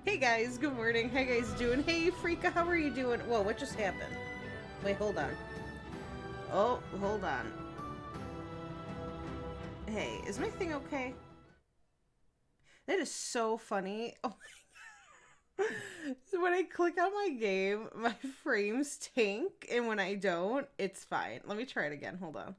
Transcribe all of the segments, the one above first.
Hey guys, good morning. How you guys doing? Hey Freaka, how are you doing? Whoa, what just happened? Wait, hold on. Oh, hold on. Hey, is my thing okay? That is so funny. Oh my god. When I click on my game, my frames tank, and when I don't, it's fine. Let me try it again. Hold on.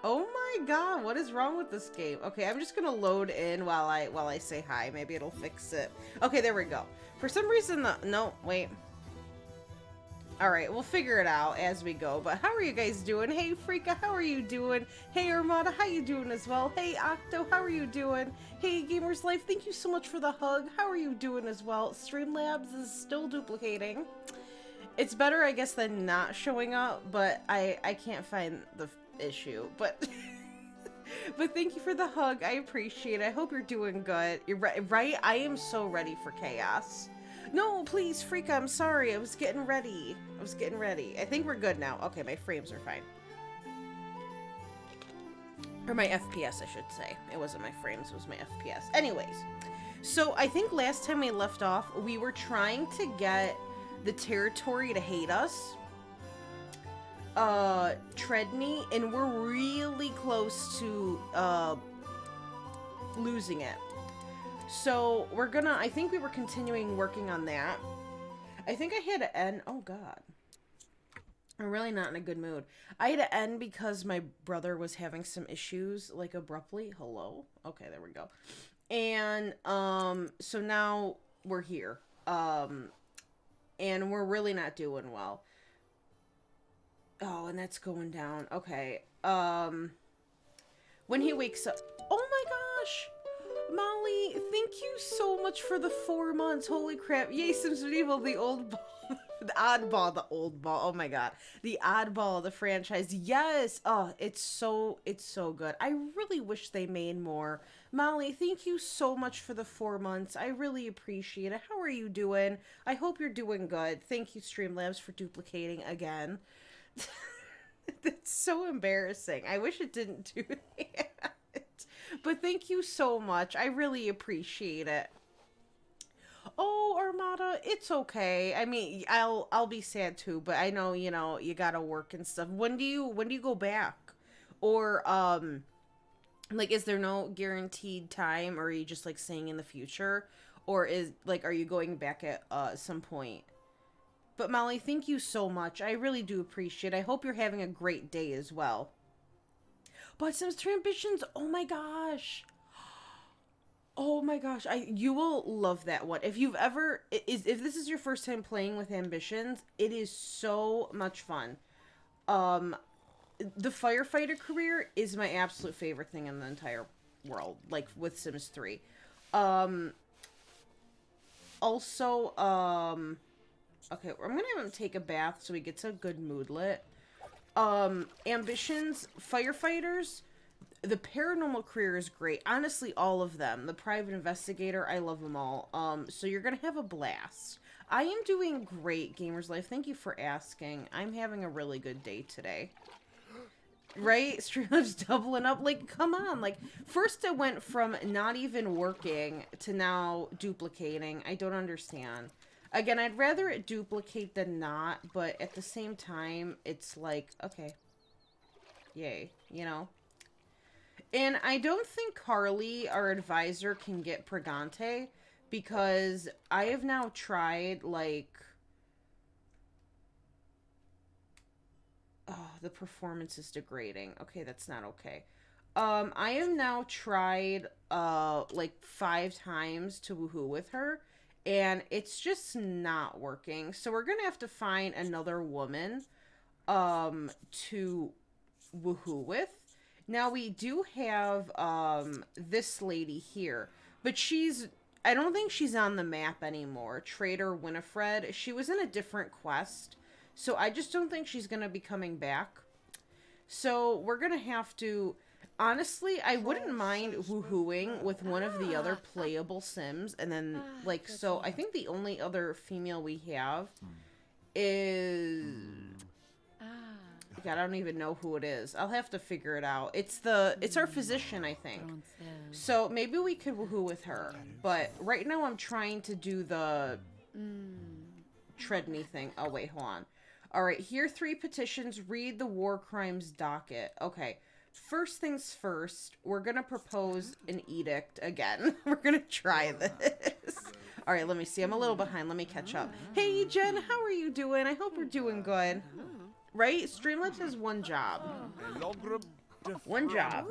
Oh my god, what is wrong with this game? Okay, I'm just gonna load in while I say hi. Maybe it'll fix it. Okay, there we go. For some reason no, wait. Alright, we'll figure it out as we go. But how are you guys doing? Hey Freaka, how are you doing? Hey Armada, how you doing as well? Hey Octo, how are you doing? Hey Gamers Life, thank you so much for the hug. How are you doing as well? Streamlabs is still duplicating. It's better, I guess, than not showing up, but I can't find the issue. But but thank you for the hug. I appreciate it. I hope you're doing good. You're right? I am so ready for chaos. No, please, Freaka, I'm sorry. I was getting ready. I think we're good now. Okay, my frames are fine. Or my FPS, I should say. It wasn't my frames, it was my FPS. Anyways, so I think last time we left off, we were trying to get the territory to hate us. Treadney, and we're really close to, losing it. So we're gonna, I think we were continuing working on that. I think I had to end, oh god. I'm really not in a good mood. I had to end because my brother was having some issues, like abruptly. Hello? Okay, there we go. And, so now we're here. And we're really not doing well. Oh, and that's going down. Okay. When he wakes up, oh my gosh! Molly, thank you so much for the 4 months. Holy crap. Yay, Sims Medieval, the old ball. The oddball, the old ball. Oh my god. The oddball of the franchise. Yes. Oh, it's so good. I really wish they made more. Molly, thank you so much for the 4 months. I really appreciate it. How are you doing? I hope you're doing good. Thank you, Streamlabs, for duplicating again. That's so embarrassing. I wish it didn't do that. But thank you so much. I really appreciate it. Oh, Armada, it's okay. I mean, I'll be sad too, but I know, you gotta work and stuff. When do you go back? Or like, is there no guaranteed time, or are you just like saying in the future? Or are you going back at some point? But Molly, thank you so much. I really do appreciate it. I hope you're having a great day as well. But Sims 3 Ambitions, oh my gosh. Oh my gosh, you will love that one. If you've ever, if this is your first time playing with Ambitions, it is so much fun. The firefighter career is my absolute favorite thing in the entire world, like with Sims 3. Also, okay, I'm gonna have him take a bath so he gets a good moodlet. Ambitions, firefighters, the paranormal career is great. Honestly, all of them. The private investigator, I love them all. So you're gonna have a blast. I am doing great, Gamers Life. Thank you for asking. I'm having a really good day today. Right? Streamlabs doubling up. Like, come on. Like, first I went from not even working to now duplicating. I don't understand. Again, I'd rather it duplicate than not, but at the same time, it's like, okay. Yay, And I don't think Carly, our advisor, can get Pregante, because I have now tried, like... Oh, the performance is degrading. Okay, that's not okay. I have now tried, like 5 times to woohoo with her, and it's just not working. So we're gonna have to find another woman, to woohoo with. Now we do have, this lady here, but I don't think she's on the map anymore. Trader Winifred. She was in a different quest, so I just don't think she's gonna be coming back. So we're gonna have to... Honestly, I wouldn't mind woohooing with one of the other playable Sims, and then, like, so I think the only other female we have is... God, I don't even know who it is. I'll have to figure it out. It's our physician, I think. So maybe we could woohoo with her. But right now I'm trying to do the tread me thing. Oh, wait, hold on. All right, here 3 petitions. Read the war crimes docket. Okay. First things first, we're going to propose an edict again. We're going to try this. All right, let me see. I'm a little behind. Let me catch up. Hey, Jen, how are you doing? I hope we're doing good. Right? Streamlabs has one job. One job.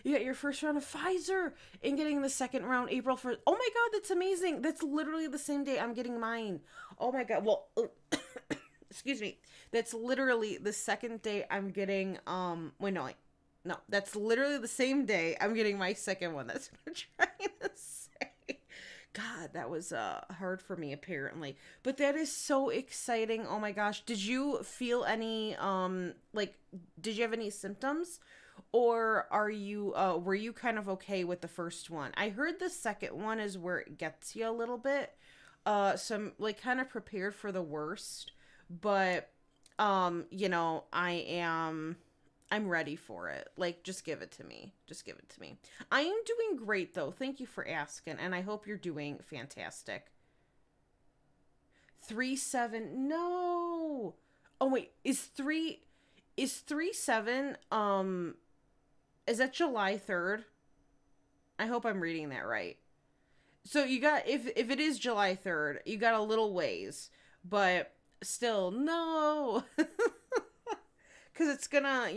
You got your first round of Pfizer and getting the second round April 1st. Oh my God, that's amazing. That's literally the same day I'm getting mine. Oh my God. Well, excuse me. That's literally the second day I'm getting, no, that's literally the same day I'm getting my second one. That's what I'm trying to say. God, that was hard for me apparently. But that is so exciting. Oh my gosh. Did you feel any did you have any symptoms? Or are you were you kind of okay with the first one? I heard the second one is where it gets you a little bit. So I'm like kind of prepared for the worst, but I'm ready for it. Like, just give it to me. Just give it to me. I am doing great, though. Thank you for asking, and I hope you're doing fantastic. 3-7. No. Oh, wait. Is 3-7, is that July 3rd? I hope I'm reading that right. So you got, if it is July 3rd, you got a little ways, but still, no. Because it's gonna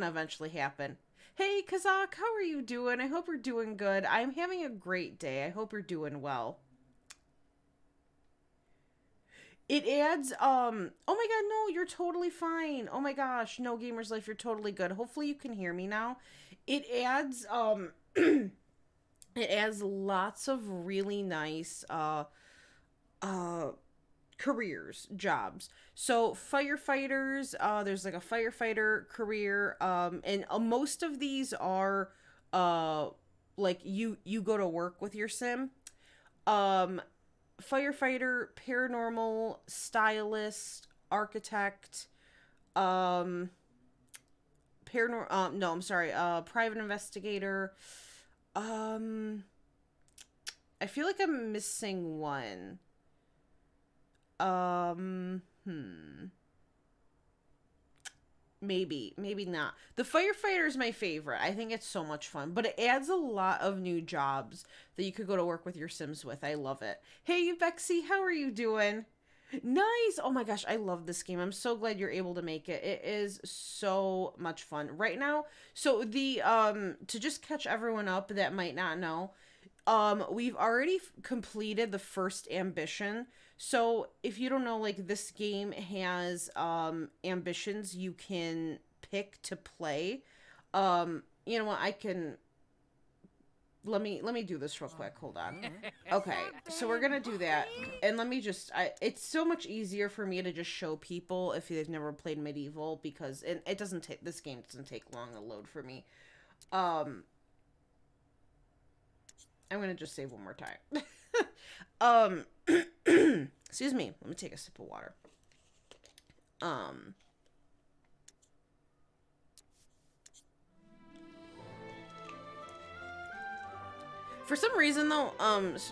eventually happen. Hey, Kazak, how are you doing? I hope you're doing good. I'm having a great day. I hope you're doing well. It adds, oh my God, no, you're totally fine. Oh my gosh, no Gamer's Life, you're totally good. Hopefully you can hear me now. It adds, it adds lots of really nice, careers, jobs. So firefighters, there's like a firefighter career, and most of these are like you go to work with your sim. Firefighter, paranormal, stylist, architect, private investigator. I feel like I'm missing one. Maybe not. The firefighter is my favorite. I think it's so much fun, but it adds a lot of new jobs that you could go to work with your Sims with. I love it. Hey, Bexy, how are you doing? Nice. Oh my gosh, I love this game. I'm so glad you're able to make it. It is so much fun right now. So the to just catch everyone up that might not know, we've already completed the first ambition. So if you don't know, like, this game has ambitions you can pick to play. You know what, I can let me do this real quick. Hold on. Okay, so we're gonna do that, and let me just it's so much easier for me to just show people if they've never played Medieval, because it doesn't take, this game doesn't take long to load for me. I'm gonna just save one more time. Excuse me, let me take a sip of water. For some reason though,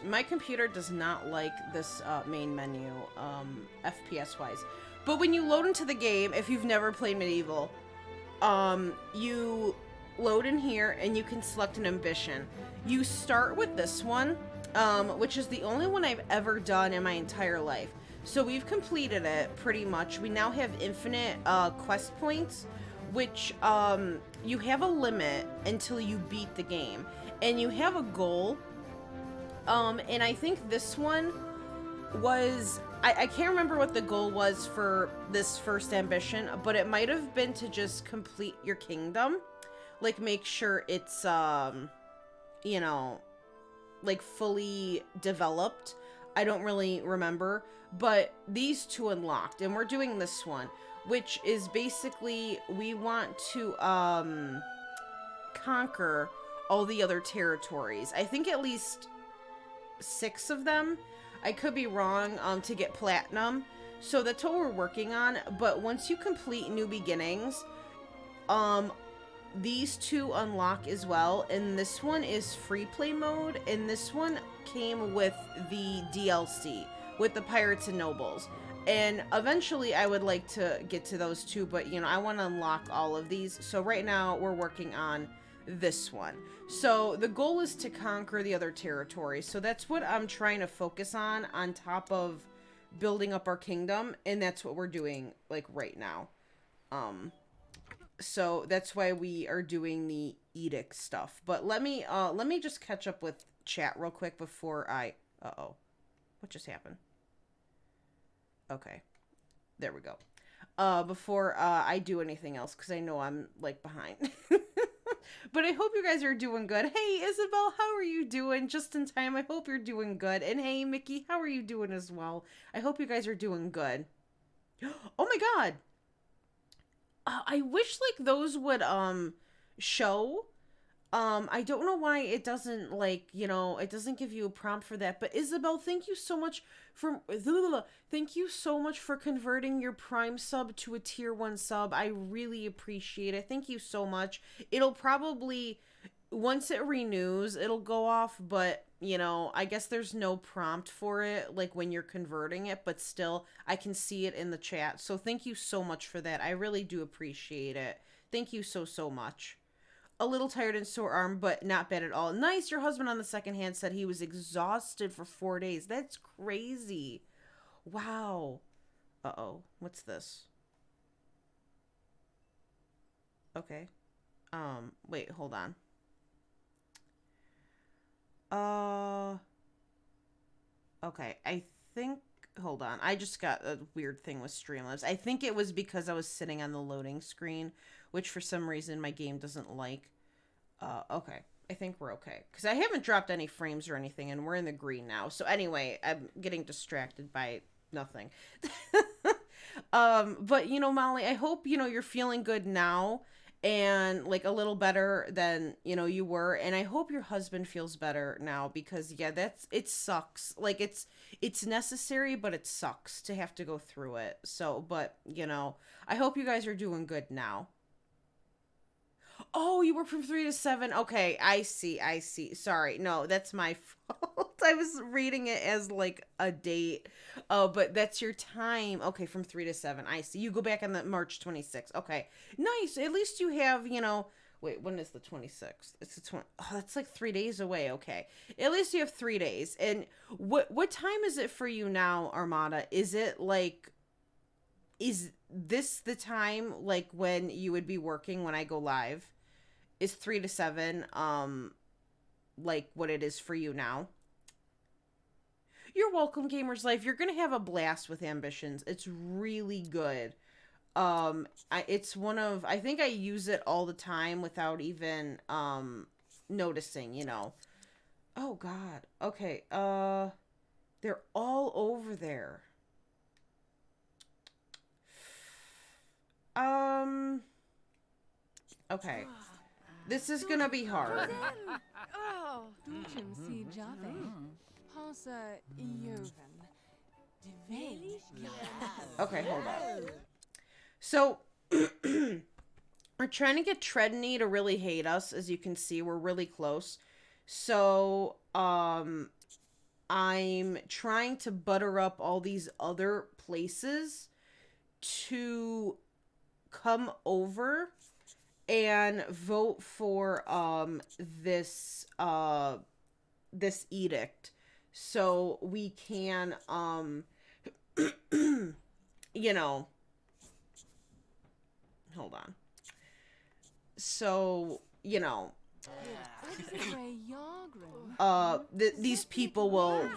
my computer does not like this main menu, FPS wise. But when you load into the game, if you've never played Medieval, you load in here and you can select an ambition. You start with this one, which is the only one I've ever done in my entire life. So we've completed it pretty much. We now have infinite quest points, which you have a limit until you beat the game. And you have a goal. And I think this one was, I can't remember what the goal was for this first ambition, but it might have been to just complete your kingdom. Like, make sure it's, you know, like, fully developed. I don't really remember, but these two unlocked, and we're doing this one, which is basically, we want to conquer all the other territories. I think at least 6 of them. I could be wrong, to get platinum. So that's what we're working on. But once you complete New Beginnings, these two unlock as well, and this one is free play mode, and this one came with the DLC with the Pirates and Nobles. And eventually I would like to get to those too, but you know, I want to unlock all of these. So right now we're working on this one. So the goal is to conquer the other territories. So that's what I'm trying to focus on top of building up our kingdom, and that's what we're doing like right now. So that's why we are doing the edict stuff. But let me just catch up with chat real quick before I... Uh-oh. What just happened? Okay. There we go. Before I do anything else, because I know I'm, like, behind. But I hope you guys are doing good. Hey, Isabel, how are you doing? Just in time. I hope you're doing good. And hey, Mickey, how are you doing as well? I hope you guys are doing good. Oh my god! I wish, like, those would, show. I don't know why it doesn't, like, you know, it doesn't give you a prompt for that. But Isabel, thank you so much for, thank you so much for converting your Prime sub to a Tier 1 sub. I really appreciate it. Thank you so much. It'll probably, once it renews, it'll go off, but, you know, I guess there's no prompt for it, like, when you're converting it, but still, I can see it in the chat. So thank you so much for that. I really do appreciate it. Thank you so, so much. A little tired and sore arm, but not bad at all. Nice, your husband on the second hand said he was exhausted for 4 days. That's crazy. Wow. Uh-oh, what's this? Okay. Wait, hold on. Okay, I think, hold on. I just got a weird thing with Streamlabs. I think it was because I was sitting on the loading screen, which for some reason my game doesn't like. Okay. I think we're okay. Because I haven't dropped any frames or anything, and we're in the green now. So anyway, I'm getting distracted by nothing. But, you know, Molly, I hope, you know, you're feeling good now. And, like, a little better than, you know, you were. And I hope your husband feels better now. Because, yeah, it sucks. Like, it's necessary, but it sucks to have to go through it. So, but, you know, I hope you guys are doing good now. Oh, you work from 3 to 7. Okay, I see. Sorry. No, that's my fault. I was reading it as, like, a date. Oh, but that's your time. Okay, from 3 to 7. I see. You go back on the March 26th. Okay. Nice. At least you have, you know... Wait, when is the 26th? It's the 20... Oh, that's like 3 days away. Okay. At least you have 3 days. And what time is it for you now, Armada? Is it, like... Is this the time, like, when you would be working when I go live? Is 3 to 7, like, what it is for you now? You're welcome, Gamers Life. You're gonna have a blast with Ambitions. It's really good. It's one of... I think I use it all the time without even, noticing, you know. Oh, God. Okay, they're all over there. Okay. This is gonna be hard. Okay, hold on. So, we're trying to get Treadney to really hate us. As you can see, we're really close. So, I'm trying to butter up all these other places to come over and vote for this edict, so we can you know, hold on, so, you know, these people will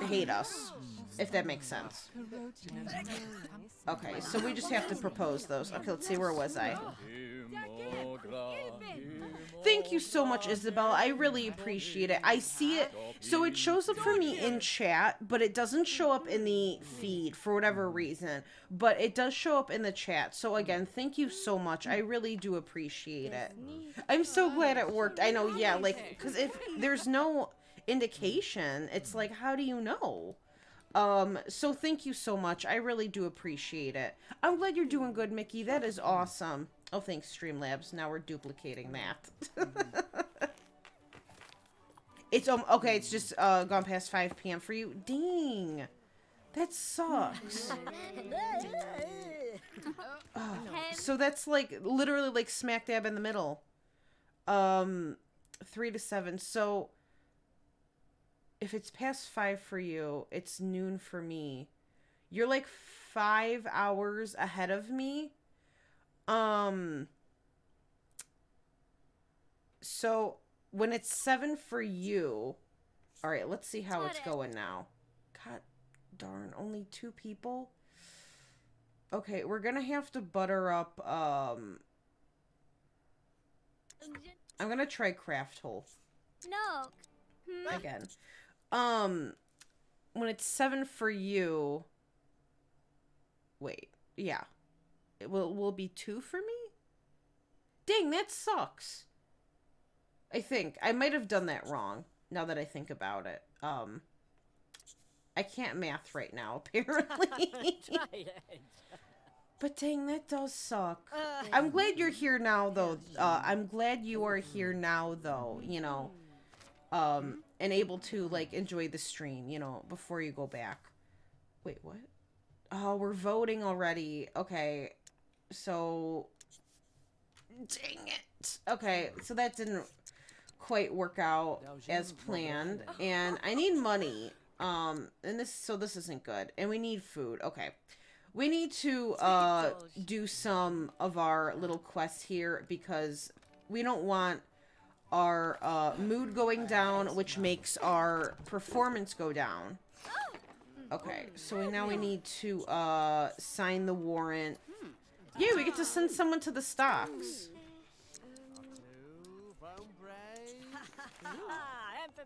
hate us, if that makes sense. Okay, so we just have to propose those. Okay, let's see, where was I? Thank you so much, Isabel. I really appreciate it. I see it. So it shows up for me in chat, but it doesn't show up in the feed for whatever reason. But it does show up in the chat. So again, thank you so much. I really do appreciate it. I'm so glad it worked. I know, yeah, like, because if there's no indication, it's like, how do you know? So thank you so much. I really do appreciate it. I'm glad you're doing good, Mickey. That is awesome. Oh, thanks, Streamlabs. Now we're duplicating that. It's okay. It's just gone past 5 p.m. for you. Dang, that sucks. Oh, so that's like literally like smack dab in the middle. 3 to 7. So if it's past 5 for you, it's noon for me. You're like 5 hours ahead of me. So when it's 7 for you, all right, let's see how it's going now. God darn, only 2 people? Okay, we're gonna have to butter up, I'm gonna try craft hole. No. Again. When it's 7 for you, wait, yeah. It will be 2 for me? Dang, that sucks. I think. I might have done that wrong, now that I think about it. I can't math right now, apparently. But dang, that does suck. I'm glad you're here now, though. I'm glad you are here now, though, you know. And able to, like, enjoy the stream, you know, before you go back. Wait, what? Oh, we're voting already. Okay. So, dang it. Okay, so that didn't quite work out as planned. And I need money. And this isn't good. And we need food. Okay. We need to, do some of our little quests here because we don't want our, mood going down, which makes our performance go down. Okay, so now we need to, sign the warrant. Yeah, we get to send someone to the stocks.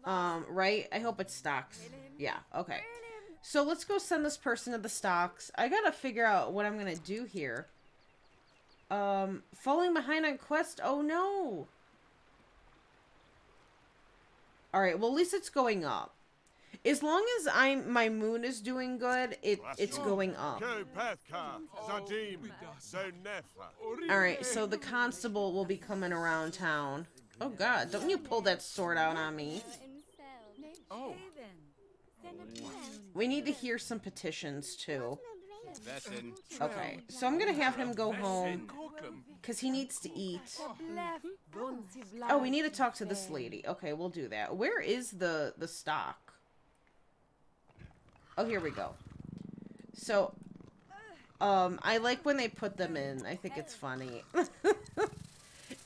Right? I hope it's stocks. Yeah, okay. So let's go send this person to the stocks. I gotta figure out what I'm gonna do here. Falling behind on quest. Oh no. Alright, well at least it's going up. As long as my moon is doing good, it's going up. Alright, so the constable will be coming around town. Oh god, don't you pull that sword out on me. Oh. We need to hear some petitions too. Okay, so I'm gonna have him go home because he needs to eat. Oh, we need to talk to this lady. Okay, we'll do that. Where is the stock? Oh, here we go. So, I like when they put them in. I think it's funny.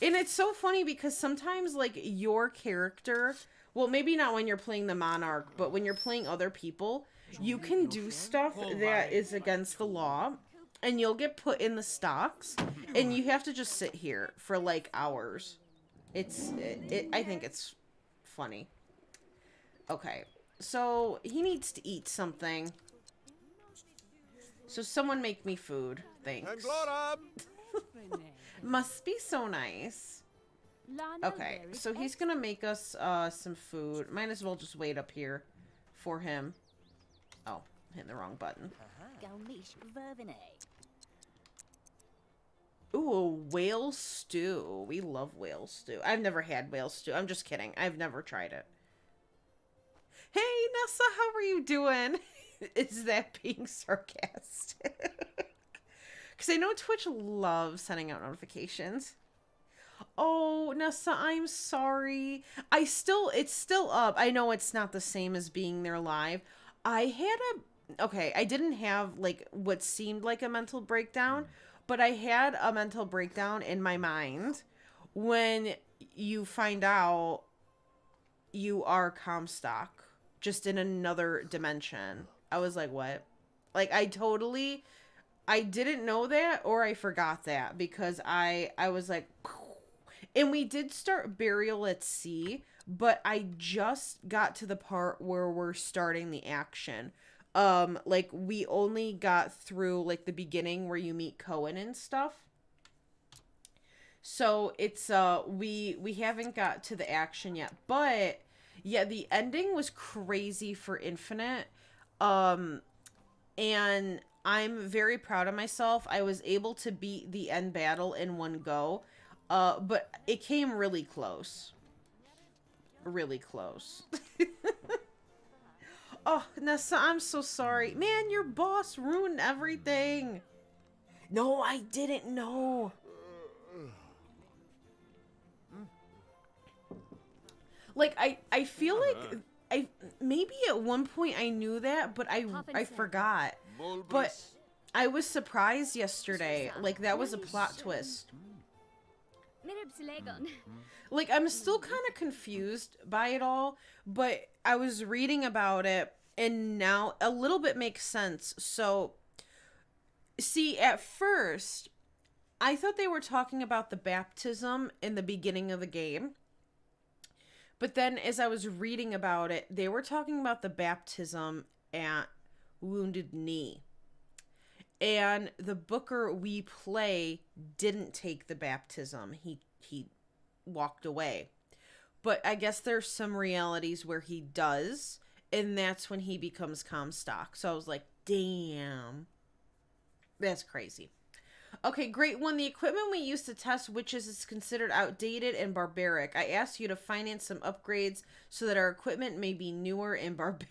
And it's so funny because sometimes, like, your character, well, maybe not when you're playing the Monarch, but when you're playing other people, you can do stuff that is against the law, and you'll get put in the stocks, and you have to just sit here for, like, hours. I think it's funny. Okay, so he needs to eat something. So someone make me food. Thanks. Must be so nice. Okay, so he's gonna make us some food. Might as well just wait up here for him. Oh, hit the wrong button. Ooh, a whale stew. We love whale stew. I've never had whale stew. I'm just kidding. I've never tried it. Hey, Nessa, how are you doing? Is that being sarcastic? Because I know Twitch loves sending out notifications. Oh, Nessa, I'm sorry. It's still up. I know it's not the same as being there live. Okay, I didn't have, like, what seemed like a mental breakdown, but I had a mental breakdown in my mind when you find out you are Comstock, just in another dimension. I was like, what? Like, I didn't know that, or I forgot that, because I was like, and we did start Burial at Sea, but I just got to the part where we're starting the action. Like, we only got through, like, the beginning where you meet Cohen and stuff. So, it's, we haven't got to the action yet, but, yeah, the ending was crazy for Infinite. And I'm very proud of myself. I was able to beat the end battle in one go. But it came really close. Really close. Oh, Nessa, I'm so sorry. Man, your boss ruined everything. No, I didn't know. Like, I feel like maybe at one point I knew that, but I forgot. But I was surprised yesterday. Like, that was a plot twist. Like, I'm still kind of confused by it all, but I was reading about it, and now a little bit makes sense. So, see, at first, I thought they were talking about the baptism in the beginning of the game. But then as I was reading about it, they were talking about the baptism at Wounded Knee. And the Booker we play didn't take the baptism. He walked away. But I guess there's some realities where he does, and that's when he becomes Comstock. So I was like, damn. That's crazy. Okay, great one. The equipment we used to test witches is considered outdated and barbaric. I asked you to finance some upgrades so that our equipment may be newer and barbaric.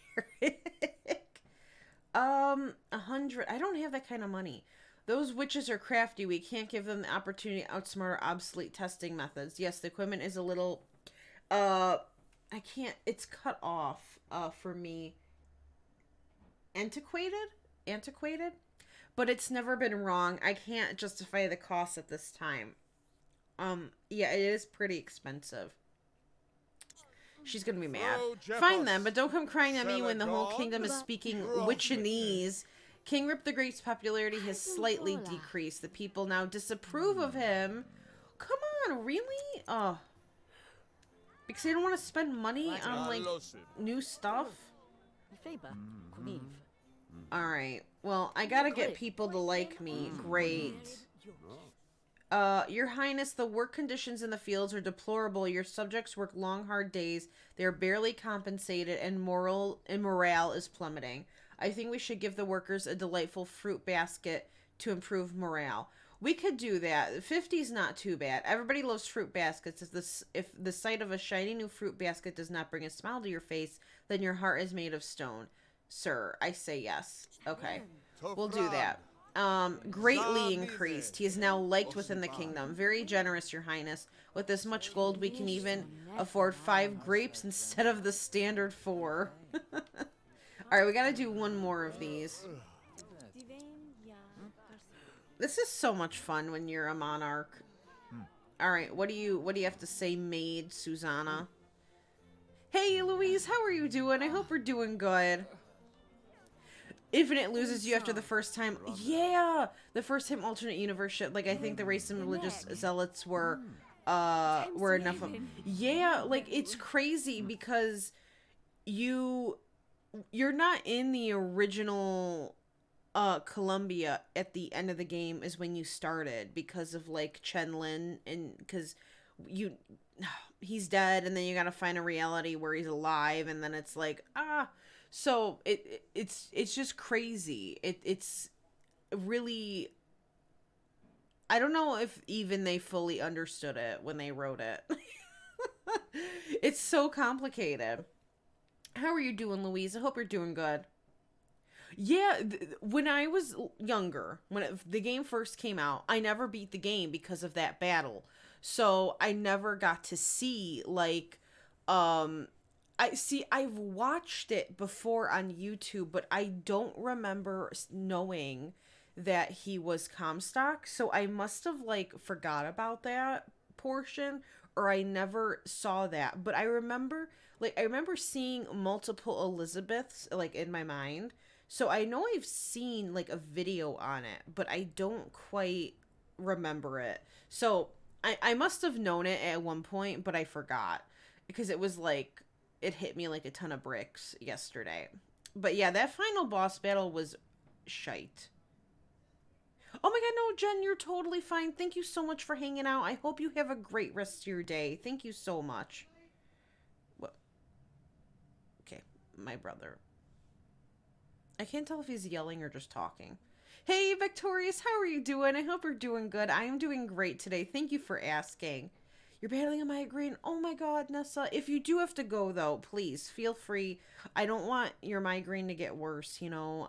100. I don't have that kind of money. Those witches are crafty. We can't give them the opportunity to outsmart our obsolete testing methods. Yes, the equipment is a little, I can't, it's cut off, for me. Antiquated? But it's never been wrong. I can't justify the cost at this time. Yeah, it is pretty expensive. She's gonna be mad. Fine then, but don't come crying at me when the whole kingdom is speaking Witchinese. King Rip the Great's popularity has slightly decreased. The people now disapprove of him. Come on, really? Oh. Because they don't want to spend money on, like, new stuff? Alright. Well, I gotta get people to like me. Great. Your Highness, the work conditions in the fields are deplorable. Your subjects work long, hard days. They are barely compensated, and morale is plummeting. I think we should give the workers a delightful fruit basket to improve morale. We could do that. 50's not too bad. Everybody loves fruit baskets. If the sight of a shiny new fruit basket does not bring a smile to your face, then your heart is made of stone. Sir, I say yes. Okay. We'll do that. Greatly increased. He is now liked within the kingdom. Very generous, Your Highness. With this much gold, we can even afford 5 grapes instead of the standard 4. Alright, we gotta do one more of these. This is so much fun when you're a monarch. Alright, what do you have to say, Maid Susanna? Hey, Louise, how are you doing? I hope we're doing good. Infinite loses you after the first time. Yeah, the first time alternate universe shit. Like, I think the race and religious zealots were enough of. Yeah, like, it's crazy because you're not in the original Columbia at the end of the game is when you started because of, like, Chen-Lin, and because he's dead, and then you gotta find a reality where he's alive, and then it's like, so it's just crazy. It's really, I don't know if even they fully understood it when they wrote it. It's so complicated. How are you doing, Louise? I hope you're doing good. Yeah, when I was younger, when the game first came out, I never beat the game because of that battle. So I never got to see, like, I've watched it before on YouTube, but I don't remember knowing that he was Comstock. So I must have, like, forgot about that portion, or I never saw that. But I remember seeing multiple Elizabeths, like, in my mind. So I know I've seen, like, a video on it, but I don't quite remember it. So I must have known it at one point, but I forgot. Because it was, like, it hit me like a ton of bricks yesterday. But yeah, that final boss battle was shite. Oh my god, no, Jen, you're totally fine. Thank you so much for hanging out. I hope you have a great rest of your day. Thank you so much. What? Okay, my brother. I can't tell if he's yelling or just talking. Hey, Victorious, how are you doing? I hope you're doing good. I am doing great today. Thank you for asking. You're battling a migraine? Oh my god, Nessa. If you do have to go, though, please, feel free. I don't want your migraine to get worse, you know.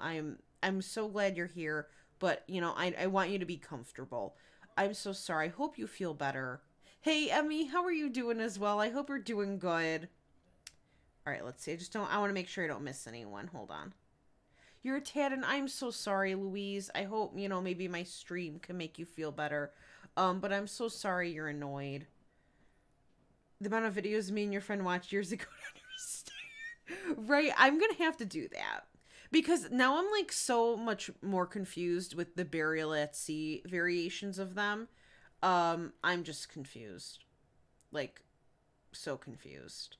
I'm so glad you're here, but, you know, I want you to be comfortable. I'm so sorry. I hope you feel better. Hey, Emmy, how are you doing as well? I hope you're doing good. All right, let's see. I want to make sure I don't miss anyone. Hold on. You're a tad, and I'm so sorry, Louise. I hope, you know, maybe my stream can make you feel better. But I'm so sorry you're annoyed. The amount of videos me and your friend watched years ago to understand. Right? I'm going to have to do that. Because now I'm, like, so much more confused with the Burial at Sea variations of them. I'm just confused. Like, so confused.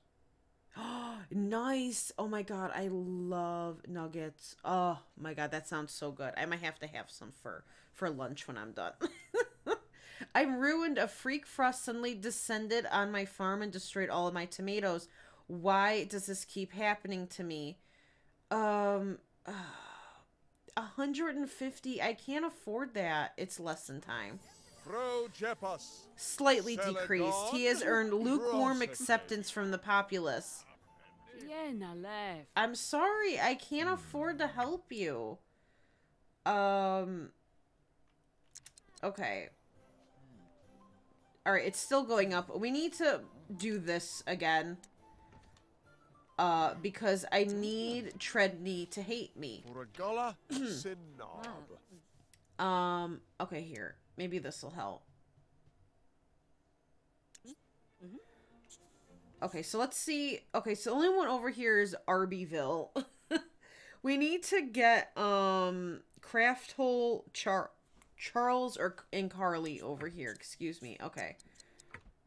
Oh, nice. Oh my god, I love nuggets. Oh my god, that sounds so good. I might have to have some for lunch when I'm done. I'm ruined. A freak frost suddenly descended on my farm and destroyed all of my tomatoes. Why does this keep happening to me? 150. I can't afford that. It's lesson time. Slightly decreased. He has earned lukewarm acceptance from the populace. I'm sorry, I can't afford to help you. Okay. Alright, it's still going up. We need to do this again. Because I need Treadney to hate me. Okay, here. Maybe this will help. Okay, so let's see. Okay, so the only one over here is Arbyville. We need to get Craft Hole Charles and Carly over here. Excuse me. Okay.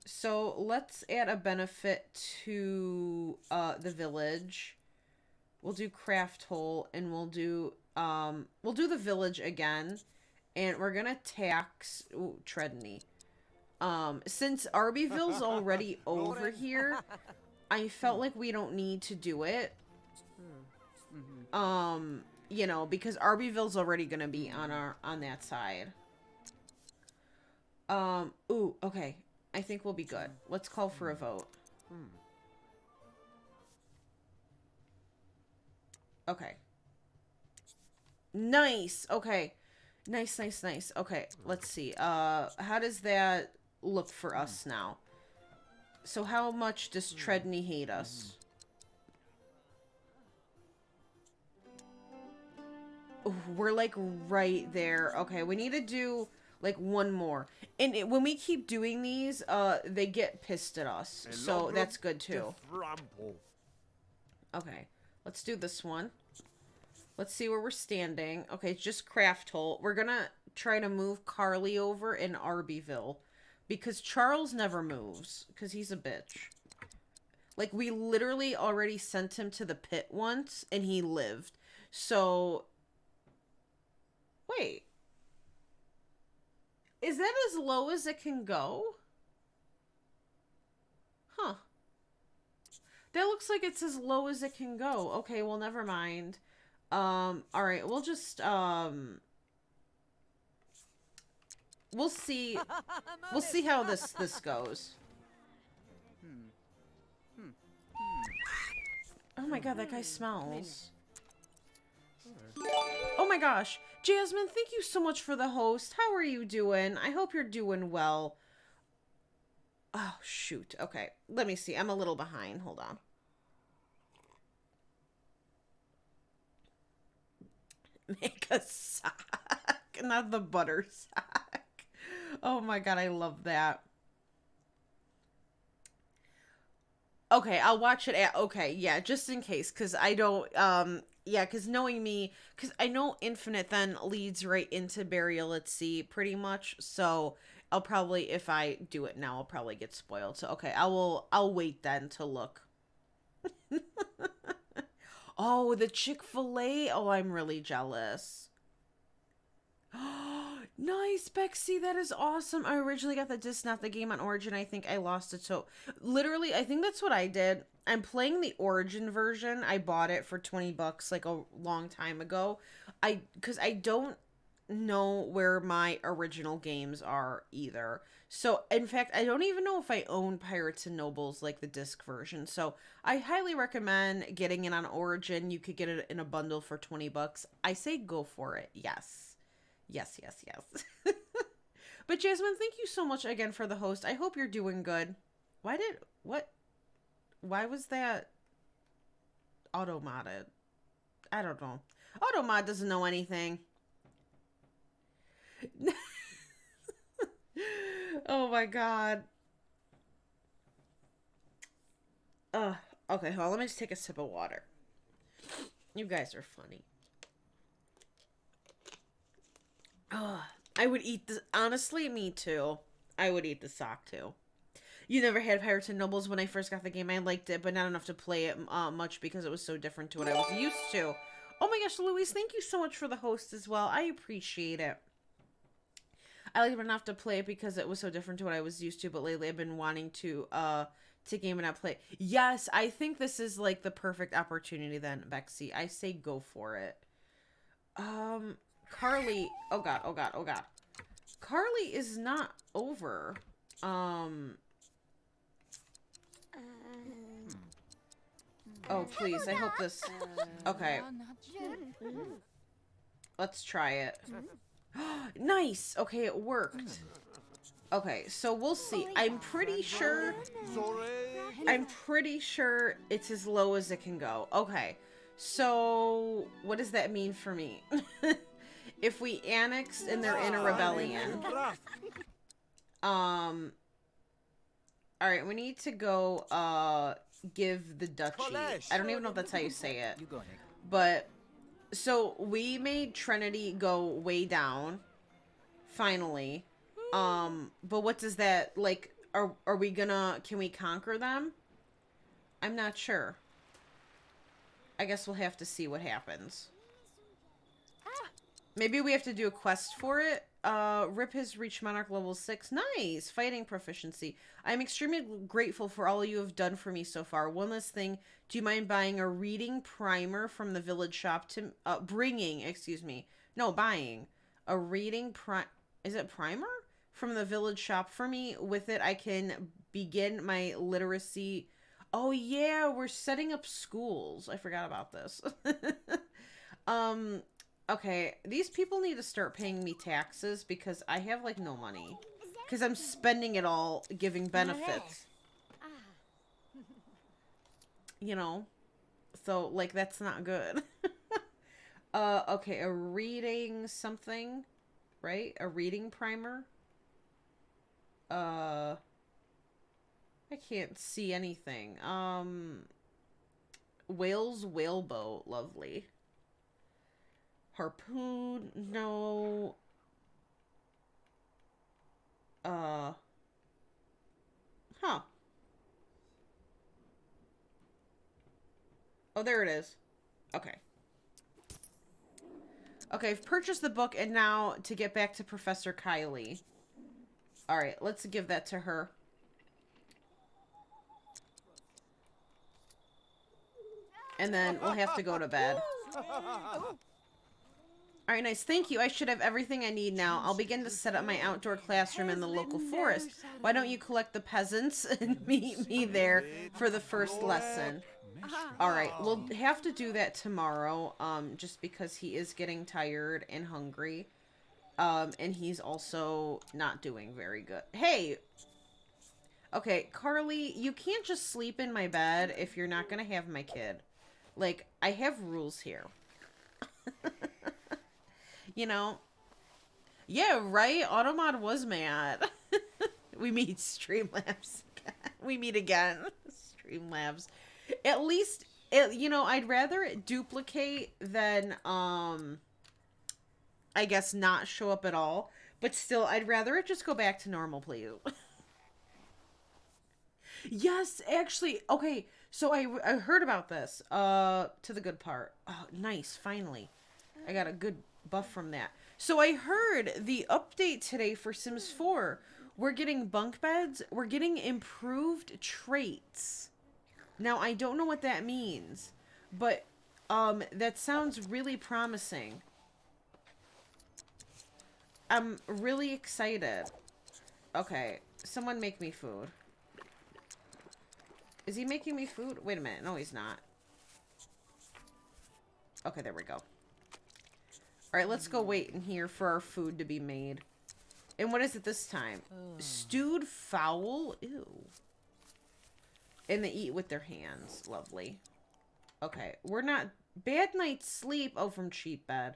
So let's add a benefit to the village. We'll do Craft Hole and we'll do the village again. And we're gonna tax Treadney. Since Arbyville's already over here, I felt like we don't need to do it. You know, because Arbyville's already gonna be on that side. Ooh, okay. I think we'll be good. Let's call for a vote. Okay. Nice. Okay. Nice, nice, nice. Okay, let's see. How does that look for us now? So how much does Treadney hate us? Ooh, we're like right there. Okay, we need to do like one more. And when we keep doing these, they get pissed at us. So that's good too. Okay, let's do this one. Let's see where we're standing. Okay, it's just Craft Hole. We're gonna try to move Carly over in Arbyville. Because Charles never moves. Because he's a bitch. Like, we literally already sent him to the pit once. And he lived. So... Wait. Is that as low as it can go? Huh. That looks like it's as low as it can go. Okay, well, never mind. Alright, we'll just, we'll see how this goes. Oh my god, that guy smells. Oh my gosh. Jasmine, thank you so much for the host. How are you doing? I hope you're doing well. Oh, shoot. Okay, let me see. I'm a little behind. Hold on. Make a sock, not the butter sock. Oh my god, I love that. Okay, I'll watch it at, okay, yeah, just in case, because I don't, yeah, because knowing me, because I know Infinite then leads right into Burial at Sea, pretty much, so I'll probably, if I do it now, I'll probably get spoiled, so okay, I'll wait then to look. Oh, the Chick-fil-A. Oh, I'm really jealous. Nice, Bexy. That is awesome. I originally got the disc, not the game on Origin. I think I lost it. So, literally, I think that's what I did. I'm playing the Origin version. I bought it for $20 like a long time ago. Because I don't know where my original games are either. So, in fact, I don't even know if I own Pirates and Nobles, like the disc version. So, I highly recommend getting it on Origin. You could get it in a bundle for $20. I say go for it. Yes. Yes, yes, yes. But, Jasmine, thank you so much again for the host. I hope you're doing good. Why was that auto-modded? I don't know. Auto-mod doesn't know anything. Oh my god. Okay, hold on. Let me just take a sip of water. You guys are funny. I would eat this. Honestly, me too. I would eat the sock too. You never had Pirates and Nobles. When I first got the game, I liked it, but not enough to play it much because it was so different to what I was used to. Oh my gosh, Louise, thank you so much for the host as well. I appreciate it. I liked it enough to play it because it was so different to what I was used to, but lately I've been wanting to game and not play. Yes, I think this is like the perfect opportunity then, Bexy. I say go for it. Carly, oh god. Carly is not over. Oh, please, I hope this... Okay. Let's try it. Nice! Okay, it worked. Okay, so we'll see. I'm pretty sure it's as low as it can go. Okay, so what does that mean for me? If we annexed and they're in a rebellion. Alright, we need to go, give the duchy. I don't even know if that's how you say it. But, so we made Trinity go way down. Finally. But what does that, like, are we gonna, can we conquer them? I'm not sure. I guess we'll have to see what happens. Maybe we have to do a quest for it. Rip has reached Monarch level 6. Nice! Fighting proficiency. I'm extremely grateful for all you have done for me so far. One last thing. Do you mind buying a reading primer from the village shop to... buying a reading is it primer? From the village shop for me. With it, I can begin my literacy. Oh, yeah, we're setting up schools. I forgot about this. Okay, these people need to start paying me taxes because I have, like, no money. Because I'm spending it all giving benefits. You know? So, like, that's not good. Okay, a reading something, right? A reading primer. I can't see anything. Whale's whaleboat, lovely. Harpoon, no. Huh. Oh, there it is. Okay. Okay, I've purchased the book, and now to get back to Professor Kylie. Alright, let's give that to her. And then we'll have to go to bed. Alright, nice. Thank you. I should have everything I need now. I'll begin to set up my outdoor classroom in the local forest. Why don't you collect the peasants and meet me there for the first lesson? Alright, we'll have to do that tomorrow, just because he is getting tired and hungry. And he's also not doing very good. Hey! Okay, Carly, you can't just sleep in my bed if you're not gonna have my kid. Like, I have rules here. You know? Yeah, right? Automod was mad. We meet Streamlabs. We meet again. Streamlabs. At least, you know, I'd rather it duplicate than, I guess not show up at all. But still, I'd rather it just go back to normal, please. Yes, actually, okay, so I heard about this, to the good part. Oh, nice, finally. I got a good buff from that. So I heard the update today for Sims 4. We're getting bunk beds. We're getting improved traits. Now, I don't know what that means, but that sounds really promising. I'm really excited. Okay, someone make me food. Is he making me food? Wait a minute. No, he's not. Okay, there we go. Alright, let's go wait in here for our food to be made. And what is it this time? Stewed fowl? Ew. And they eat with their hands. Lovely. Okay, we're not... Bad night's sleep. Oh, from cheap bed.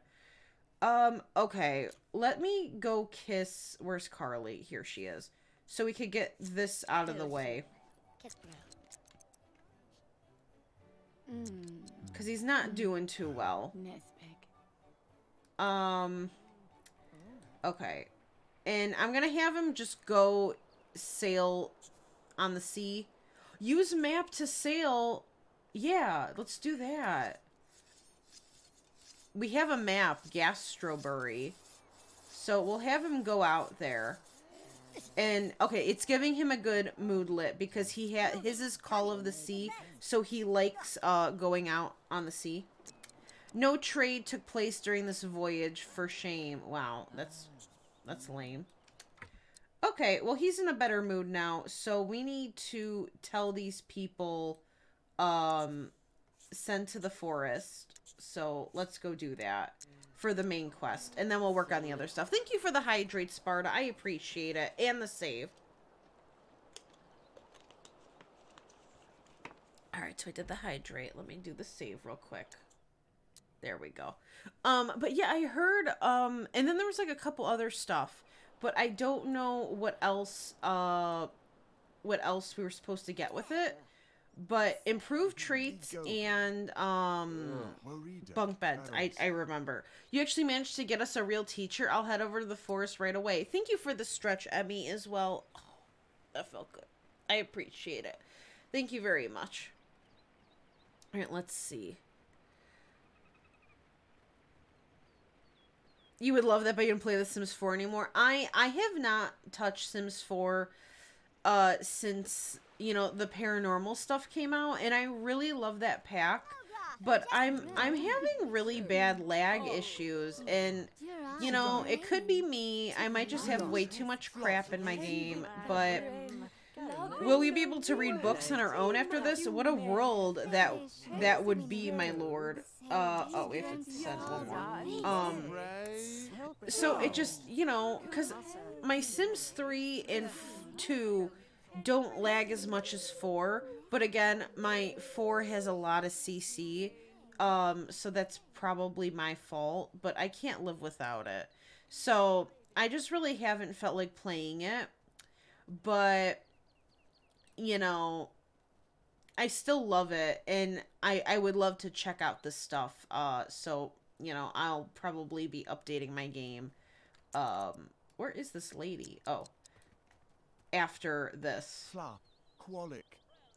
Okay. Let me go kiss... Where's Carly? Here she is. So we could get this out of the way. Because he's not doing too well. Okay. And I'm gonna have him just go sail on the sea. Use map to sail. Yeah, let's do that. We have a map, Gastrobury. So we'll have him go out there. And, okay, it's giving him a good moodlet because his is Call of the Sea, so he likes going out on the sea. No trade took place during this voyage, for shame. Wow, that's lame. Okay, well, he's in a better mood now, so we need to tell these people, send to the forest. So let's go do that for the main quest, and then we'll work on the other stuff. Thank you for the hydrate, Sparta. I appreciate it. And the save. Alright, so I did the hydrate. Let me do the save real quick. There we go. But yeah, I heard, and then there was like a couple other stuff, but I don't know what else we were supposed to get with it. But improved traits and bunk beds. I remember. You actually managed to get us a real teacher. I'll head over to the forest right away. Thank you for the stretch, Emmy, as well. Oh, that felt good. I appreciate it. Thank you very much. All right, let's see. You would love that, but you don't play The Sims 4 anymore. I have not touched Sims 4 since, you know, the paranormal stuff came out, and I really love that pack. But I'm having really bad lag issues, and you know, it could be me. I might just have way too much crap in my game, but will we be able to read books on our own after this? What a world that would be, my lord. Oh, we have to send one more. So it just, you know, because my Sims 3 and 2 don't lag as much as 4, but again, my 4 has a lot of CC, so that's probably my fault, but I can't live without it. So I just really haven't felt like playing it, but, you know, I still love it, and I would love to check out this stuff, so, you know, I'll probably be updating my game. Where is this lady? Oh. After this.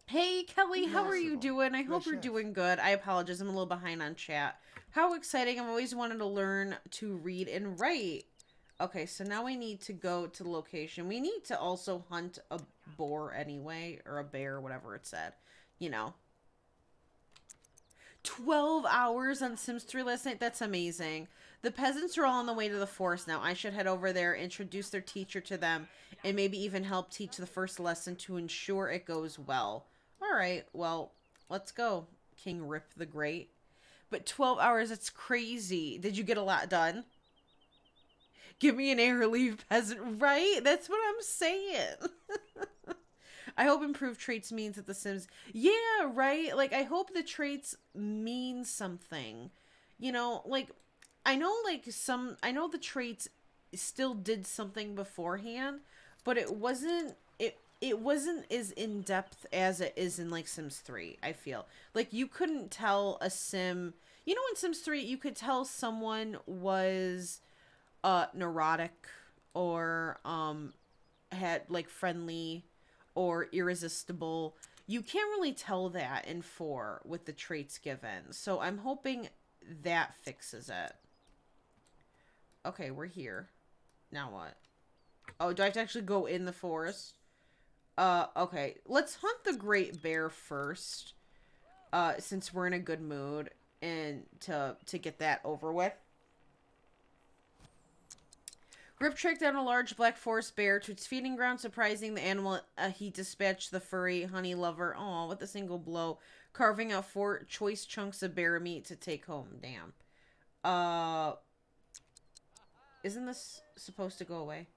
Hey, Kelly, how are you doing? I hope you're doing good. I apologize, I'm a little behind on chat. How exciting. I've always wanted to learn to read and write. Okay, so now we need to go to the location. We need to also hunt a boar anyway, or a bear, whatever it said. You know. 12 hours on Sims 3 last night? That's amazing. The peasants are all on the way to the forest now. I should head over there, introduce their teacher to them, and maybe even help teach the first lesson to ensure it goes well. Alright, well, let's go, King Rip the Great. But 12 hours, that's crazy. Did you get a lot done? Give me an air leave, peasant. Right? That's what I'm saying. I hope improved traits means that the Sims... Yeah, right? Like, I hope the traits mean something. You know, like, I know, like, I know the traits still did something beforehand, but it wasn't... It wasn't as in-depth as it is in, like, Sims 3, I feel. Like, you couldn't tell a Sim... You know, in Sims 3, you could tell someone was neurotic or had, like, friendly or irresistible. You can't really tell that in 4 with the traits given. So I'm hoping that fixes it. Okay, we're here. Now what? Oh, do I have to actually go in the forest? Okay. Let's hunt the great bear first. since we're in a good mood and to get that over with. Grip tracked down a large black forest bear to its feeding ground, surprising the animal. He dispatched the furry honey lover, with a single blow, carving out 4 choice chunks of bear meat to take home. Damn. Isn't this supposed to go away?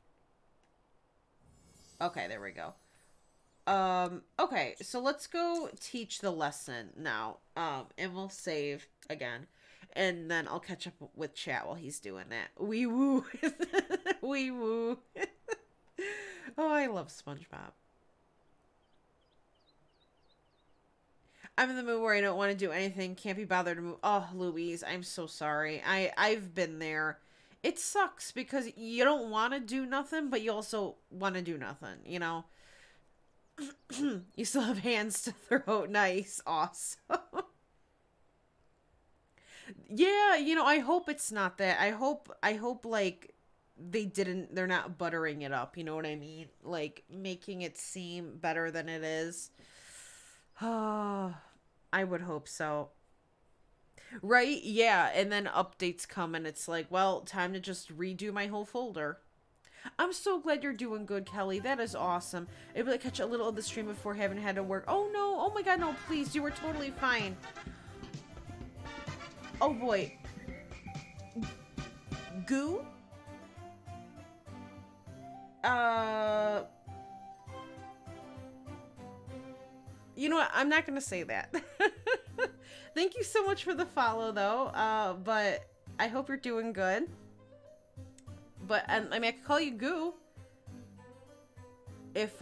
Okay, there we go. Okay, so let's go teach the lesson now. And we'll save again. And then I'll catch up with chat while he's doing that. Wee woo. Wee woo. Oh, I love SpongeBob. I'm in the mood where I don't want to do anything. Can't be bothered to move. Oh, Louise, I'm so sorry. I've been there. It sucks because you don't want to do nothing, but you also want to do nothing, you know? You still have hands to throw. Nice. Awesome. Yeah, you know, I hope it's not that. I hope like they're not buttering it up, you know what I mean? Like making it seem better than it is. I would hope so. Right? Yeah, and then updates come and it's like, well, time to just redo my whole folder. I'm so glad you're doing good, Kelly. That is awesome. Able to catch a little of the stream before having had to work. Oh no, oh my god, no, please, you were totally fine. Oh boy. Goo? You know what? I'm not gonna say that. Thank you so much for the follow, though. But I hope you're doing good. But, I mean, I could call you Goo. If,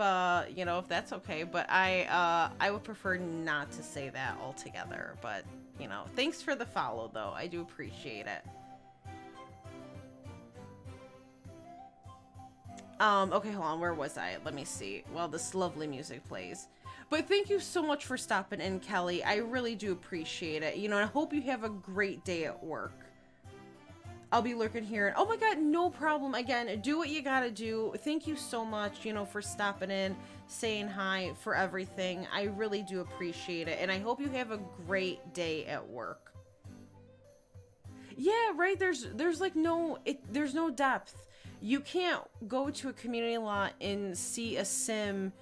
you know, if that's okay. But I would prefer not to say that altogether. But, you know, thanks for the follow, though. I do appreciate it. Okay, hold on. Where was I? Let me see. Well, this lovely music plays. But thank you so much for stopping in, Kelly. I really do appreciate it. You know, and I hope you have a great day at work. I'll be lurking here. Oh my god, no problem. Again, do what you gotta do. Thank you so much, you know, for stopping in, saying hi, for everything. I really do appreciate it. And I hope you have a great day at work. Yeah, right? There's like there's no depth. You can't go to a community lot and see a sim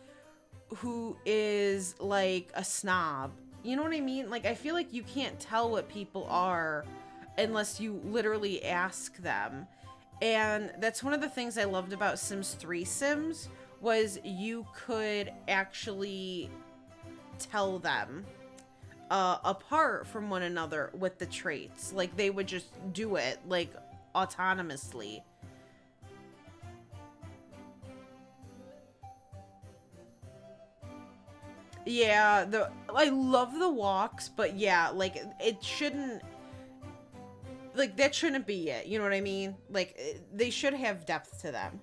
who is like a snob. You know what I mean? Like, I feel like you can't tell what people are unless you literally ask them. And that's one of the things I loved about Sims 3 Sims was you could actually tell them apart from one another with the traits. Like, they would just do it, like, autonomously. Yeah, I love the walks, but yeah, like, it shouldn't, like, that shouldn't be it, you know what I mean? Like, they should have depth to them.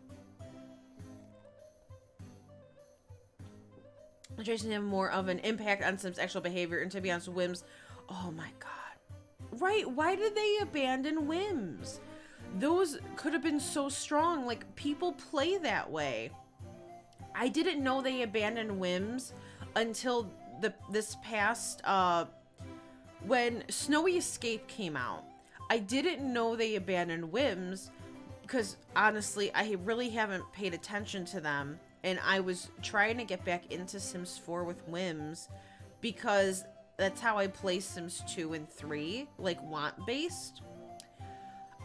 Jason to have more of an impact on Sims' actual behavior, and to be honest, whims. Oh my god. Right, why did they abandon whims? Those could have been so strong. Like, people play that way. I didn't know they abandoned whims until this past when Snowy Escape came out. I didn't know they abandoned whims because honestly I really haven't paid attention to them, and I was trying to get back into Sims 4 with whims because that's how I play Sims 2 and 3, like want based.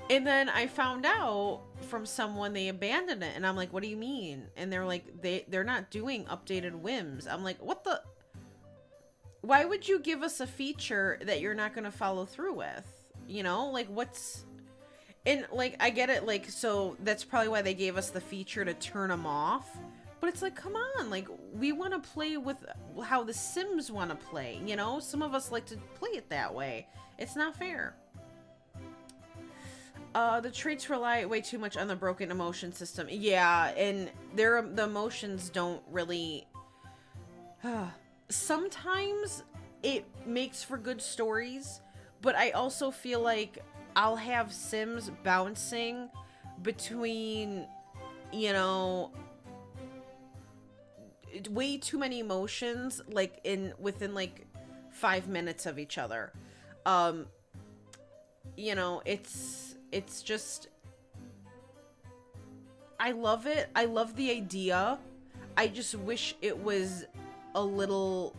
And then I found out from someone they abandoned it, and I'm like, what do you mean? And they're like, they're not doing updated whims. I'm like, what the? Why would you give us a feature that you're not going to follow through with? You know, like, what's... And, like, I get it, like, so that's probably why they gave us the feature to turn them off. But it's like, come on, like, we want to play with how the Sims want to play, you know? Some of us like to play it that way. It's not fair. The traits rely way too much on the broken emotion system. Yeah, and the emotions don't really... Sometimes it makes for good stories, but I also feel like I'll have Sims bouncing between, you know, way too many emotions, like within like 5 minutes of each other. You know, it's just, I love it. I love the idea. I just wish it was a little,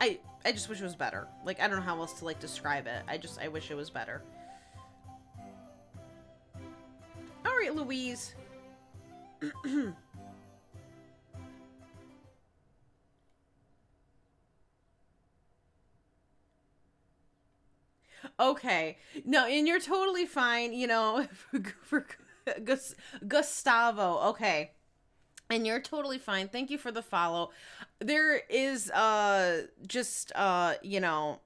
I just wish it was better. Like, I don't know how else to, like, describe it. I wish it was better. All right, Louise. Okay. No, and you're totally fine, you know, for Gustavo. Okay. And you're totally fine. Thank you for the follow. There is just you know,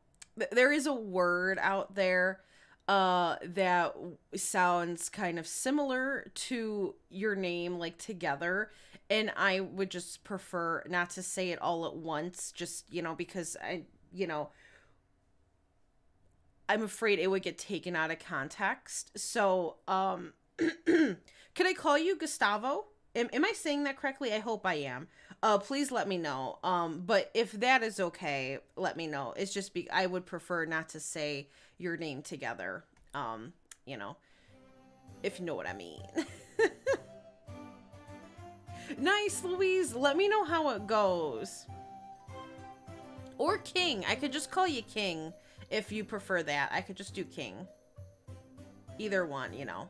there is a word out there that sounds kind of similar to your name, like together, and I would just prefer not to say it all at once, just, you know, because you know, I'm afraid it would get taken out of context. So could I call you Gustavo? Am I saying that correctly? I hope I am. Please let me know. But if that is okay, let me know. It's just I would prefer not to say your name together. You know, if you know what I mean. Nice, Louise. Let me know how it goes. Or King. I could just call you King if you prefer that. I could just do King. Either one, you know.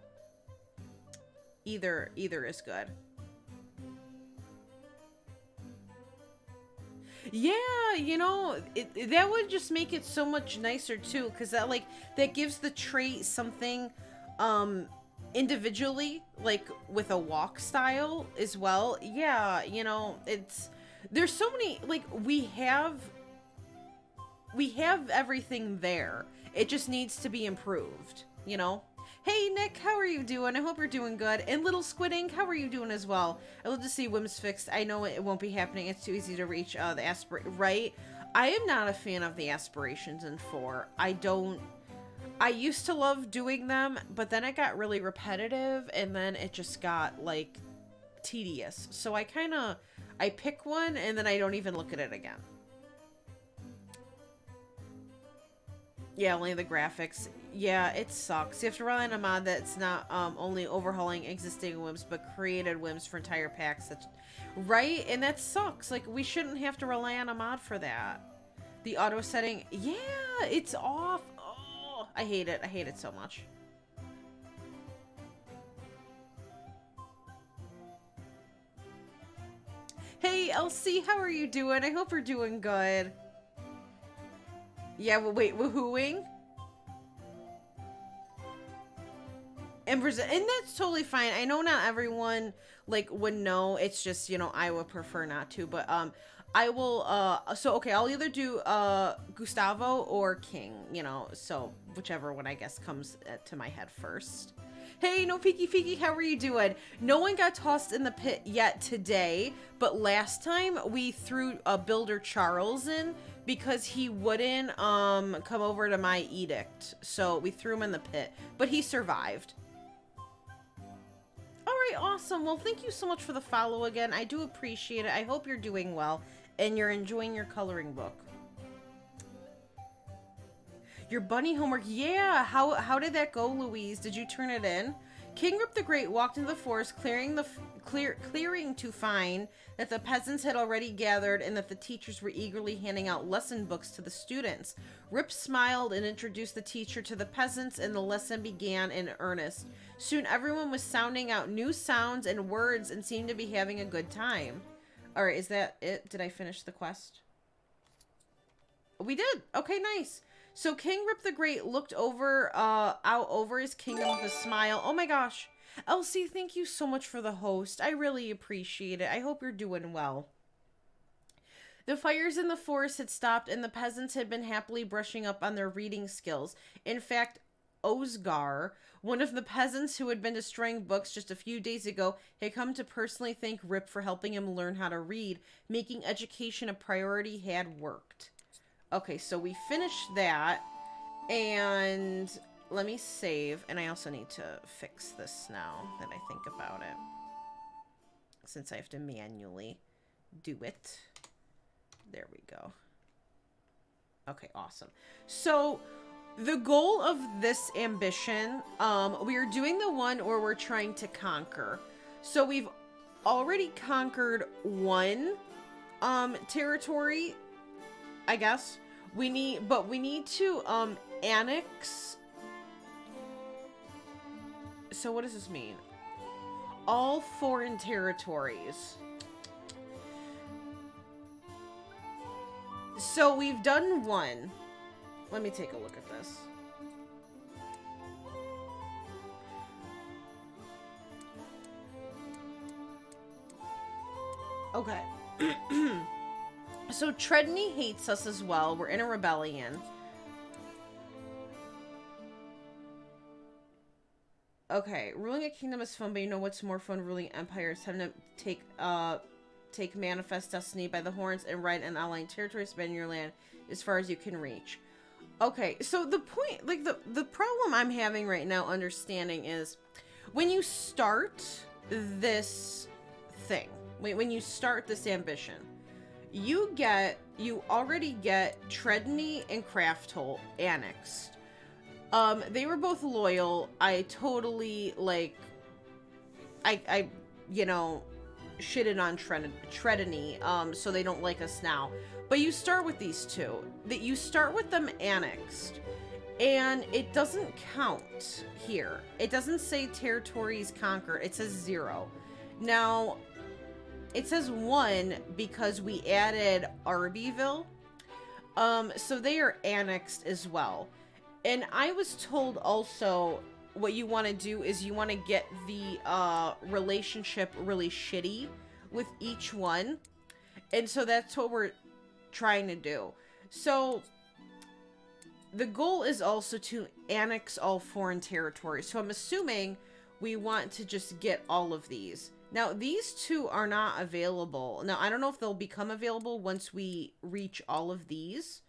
Either is good. Yeah, you know, that would just make it so much nicer too, because that gives the trait something individually, like with a walk style as well. Yeah, you know, there's so many, like, we have everything there. It just needs to be improved, you know. Hey, Nick, how are you doing? I hope you're doing good. And Little Squid Ink, how are you doing as well? I love to see Whims fixed. I know it won't be happening. It's too easy to reach the right? I am not a fan of the aspirations in 4. I used to love doing them, but then it got really repetitive, and then it just got, like, tedious. So I pick one, and then I don't even look at it again. Yeah, only the graphics. Yeah, it sucks. You have to rely on a mod that's not only overhauling existing whims, but created whims for entire packs. That's right, and that sucks. Like, we shouldn't have to rely on a mod for that. The auto setting, yeah, it's off. Oh, I hate it. I hate it so much. Hey, LC, how are you doing? I hope you're doing good. Yeah, well, wait, woohooing? And that's totally fine. I know not everyone, like, would know. It's just, you know, I would prefer not to. But, I will, so, okay, I'll either do, Gustavo or King, you know. So, whichever one, I guess, comes to my head first. Hey, no peeky feeky, how are you doing? No one got tossed in the pit yet today, but last time we threw Builder Charles in because he wouldn't come over to my edict. So we threw him in the pit, but he survived. All right, awesome. Well, thank you so much for the follow again. I do appreciate it. I hope you're doing well and you're enjoying your coloring book. Your bunny homework, yeah. How did that go, Louise? Did you turn it in? King Rip the Great walked into the forest, clearing to find that the peasants had already gathered and that the teachers were eagerly handing out lesson books to the students. Rip smiled and introduced the teacher to the peasants, and the lesson began in earnest. Soon everyone was sounding out new sounds and words and seemed to be having a good time. All right, is that it? Did I finish the quest? We did. Okay, nice. So King Rip the Great looked out over his kingdom with a smile. Oh my gosh. Elsie, thank you so much for the host. I really appreciate it. I hope you're doing well. The fires in the forest had stopped, and the peasants had been happily brushing up on their reading skills. In fact, Osgar, one of the peasants who had been destroying books just a few days ago, had come to personally thank Rip for helping him learn how to read. Making education a priority had worked. Okay, so we finished that, and let me save, and I also need to fix this now that I think about it, since I have to manually do it. There we go. Okay, awesome. So the goal of this ambition, we are doing the one where we're trying to conquer. So we've already conquered one territory, I guess. We need to annex. So what does this mean? All foreign territories. So we've done one. Let me take a look at this. Okay. So Tredney hates us as well. We're in a rebellion. Okay, ruling a kingdom is fun, but you know what's more fun? Ruling empires. Time to take manifest destiny by the horns and ride an outlying territory, spend your land as far as you can reach. Okay, so the point, like the problem I'm having right now understanding is when you start this thing, when you start this ambition, you already get Tredney and Crafthole annexed. They were both loyal. I totally, like, I you know, shitted on Tredney, so they don't like us now. But you start with these two. That you start with them annexed, and it doesn't count here. It doesn't say territories conquered. It says 0. Now, it says 1 because we added Arbyville. So they are annexed as well. And I was told also what you want to do is you want to get the relationship really shitty with each one. And so that's what we're trying to do. So the goal is also to annex all foreign territories. So I'm assuming we want to just get all of these. Now, these two are not available. Now, I don't know if they'll become available once we reach all of these.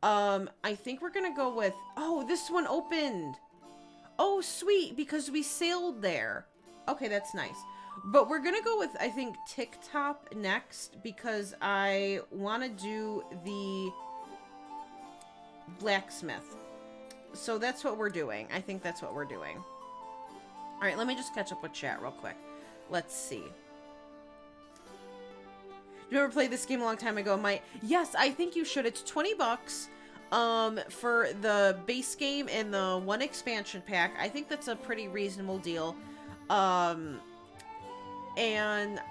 I think we're gonna go with... Oh, this one opened! Oh, sweet, because we sailed there. Okay, that's nice. But we're gonna go with, I think, Tick-Top next, because I want to do the blacksmith. So that's what we're doing. I think that's what we're doing. Alright, let me just catch up with chat real quick. Let's see. You ever played this game a long time ago? Yes, I think you should. It's $20 for the base game and the one expansion pack. I think that's a pretty reasonable deal. And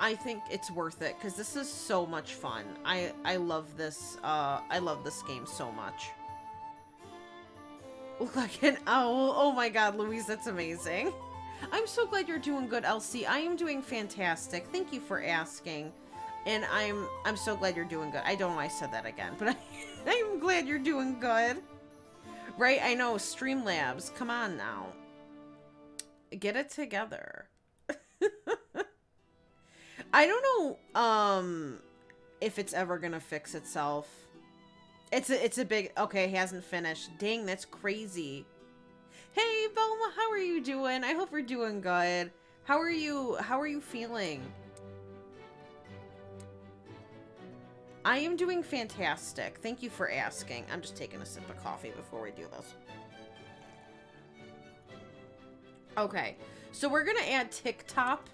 I think it's worth it because this is so much fun. I love this. I love this game so much. Look like an owl. Oh my god, Louise, that's amazing. I'm so glad you're doing good, Elsie. I am doing fantastic. Thank you for asking. And I'm so glad you're doing good. I don't know why I said that again, but I'm glad you're doing good. Right? I know, Streamlabs. Come on now. Get it together. I don't know if it's ever gonna fix itself. It's a big... Okay, hasn't finished. Dang, that's crazy. Hey, Velma, how are you doing? I hope you're doing good. How are you feeling? I am doing fantastic. Thank you for asking. I'm just taking a sip of coffee before we do this. Okay, so we're gonna add Tick-Top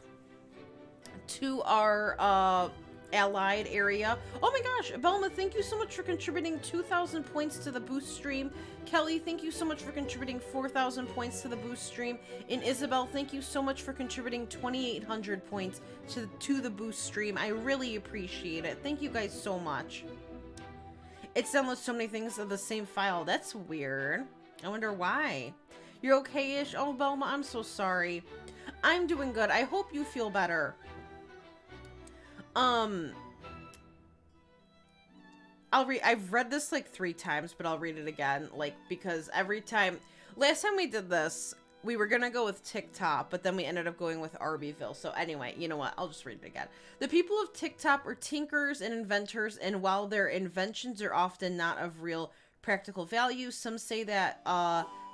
to our allied area. Oh my gosh, Velma, thank you so much for contributing 2,000 points to the boost stream. Kelly, thank you so much for contributing 4,000 points to the boost stream. And Isabel, thank you so much for contributing 2,800 points to the boost stream. I really appreciate it. Thank you guys so much. It downloads so many things of the same file. That's weird. I wonder why. You're okay-ish? Oh, Velma, I'm so sorry. I'm doing good. I hope you feel better. I've read this like 3 times, but I'll read it again, like, because every time, last time we did this, we were gonna go with Tick-Top, but then we ended up going with Arbyville. So anyway, you know what? I'll just read it again. The people of Tick-Top are tinkers and inventors, and while their inventions are often not of real practical value, some say that,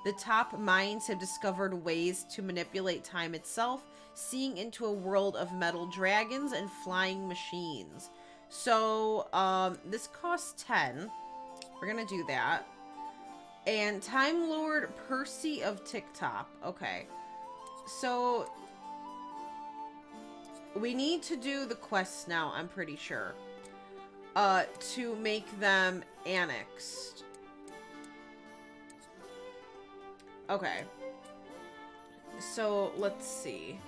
the top minds have discovered ways to manipulate time itself, seeing into a world of metal dragons and flying machines. So, this costs 10. We're gonna do that. And Time Lord Percy of TikTok. Okay. So we need to do the quests now, I'm pretty sure. To make them annexed. Okay. So let's see.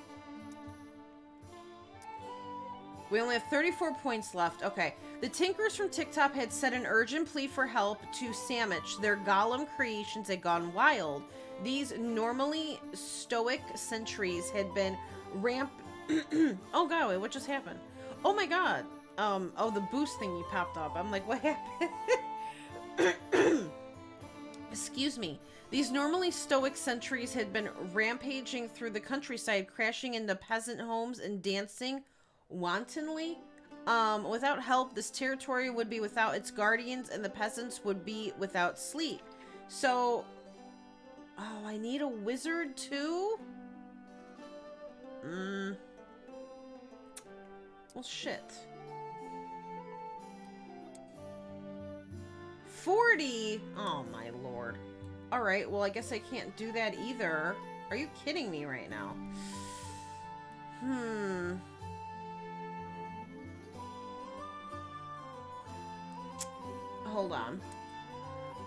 We only have 34 points left. Okay. The Tinkers from TikTok had set an urgent plea for help to SAMMICH. Their golem creations had gone wild. These normally stoic sentries had been oh god, wait, what just happened? Oh my god. Oh, the boost thingy popped up. I'm like, what happened? Excuse me. These normally stoic sentries had been rampaging through the countryside, crashing into peasant homes and dancing wantonly. Without help, this territory would be without its guardians, and the peasants would be without sleep. So, oh, I need a wizard too? Well, shit. 40? Oh, my lord. Alright, well, I guess I can't do that either. Are you kidding me right now? Hold on.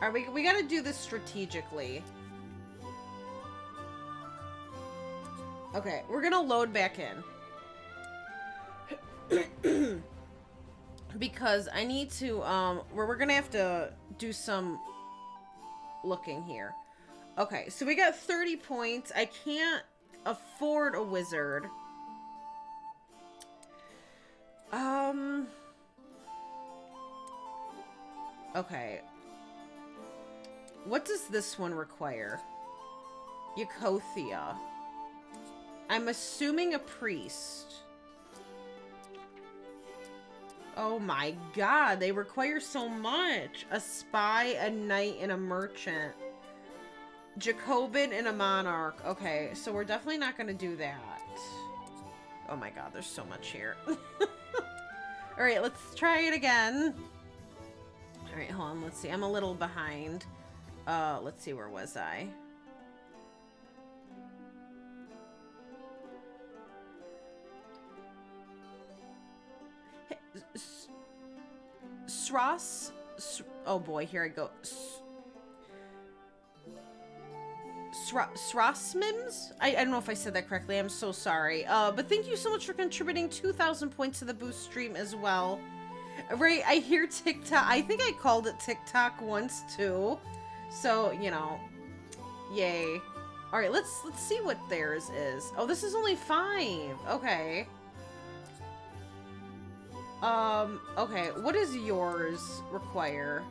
Alright, we gotta do this strategically. Okay, we're gonna load back in. Because I need to, we're gonna have to do some looking here. Okay, so we got 30 points. I can't afford a wizard. Okay. What does this one require? Yakothia. I'm assuming a priest. Oh my god, they require so much. A spy, a knight, and a merchant. Jacobin and a monarch. Okay, so we're definitely not going to do that. Oh my god, there's so much here. Alright, let's try it again. Alright, hold on, let's see. I'm a little behind. Let's see, where was I? Sross? Oh boy, here I go. Srossmims? I don't know if I said that correctly. I'm so sorry. But thank you so much for contributing 2,000 points to the boost stream as well. Right, I hear TikTok. I think I called it TikTok once too. So, you know, yay. All right, let's see what theirs is. Oh, this is only 5. Okay. Okay, what does yours require?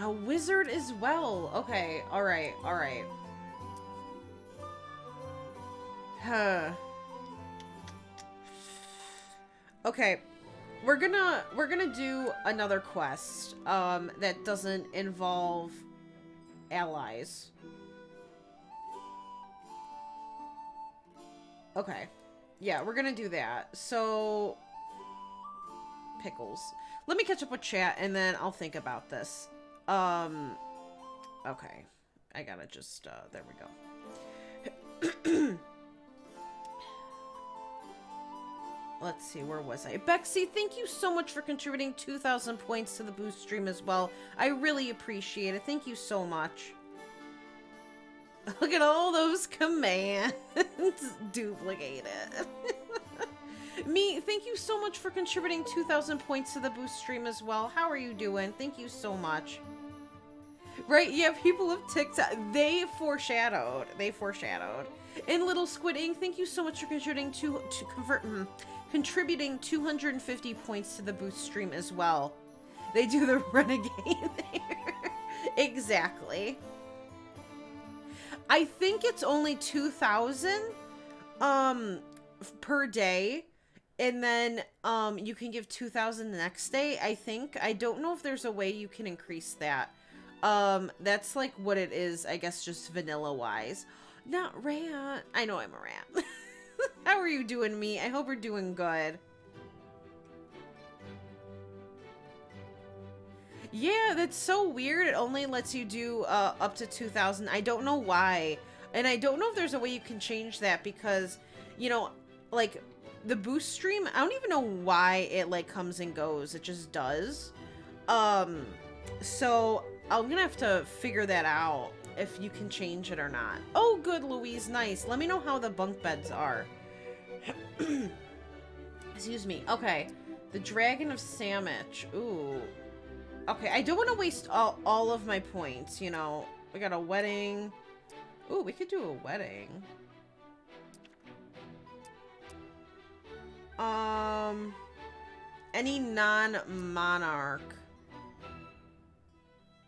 A wizard as well. Okay, alright, alright. Huh. Okay. We're gonna do another quest, that doesn't involve allies. Okay. Yeah, we're gonna do that. So, pickles. Let me catch up with chat, and then I'll think about this. Okay. I gotta just, there we go. Let's see, where was I? Bexy, thank you so much for contributing 2,000 points to the boost stream as well. I really appreciate it. Thank you so much. Look at all those commands. Duplicate it. Me, thank you so much for contributing 2,000 points to the boost stream as well. How are you doing? Thank you so much. Right, yeah, people of TikTok, they foreshadowed. They foreshadowed. And Little Squid Ink, thank you so much for contributing 250 points to the boost stream as well. They do the renegade there. Exactly. I think it's only 2,000 per day, and then you can give 2,000 the next day, I think. I don't know if there's a way you can increase that. That's like what it is, I guess, just vanilla wise. Not rat. I know I'm a rat. How are you doing, me? I hope you're doing good. Yeah, that's so weird. It only lets you do up to 2,000. I don't know why. And I don't know if there's a way you can change that because, you know, like the boost stream, I don't even know why it like comes and goes. It just does. So I'm gonna have to figure that out if you can change it or not. Oh, good, Louise. Nice. Let me know how the bunk beds are. Excuse me. Okay. The Dragon of SAMMICH. Ooh. Okay, I don't want to waste all of my points, you know. We got a wedding. Ooh, we could do a wedding. Any non-monarch.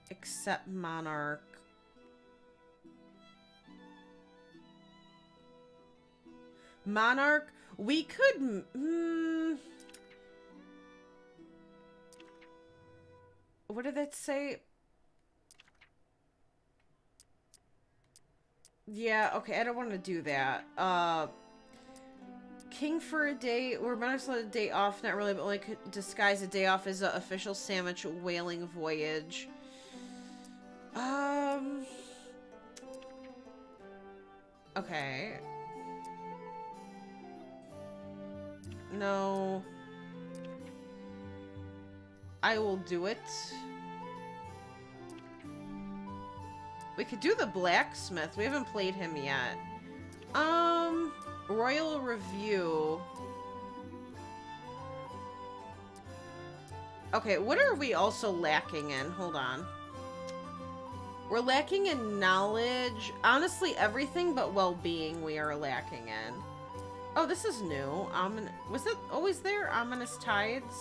Except monarch. Monarch, we could... what did that say? Yeah, okay, I don't want to do that. King for a day, or monarchs let a day off, not really, but only could disguise a day off as an official SAMMICH whaling voyage. Okay. No. I will do it. We could do the blacksmith. We haven't played him yet. Royal Review. Okay, what are we also lacking in? Hold on. We're lacking in knowledge. Honestly, everything but well-being we are lacking in. Oh, this is new. Was it always there? Ominous Tides?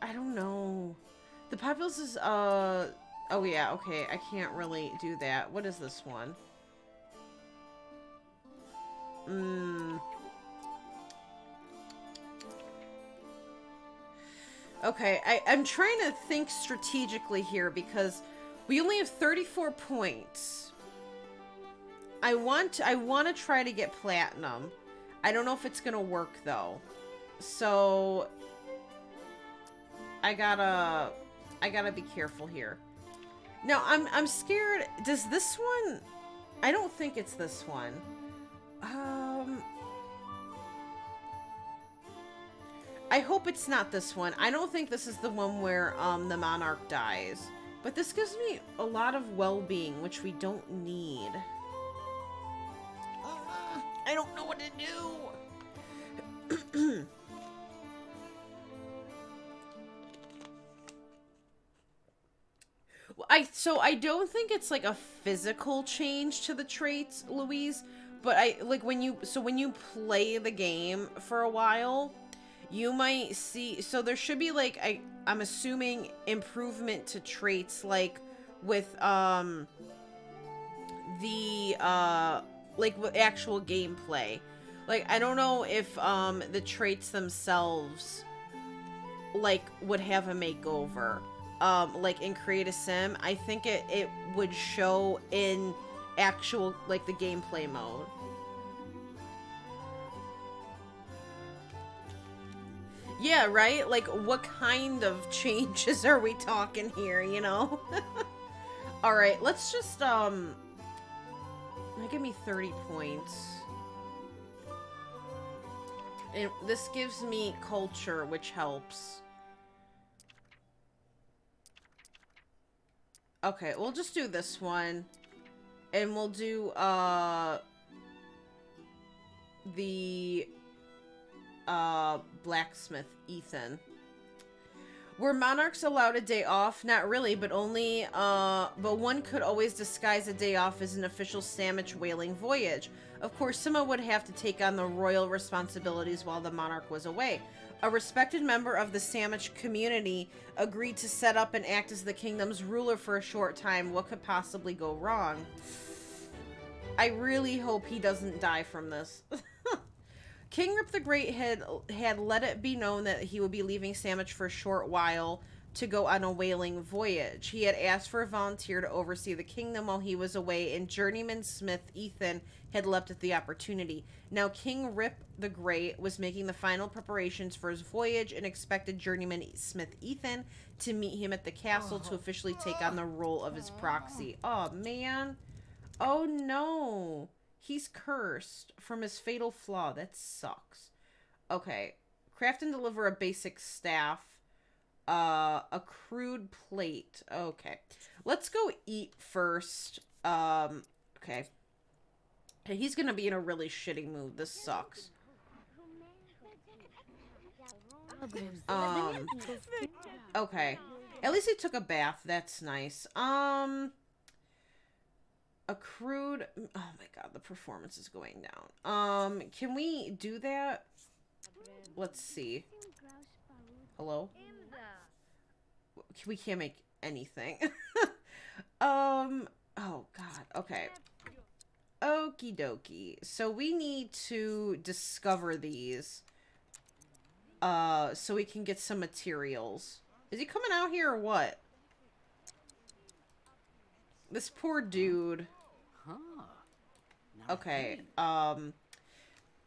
I don't know. The populace is, oh yeah, okay. I can't really do that. What is this one? Okay, I'm trying to think strategically here because we only have 34 points. I want to try to get platinum. I don't know if it's gonna work though. So I gotta be careful here. No, I'm scared. Does this one? I don't think it's this one. I hope it's not this one. I don't think this is the one where the monarch dies. But this gives me a lot of well-being, which we don't need. I don't know what to do. So I don't think it's like a physical change to the traits, Louise, but when you play the game for a while, you might see, so there should be like I'm assuming improvement to traits like with like with actual gameplay. Like I don't know if the traits themselves like would have a makeover. Like in Create a Sim, I think it would show in actual, like, the gameplay mode. Yeah, right? Like, what kind of changes are we talking here, you know? Alright, let's just, give me 30 points. And this gives me culture, which helps. Okay, we'll just do this one. And we'll do, the, blacksmith, Ethan. Were monarchs allowed a day off? Not really, but only, but one could always disguise a day off as an official SAMMICH whaling voyage. Of course, someone would have to take on the royal responsibilities while the monarch was away. A respected member of the SAMMICH community agreed to set up and act as the kingdom's ruler for a short time. What could possibly go wrong? I really hope he doesn't die from this. King Rip the Great had let it be known that he would be leaving SAMMICH for a short while. to go on a whaling voyage. He had asked for a volunteer to oversee the kingdom while he was away, and journeyman smith Ethan had leapt at the opportunity. Now King Rip the Great was making the final preparations for his voyage and expected journeyman smith Ethan to meet him at the castle to officially take on the role of his proxy. Oh, man. Oh, no. He's cursed from his fatal flaw. That sucks. Okay. Craft and deliver a basic staff. A crude plate. Okay. Let's go eat first. Okay. He's gonna be in a really shitty mood. This sucks. Okay. At least he took a bath. That's nice. A crude... Oh my god, the performance is going down. Can we do that? Let's see. Hello? We can't make anything. Oh god, okay. Okie dokie. So we need to discover these. So we can get some materials. Is he coming out here or what? This poor dude. Okay,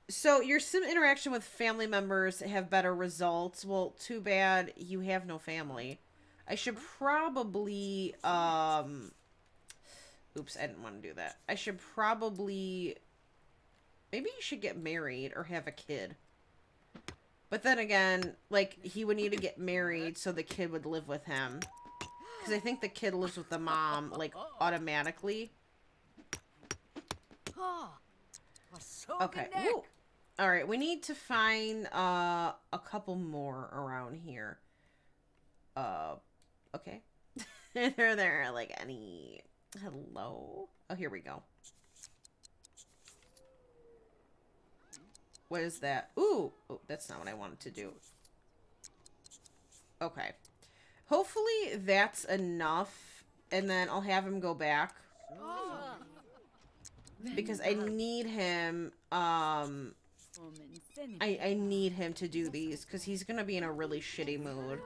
so your sim interaction with family members have better results. Well, too bad you have no family. I should probably, oops, I didn't want to do that. I should probably, maybe you should get married or have a kid. But then again, like, he would need to get married so the kid would live with him. Because I think the kid lives with the mom, like, automatically. Okay. Woo. All right, we need to find a couple more around here. Okay. Are there like any... Hello? Oh, here we go. What is that? Ooh! Oh, that's not what I wanted to do. Okay. Hopefully that's enough, and then I'll have him go back. Because I need him, I need him to do these, because he's gonna be in a really shitty mood.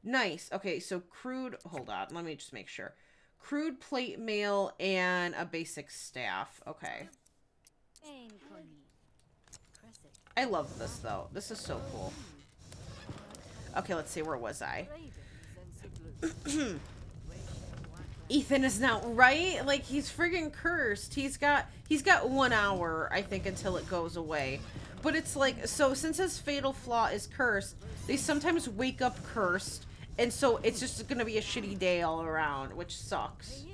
Nice. Okay, so crude... Hold on, let me just make sure. Crude plate mail and a basic staff. Okay. I love this, though. This is so cool. Okay, let's see. Where was I? Ethan is now... Right? Like, he's friggin' cursed. He's got 1 hour, I think, until it goes away. But it's like... So, since his fatal flaw is cursed, they sometimes wake up cursed. And so, it's just gonna be a shitty day all around, which sucks.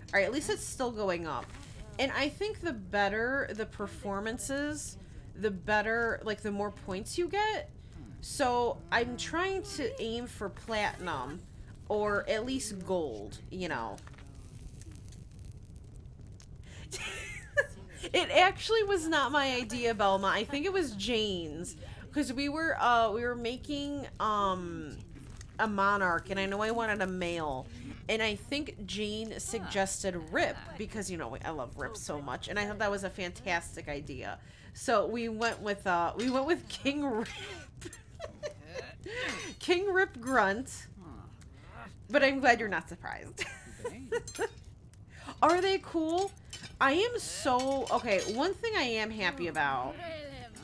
Alright, at least it's still going up. And I think the better the performances, the better, like, the more points you get. So, I'm trying to aim for platinum, or at least gold, you know. It actually was not my idea, Belma. I think it was Jane's. Because we were making, a monarch, and I know I wanted a male. And I think Jane suggested Rip, because, you know, I love Rip so much. And I thought that was a fantastic idea. So we went with King Rip. King Rip Grunt. But I'm glad you're not surprised. Are they cool? I am so... Okay, one thing I am happy about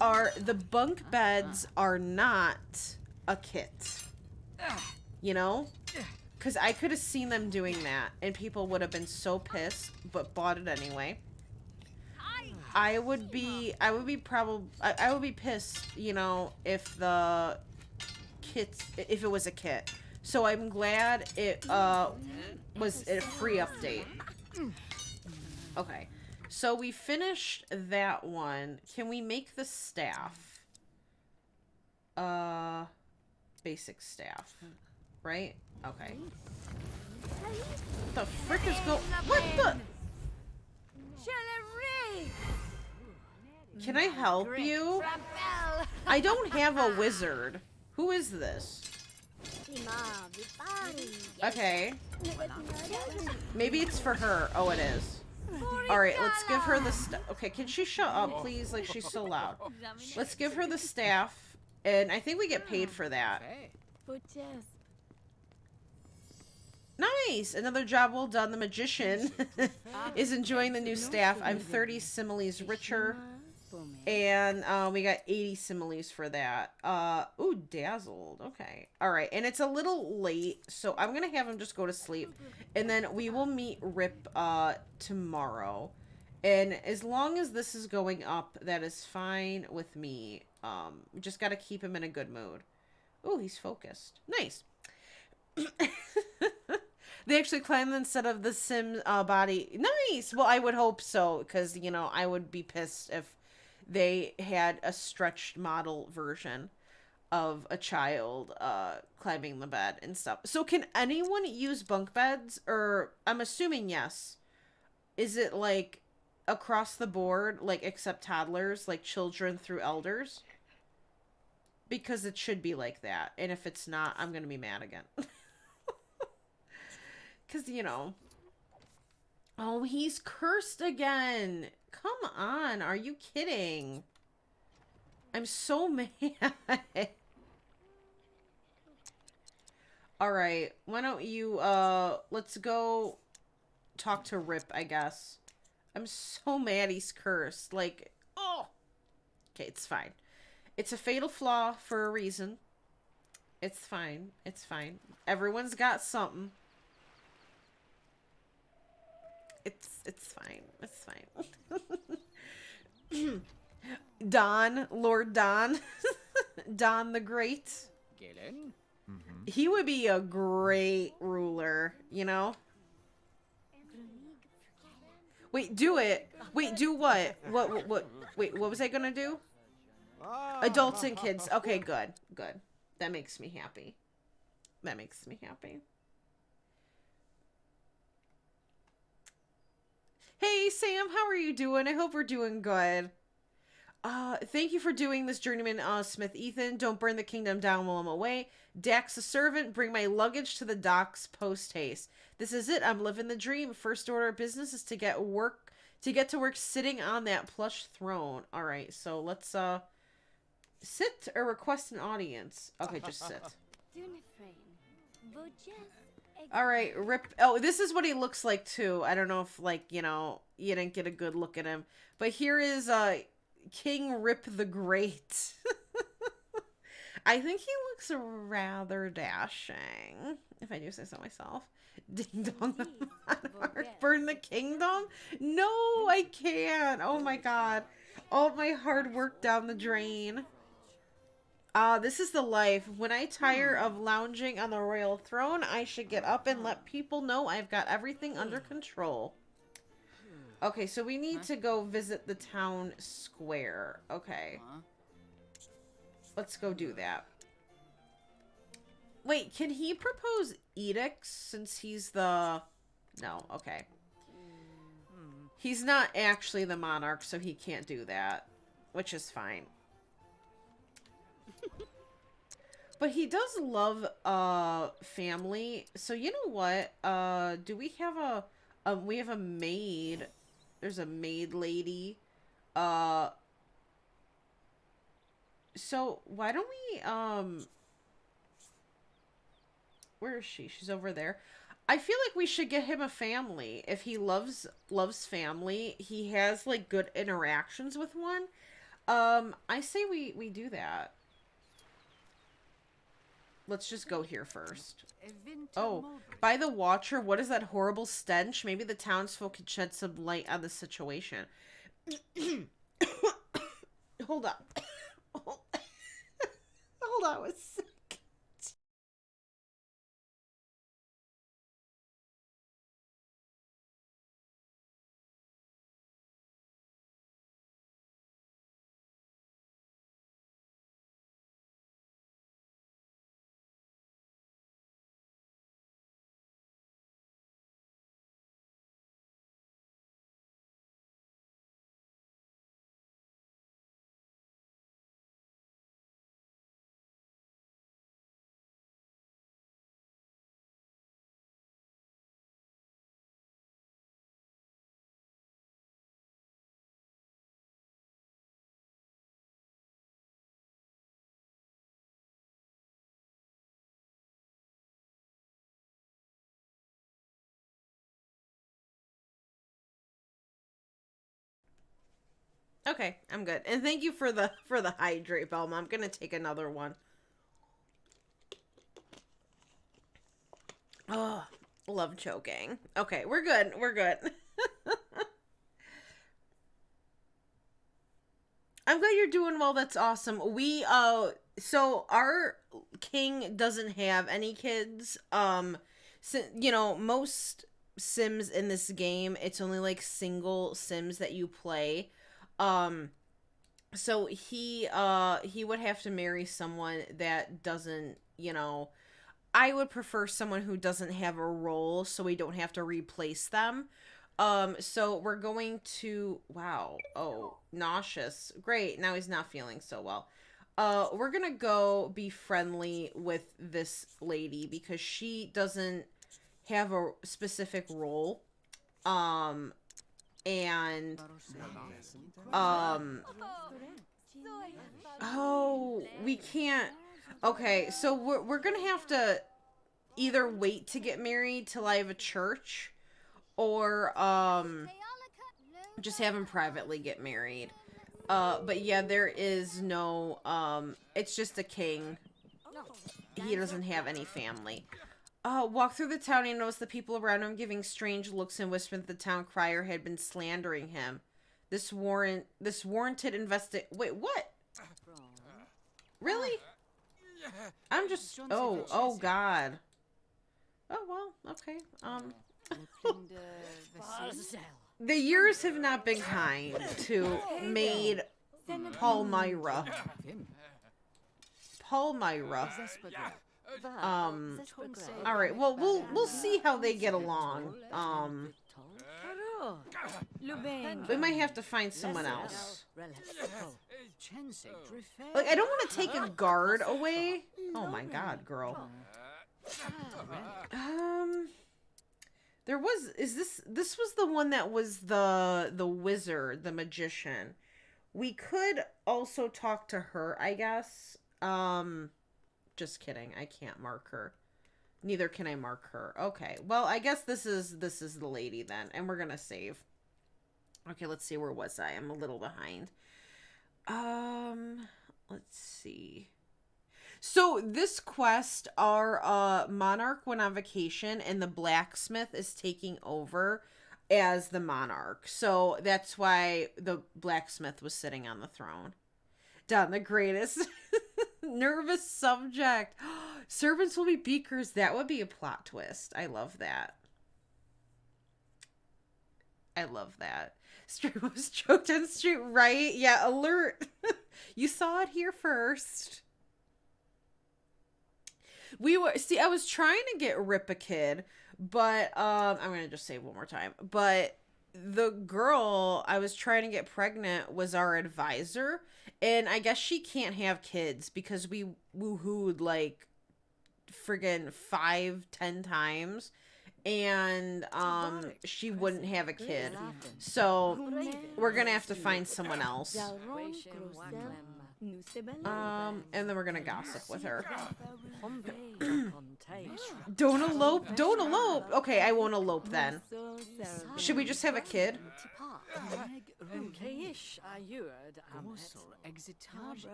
are the bunk beds are not a kit. You know? Because I could have seen them doing that, and people would have been so pissed, but bought it anyway. I would be pissed, you know, if the kits, if it was a kit. So I'm glad it was a free update. Okay, so we finished that one. Can we make the staff? Basic staff, right? Okay. What the frick is what the? Can I help you? I don't have a wizard. Who is this? Okay. Maybe it's for her. Oh, it is. Alright, let's give her the stuff. Okay, can she shut up, please? Like, she's so loud. Let's give her the staff. And I think we get paid for that. Nice! Another job well done. The magician is enjoying the new staff. I'm 30 similes richer. And we got 80 similes for that. Ooh, dazzled. Okay. All right. And it's a little late, so I'm going to have him just go to sleep. And then we will meet Rip tomorrow. And as long as this is going up, that is fine with me. We just got to keep him in a good mood. Ooh, he's focused. Nice. They actually climb instead of the Sim body. Nice! Well, I would hope so, because, you know, I would be pissed if they had a stretched model version of a child climbing the bed and stuff. So can anyone use bunk beds? Or, I'm assuming yes. Is it, like, across the board, like, except toddlers, like children through elders? Because it should be like that. And if it's not, I'm going to be mad again. Because, you know. Oh, he's cursed again. Come on. Are you kidding? I'm so mad. Alright. Why don't you, let's go talk to Rip, I guess. I'm so mad he's cursed. Like, oh. Okay, it's fine. It's a fatal flaw for a reason. It's fine. It's fine. Everyone's got something. It's fine. It's fine. Don, Lord Don. Don the Great. Galen? He would be a great ruler, you know? Wait, do it. Wait, do what? What? Wait, what was I gonna do? Adults and kids. Okay, good. Good. That makes me happy. That makes me happy. Hey, Sam, how are you doing? I hope we're doing good. Thank you for doing this, Journeyman Smith Ethan. Don't burn the kingdom down while I'm away. Dax the servant, bring my luggage to the docks post haste. This is it. I'm living the dream. First order of business is to get to work sitting on that plush throne. All right, so let's sit or request an audience. Okay, just sit. All right, Rip. Oh, this is what he looks like too. I don't know if, like, you know, you didn't get a good look at him, but here is King Rip the Great. I think he looks rather dashing, if I do say so myself. Ding dong the monarch. Burn the kingdom? No, I can't. Oh my god. All my hard work down the drain. This is the life. When I tire of lounging on the royal throne, I should get up and let people know I've got everything under control. Okay, so we need to go visit the town square. Okay. Let's go do that. Wait, can he propose edicts since he's the... No, okay. He's not actually the monarch, so he can't do that. Which is fine. But he does love family. So you know what? Do we have we have a maid. There's a maid lady. So why don't we where is she? She's over there. I feel like we should get him a family. If he loves family, he has like good interactions with one. I say we do that. Let's just go here first. Oh, by the Watcher, what is that horrible stench? Maybe the townsfolk can shed some light on the situation. Hold on. Hold on a second. Okay, I'm good. And thank you for the hydrate, Belma. I'm gonna take another one. Oh, love choking. Okay, we're good. We're good. I'm glad you're doing well. That's awesome. So our king doesn't have any kids. You know, most Sims in this game, it's only like single Sims that you play. Um, so he would have to marry someone that doesn't, you know, I would prefer someone who doesn't have a role so we don't have to replace them. So we're going to, wow. Oh, nauseous. Great. Now he's not feeling so well. We're gonna go be friendly with this lady because she doesn't have a specific role. And, oh, we can't. Okay, so we're gonna have to either wait to get married till I have a church, or just have him privately get married. But yeah, there is no it's just a king. He doesn't have any family. Walk through the town and notice the people around him giving strange looks and whispering that the town crier had been slandering him. This warranted Wait, what? Really? I'm just oh god. Oh well, okay. The years have not been kind to Maid Palmyra. All right. Well, we'll see how they get along. We might have to find someone else. Like, I don't want to take a guard away. Oh my god, girl. There was this was the one that was the wizard, the magician. We could also talk to her, I guess. Just kidding. I can't mark her. Neither can I mark her. Okay. Well, I guess this is the lady then, and we're gonna save. Okay, let's see, where was I? I'm a little behind. Let's see. So this quest, our monarch went on vacation and the blacksmith is taking over as the monarch. So that's why the blacksmith was sitting on the throne. Done, the greatest. Nervous subject. Servants will be beakers. That would be a plot twist. I love that. I love that. Street was choked on street, right? Yeah, alert. You saw it here first. I was trying to get Rip a kid, but I'm gonna just say it one more time. But the girl I was trying to get pregnant was our advisor, and I guess she can't have kids because we woohooed like friggin' 5-10 times, and she wouldn't have a kid. So we're gonna have to find someone else. And then we're gonna gossip with her. Don't elope, don't elope. Okay, I won't elope then. Should we just have a kid?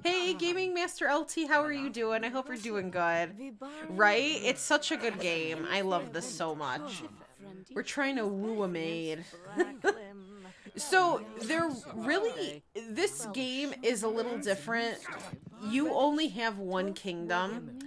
Hey, Gaming Master LT, how are you doing? I hope you're doing good. Right? It's such a good game. I love this so much. We're trying to woo a maid. So, this game is a little different. You only have one kingdom,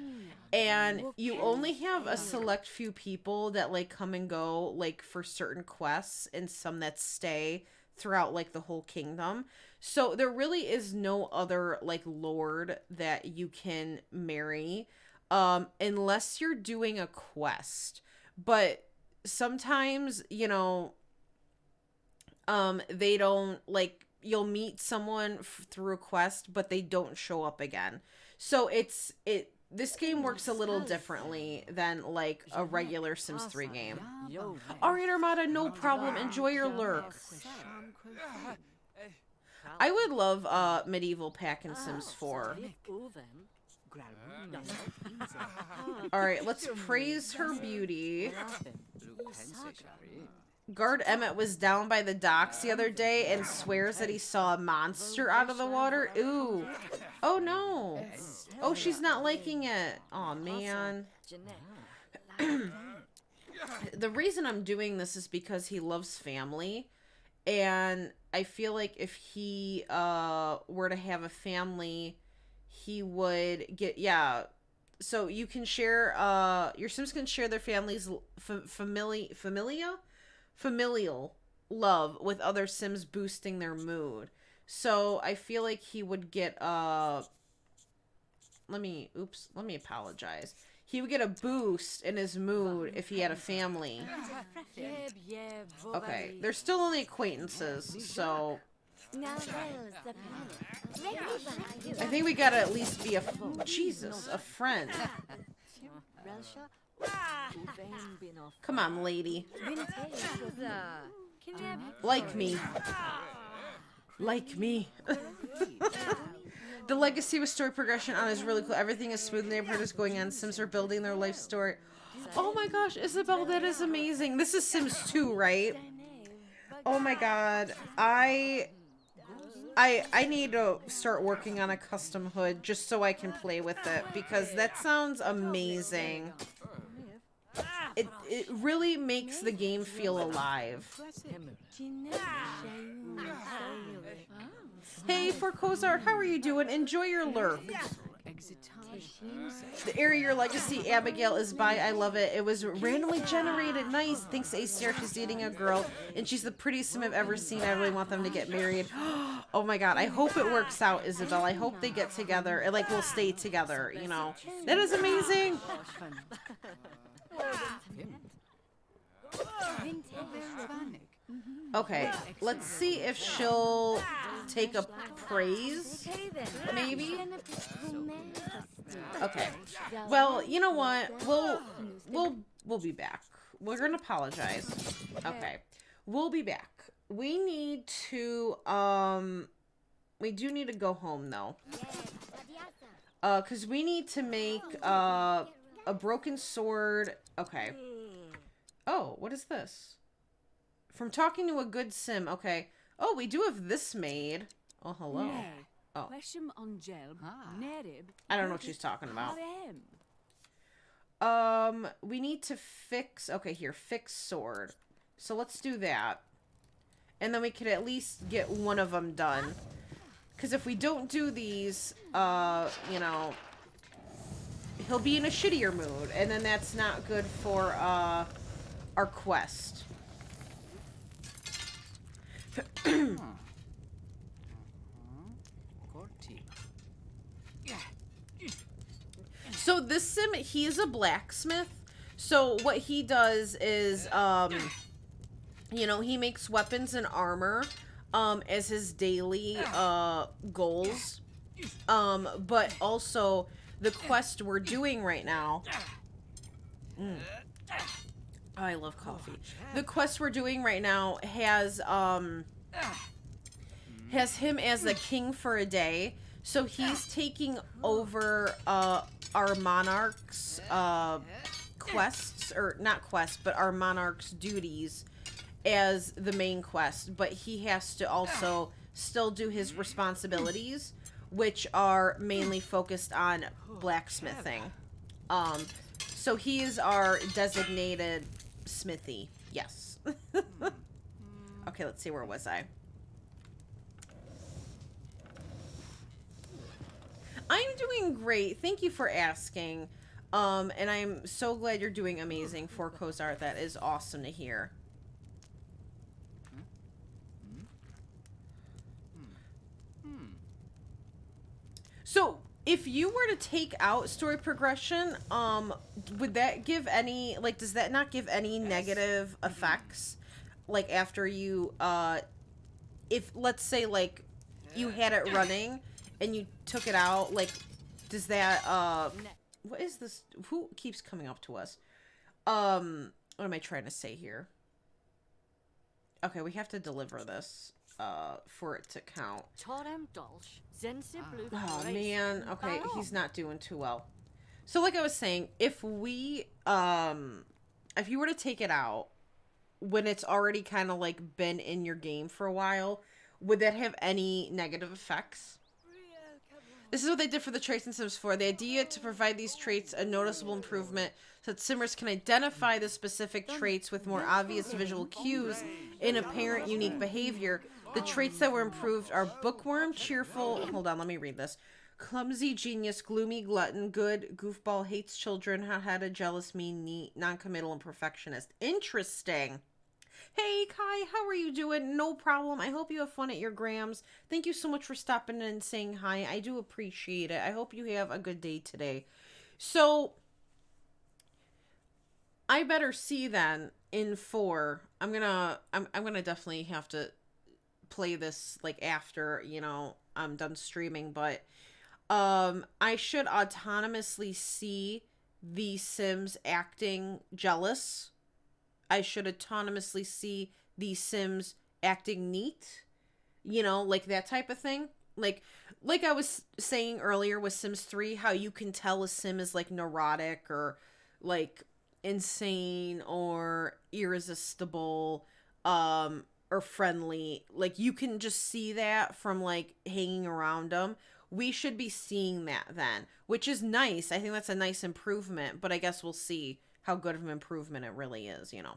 and you only have a select few people that, like, come and go, like, for certain quests, and some that stay throughout, like, the whole kingdom. So, there really is no other, like, lord that you can marry, unless you're doing a quest. But sometimes, you know, they don't, like, you'll meet someone through a quest, but they don't show up again. So this game works a little differently than, like, a regular Sims 3 game. Alright, Armada, no problem. Enjoy your lurk. I would love medieval pack in Sims 4. Alright, let's praise her beauty. Guard Emmett was down by the docks the other day and swears that he saw a monster out of the water. Ooh. Oh, no. Oh, she's not liking it. Oh, man. The reason I'm doing this is because he loves family. And I feel like if he were to have a family, he would get, yeah. So you can share, your Sims can share their family's familial love with other Sims, boosting their mood. So I feel like he would get let me apologize. He would get a boost in his mood if he had a family. Okay, they're still only acquaintances, so I think we gotta at least be a friend. Come on, lady. Like me. Like me. The legacy with story progression on is really cool. Everything is smooth. The neighborhood is going on. Sims are building their life story. Oh my gosh, Isabel, that is amazing. This is Sims 2, right? Oh my god. I need to start working on a custom hood just so I can play with it, because that sounds amazing. It really makes the game feel alive. Hey, for Kozart, how are you doing? Enjoy your lurk. The area your legacy Abigail is by, I love it. It was randomly generated. Nice. Thanks to ACR, she's dating a girl, and she's the prettiest sim I've ever seen. I really want them to get married. Oh my god, I hope it works out, Isabel. I hope they get together and like will stay together, you know. That is amazing. Okay, let's see if she'll take a praise, maybe. Okay. Well, you know what? We'll be back. We're gonna apologize. Okay. We'll be back. We need to we do need to go home though. Cuz we need to make a broken sword. Okay. Oh, what is this? From talking to a good sim. Okay. Oh, we do have this made. Oh, hello. Oh. I don't know what she's talking about. We need to fix... Okay, here. Fix sword. So let's do that. And then we could at least get one of them done. Because if we don't do these, you know... He'll be in a shittier mood. And then that's not good for, our quest. So this sim, he's a blacksmith. So what he does is, you know, he makes weapons and armor, as his daily, goals. But also the quest we're doing right now. Oh, I love coffee. The quest we're doing right now has him as the king for a day. So he's taking over our monarch's quests, or not quests, but our monarch's duties as the main quest. But he has to also still do his responsibilities, which are mainly focused on blacksmithing. So he is our designated smithy. Yes. Okay, let's see, where was I? I'm doing great. Thank you for asking. And I'm so glad you're doing amazing for Kozart. That is awesome to hear. So, if you were to take out story progression, would that give any, like, does that not give any negative effects? Like, after you, if, let's say, like, you had it running and you took it out, like, does that, what is this? Who keeps coming up to us? What am I trying to say here? Okay, we have to deliver this, for it to count. Oh, man. Okay, he's not doing too well. So, like I was saying, if we, if you were to take it out, when it's already kind of like been in your game for a while, would that have any negative effects? This is what they did for the traits in Sims 4. The idea to provide these traits a noticeable improvement so that Simmers can identify the specific traits with more obvious visual cues in apparent unique behavior. The traits that were improved are bookworm, cheerful, hold on, let me read this. Clumsy, genius, gloomy, glutton, good, goofball, hates children, hot-headed, jealous, mean, neat, non-committal, and perfectionist. Interesting. Hey, Kai, how are you doing? No problem. I hope you have fun at your Grams. Thank you so much for stopping in and saying hi. I do appreciate it. I hope you have a good day today. So, I better see then in 4. I'm gonna definitely have to play this like after, you know, I'm done streaming, but I should autonomously see the Sims acting jealous. I should autonomously see the Sims acting neat, you know, like that type of thing. Like I was saying earlier with Sims 3, how you can tell a Sim is like neurotic or like insane or irresistible, or friendly. Like you can just see that from like hanging around them. We should be seeing that then, which is nice. I think that's a nice improvement, but I guess we'll see how good of an improvement it really is, you know.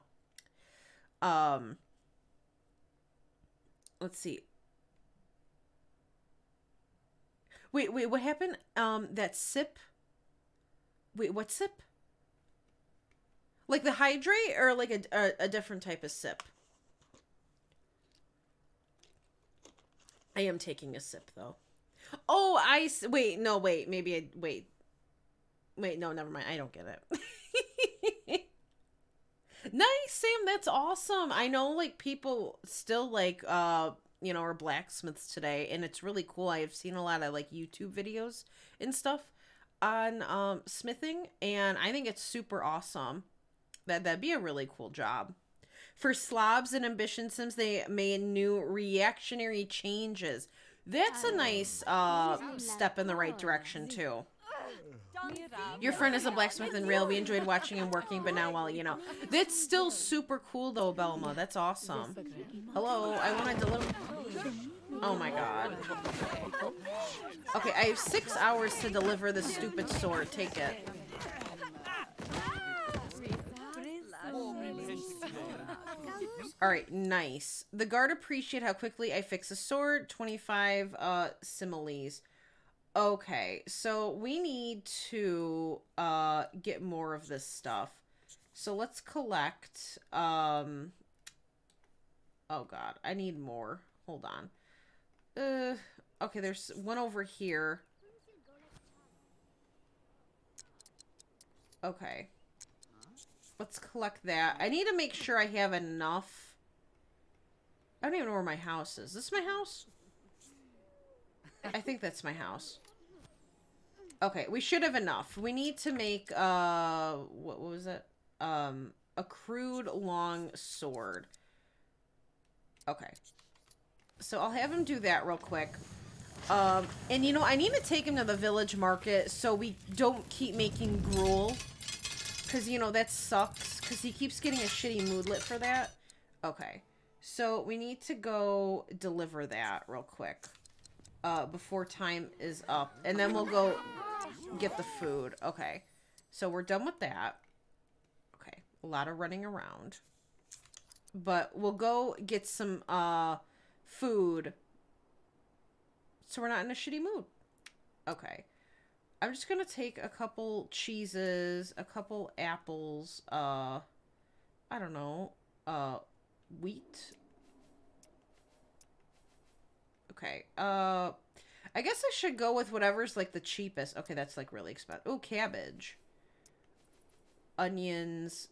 Let's see. Wait, what happened? That sip? Wait, what sip? Like the hydrate or like a different type of sip? I am taking a sip though. Oh, wait, no, wait, maybe wait, no, never mind. I don't get it. Nice, Sam. That's awesome. I know like people still like, you know, are blacksmiths today, and it's really cool. I have seen a lot of like YouTube videos and stuff on, smithing, and I think it's super awesome. That'd be a really cool job. For slobs and ambition Sims, they made new reactionary changes. That's a nice step in the right direction too. Your friend is a blacksmith in real. We enjoyed watching him working, but now, well, you know. That's still super cool though, Belma. That's awesome. Hello, I want to deliver. Oh my god. Okay, I have 6 hours to deliver this stupid sword. Take it. Alright, nice. The guard appreciate how quickly I fix a sword. 25 similes. Okay, so we need to get more of this stuff. So let's collect oh god, I need more. Hold on. Okay, there's one over here. Okay. Let's collect that. I need to make sure I have enough. I don't even know where my house is. Is this my house? I think that's my house. Okay, we should have enough. We need to make, what was it? A crude long sword. Okay. So I'll have him do that real quick. And you know, I need to take him to the village market so we don't keep making gruel. Because, you know, that sucks. Because he keeps getting a shitty moodlet for that. Okay. So we need to go deliver that real quick. Before time is up. And then we'll go get the food. Okay. So we're done with that. Okay. A lot of running around. But we'll go get some food. So we're not in a shitty mood. Okay. I'm just going to take a couple cheeses, a couple apples, I don't know, wheat. Okay, I guess I should go with whatever's, like, the cheapest. Okay, that's, like, really expensive. Oh, cabbage. Onions,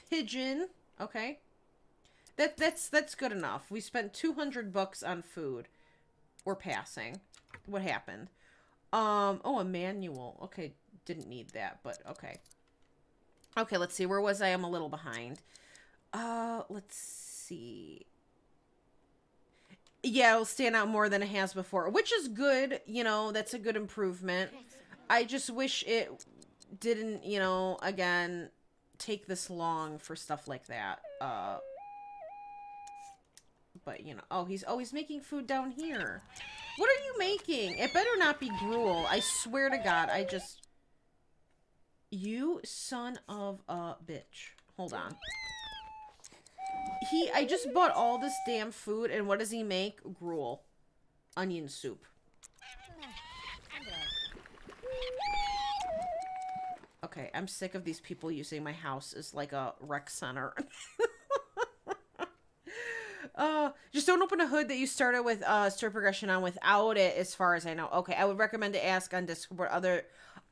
pigeon. Okay. That's good enough. We spent 200 bucks on food. We're passing. What happened? Oh, a manual. Okay, didn't need that, but okay. Okay, let's see. Where was I? I'm a little behind. Let's see. Yeah, it'll stand out more than it has before, which is good. You know, that's a good improvement. I just wish it didn't, you know, again, take this long for stuff like that. but you know. Oh, he's making food down here. What are you making? It better not be gruel. I swear to God, you son of a bitch. Hold on. I just bought all this damn food, and what does he make? Gruel. Onion soup. Okay, I'm sick of these people using my house as like a rec center. Just don't open a hood that you started with story progression on without it, as far as I know. Okay, I would recommend to ask on Discord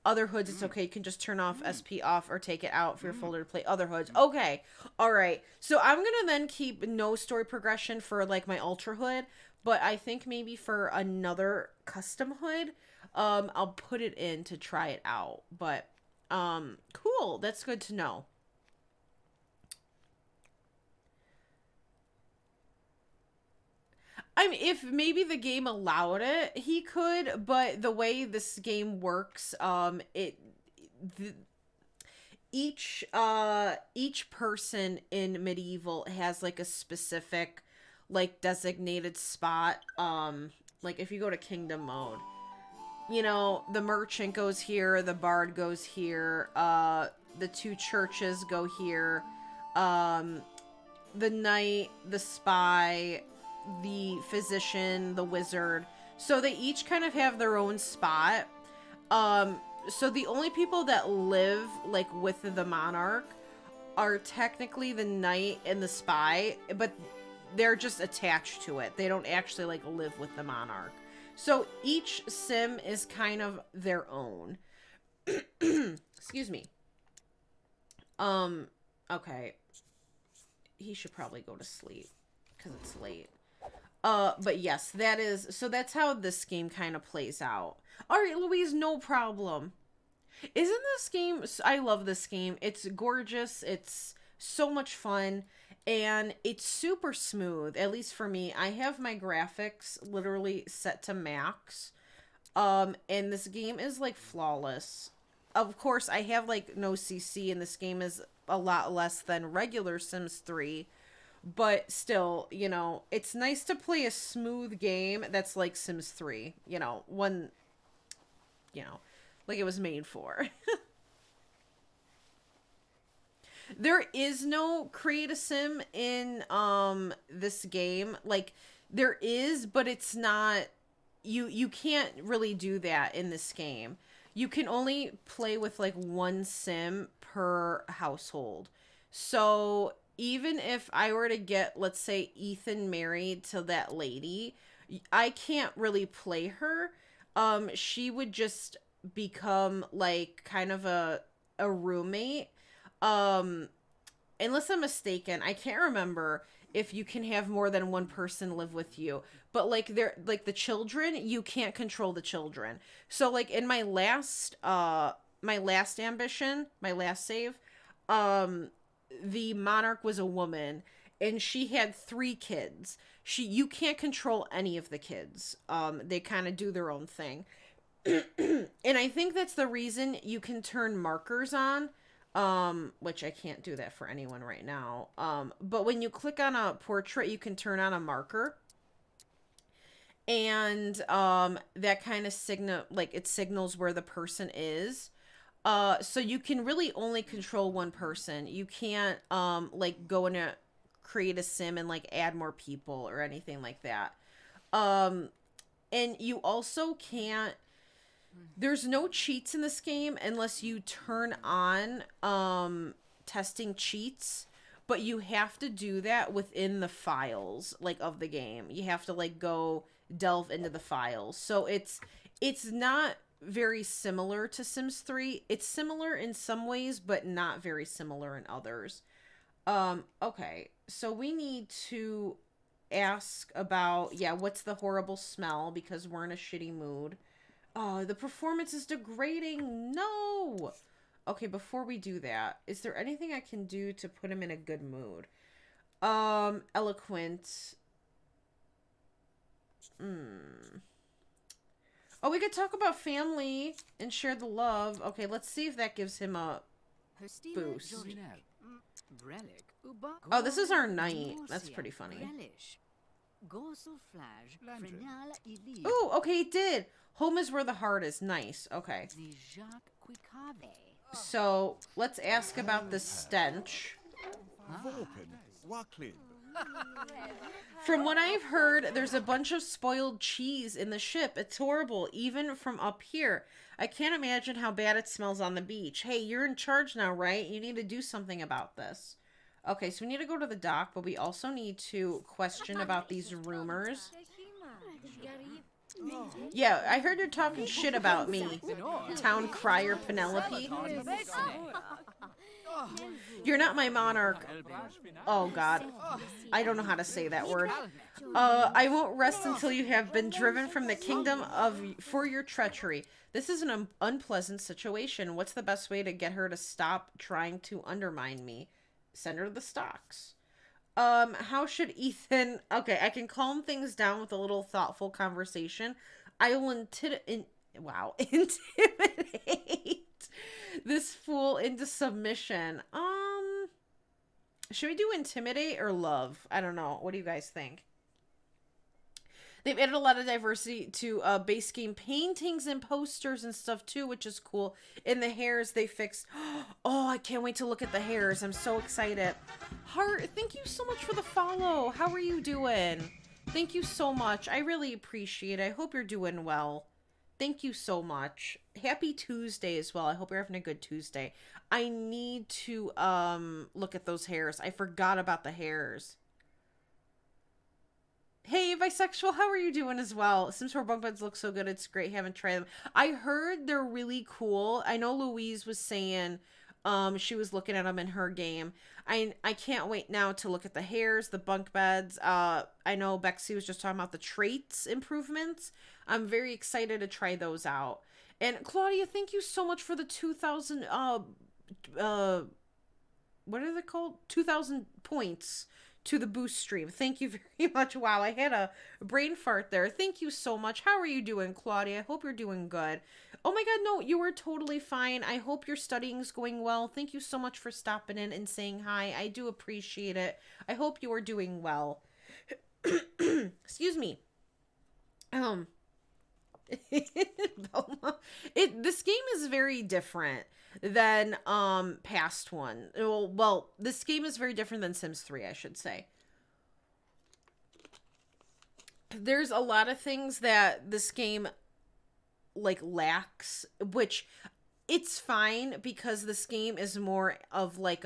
other hoods. It's okay. You can just turn off SP off or take it out for your folder to play other hoods. Okay, all right. So I'm gonna then keep no story progression for like my ultra hood, but I think maybe for another custom hood, I'll put it in to try it out. But cool. That's good to know. I mean, if maybe the game allowed it, he could, but the way this game works, each person in medieval has like a specific, like, designated spot. Like if you go to kingdom mode, you know, the merchant goes here, the bard goes here, the two churches go here, the knight, the spy, the physician, the wizard. So they each kind of have their own spot. So the only people that live like with the monarch are technically the knight and the spy, but they're just attached to it. They don't actually like live with the monarch. So each sim is kind of their own. Excuse me. Okay. He should probably go to sleep because it's late. But yes, that's how this game kind of plays out. All right, Louise, no problem. Isn't this game, I love this game. It's gorgeous. It's so much fun, and it's super smooth, at least for me. I have my graphics literally set to max. And this game is like flawless. Of course, I have like no CC, and this game is a lot less than regular Sims 3. But still, you know, it's nice to play a smooth game that's like Sims 3. You know, one, you know, like it was made for. There is no create a sim in this game. Like, there is, but it's not, you can't really do that in this game. You can only play with like one sim per household. So even if I were to get, let's say, Ethan married to that lady, I can't really play her. She would just become like kind of a roommate. Unless I'm mistaken, I can't remember if you can have more than one person live with you. But like like the children, you can't control the children. So like in my last ambition, my last save, the monarch was a woman, and she had 3 kids. You can't control any of the kids. They kind of do their own thing. And I think that's the reason you can turn markers on, which I can't do that for anyone right now. But when you click on a portrait, you can turn on a marker. And that kind of it signals where the person is. So you can really only control one person. You can't like go in a create a sim and like add more people or anything like that. And you also can't, there's no cheats in this game unless you turn on testing cheats, but you have to do that within the files like of the game. You have to like go delve into the files. So it's not very similar to Sims 3. It's similar in some ways, but not very similar in others. Okay, so we need to ask about, what's the horrible smell, because we're in a shitty mood. Oh, the performance is degrading. No. Okay, before we do that, is there anything I can do to put him in a good mood? Eloquent. Oh, we could talk about family and share the love. Okay, let's see if that gives him a boost. Oh, this is our night. That's pretty funny. Ooh, okay, it did. Home is where the heart is. Nice. Okay. So, let's ask about the stench. From what I've heard, there's a bunch of spoiled cheese in the ship. It's horrible, even from up here. I can't imagine how bad it smells on the beach. Hey, you're in charge now, right? You need to do something about this. Okay, so we need to go to the dock, but we also need to question about these rumors. Yeah, I heard you're talking shit about me, town crier Penelope. You're not my monarch. Oh, God. I don't know how to say that word. I won't rest until you have been driven from the kingdom for your treachery. This is an unpleasant situation. What's the best way to get her to stop trying to undermine me? Send her to the stocks. How should Ethan... Okay, I can calm things down with a little thoughtful conversation. I will intimidate this fool into submission. Should we do intimidate or love? I don't know. What do you guys think? They've added a lot of diversity to base game paintings and posters and stuff too, which is cool. In the hairs, they fixed... Oh, I can't wait to look at the hairs. I'm so excited. Heart, thank you so much for the follow. How are you doing? Thank you so much. I really appreciate it. I hope you're doing well. Thank you so much. Happy Tuesday as well. I hope you're having a good Tuesday. I need to look at those hairs. I forgot about the hairs. Hey, bisexual, how are you doing as well? Sims 4 bunk beds look so good. It's great. Haven't tried them. I heard they're really cool. I know Louise was saying she was looking at them in her game. I can't wait now to look at the hairs, the bunk beds. I know Bexy was just talking about the traits improvements. I'm very excited to try those out. And Claudia, thank you so much for the 2,000 what are they called? 2,000 points to the boost stream. Thank you very much. Wow, I had a brain fart there. Thank you so much. How are you doing, Claudia? I hope you're doing good. Oh my God, no, you are totally fine. I hope your studying's going well. Thank you so much for stopping in and saying hi. I do appreciate it. I hope you are doing well. Excuse me. This game is very different than past one. Well, this game is very different than Sims 3, I should say. There's a lot of things that this game like lacks, which it's fine because this game is more of like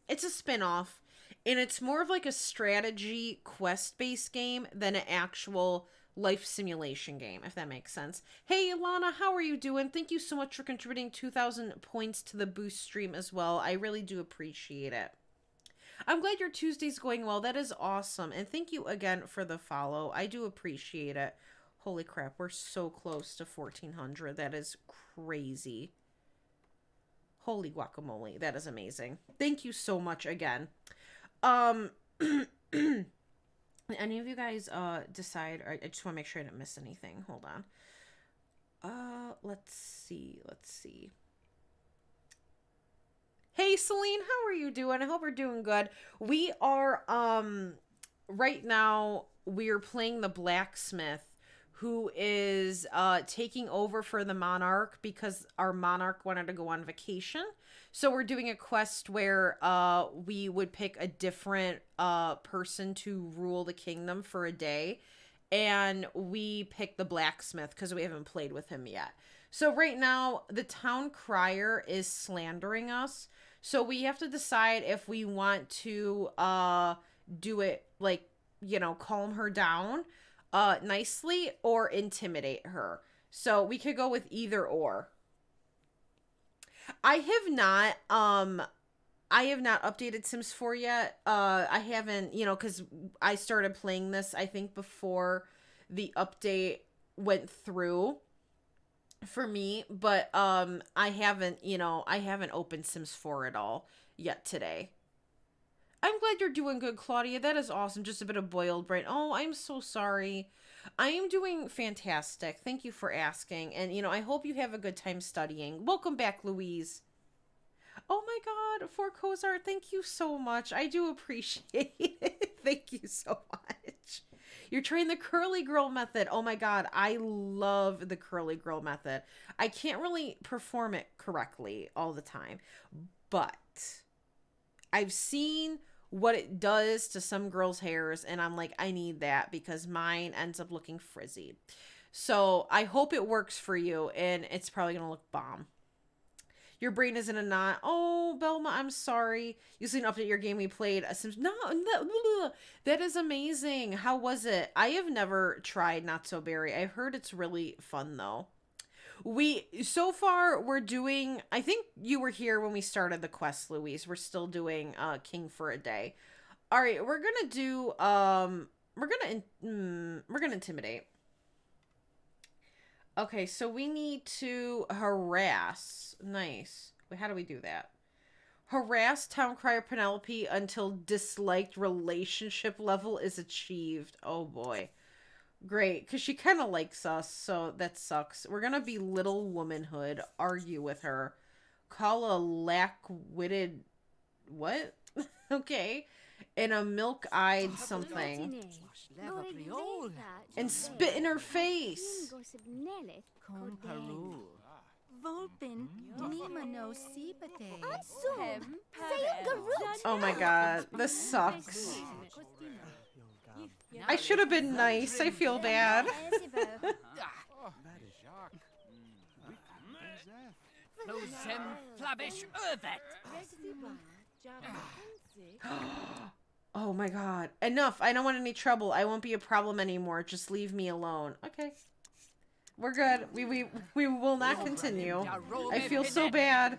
it's a spin-off and it's more of like a strategy quest-based game than an actual life simulation game, if that makes sense. Hey, Ilana, how are you doing? Thank you so much for contributing 2,000 points to the boost stream as well. I really do appreciate it. I'm glad your Tuesday's going well. That is awesome. And thank you again for the follow. I do appreciate it. Holy crap, we're so close to 1,400. That is crazy. Holy guacamole. That is amazing. Thank you so much again. Any of you guys decide, I just want to make sure I didn't miss anything. Hold on. Let's see. Hey, Celine, how are you doing? I hope we're doing good. We are, right now, we're playing the blacksmith who is taking over for the monarch because our monarch wanted to go on vacation. So we're doing a quest where we would pick a different person to rule the kingdom for a day. And we picked the blacksmith because we haven't played with him yet. So right now, the town crier is slandering us. So we have to decide if we want to do it, like, you know, calm her down nicely or intimidate her. So we could go with either or. I have not updated Sims 4 yet. I haven't, you know, because I started playing this, I think, before the update went through for me. But I haven't opened Sims 4 at all yet today. I'm glad you're doing good, Claudia. That is awesome. Just a bit of boiled brain. Oh, I'm so sorry. I am doing fantastic. Thank you for asking. And, you know, I hope you have a good time studying. Welcome back, Louise. Oh my God, for Kozar, thank you so much. I do appreciate it. Thank you so much. You're trying the curly girl method. Oh my God, I love the curly girl method. I can't really perform it correctly all the time, but I've seen what it does to some girls' hairs, and I'm like, I need that because mine ends up looking frizzy. So I hope it works for you, and it's probably going to look bomb. Your brain is in a knot. Oh, Belma, I'm sorry. You didn't update your game we played. Sims. No, that is amazing. How was it? I have never tried Not So Berry. I heard it's really fun, though. So far, we're doing, I think you were here when we started the quest, Louise. We're still doing King for a Day. All right, we're going to do, we're going to intimidate. Okay, so we need to harass. Nice. Wait, how do we do that? Harass Town Crier Penelope until disliked relationship level is achieved. Oh boy. Great, because she kind of likes us, so that sucks. We're going to be Little Womanhood, argue with her. Call a lack-witted... What? Okay. And a milk-eyed something. And spit in her face. Oh my God, this sucks. I should have been nice. I feel bad. Oh my God. Enough. I don't want any trouble. I won't be a problem anymore. Just leave me alone. Okay. We're good. We will not continue. I feel so bad.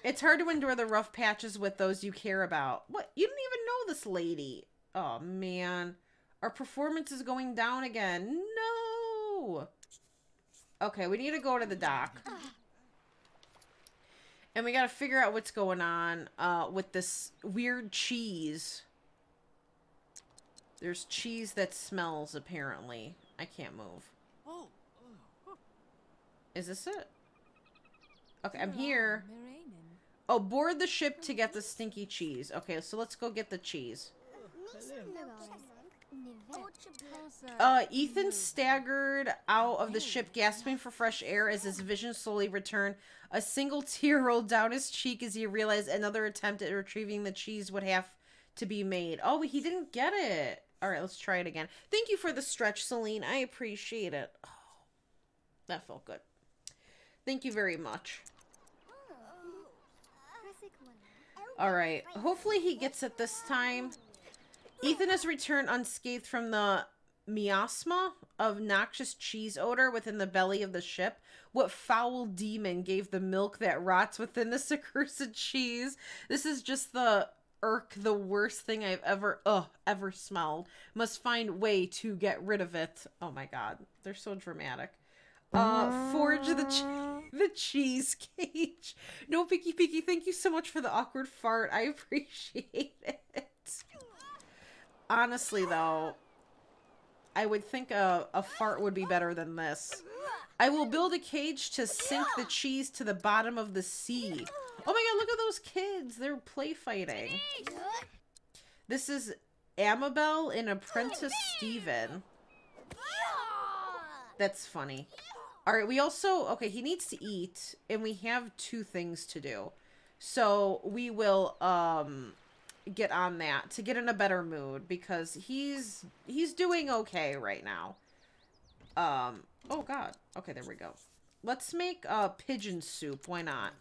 It's hard to endure the rough patches with those you care about. What? You didn't even know this lady. Oh, man. Our performance is going down again. No. Okay, we need to go to the dock. And we got to figure out what's going on with this weird cheese. There's cheese that smells, apparently. I can't move. Is this it? Okay, I'm here. Oh, board the ship to get the stinky cheese. Okay, so let's go get the cheese. Ethan staggered out of the ship, gasping for fresh air as his vision slowly returned. A single tear rolled down his cheek as he realized another attempt at retrieving the cheese would have to be made. Oh, he didn't get it. All right, let's try it again. Thank you for the stretch, Celine. I appreciate it. Oh, that felt good. Thank you very much. All right, hopefully he gets it this time. Ethan has returned unscathed from the miasma of noxious cheese odor within the belly of the ship. What foul demon gave the milk that rots within this accursed cheese? This is just the worst thing I've ever smelled. Must find way to get rid of it. Oh my God, they're so dramatic. Forge the cheese cage. No, Picky Picky, thank you so much for the awkward fart. I appreciate it. Honestly, though, I would think a fart would be better than this. I will build a cage to sink the cheese to the bottom of the sea. Oh my God, look at those kids. They're play fighting. This is Amabel and Apprentice Steven. That's funny. All right, we also... Okay, he needs to eat, and we have 2 things to do. So we will get on that to get in a better mood because he's doing okay right now. Oh God. Okay, there we go. Let's make pigeon soup. Why not?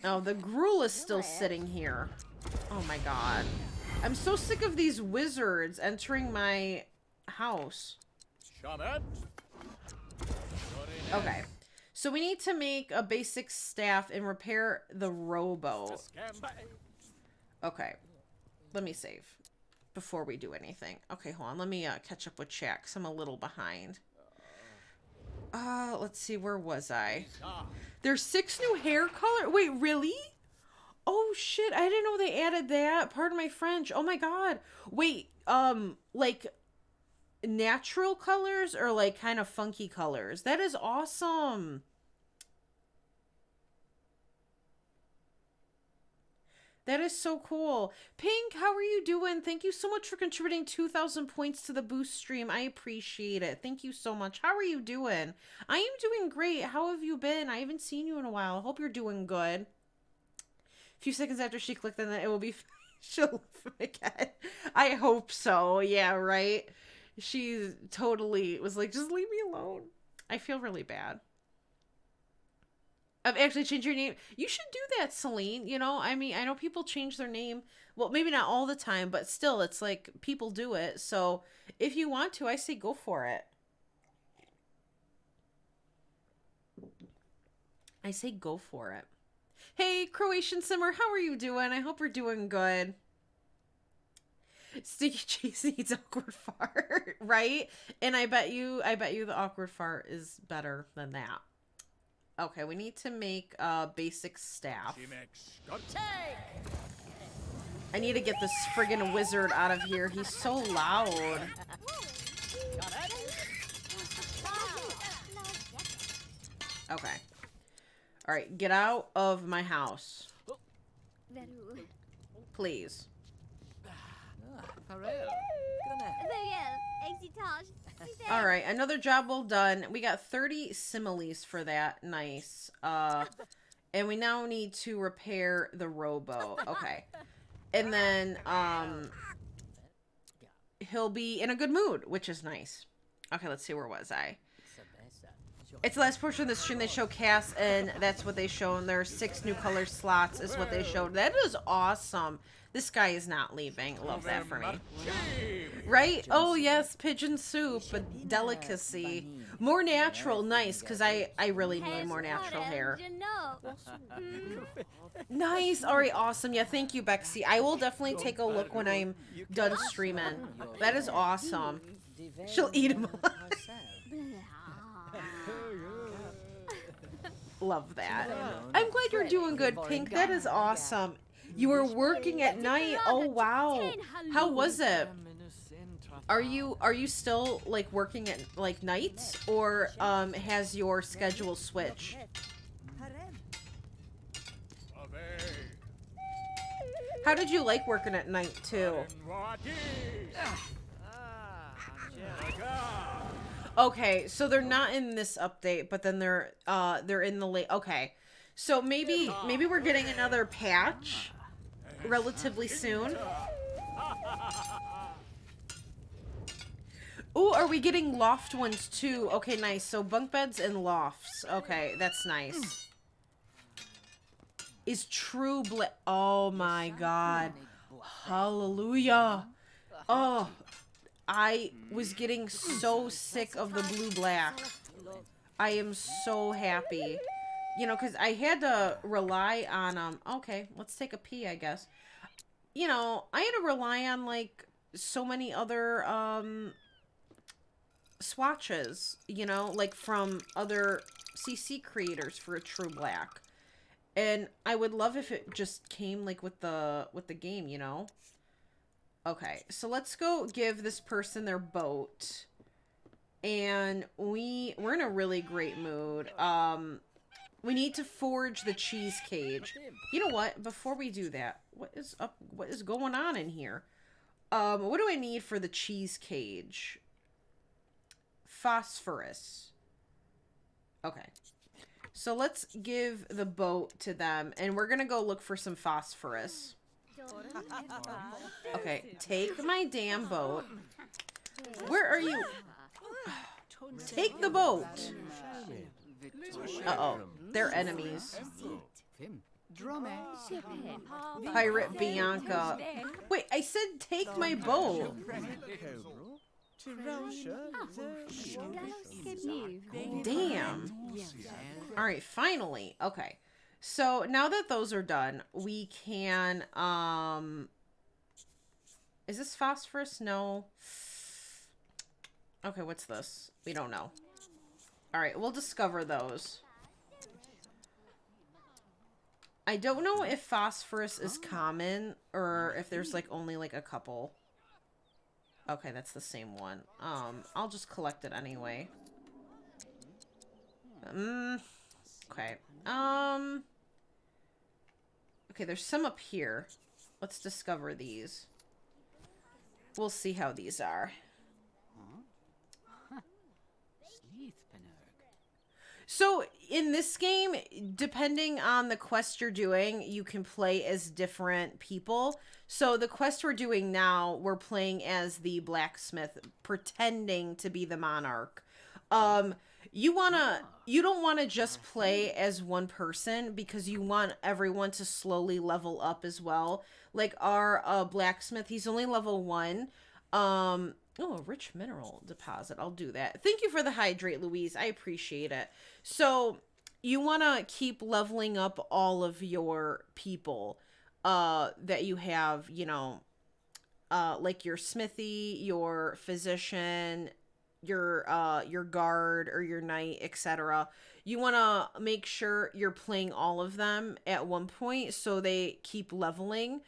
Oh, the gruel is still sitting here. Oh my God. I'm so sick of these wizards entering my house. Okay. So we need to make a basic staff and repair the rowboat. Okay. Let me save before we do anything. Okay, hold on. Let me catch up with chat because I'm a little behind. Let's see. Where was I? There's 6 new hair color. Wait, really? Oh, shit. I didn't know they added that. Pardon my French. Oh, my God. Wait, like natural colors or like kind of funky colors? That is awesome. That is so cool. Pink, how are you doing? Thank you so much for contributing 2,000 points to the boost stream. I appreciate it. Thank you so much. How are you doing? I am doing great. How have you been? I haven't seen you in a while. I hope you're doing good. A few seconds after she clicked on that, it will be... She'll live again. I hope so. Yeah, right? She totally was like, just leave me alone. I feel really bad. I've actually changed your name. You should do that, Celine. You know, I mean, I know people change their name. Well, maybe not all the time, but still, it's like people do it. So if you want to, I say go for it. I say go for it. Hey, Croatian Simmer, how are you doing? I hope you're doing good. Stinky Cheese needs awkward fart, right? And I bet you the awkward fart is better than that. Okay, we need to make basic staff. I need to get this friggin' wizard out of here. He's so loud. Okay. Alright, get out of my house. Please. Alright, another job well done. We got 30 similes for that. Nice. And we now need to repair the rowboat. Okay. And then, he'll be in a good mood, which is nice. Okay, let's see, where was I? It's the last portion of the stream. They show cast, and that's what they show. And there are 6 new color slots is what they showed. That is awesome. This guy is not leaving. Love that for me. Right? Oh, yes. Pigeon soup. A delicacy. More natural. Nice, because I really need more natural hair. Nice. All right, awesome. Yeah, thank you, Bexy. I will definitely take a look when I'm done streaming. That is awesome. She'll eat him. Love that. I'm glad you're doing good, Pink. That is awesome. You were working at night. Oh wow. How was it? Are you still like working at like nights, or has your schedule switched? How did you like working at night too? Okay, so they're not in this update, but then they're in the late. Okay, so maybe we're getting another patch relatively soon. Ooh, are we getting loft ones too? Okay, nice. So bunk beds and lofts. Okay, that's nice. Is true oh my god. Hallelujah. Oh, I was getting so sick of the blue black. I am so happy. You know, because I had to rely on, okay, let's take a pee, I guess. You know, I had to rely on, like, so many other, swatches, you know, like from other CC creators for a true black. And I would love if it just came, like, with the game, you know? Okay, so let's go give this person their boat. And we're in a really great mood. We need to forge the cheese cage. You know what? Before we do that, what is going on in here? What do I need for the cheese cage? Phosphorus. Okay. So let's give the boat to them, and we're gonna go look for some phosphorus. Okay, take my damn boat. Where are you? Take the boat. Uh-oh. They're enemies. Pirate Bianca. Wait, I said take my boat. Damn. Alright, finally. Okay. So, now that those are done, we can, is this phosphorus? No. Okay, what's this? We don't know. Alright, we'll discover those. I don't know if phosphorus is common, or if there's, like, only, like, a couple. Okay, that's the same one. I'll just collect it anyway. Okay. Okay, Okay, there's some up here. Let's discover these. We'll see how these are. So, in this game, depending on the quest you're doing, you can play as different people. So, the quest we're doing now, we're playing as the blacksmith, pretending to be the monarch. You don't wanna just play as one person because you want everyone to slowly level up as well. Like our blacksmith, he's only level 1. Oh, a rich mineral deposit. I'll do that. Thank you for the hydrate, Louise. I appreciate it. So you want to keep leveling up all of your people that you have, you know, like your smithy, your physician, your guard or your knight, etc. You want to make sure you're playing all of them at one point so they keep leveling.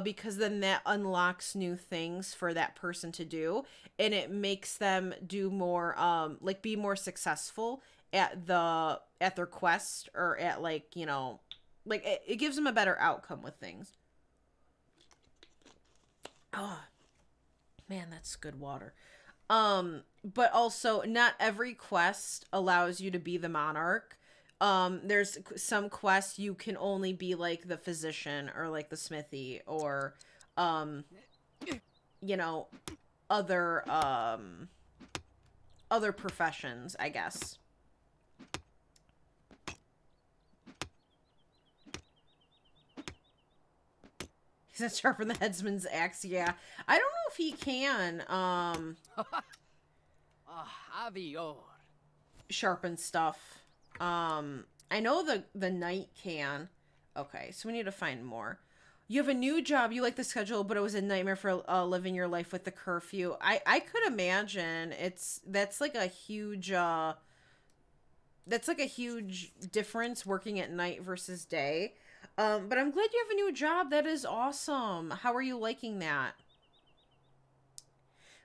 Because then that unlocks new things for that person to do, and it makes them do more, like be more successful at their quest, or at, like, you know, like it gives them a better outcome with things. Oh, man, that's good water. But also not every quest allows you to be the monarch. There's some quests you can only be like the physician or like the smithy or, you know, other professions, I guess. He's not sharpen the headsman's axe. Yeah, I don't know if he can sharpen stuff. I know the knight can. Okay, so we need to find more. You have a new job. You like the schedule, but it was a nightmare for living your life with the curfew. I could imagine that's like a huge difference working at night versus day. But I'm glad you have a new job. That is awesome. How are you liking that?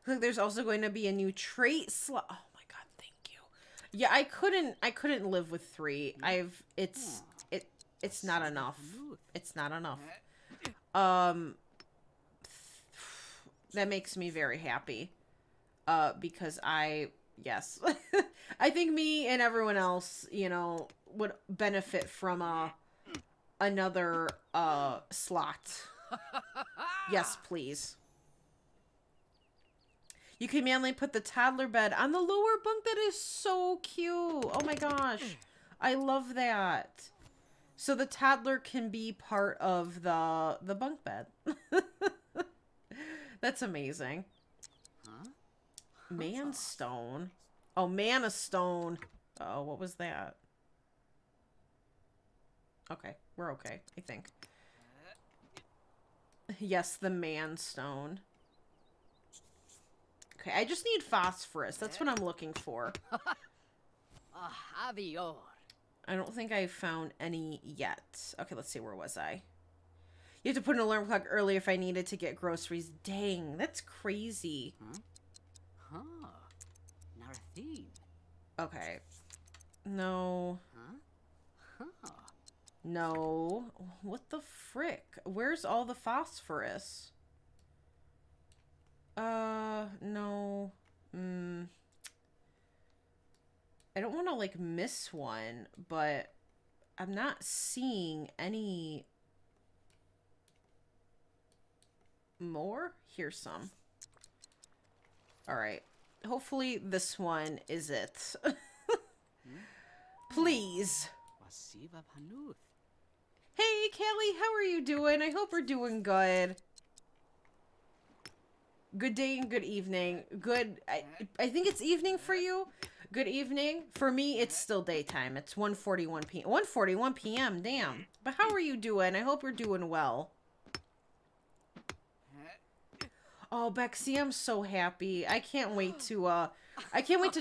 Look, there's also going to be a new trait slot. Oh my god, thank you. Yeah, I couldn't live with 3. It's not enough. It's not enough. That makes me very happy. Because yes. I think me and everyone else, you know, would benefit from another slot. Yes, please. You can manually put the toddler bed on the lower bunk. That is so cute. Oh my gosh. I love that. So the toddler can be part of the bunk bed. That's amazing. Manstone. Oh, Mana Stone. Oh, what was that? Okay, we're okay, I think. Yes, the Man Stone. Okay, I just need phosphorus. That's what I'm looking for. I don't think I found any yet. Okay, let's see, where was I? You have to put an alarm clock early if I needed to get groceries. Dang, that's crazy. Okay. No. No. What the frick? Where's all the phosphorus? No. I don't want to, like, miss one, but I'm not seeing any more. Here's some. Alright. Hopefully this one is it. Please. Hey, Kelly, how are you doing? I hope we're doing good. Good day and good evening. Good, I think it's evening for you. Good evening. For me, it's still daytime. It's 1:41 p.m. 1:41 p.m. Damn. But how are you doing? I hope you're doing well. Oh, Bexy, I'm so happy. I can't wait to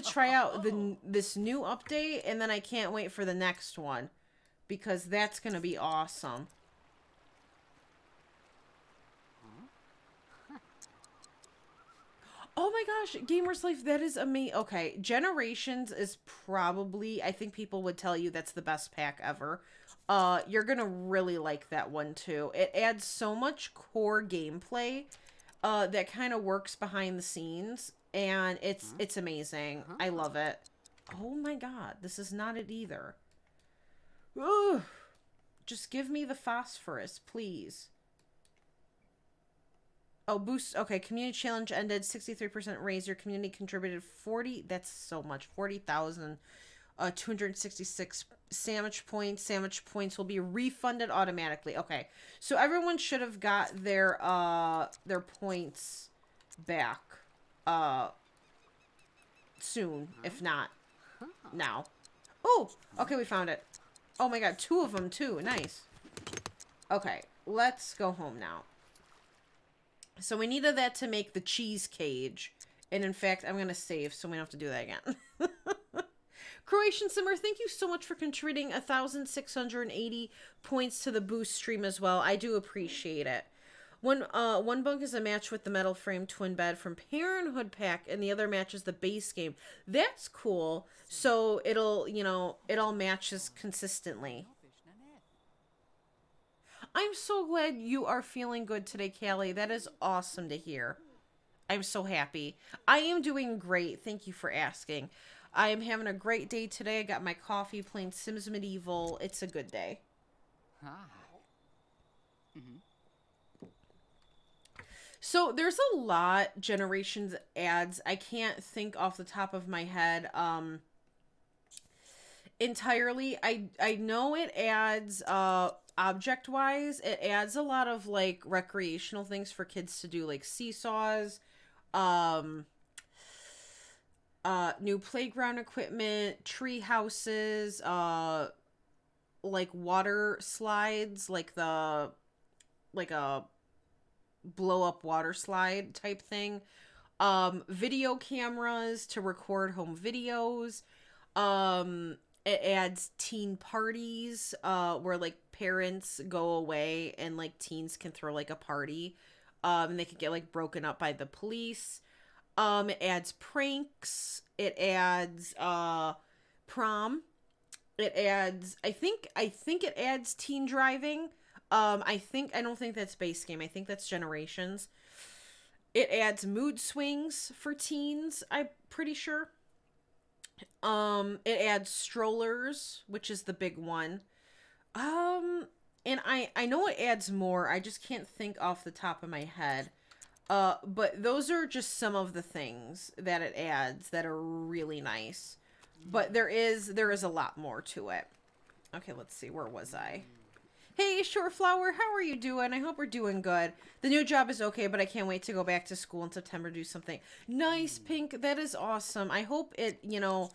try out this new update, and then I can't wait for the next one, because that's gonna be awesome. Oh my gosh, Gamer's Life, that is amazing. Okay, Generations is probably, I think people would tell you that's the best pack ever. You're gonna really like that one too. It adds so much core gameplay that kind of works behind the scenes, and it's amazing. I love it. Oh my god, this is not it either. Ugh. Just give me the phosphorus, please. Oh, boost. Okay, community challenge ended. 63% raise. Your community contributed 40. That's so much. 40,000. 266 SAMMICH points. SAMMICH points will be refunded automatically. Okay, so everyone should have got their points back soon, if not now. Oh, okay, we found it. Oh my god, 2 of them too. Nice. Okay, let's go home now. So we needed that to make the cheese cage. And in fact, I'm going to save so we don't have to do that again. Croatian Simmer, thank you so much for contributing 1,680 points to the boost stream as well. I do appreciate it. One bunk is a match with the metal frame twin bed from Parenthood Pack, and the other match is the base game. That's cool. So it'll, you know, it all matches consistently. I'm so glad you are feeling good today, Callie. That is awesome to hear. I'm so happy. I am doing great. Thank you for asking. I am having a great day today. I got my coffee, playing Sims Medieval. It's a good day. So there's a lot Generations adds. I can't think off the top of my head entirely. I know it adds object wise, it adds a lot of like recreational things for kids to do, like seesaws, new playground equipment, tree houses, like water slides, like a blow up water slide type thing, video cameras to record home videos, it adds teen parties, where like parents go away and like teens can throw like a party, and they can get like broken up by the police. It adds pranks. It adds prom. It adds, I think it adds teen driving. I don't think that's base game. I think that's Generations. It adds mood swings for teens, I'm pretty sure. It adds strollers, which is the big one. And I know it adds more. I just can't think off the top of my head. But those are just some of the things that it adds that are really nice. But there is a lot more to it. Okay, let's see. Where was I? Hey, Short Flower, how are you doing? I hope we're doing good. The new job is okay, but I can't wait to go back to school in September to do something. Nice, Pink. That is awesome. I hope it, you know,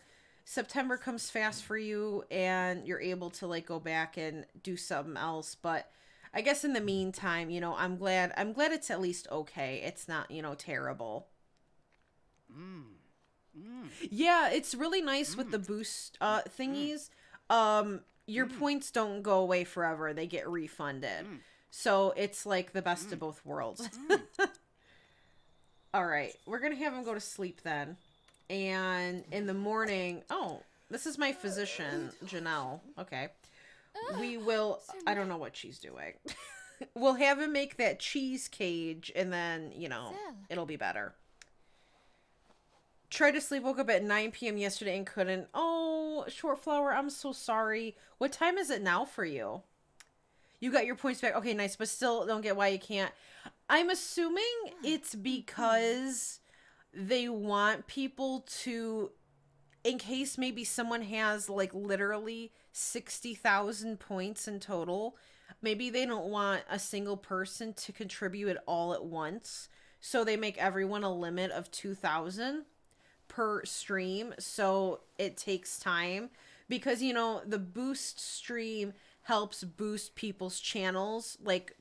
September comes fast for you and you're able to, like, go back and do something else. But I guess in the meantime, you know, I'm glad it's at least okay. It's not, you know, terrible. Yeah, it's really nice with the boost thingies. Your points don't go away forever. They get refunded. So it's like the best of both worlds. All right. We're going to have him go to sleep then. And in the morning... Oh, this is my physician, Janelle. Okay. We will... I don't know what she's doing. We'll have him make that cheese cage, and then, you know, it'll be better. Tried to sleep, woke up at 9 p.m. yesterday and couldn't. Oh, Short Flower, I'm so sorry. What time is it now for you? You got your points back. Okay, nice, but still don't get why you can't. I'm assuming it's because they want people to, in case maybe someone has like literally 60,000 points in total, maybe they don't want a single person to contribute it all at once. So they make everyone a limit of 2,000 per stream, so it takes time, because, you know, the boost stream helps boost people's channels, like,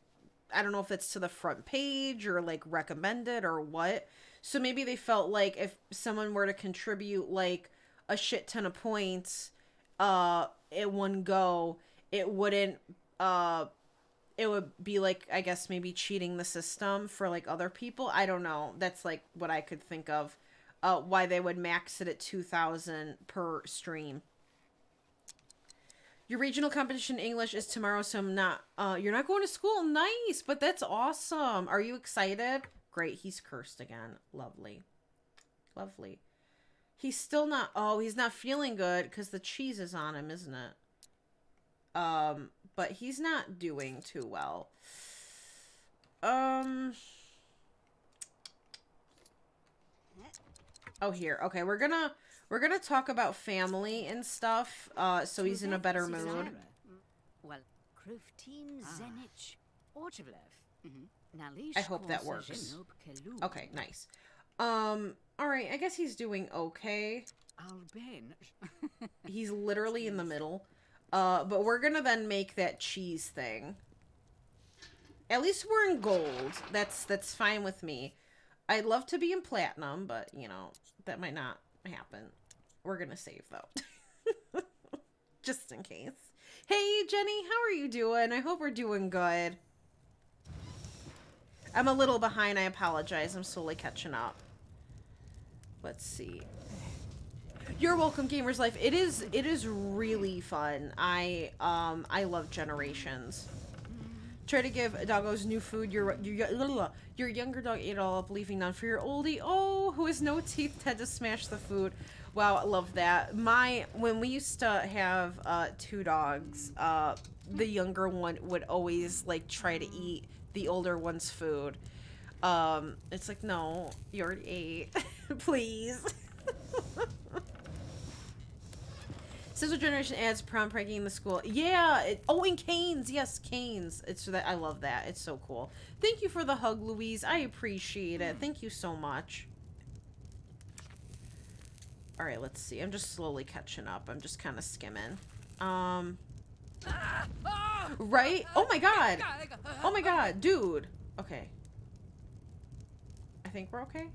I don't know if it's to the front page or like recommended or what. So maybe they felt like if someone were to contribute like a shit ton of points at one go, it wouldn't it would be like, I guess, maybe cheating the system for like other people. I don't know. That's like what I could think of. Why they would max it at 2,000 per stream. Your regional competition in English is tomorrow, so I'm not, you're not going to school. Nice, but that's awesome. Are you excited? Great, he's cursed again. Lovely. Lovely. He's still not, oh, he's not feeling good because the cheese is on him, isn't it? But he's not doing too well. Oh, here. Okay, we're gonna talk about family and stuff, so he's in a better mood. I hope that works. Okay, nice. Alright, I guess he's doing okay. He's literally in the middle. But we're gonna then make that cheese thing. At least we're in gold. That's fine with me. I'd love to be in platinum, but, you know, that might not happen. We're gonna save, though. Just in case. Hey, Jenny, how are you doing? I hope we're doing good. I'm a little behind. I apologize. I'm slowly catching up. Let's see. You're welcome, Gamer's Life. It is really fun. I love Generations. Try to give doggos new food. Your younger dog ate all up, leaving none for your oldie. Oh, who has no teeth had to smash the food. Wow, I love that. When we used to have 2 dogs, the younger one would always like try to eat the older one's food. It's like, no, you already ate. Please. Sister Generation adds prom pranking in the school. Yeah. And Canes. Yes, Canes. It's that. I love that. It's so cool. Thank you for the hug, Louise. I appreciate it. Thank you so much. All right, let's see. I'm just slowly catching up. I'm just kind of skimming. Right? Oh my god. Oh my god, dude. Okay. I think we're okay.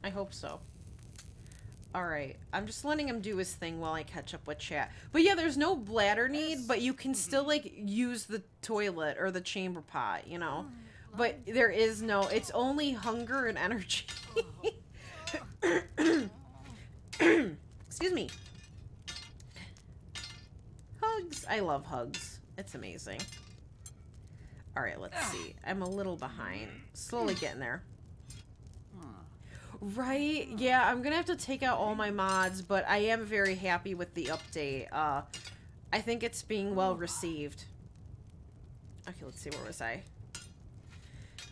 I hope so. Alright, I'm just letting him do his thing while I catch up with chat. But yeah, there's no bladder need, but you can still, like, use the toilet or the chamber pot, you know? But there is no, it's only hunger and energy. Excuse me. Hugs. I love hugs. It's amazing. Alright, let's see. I'm a little behind. Slowly getting there. Right? Yeah, I'm gonna have to take out all my mods, but I am very happy with the update. I think it's being well received. Okay, let's see, where was I?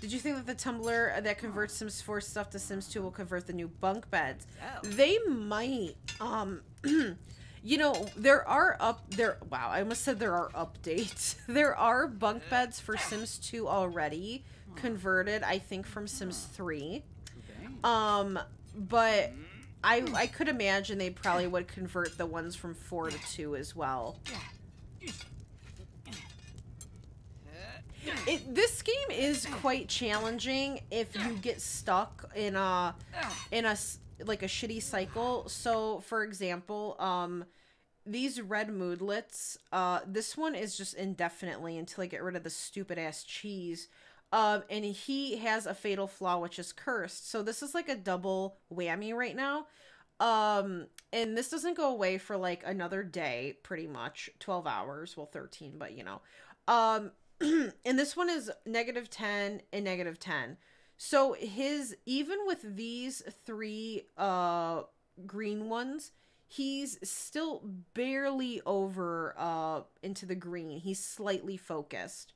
Did you think that the tumbler that converts Sims 4 stuff to Sims 2 will convert the new bunk beds? They might. You know, wow, I almost said there are updates. There are bunk beds for Sims 2 already converted, I think, from Sims 3. But I could imagine they probably would convert the ones from 4 to 2 as well. This game is quite challenging if you get stuck in a like a shitty cycle. So, for example, these red moodlets, this one is just indefinitely until I get rid of the stupid ass cheese. And he has a fatal flaw, which is cursed. So this is like a double whammy right now. And this doesn't go away for like another day, pretty much 12 hours. Well, 13, but you know, and this one is -10 and -10. So even with these 3, green ones, he's still barely over, into the green. He's slightly focused.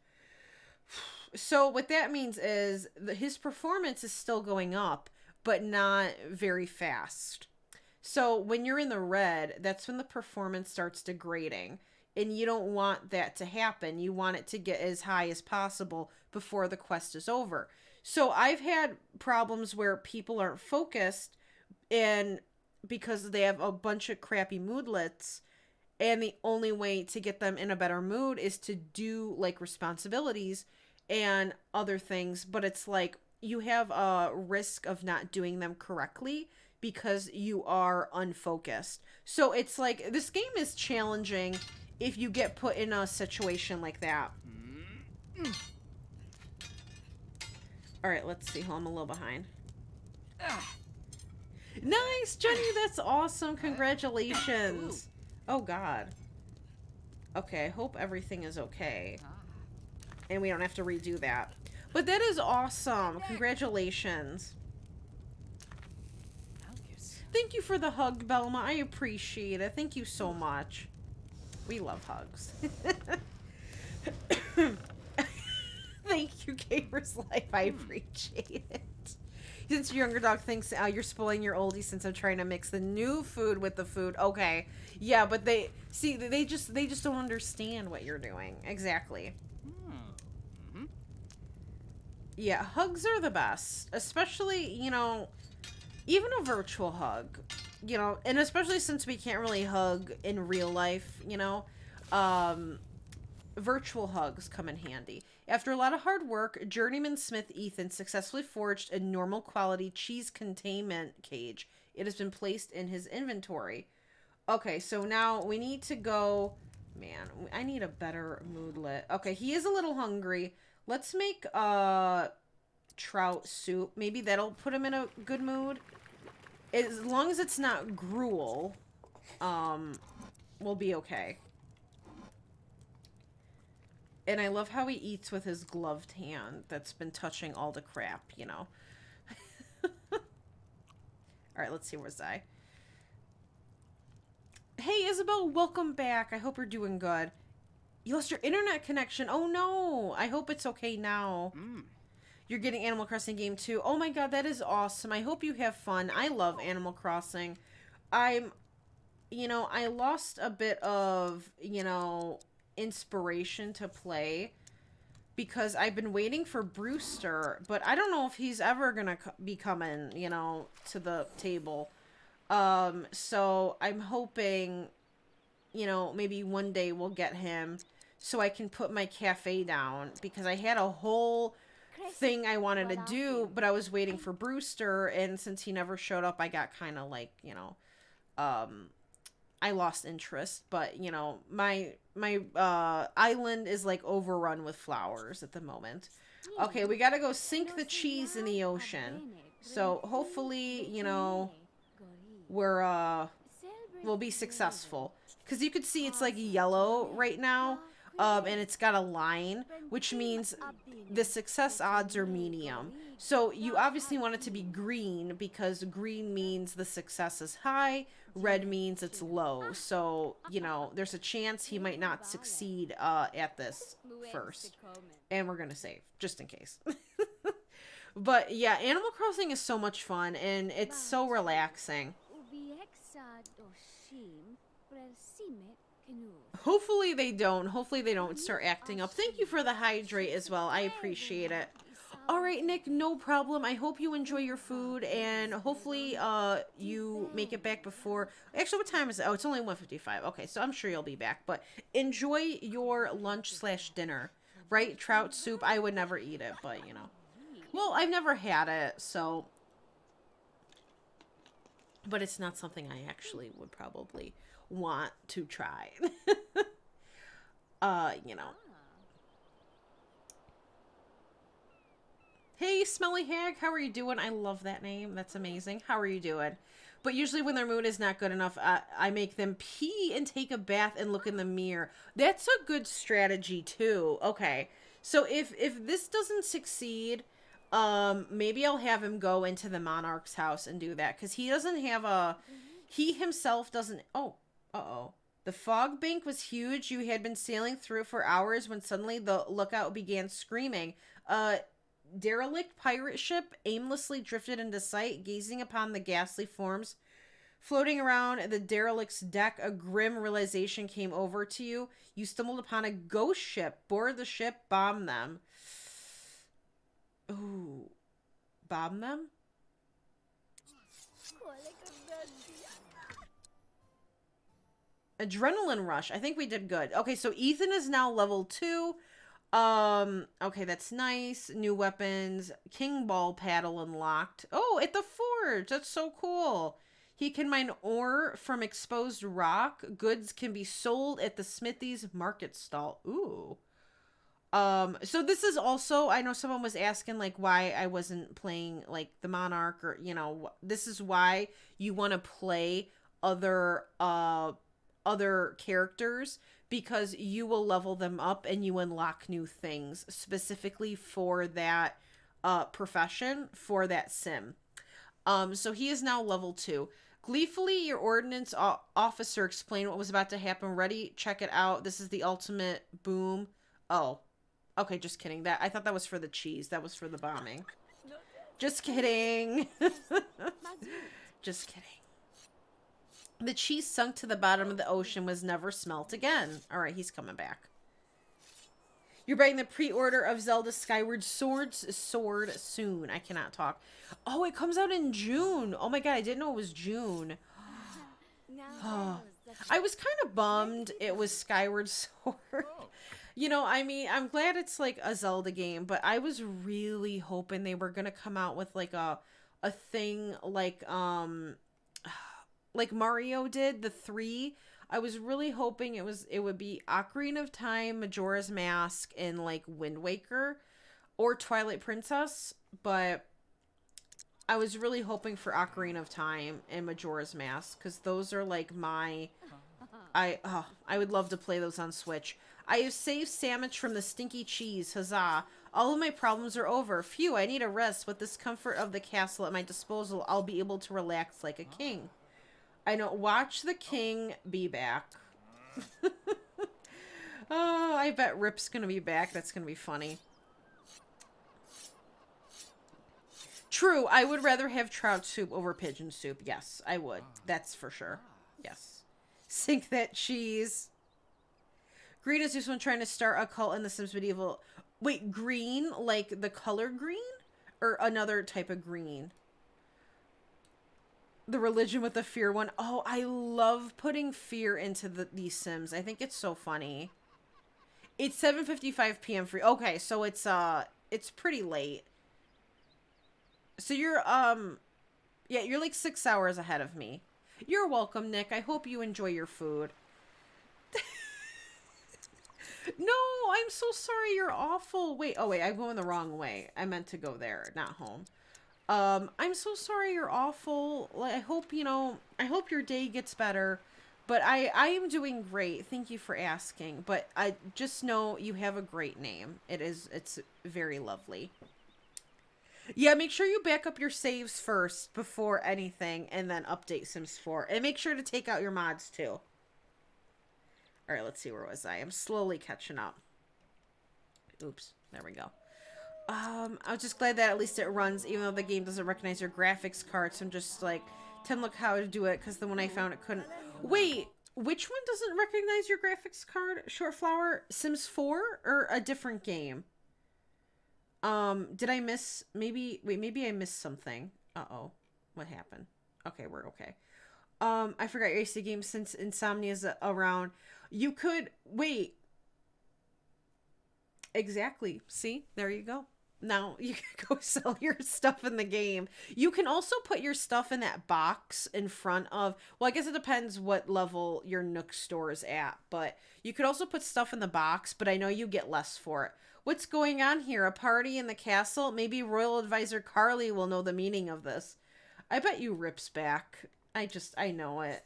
So what that means is his performance is still going up, but not very fast. So when you're in the red, that's when the performance starts degrading. And you don't want that to happen. You want it to get as high as possible before the quest is over. So I've had problems where people aren't focused, and because they have a bunch of crappy moodlets, and the only way to get them in a better mood is to do like responsibilities and other things, but it's like you have a risk of not doing them correctly because you are unfocused. So it's like this game is challenging if you get put in a situation like that. All right, let's see. I'm a little behind. Nice, Jenny. That's awesome. Congratulations. Oh, God. Okay, I hope everything is okay. And we don't have to redo that. But that is awesome. Congratulations. Thank you for the hug, Belma. I appreciate it. Thank you so much. We love hugs. Thank you, Gamer's Life. I appreciate it. Since your younger dog thinks you're spoiling your oldie since I'm trying to mix the new food with the food. Okay. Yeah, but they just don't understand what you're doing. Exactly. Yeah, hugs are the best. Especially, you know, even a virtual hug. You know, and especially since we can't really hug in real life, you know. Virtual hugs come in handy. After a lot of hard work, journeyman smith Ethan successfully forged a normal quality cheese containment cage. It has been placed in his inventory. Okay, so now we need to go... Man, I need a better moodlet. Okay, he is a little hungry. Let's make trout soup. Maybe that'll put him in a good mood. As long as it's not gruel, we'll be okay. And I love how he eats with his gloved hand that's been touching all the crap, you know. Alright, let's see, where's I? Hey, Isabel, welcome back. I hope you're doing good. You lost your internet connection. Oh, no. I hope it's okay now. You're getting Animal Crossing game too. Oh, my God, that is awesome. I hope you have fun. I love Animal Crossing. You know, I lost a bit of, you know... inspiration to play because I've been waiting for Brewster, but I don't know if he's ever gonna be coming, you know, to the table. So I'm hoping, you know, maybe one day we'll get him so I can put my cafe down because I had a whole thing I wanted to do, but I was waiting for Brewster, and since he never showed up, I got kind of like, you know, I lost interest, but you know, my island is like overrun with flowers at the moment. Okay, we gotta go sink the cheese in the ocean. So hopefully, you know, we'll be successful. Because you could see it's like yellow right now, and it's got a line, which means the success odds are medium. So you obviously want it to be green because green means the success is high. Red means it's low. So, you know, there's a chance he might not succeed at this first. And we're going to save, just in case. But, yeah, Animal Crossing is so much fun, and it's so relaxing. Hopefully they don't. Hopefully they don't start acting up. Thank you for the hydrate as well. I appreciate it. All right, Nick, no problem. I hope you enjoy your food, and hopefully you make it back before... Actually, what time is it? Oh, it's only 1:55. Okay, so I'm sure you'll be back. But enjoy your lunch/dinner, right? Trout soup. I would never eat it, but, you know. Well, I've never had it, so... But it's not something I actually would probably want to try. You know. Hey, Smelly Hag, how are you doing? I love that name. That's amazing. How are you doing? But usually when their mood is not good enough, I make them pee and take a bath and look in the mirror. That's a good strategy, too. Okay. So if this doesn't succeed, maybe I'll have him go into the Monarch's house and do that. Because he doesn't have a... He himself doesn't... Oh, uh-oh. The fog bank was huge. You had been sailing through it for hours when suddenly the lookout began screaming. Derelict pirate ship aimlessly drifted into sight, gazing upon the ghastly forms floating around the derelict's deck. A grim realization came over to you. You stumbled upon a ghost ship. Board the ship, bomb them. Ooh. Bomb them? Adrenaline rush. I think we did good. Okay, so Ethan is now level 2. Okay, that's nice. New weapons. King ball paddle unlocked. Oh, at the forge. That's so cool. He can mine ore from exposed rock. Goods can be sold at the smithy's market stall. Ooh. So this is also, I know someone was asking, like, why I wasn't playing, like, the Monarch, or, you know, this is why you want to play other, other characters because you will level them up and you unlock new things specifically for that profession, for that sim. So he is now level 2. Gleefully, your ordnance officer explained what was about to happen. Ready? Check it out. This is the ultimate boom. Oh, okay, just kidding. I thought that was for the cheese. That was for the bombing. Just kidding. Just kidding. The cheese sunk to the bottom of the ocean, was never smelt again. All right, he's coming back. You're buying the pre-order of Zelda Skyward Sword soon. I cannot talk. Oh, it comes out in June. Oh my god, I didn't know it was June. Oh. I was kind of bummed it was Skyward Sword. You know, I mean, I'm glad it's like a Zelda game, but I was really hoping they were gonna come out with like a thing like Mario did, the 3. I was really hoping it would be Ocarina of Time, Majora's Mask, and like Wind Waker or Twilight Princess, but I was really hoping for Ocarina of Time and Majora's Mask because those are like I would love to play those on Switch. I have saved SAMMICH from the stinky cheese. Huzzah. All of my problems are over. Phew, I need a rest. With this comfort of the castle at my disposal, I'll be able to relax like a king. I know. Watch the king be back. Oh, I bet Rip's gonna be back. That's gonna be funny. True, I would rather have trout soup over pigeon soup. Yes, I would. That's for sure. Yes. Sink that cheese. Green is just one trying to start a cult in the Sims medieval. Wait, green? Like the color green? Or another type of green? The religion with the fear one. Oh, I love putting fear into these Sims. I think it's so funny. It's 7:55 p.m. free. Okay, so it's pretty late. So you're yeah, you're like 6 hours ahead of me. You're welcome, Nick. I hope you enjoy your food. No, I'm so sorry. You're awful. Wait, oh wait, I'm going the wrong way. I meant to go there, not home. I'm so sorry you're awful. Like, I hope, you know, I hope your day gets better. But I am doing great. Thank you for asking. But I just know you have a great name. It's very lovely. Yeah, make sure you back up your saves first before anything and then update Sims 4. And make sure to take out your mods too. Alright, let's see, where was I? I'm slowly catching up. Oops, there we go. I was just glad that at least it runs, even though the game doesn't recognize your graphics cards. I'm just like, Tim, look how to do it, because the one I found it couldn't. Wait, which one doesn't recognize your graphics card? Short Flower? Sims 4? Or a different game? Did I miss, maybe I missed something. Uh-oh. What happened? Okay, we're okay. I forgot your AC game since Insomnia's around. You could, wait. Exactly. See? There you go. Now you can go sell your stuff in the game. You can also put your stuff in that box in front of, well, I guess it depends what level your Nook store is at, but you could also put stuff in the box, but I know you get less for it. What's going on here? A party in the castle? Maybe Royal Advisor Carly will know the meaning of this. I bet you Rip's back. I know it.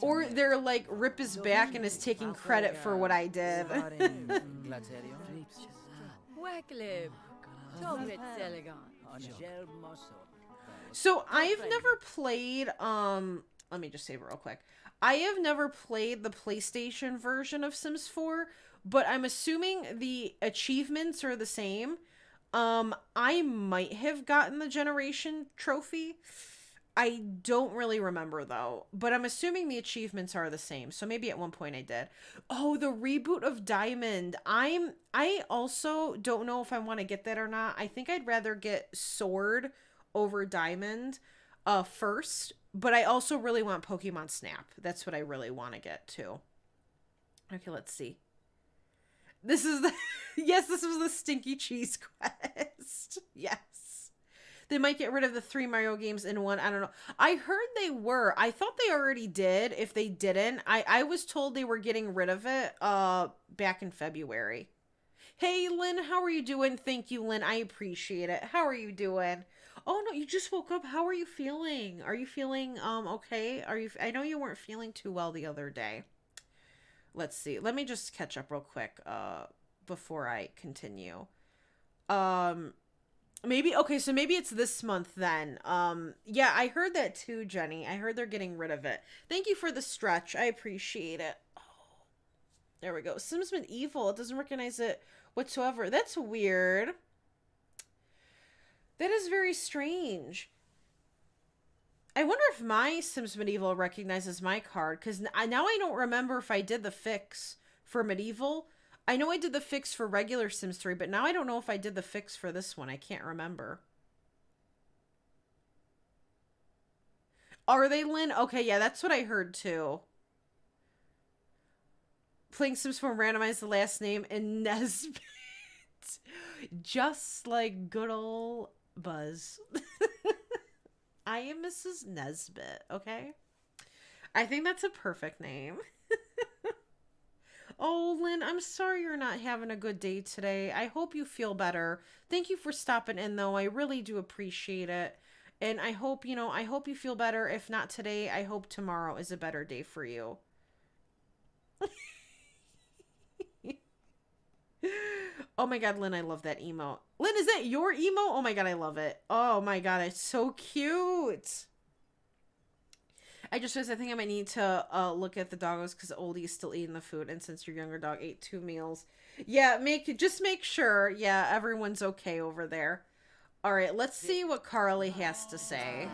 Or they're like, Rip is back and is taking credit for what I did. So I've never played, let me just save it real quick. I have never played the PlayStation version of Sims 4, but I'm assuming the achievements are the same. I might have gotten the generation trophy. I don't really remember though, but I'm assuming the achievements are the same. So maybe at one point I did. Oh, the reboot of Diamond. I also don't know if I want to get that or not. I think I'd rather get Sword over Diamond first, but I also really want Pokemon Snap. That's what I really want to get too. Okay, let's see. This is the yes, this was the Stinky Cheese quest. Yes. They might get rid of the 3 Mario games in one. I don't know. I heard they were. I thought they already did. If they didn't, I was told they were getting rid of it back in February. Hey, Lynn, how are you doing? Thank you, Lynn. I appreciate it. How are you doing? Oh no, you just woke up. How are you feeling? Are you feeling okay? I know you weren't feeling too well the other day. Let's see. Let me just catch up real quick before I continue. Um Maybe okay, so maybe it's this month then. Yeah, I heard that too, Jenny. I heard they're getting rid of it. Thank you for the stretch. I appreciate it. Oh, there we go. Sims Medieval. It doesn't recognize it whatsoever. That's weird. That is very strange. I wonder if my Sims Medieval recognizes my card, because now I don't remember if I did the fix for Medieval. I know I did the fix for regular Sims 3, but now I don't know if I did the fix for this one. I can't remember. Are they, Lynn? Okay, yeah, that's what I heard too. Playing Sims 4 randomize the last name and Nesbit. Just like good old Buzz. I am Mrs. Nesbit, okay? I think that's a perfect name. Oh, Lynn, I'm sorry you're not having a good day today. I hope you feel better. Thank you for stopping in, though. I really do appreciate it. And I hope, I hope you feel better. If not today, I hope tomorrow is a better day for you. Oh my god, Lynn, I love that emote. Lynn, is that your emote? Oh my god, I love it. Oh my god, it's so cute. I just realized I think I might need to look at the doggos because Oldie's still eating the food, and since your younger dog ate 2 meals, yeah, just make sure, yeah, everyone's okay over there. All right, let's see what Carly has to say.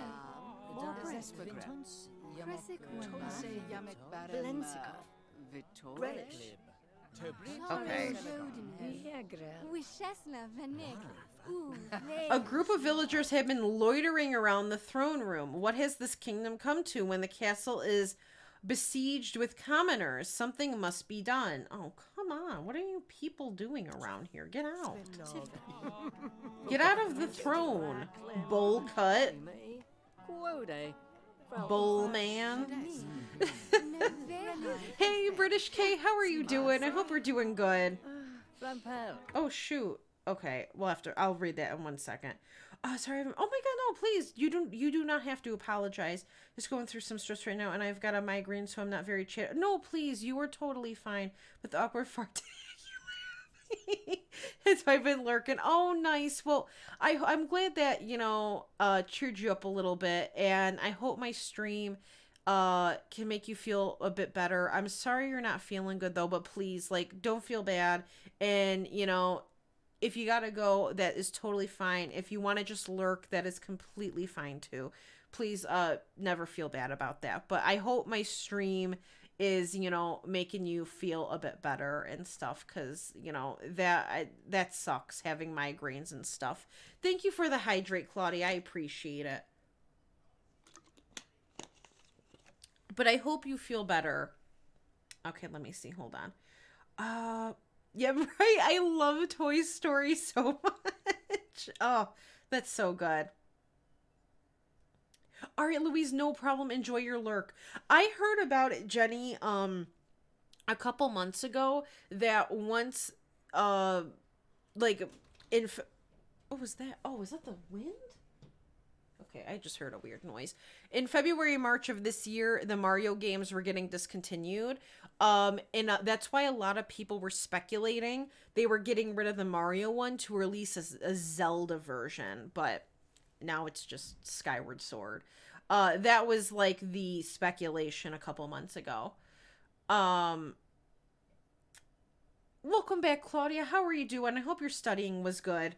Okay. A group of villagers have been loitering around the throne room. What has this kingdom come to when the castle is besieged with commoners? Something must be done. Oh, come on. What are you people doing around here? Get out. Get out of the throne, bowl cut. Bowl man. Hey, British K, how are you doing? I hope you're doing good. Oh, shoot. Okay, I'll read that in 1 second. Sorry. Oh my god, no, please. You do not have to apologize. Just going through some stress right now, and I've got a migraine, so I'm not very chat. No, please, you are totally fine with the awkward fart. It's I've been lurking. Oh, nice. Well, I'm glad that, cheered you up a little bit, and I hope my stream can make you feel a bit better. I'm sorry you're not feeling good though, but please, don't feel bad. And, if you gotta go, that is totally fine. If you want to just lurk, that is completely fine too. Please, never feel bad about that. But I hope my stream is, making you feel a bit better and stuff, because, that sucks, having migraines and stuff. Thank you for the hydrate, Claudia. I appreciate it. But I hope you feel better. Okay, let me see. Hold on. Yeah, right. I love Toy Story so much. Oh, that's so good. All right, Louise, no problem. Enjoy your lurk. I heard about it, Jenny, a couple months ago, that once, what was that? Oh, was that the wind? Okay, I just heard a weird noise. In February, March of this year, the Mario games were getting discontinued. That's why a lot of people were speculating they were getting rid of the Mario one to release a Zelda version, but now it's just Skyward Sword. That was the speculation a couple months ago. Welcome back, Claudia. How are you doing? I hope your studying was good.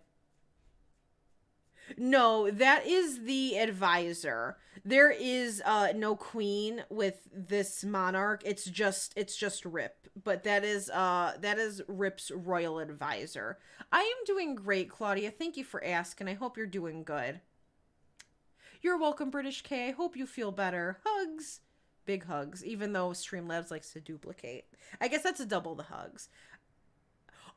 No, that is the advisor. There is no queen with this monarch. It's just Rip. But that is Rip's royal advisor. I am doing great, Claudia. Thank you for asking. I hope you're doing good. You're welcome, British K. I hope you feel better. Hugs. Big hugs, even though Streamlabs likes to duplicate. I guess that's a double the hugs.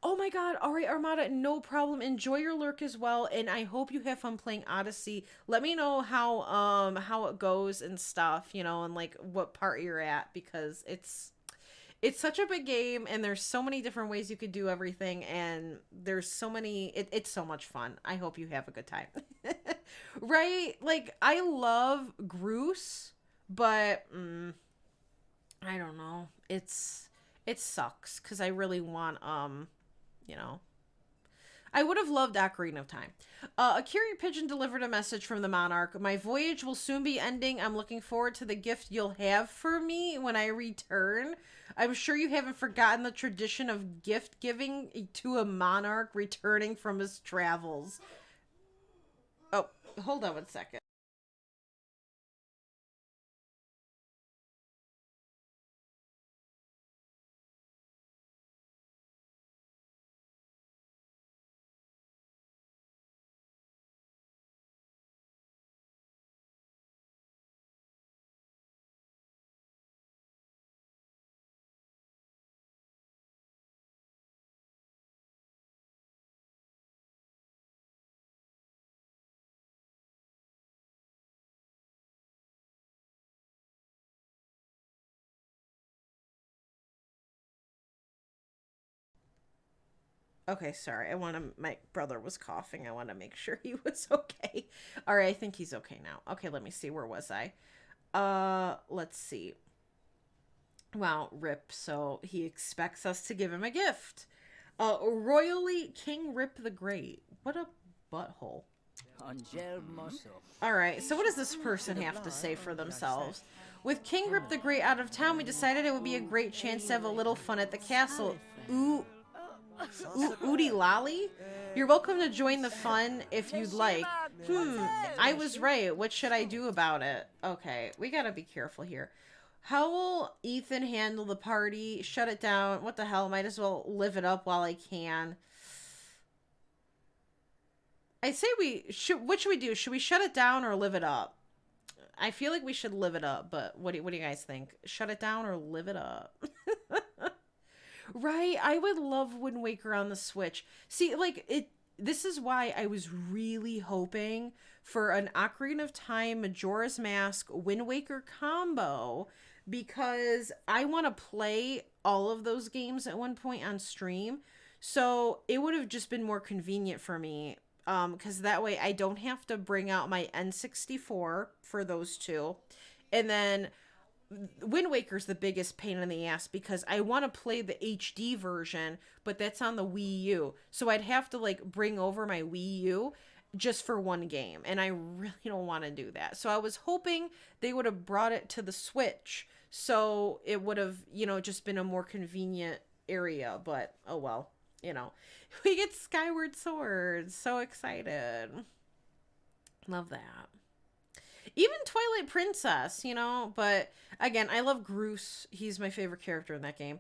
Oh my god, all right, Armada, no problem. Enjoy your lurk as well, and I hope you have fun playing Odyssey. Let me know how it goes and stuff, and what part you're at, because it's it's such a big game, and there's so many different ways you could do everything, and there's so many, it's so much fun. I hope you have a good time. Right? Like, I love Groose, but I don't know. It sucks because I really want you know, I would have loved Ocarina of Time. A Curie Pigeon delivered a message from the Monarch. My voyage will soon be ending. I'm looking forward to the gift you'll have for me when I return. I'm sure you haven't forgotten the tradition of gift giving to a monarch returning from his travels. Oh, hold on 1 second. Okay, sorry. My brother was coughing. I want to make sure he was okay. All right, I think he's okay now. Okay, let me see. Where was I? Let's see. Wow, rip. So he expects us to give him a gift. Royally King Rip the Great. What a butthole. All right, so what does this person have to say for themselves? With King Rip the Great out of town, we decided it would be a great chance to have a little fun at the castle. Oodie Lolly? You're welcome to join the fun if you'd like. I was right. What should I do about it? Okay, we gotta be careful here. How will Ethan handle the party? Shut it down. What the hell? Might as well live it up while I can. I say what should we do? Should we shut it down or live it up? I feel like we should live it up, but what do you guys think? Shut it down or live it up? Right? I would love Wind Waker on the Switch. See, like, this is why I was really hoping for an Ocarina of Time, Majora's Mask, Wind Waker combo, because I want to play all of those games at one point on stream. So it would have just been more convenient for me, because that way I don't have to bring out my N64 for those two. And then Wind Waker's the biggest pain in the ass because I want to play the HD version, but that's on the Wii U. So I'd have to like bring over my Wii U just for one game, and I really don't want to do that. So I was hoping they would have brought it to the Switch, so it would have, just been a more convenient area, but oh well, We get Skyward Sword. So excited. Love that. Even Twilight Princess, but again, I love Groose. He's my favorite character in that game.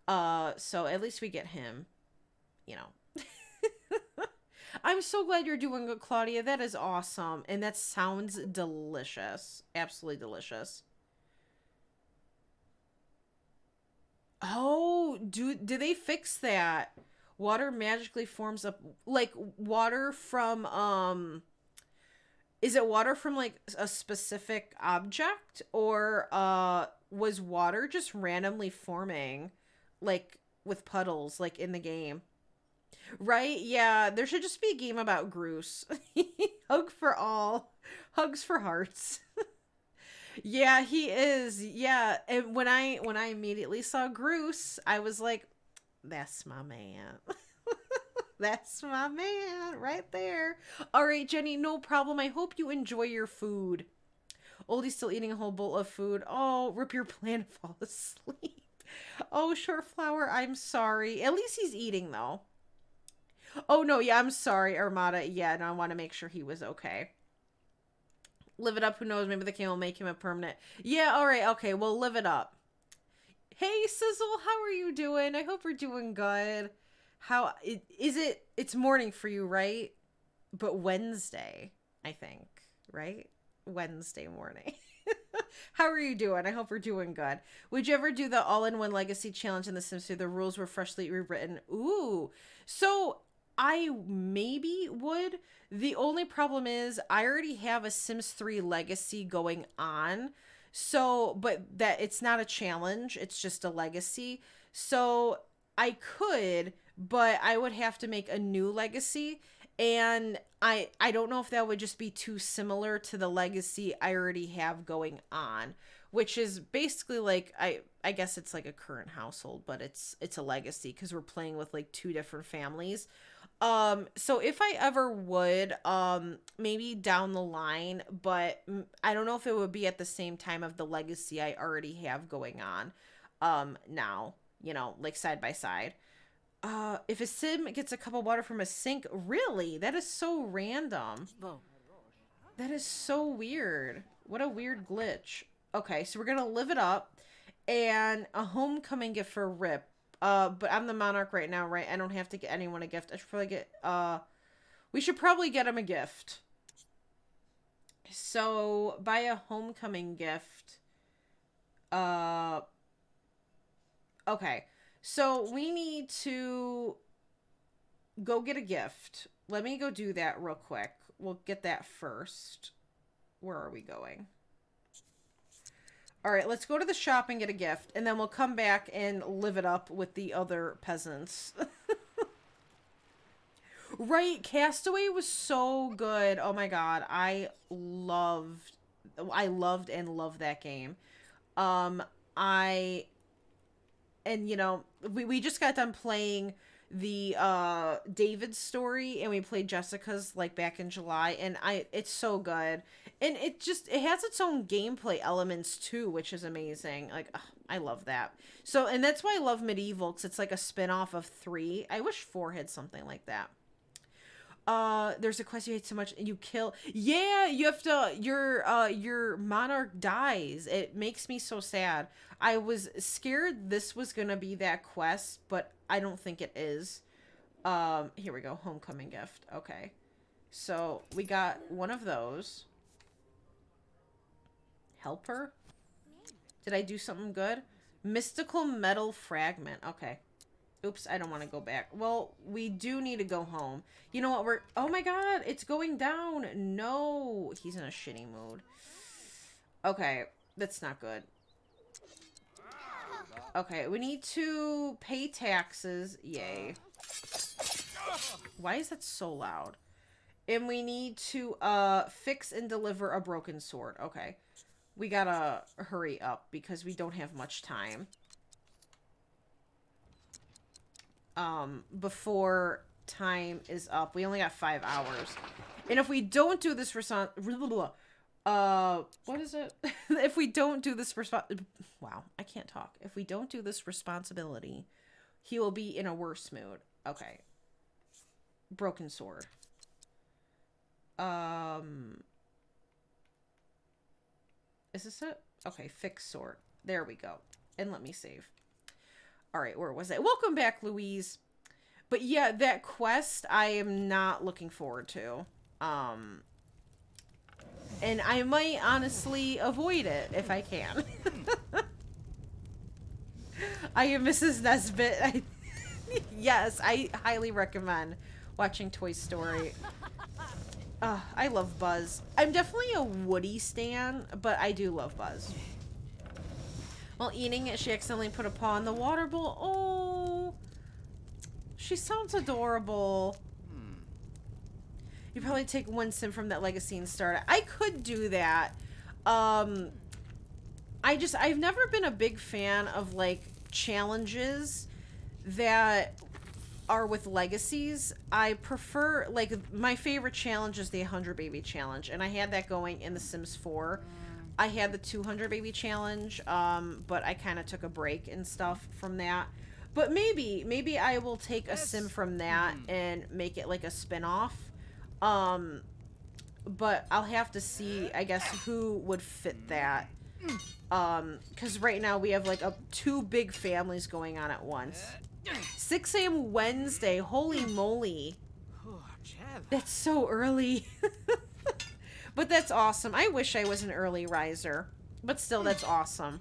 So at least we get him, I'm so glad you're doing good, Claudia. That is awesome. And that sounds delicious. Absolutely delicious. Oh, do they fix that? Water magically forms up, like, water from, is it water from, like, a specific object? Or, was water just randomly forming, like, with puddles, like, in the game? Right? Yeah, there should just be a game about Groose. Hug for all. Hugs for hearts. Yeah, he is. Yeah, and when I immediately saw Groose, I was like, that's my man. That's my man right there. All right, Jenny, no problem. I hope you enjoy your food. Oldie's still eating a whole bowl of food. Oh, rip your plan, fall asleep. Oh, Short Flower, I'm sorry. At least he's eating, though. Oh, no, yeah, I'm sorry, Armada. Yeah, and I want to make sure he was okay. Live it up, who knows? Maybe the game will make him a permanent. Yeah, all right, okay, well, live it up. Hey, Sizzle, how are you doing? I hope you're doing good. It's morning for you, right? But Wednesday, I think, right? Wednesday morning. How are you doing? I hope you're doing good. Would you ever do the all-in-one legacy challenge in The Sims 2? The rules were freshly rewritten. Ooh. So I maybe would. The only problem is I already have a Sims 3 legacy going on. So, but that it's not a challenge, it's just a legacy. So I could, but I would have to make a new legacy. And I don't know if that would just be too similar to the legacy I already have going on, which is basically like I guess it's like a current household, but it's a legacy because we're playing with like two different families. So if I ever would, maybe down the line, but I don't know if it would be at the same time of the legacy I already have going on, now, you know, like side by side. If a sim gets a cup of water from a sink, really? That is so random. That is so weird. What a weird glitch. Okay, so we're gonna live it up, and a homecoming gift for Rip. But I'm the monarch right now, right? I don't have to get anyone a gift. I should probably get, we should probably get him a gift. So, buy a homecoming gift. Okay. So, we need to go get a gift. Let me go do that real quick. We'll get that first. Where are we going? All right, let's go to the shop and get a gift, and then we'll come back and live it up with the other peasants. Right, Castaway was so good. Oh my god, I loved and love that game. And you know, we just got done playing the David's story, and we played Jessica's like back in July, and it's so good. And it has its own gameplay elements too, which is amazing. Like, ugh, I love that. So, and that's why I love Medieval, because it's like a spin-off of 3. I wish 4 had something like that. There's a quest you hate so much and you kill. Yeah, you have to, your monarch dies. It makes me so sad. I was scared this was gonna be that quest, but I don't think it is. Here we go, homecoming gift. Okay. So, we got one of those. Helper? Did I do something good? Mystical metal fragment. Okay. Oops, I don't want to go back. Well, we do need to go home. You know what? Oh my god, it's going down. No. He's in a shitty mood. Okay, that's not good. Okay, we need to pay taxes. Yay. Why is that so loud? And we need to fix and deliver a broken sword. Okay. We gotta hurry up because we don't have much time. Before time is up. We only got 5 hours. And if we don't do this what is it? If we don't do this wow, I can't talk. If we don't do this responsibility, he will be in a worse mood. Okay. Broken sword. Is this it? Okay, fix sword. There we go. And let me save. Alright, where was I? Welcome back, Louise. But yeah, that quest I am not looking forward to. And I might honestly avoid it if I can. I am Mrs. Nesbit. Yes, I highly recommend watching Toy Story. I love Buzz. I'm definitely a Woody stan, but I do love Buzz. While eating it, she accidentally put a paw in the water bowl. Oh, she sounds adorable. You probably take one sim from that legacy and start it. I could do that. I've never been a big fan of like challenges that are with legacies. I prefer, like, my favorite challenge is the 100 baby challenge, and I had that going in The Sims 4. I had the 200 baby challenge, but I kind of took a break and stuff from that. But maybe I will take a sim from that and make it like a spin-off. But I'll have to see, I guess, who would fit that. Because right now we have like two big families going on at once. 6 a.m. Wednesday, holy moly. That's so early. But that's awesome. I wish I was an early riser. But still, that's awesome.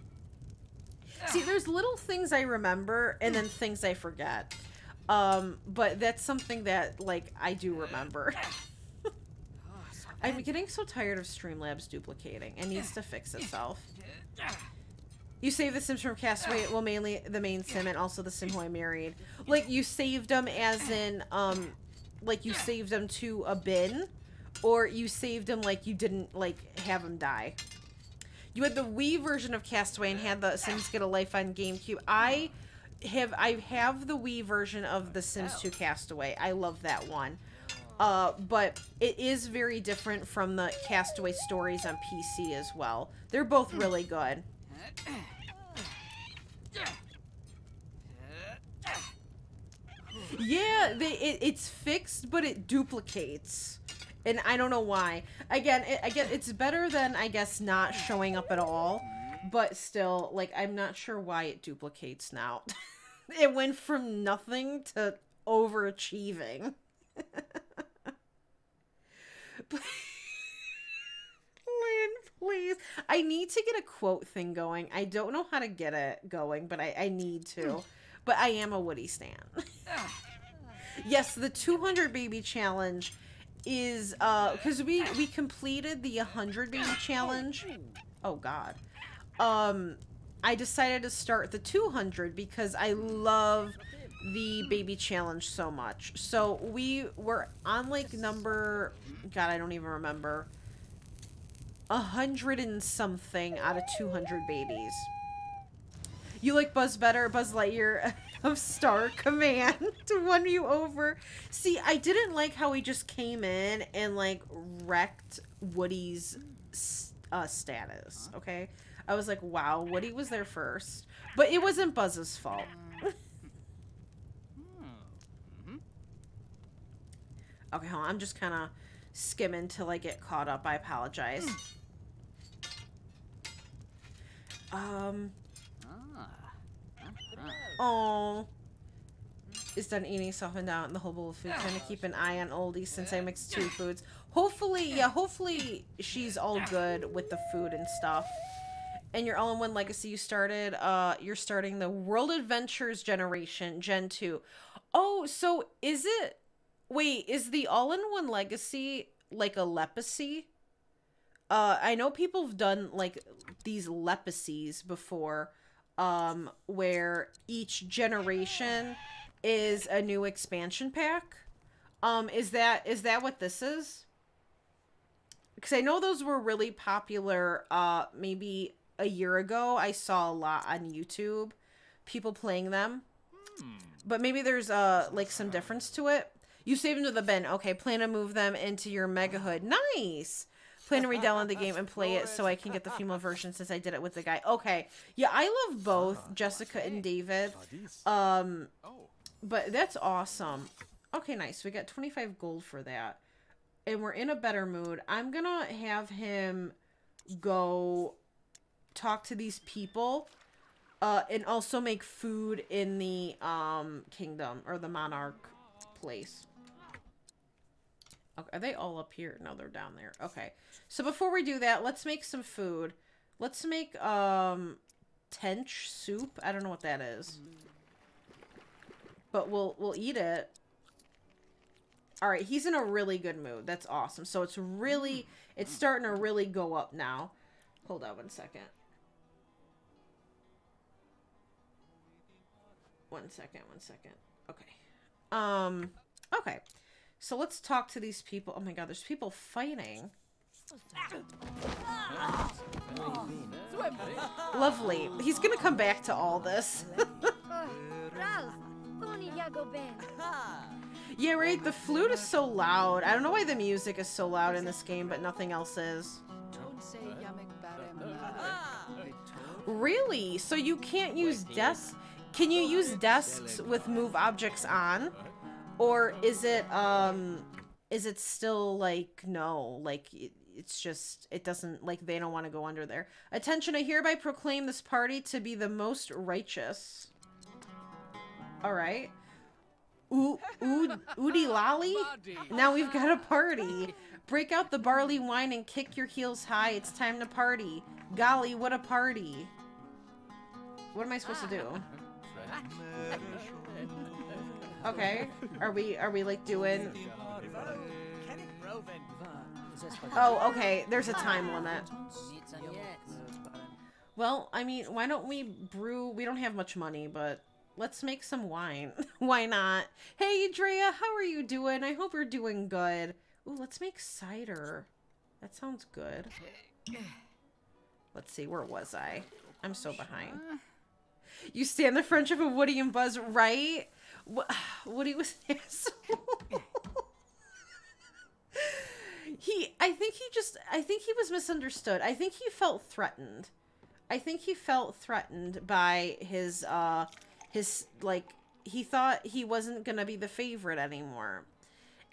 See, there's little things I remember and then things I forget. But that's something that, like, I do remember. I'm getting so tired of Streamlabs duplicating. It needs to fix itself. You save the Sims from Castaway, well, mainly the main Sim and also the Sim who I married. Like, you saved them as in, like, you saved them to a bin, or you saved them like you didn't, like, have them die. You had the Wii version of Castaway and had the Sims Get a Life on GameCube. I have the Wii version of the Sims 2 Castaway. I love that one. But it is very different from the Castaway stories on PC as well. They're both really good. Yeah, it's fixed, but it duplicates. And I don't know why. Again, it's better than, I guess, not showing up at all. But still, like, I'm not sure why it duplicates now. It went from nothing to overachieving. Lynn, please. I need to get a quote thing going. I don't know how to get it going, but I need to. But I am a Woody stan. Yes, the 200 baby challenge is, because we completed the 100 baby challenge. Oh, God. I decided to start the 200 because I love the baby challenge so much. So we were on like number, God, I don't even remember, 100 and something out of 200 babies. You like Buzz better? Buzz Lightyear of Star Command won you over. See, I didn't like how he just came in and like wrecked Woody's status, okay? I was like, wow, Woody was there first. But it wasn't Buzz's fault. Okay, hold on. I'm just kind of skimming till I get caught up. I apologize. Oh. Is done eating, softened out in the whole bowl of food. Trying to keep an eye on Oldie since I mixed two foods. Hopefully, yeah, hopefully she's all good with the food and stuff. And your all-in-one legacy you started, you're starting the World Adventures generation, Gen 2. Oh, so is it... Wait, is the all-in-one legacy like a lepacy? I know people have done like these lepacies before, where each generation is a new expansion pack. Is that what this is? Because I know those were really popular, maybe a year ago. I saw a lot on YouTube, people playing them. But maybe there's, like some difference to it. You save them to the bin. Okay, plan to move them into your mega hood. Nice! Plan to re-download the game and play it so I can get the female version since I did it with the guy. Okay. Yeah, I love both Jessica and David. But that's awesome. Okay, nice. We got 25 gold for that. And we're in a better mood. I'm gonna have him go talk to these people. And also make food in the kingdom or the monarch place. Okay, are they all up here? No, they're down there. Okay. So before we do that, let's make some food. Let's make tench soup. I don't know what that is. But we'll eat it. All right, he's in a really good mood. That's awesome. So it's starting to really go up now. Hold on 1 second. 1 second. Okay. Okay. So let's talk to these people. Oh my god, there's people fighting. Lovely. He's gonna come back to all this. Yeah, right? The flute is so loud. I don't know why the music is so loud in this game, but nothing else is. Really? So you can't use desks? Can you use desks with move objects on? Or is it still like, no, like it's just, it doesn't, like they don't want to go under there. Attention, I hereby proclaim this party to be the most righteous. All right. Oodie lolly? Now we've got a party. Break out the barley wine and kick your heels high. It's time to party. Golly, what a party. What am I supposed to do? Okay. Are we like doing... Oh, okay. There's a time limit. Well, I mean, why don't we brew? We don't have much money, but let's make some wine. Why not? Hey, Drea, how are you doing? I hope you're doing good. Ooh, let's make cider. That sounds good. Let's see, where was I? I'm so behind. You stand the friendship of Woody and Buzz, right? Woody was an asshole. I think he was misunderstood. I think he felt threatened. I think he felt threatened by his, like, he thought he wasn't gonna be the favorite anymore.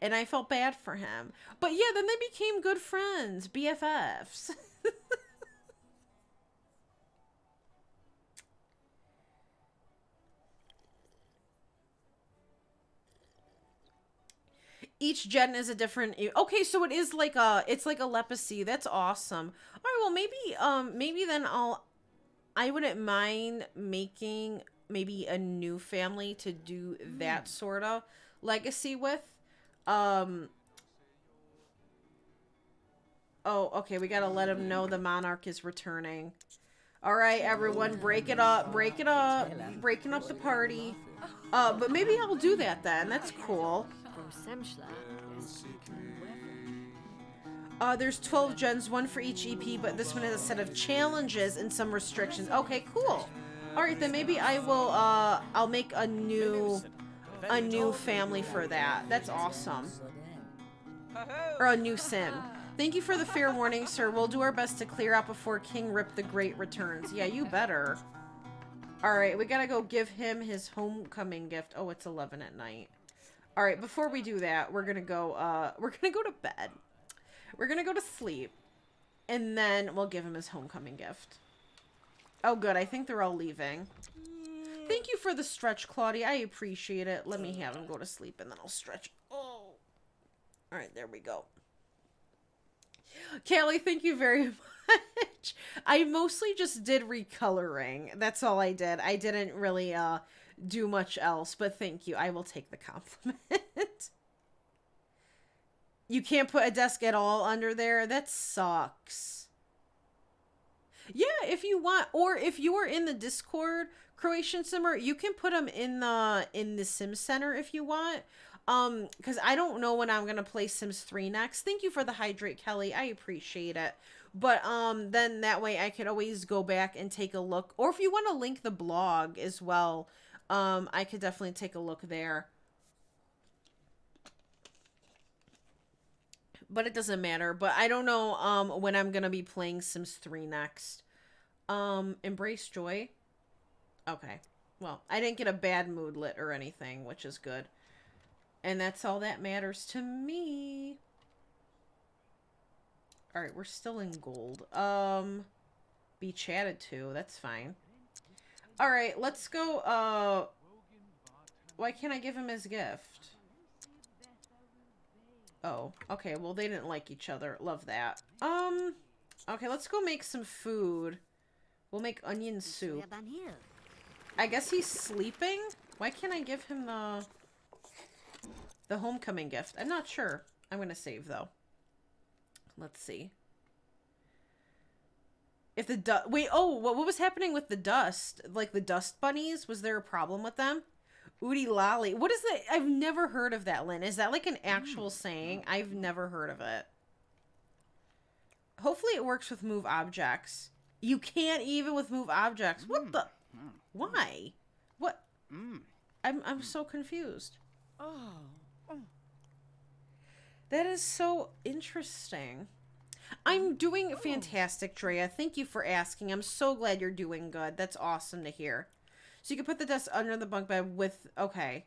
And I felt bad for him. But yeah, then they became good friends, BFFs. Each gen is a different. Okay, so it is like it's like a leprosy. That's awesome. All right, well maybe then I wouldn't mind making maybe a new family to do that sort of legacy with. Oh, okay, we gotta let him know the monarch is returning. All right, everyone, break it up, breaking up the party. But maybe I'll do that then. That's cool. There's 12 gens, one for each EP, but this one has a set of challenges and some restrictions. Okay, cool. All right, then maybe I will. I'll make a new family for that. That's awesome. Or a new sim. Thank you for the fair warning, sir. We'll do our best to clear out before King Rip the Great returns. Yeah, you better. All right, we gotta go give him his homecoming gift. Oh, it's 11 at night. All right, before we do that, we're gonna go to bed. We're gonna go to sleep, and then we'll give him his homecoming gift. Oh, good. I think they're all leaving. Thank you for the stretch, Claudia. I appreciate it. Let me have him go to sleep, and then I'll stretch. Oh. All right, there we go. Callie, thank you very much. I mostly just did recoloring. That's all I did. I didn't really do much else, but thank you. I will take the compliment. You can't put a desk at all under there? That sucks. Yeah, if you want, or if you are in the Discord, Croatian Simmer, you can put them in the Sims Center if you want. Because I don't know when I'm gonna play Sims 3 next. Thank you for the hydrate, Kelly. I appreciate it. But then that way I could always go back and take a look. Or if you want to link the blog as well, I could definitely take a look there. But it doesn't matter. But I don't know when I'm gonna be playing Sims 3 next. Embrace joy. Okay. Well, I didn't get a bad mood lit or anything, which is good. And that's all that matters to me. Alright, we're still in gold. Be chatted to. That's fine. Alright, let's go, why can't I give him his gift? Oh, okay. Well, they didn't like each other. Love that. Okay, let's go make some food. We'll make onion soup. I guess he's sleeping? Why can't I give him the homecoming gift? I'm not sure. I'm gonna save, though. Let's see. If the dust... Wait, oh, what was happening with the dust? Like, the dust bunnies? Was there a problem with them? Oodie lolly. What is that? I've never heard of that, Lynn. Is that like an actual saying? I've never heard of it. Hopefully it works with move objects. You can't even with move objects. What the... Why? What? I'm so confused. That is so interesting. I'm doing fantastic, Drea. Thank you for asking. I'm so glad you're doing good. That's awesome to hear. So you can put the desk under the bunk bed with... Okay.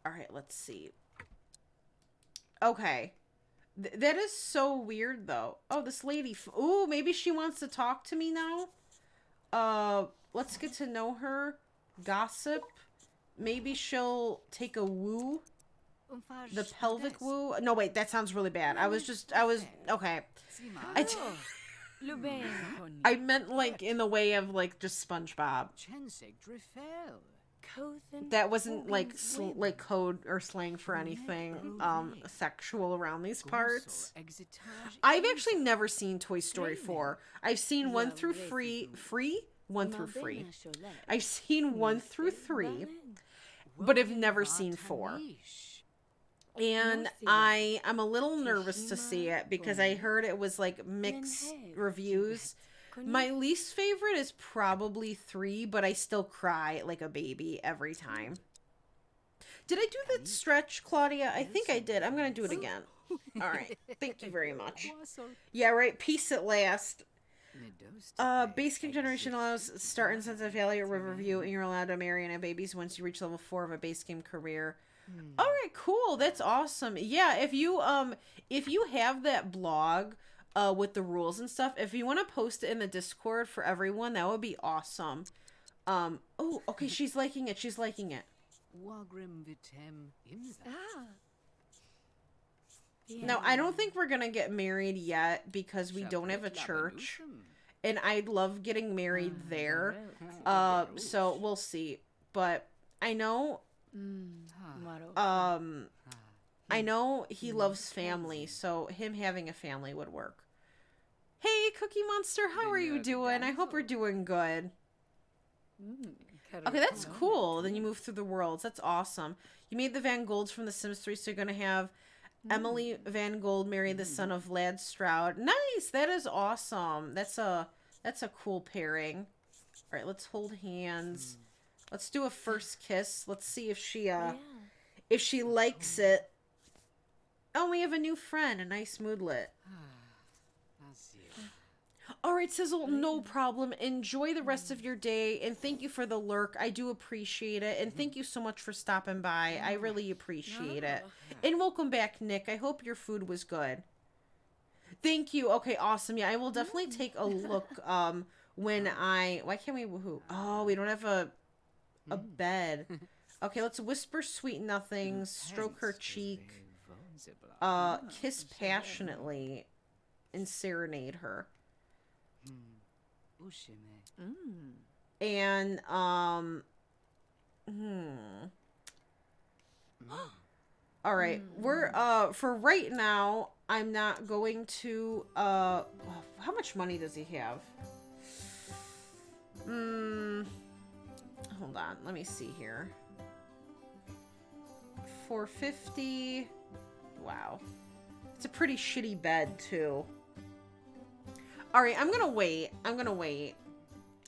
Alright, let's see. Okay. That is so weird, though. Oh, this lady... Ooh, maybe she wants to talk to me now? Let's get to know her. Gossip. Maybe she'll take a woo. The pelvic woo. No, wait, that sounds really bad. Okay. I meant like in the way of like just SpongeBob. that wasn't like like code or slang for anything sexual around these parts. I've actually never seen Toy Story 4. I've seen 1 through 3. I've seen 1 through 3, but I've never seen 4. And I'm a little nervous to see it because I heard it was like mixed reviews. My least favorite is probably 3, but I still cry like a baby every time. Did I do that stretch, Claudia? I think I did. I'm going to do it again. All right. Thank you very much. Yeah, right. Peace at last. Base King Generation allows start in Sunset Valley or Riverview, and you're allowed to marry and have babies once you reach level 4 of a base game career. All right, cool. That's awesome. Yeah, if you have that blog with the rules and stuff, if you want to post it in the Discord for everyone, that would be awesome. Oh, okay, she's liking it. She's liking it. Now, I don't think we're gonna get married yet because we don't have a church, and I'd love getting married there. So we'll see. But I know. I know he loves family, so him having a family would work. Hey, Cookie Monster, how are you doing? I hope we're doing good. Okay, that's cool. Then you move through the worlds. That's awesome. You made the Van Golds from The Sims 3, so you're going to have Emily Van Gold marry the son of Vlad Stroud. Nice! That is awesome. That's a cool pairing. All right, let's hold hands. Let's do a first kiss. Let's see if she likes it. Oh, we have a new friend, a nice moodlet. All right, Sizzle, no problem. Enjoy the rest of your day, and thank you for the lurk. I do appreciate it, and thank you so much for stopping by. I really appreciate it. And welcome back, Nick. I hope your food was good. Thank you. Okay, awesome. Yeah, I will definitely take a look when why can't we woohoo? Oh, we don't have a bed. Okay, let's whisper sweet nothings, stroke her cheek, kiss passionately, and serenade her. And all right, we're for right now, I'm not going to how much money does he have? Hold on, let me see here. 450. Wow. It's a pretty shitty bed too. All right, I'm going to wait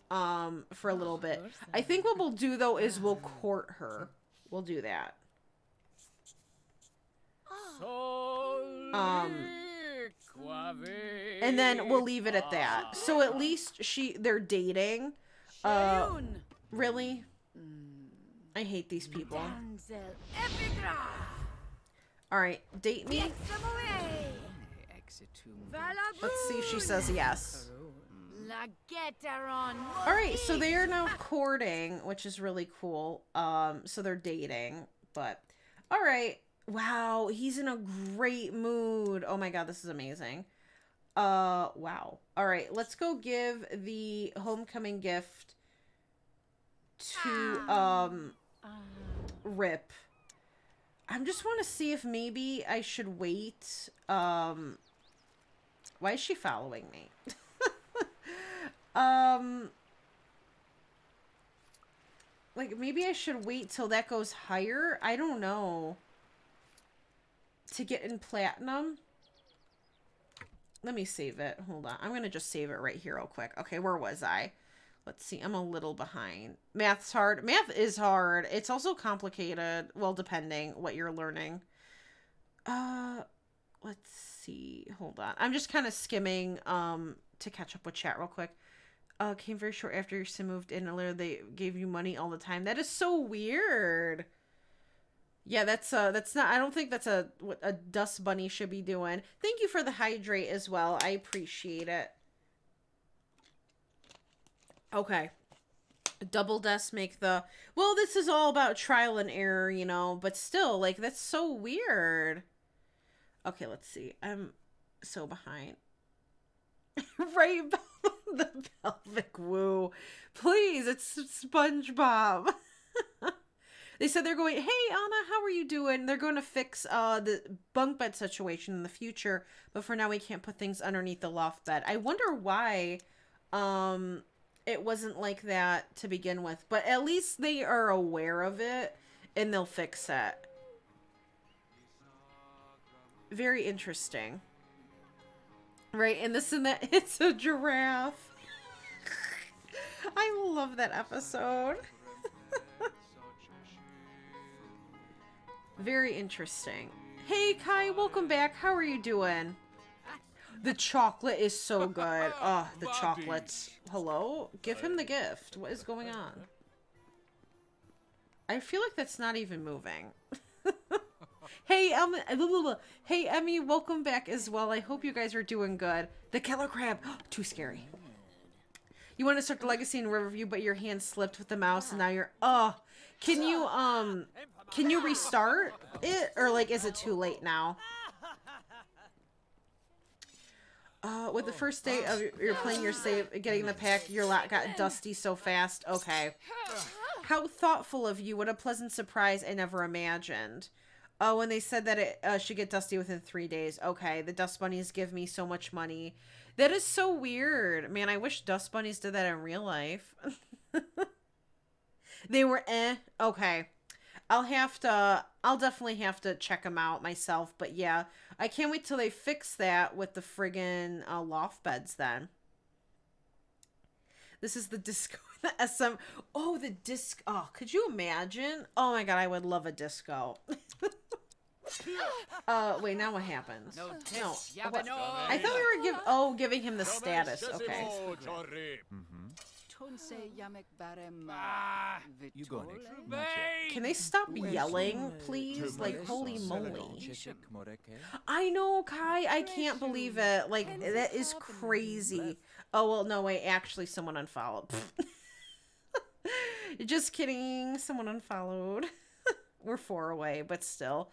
for a little bit. I think what we'll do though is we'll court her. We'll do that. And then we'll leave it at that. So at least they're dating. Really? I hate these people. All right, date me. Let's see if she says yes. All right, so they are now courting, which is really cool. So they're dating, but all right. Wow, he's in a great mood. Oh my god, this is amazing. Wow. All right, let's go give the homecoming gift to Rip. I just want to see if maybe I should wait. Why is she following me? Like maybe I should wait till that goes higher. I don't know. To get in platinum. Let me save it. Hold on. I'm going to just save it right here real quick. Okay, where was I? Let's see. I'm a little behind. Math's hard. Math is hard. It's also complicated. Well, depending what you're learning. Let's see. Hold on. I'm just kind of skimming to catch up with chat real quick. Came very short after your sim moved in. Earlier, they gave you money all the time. That is so weird. Yeah, that's not, I don't think that's what a dust bunny should be doing. Thank you for the hydrate as well. I appreciate it. Okay. Double dust make the, well, this is all about trial and error, you know, but still, like, that's so weird. Okay, let's see. I'm so behind. Right, the pelvic woo. Please, it's SpongeBob. They said they're going, hey, Anna, how are you doing? They're going to fix the bunk bed situation in the future, but for now we can't put things underneath the loft bed. I wonder why it wasn't like that to begin with, but at least they are aware of it and they'll fix it. Very interesting. Right, and this and that, it's a giraffe. I love that episode. Very interesting. Hey, Kai, welcome back. How are you doing? The chocolate is so good. Oh, the chocolates. Hello? Give him the gift. What is going on? I feel like that's not even moving. Hey, hey, Emmy, welcome back as well. I hope you guys are doing good. The killer crab. Too scary. You want to start the legacy in Riverview, but your hand slipped with the mouse, and now you're... Oh, can you restart it? Or, like, is it too late now? With the first day of you're playing your save, getting the pack, your lot got dusty so fast. Okay. How thoughtful of you. What a pleasant surprise I never imagined. When they said that it should get dusty within 3 days. Okay, the dust bunnies give me so much money. That is so weird. Man, I wish dust bunnies did that in real life. They were okay. I'll definitely have to check them out myself. But yeah, I can't wait till they fix that with the friggin' loft beds then. This is the disco, the SM. Oh, the disc. Oh, could you imagine? Oh my God, I would love a disco. Wait, now what happens? No. What? I thought we were giving him the status. Okay. Can they stop yelling, please? Like, holy moly. I know, Kai. I can't believe it. Like, that is crazy. Oh, well, no, wait. Actually, someone unfollowed. Just kidding. Someone unfollowed. We're 4 away, but still.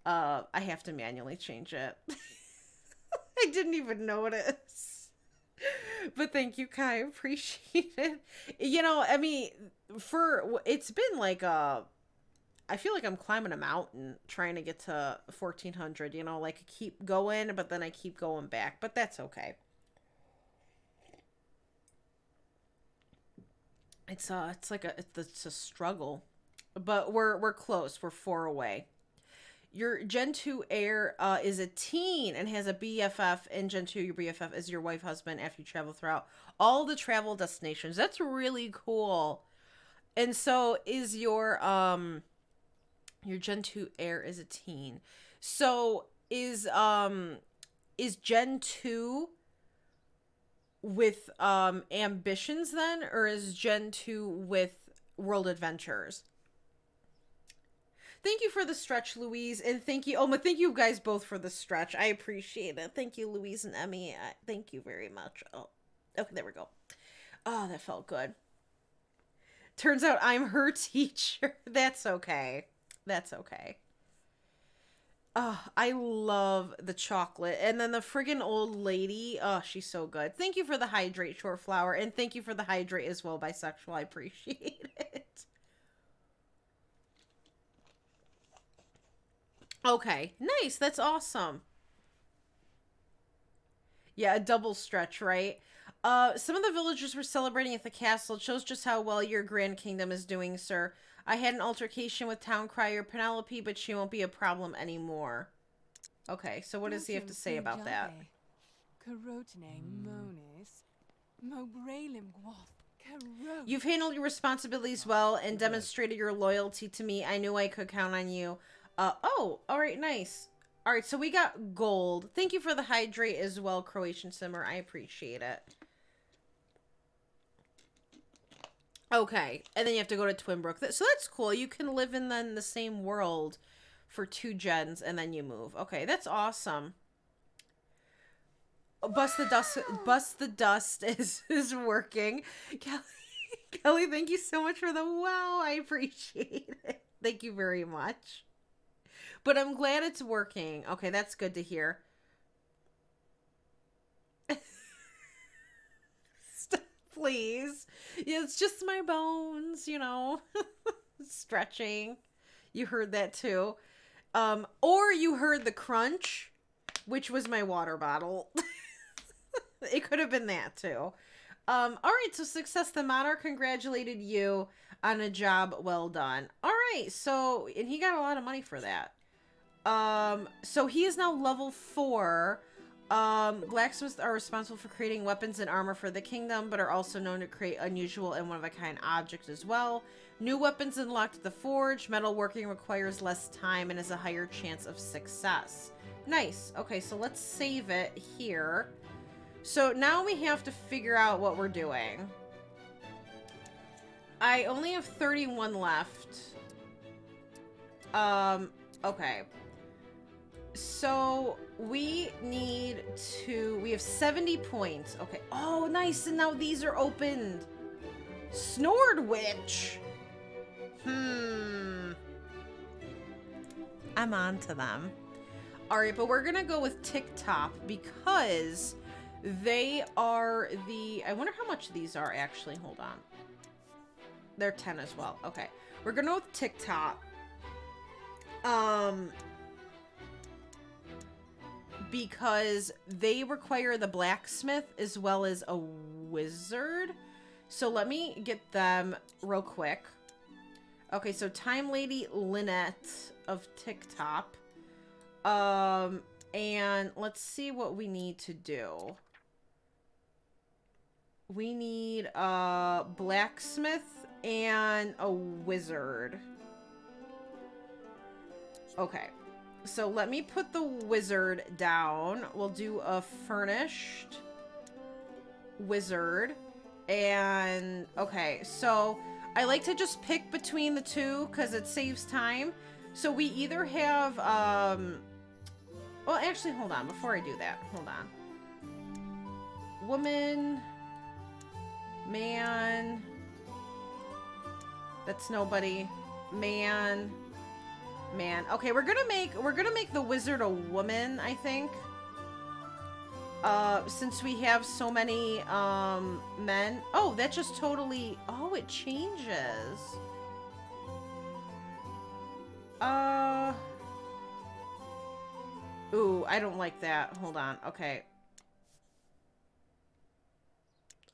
I have to manually change it. I didn't even know it is. But thank you, Kai. Appreciate it. You know, I mean, it's been like I feel like I'm climbing a mountain trying to get to 1400, you know, like I keep going, but then I keep going back, but that's okay. It's a struggle, but we're close. We're 4 away. Your Gen 2 heir is a teen and has a BFF. In Gen 2, your BFF is your wife, husband after you travel throughout all the travel destinations. That's really cool. And so is your Gen 2 heir is a teen. So is Gen 2 with ambitions then, or is Gen 2 with world adventures? Thank you for the stretch, Louise, and thank you you guys both for the stretch. I appreciate it. Thank you, Louise and Emmy. Thank you very much. Oh, okay, there we go. Oh, that felt good. Turns out I'm her teacher. That's okay. That's okay. Oh, I love the chocolate. And then the friggin' old lady. Oh, she's so good. Thank you for the hydrate, Short Flower. And thank you for the hydrate as well, Bisexual. I appreciate it. Okay, nice. That's awesome. Yeah, a double stretch, right? Some of the villagers were celebrating at the castle. It shows just how well your grand kingdom is doing, sir. I had an altercation with town crier Penelope, but she won't be a problem anymore. Okay, so what does he have to say about that? You've handled your responsibilities well and demonstrated your loyalty to me. I knew I could count on you. Oh, all right, nice. All right, so we got gold. Thank you for the hydrate as well, Croatian Simmer. I appreciate it. Okay, and then you have to go to Twinbrook. So that's cool. You can live in then the same world for 2 gens, and then you move. Okay, that's awesome. Bust the dust is working. Kelly, thank you so much for the wow. I appreciate it. Thank you very much. But I'm glad it's working. Okay, that's good to hear. Stop, please. It's just my bones, you know. Stretching. You heard that too. Or you heard the crunch, which was my water bottle. It could have been that too. All right, so success. The monarch congratulated you on a job well done. All right, so, and he got a lot of money for that. So he is now level 4. Blacksmiths are responsible for creating weapons and armor for the kingdom, but are also known to create unusual and one-of-a-kind objects as well. New weapons unlocked at the forge. Metalworking requires less time and has a higher chance of success. Nice. Okay, so let's save it here. So now we have to figure out what we're doing. I only have 31 left. Okay. So we need to, we have 70 points. Okay. Oh, nice. And now these are opened. Snored Witch. I'm on to them. All right, but we're going to go with TikTok because they are the, I wonder how much these are actually. Hold on. They're 10 as well. Okay. We're going to go with TikTok. Because they require the blacksmith as well as a wizard. So let me get them real quick. Okay, so Time Lady Lynette of TikTok. And let's see what we need to do. We need a blacksmith and a wizard. Okay. So let me put the wizard down. We'll do a furnished wizard. And, okay, so I like to just pick between the two because it saves time. So we either have, well, actually, hold on. Before I do that, hold on. Woman, man, that's nobody, man. Okay, we're gonna make the wizard a woman, I think. Since we have so many men. Oh, that just totally, oh, it changes. Ooh, I don't like that. Hold on. Okay.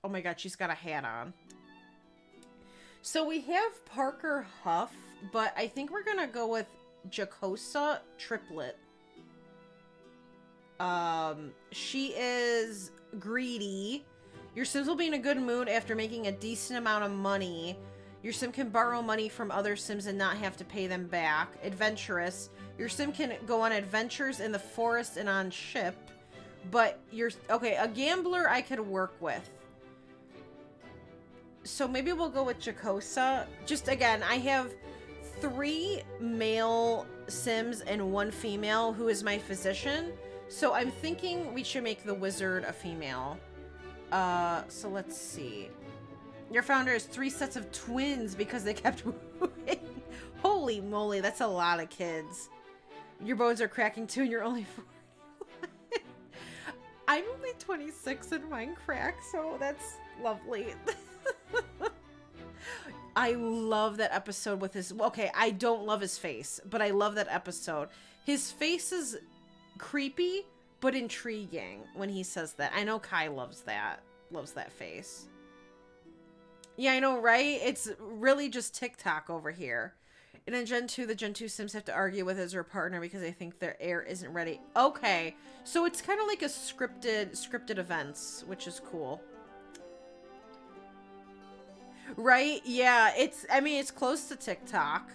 Oh my god, she's got a hat on. So we have Parker Huff, but I think we're gonna go with Jacosa Triplet. She is greedy. Your Sims will be in a good mood after making a decent amount of money. Your Sim can borrow money from other Sims and not have to pay them back. Adventurous. Your Sim can go on adventures in the forest and on ship. But you're... Okay, a gambler I could work with. So maybe we'll go with Jacosa. Just, again, I have 3 male Sims and 1 female who is my physician. So I'm thinking we should make the wizard a female. So let's see. Your founder has 3 sets of twins because they kept moving. Holy moly, that's a lot of kids. Your bones are cracking too and you're only 41. I'm only 26 and mine crack, so that's lovely. I love that episode with his... Okay, I don't love his face, but I love that episode. His face is creepy, but intriguing when he says that. I know Kai loves that. Loves that face. Yeah, I know, right? It's really just TikTok over here. And in Gen 2, the Gen 2 Sims have to argue with his or partner because they think their heir isn't ready. Okay, so it's kind of like a scripted events, which is cool. Right? Yeah, I mean, it's close to TikTok.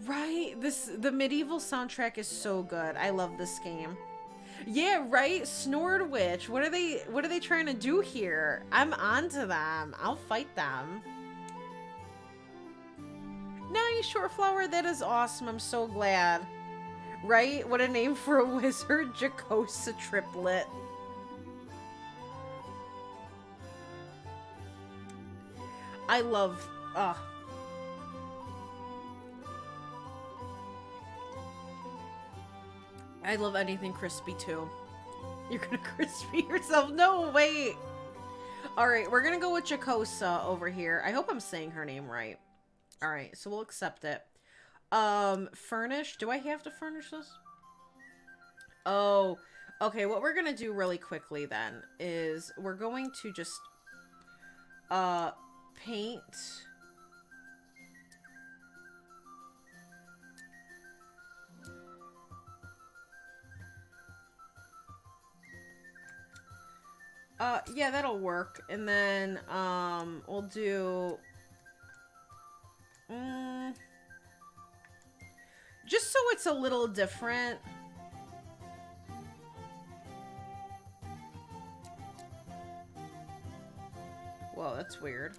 Right? The medieval soundtrack is so good. I love this game. Yeah, right? Snored Witch. What are they trying to do here? I'm onto them. I'll fight them. Nice, Shortflower. That is awesome. I'm so glad. Right? What a name for a wizard. Jacosa Triplet. I love... I love anything crispy, too. You're gonna crispy yourself? No, wait! Alright, we're gonna go with Jacosa over here. I hope I'm saying her name right. All right, so we'll accept it. Furnish. Do I have to furnish this? Oh, okay. What we're gonna do really quickly then is we're going to just paint. Yeah, that'll work. And then we'll do just so it's a little different. Whoa, that's weird.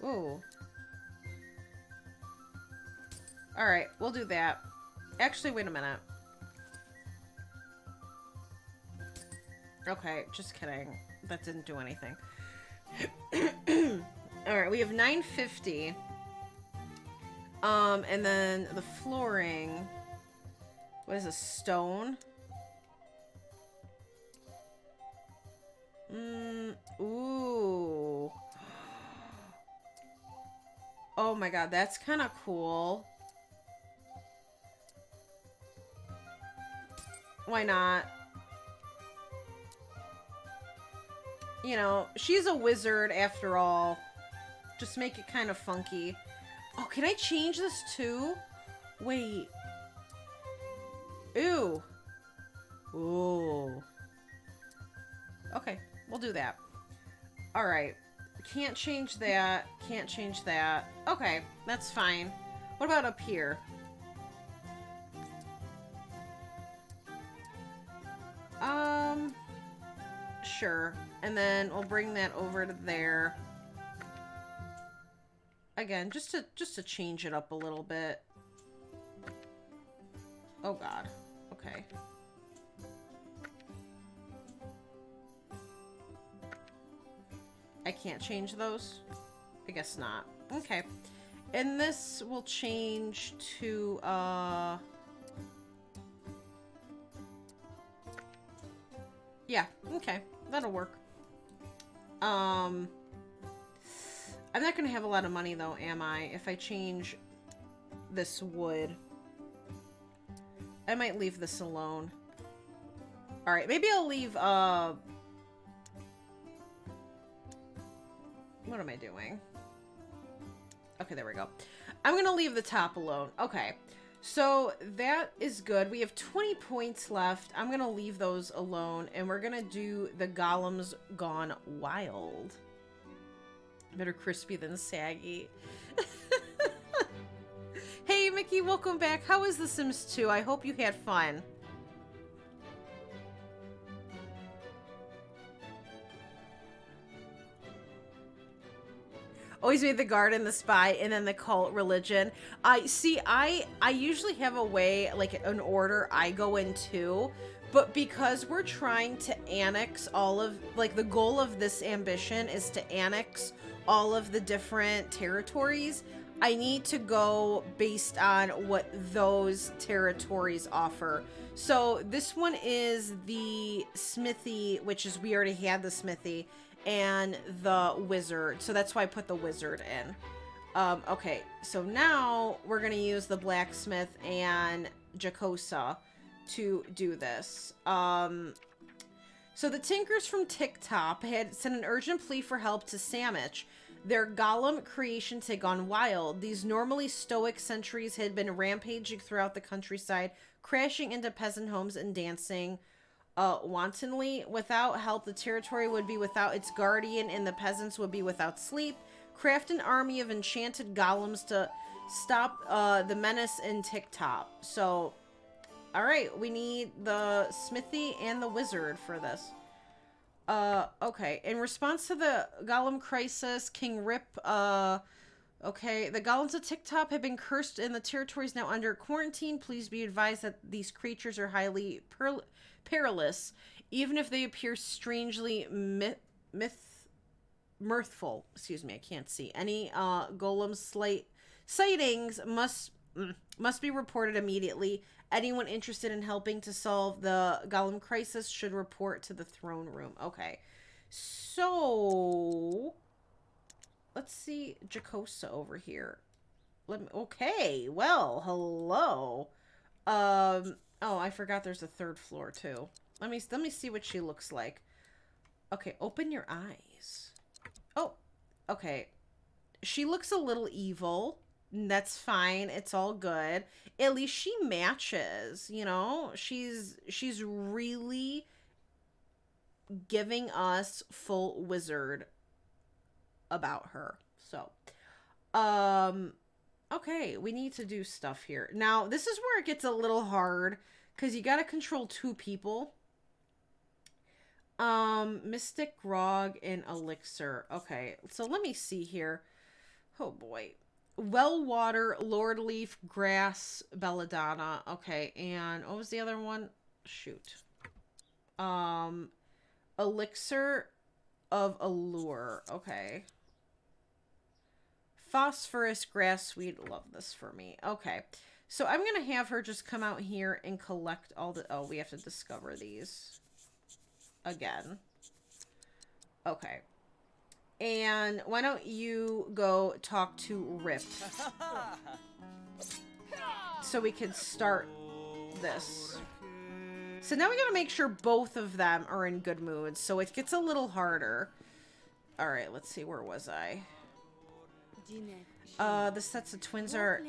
Ooh. Alright, we'll do that. Actually, wait a minute. Okay, just kidding. That didn't do anything. Alright, we have 950. And then the flooring. What is this? Stone? Ooh. Oh my god, that's kind of cool. Why not? You know, she's a wizard after all. Just make it kind of funky. Oh, can I change this too? Wait. Ooh. Ooh. Okay, we'll do that. Alright. Can't change that. Can't change that. Okay, that's fine. What about up here? Sure. And then we'll bring that over to there. Again, just to change it up a little bit. Oh god. Okay. I can't change those? I guess not. Okay. And this will change to, yeah, okay. That'll work. I'm not gonna have a lot of money, though, am I? If I change this wood. I might leave this alone. Alright, maybe I'll leave, what am I doing? Okay, there we go. I'm gonna leave the top alone. Okay, so that is good. We have 20 points left. I'm gonna leave those alone, and we're gonna do the Golems Gone Wild. Better crispy than saggy. Hey, Mickey, welcome back. How is The Sims 2? I hope you had fun. Always made the garden, the spy, and then the cult religion. I usually have a way, like an order I go into, but because we're trying to annex all of, like, the goal of this ambition is to annex all of the different territories, I need to go based on what those territories offer. So this one is the smithy, which is, we already had the smithy, and the wizard. So that's why I put the wizard in. Okay, so now we're going to use the blacksmith and Jacosa to do this. So the Tinkers from TikTok had sent an urgent plea for help to SAMMICH. Their golem creations had gone wild. These normally stoic sentries had been rampaging throughout the countryside, crashing into peasant homes and dancing wantonly. Without help, the territory would be without its guardian and the peasants would be without sleep. Craft an army of enchanted golems to stop the menace in TikTok. So, alright, we need the smithy and the wizard for this. Okay. In response to the golem crisis, King Rip, okay, the golems of TikTok have been cursed and the territory is now under quarantine. Please be advised that these creatures are highly perilous, even if they appear strangely mirthful. Excuse me, I can't see. Any golem sightings must be reported immediately. Anyone interested in helping to solve the golem crisis should report to the throne room. Okay, so let's see Jacosa over here. Okay, well, hello. Oh, I forgot there's a third floor too. Let me see what she looks like. Okay, open your eyes. Oh, okay. She looks a little evil. That's fine. It's all good. At least she matches, you know? She's really giving us full wizard about her. So, okay, we need to do stuff here. Now, this is where it gets a little hard because you got to control two people. Mystic, Grog, and Elixir. Okay, so let me see here. Oh boy. Wellwater, Lord Leaf, Grass, Belladonna. Okay, and what was the other one? Shoot. Elixir of Allure. Okay. Phosphorus, Grassweed. Love this for me. Okay. So I'm going to have her just come out here and collect all the... Oh, we have to discover these again. Okay. And why don't you go talk to Rip so we can start this. So now we gotta make sure both of them are in good moods, so it gets a little harder. Alright, let's see, where was I? The sets of twins are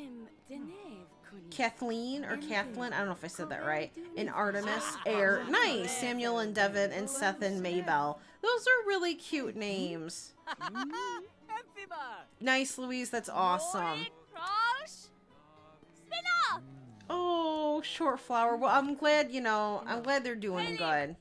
Kathleen or Kathleen, I don't know if I said that right, and Artemis, Air. Nice! Samuel and Devin and Seth and Maybell. Those are really cute names. Nice, Louise, that's awesome. Oh, Short Flower. Well, I'm glad, you know, I'm glad they're doing good.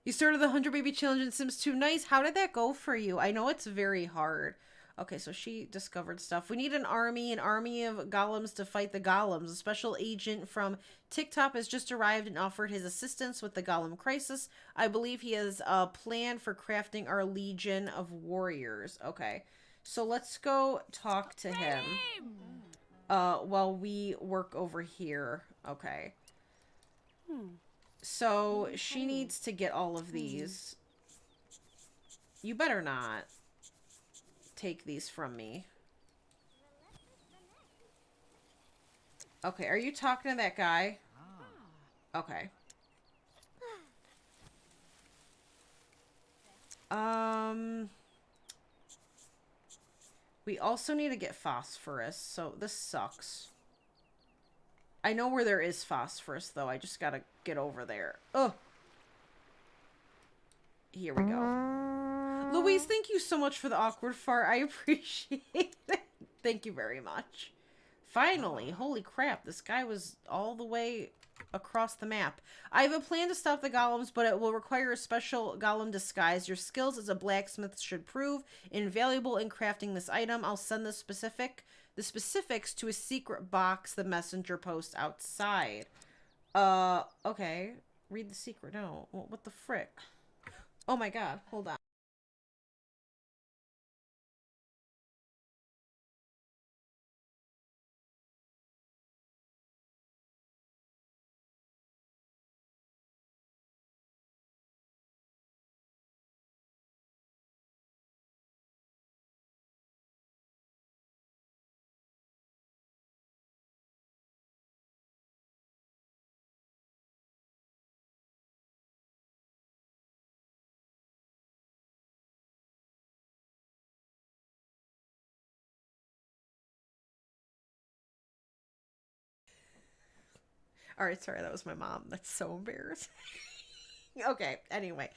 You started the 100 Baby Challenge in Sims 2. Nice. How did that go for you? I know it's very hard. Okay, so she discovered stuff. We need an army of golems to fight the golems. A special agent from TikTok has just arrived and offered his assistance with the golem crisis. I believe he has a plan for crafting our legion of warriors. Okay, so let's go talk to him while we work over here. Okay. So she needs to get all of these. You better not take these from me. Okay, are you talking to that guy? Okay. We also need to get phosphorus, so this sucks. I know where there is phosphorus, though. I just gotta get over there. Oh! Here we go. Louise, thank you so much for the awkward fart. I appreciate it. Thank you very much. Finally. Holy crap. This guy was all the way across the map. I have a plan to stop the golems, but it will require a special golem disguise. Your skills as a blacksmith should prove invaluable in crafting this item. I'll send the specifics to a secret box the messenger post outside. Okay. Read the secret. No. What the frick? Oh my god. Hold on. Alright, sorry, that was my mom. That's so embarrassing. Okay, anyway.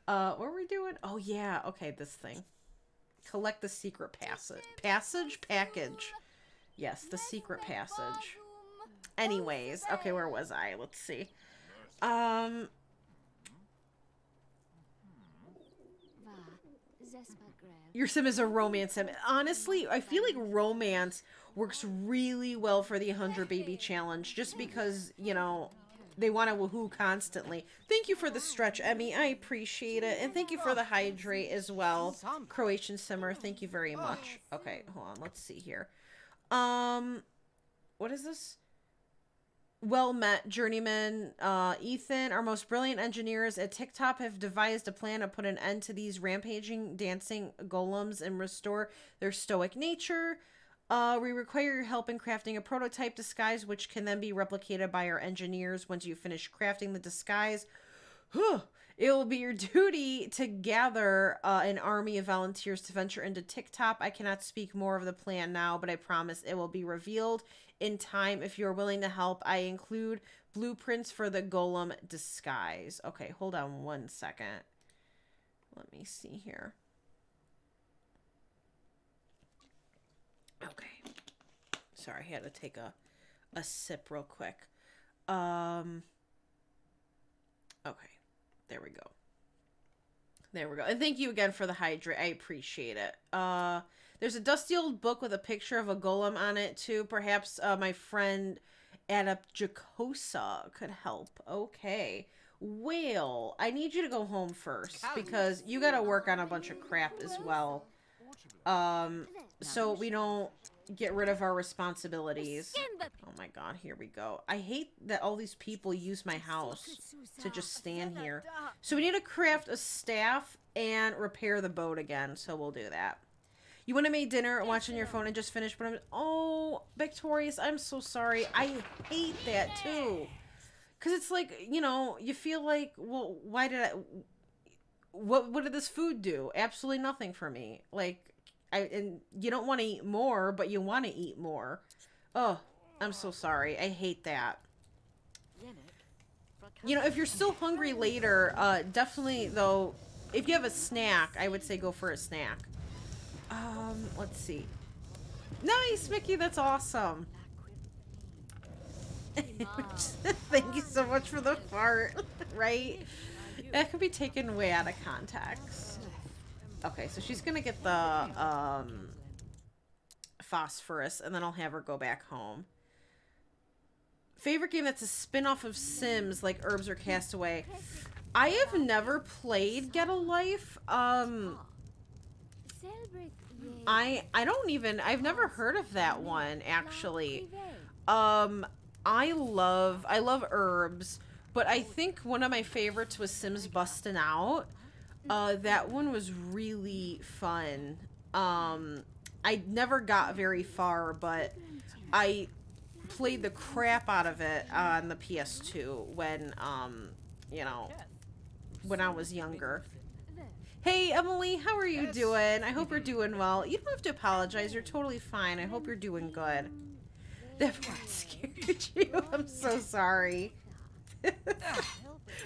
What were we doing? Oh, yeah. Okay, this thing. Collect the secret passage. Package. Yes, the secret passage. Anyways. Okay, where was I? Let's see. Your sim is a romance sim. Honestly, I feel like romance works really well for the 100 Baby Challenge just because, you know, they want to woohoo constantly. Thank you for the stretch, Emmy. I appreciate it. And thank you for the hydrate as well. Croatian Simmer, thank you very much. Okay, hold on. Let's see here. What is this? Well met, journeyman Ethan. Our most brilliant engineers at TikTok have devised a plan to put an end to these rampaging, dancing golems and restore their stoic nature. We require your help in crafting a prototype disguise, which can then be replicated by our engineers once you finish crafting the disguise. It will be your duty to gather an army of volunteers to venture into TikTok. I cannot speak more of the plan now, but I promise it will be revealed in time. If you're willing to help, I include blueprints for the golem disguise. Okay, hold on one second. Let me see here. Okay. Sorry, I had to take a sip real quick. Okay. There we go. There we go. And thank you again for the hydrate. I appreciate it. There's a dusty old book with a picture of a golem on it, too. Perhaps my friend Jacosa could help. Okay. Well, I need you to go home first, because you got to work on a bunch of crap as well. So we don't get rid of our responsibilities. Oh my god, here we go. I hate that all these people use my house to just stand here. So we need to craft a staff and repair the boat again, so we'll do that. You want to make dinner and watch on your phone and just finish, but oh, Victorious, I'm so sorry. I hate that too. Because it's like, you know, you feel like, well, why did I... What did this food do? Absolutely nothing for me. Like, and you don't want to eat more, but you want to eat more. Oh, I'm so sorry. I hate that. You know, if you're still hungry later, definitely, though, if you have a snack, I would say go for a snack. Let's see. Nice, Mickey. That's awesome. Thank you so much for the fart, right? That could be taken way out of context. Okay, so she's gonna get the phosphorus, and then I'll have her go back home. Favorite game that's a spin-off of Sims, like Herbs or Castaway. I have never played Get a Life. I've never heard of that one, actually. I love Herbs, but I think one of my favorites was Sims Bustin' Out. That one was really fun. I never got very far, but I played the crap out of it on the PS2 when, you know, when I was younger. Hey, Emily, how are you doing? I hope you're doing well. You don't have to apologize. You're totally fine. I hope you're doing good. That part scared you. I'm so sorry.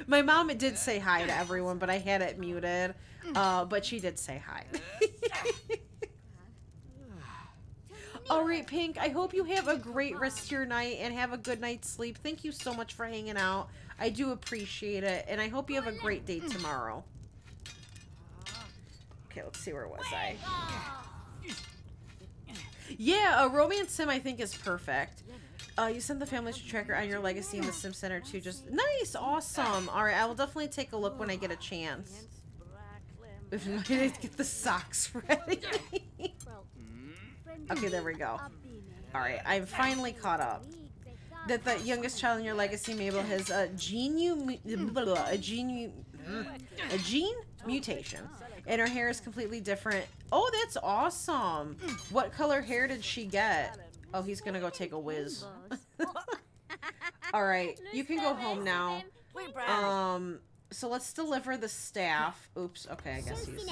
My mom did say hi to everyone, but I had it muted. But she did say hi. All right, Pink, I hope you have a great rest of your night and have a good night's sleep. Thank you so much for hanging out. I do appreciate it, and I hope you have a great day tomorrow. Okay, let's see, where was I? Yeah, a romance sim I think is perfect. You sent the family tracker on your legacy in the Sim Center too. Just nice, awesome. All right, I will definitely take a look when I get a chance. If I need to get the socks ready. Okay, there we go. All right, I'm finally caught up. That the youngest child in your legacy, Mabel, has a gene mutation, and her hair is completely different. Oh, that's awesome. What color hair did she get? Oh, he's gonna go take a whiz. All right, you can go home now. So let's deliver the staff. Oops. Okay, I guess he's,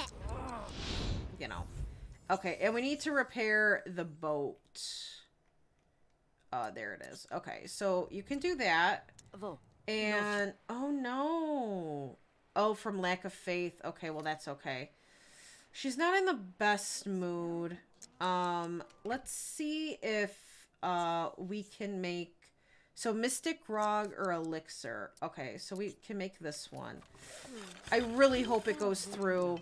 you know. Okay, and we need to repair the boat. There it is. Okay, so you can do that. And oh no. Oh, from lack of faith. Okay, well that's okay. She's not in the best mood. Let's see if we can make, so Mystic Grog or Elixir. Okay, so we can make this one. I really hope it goes through.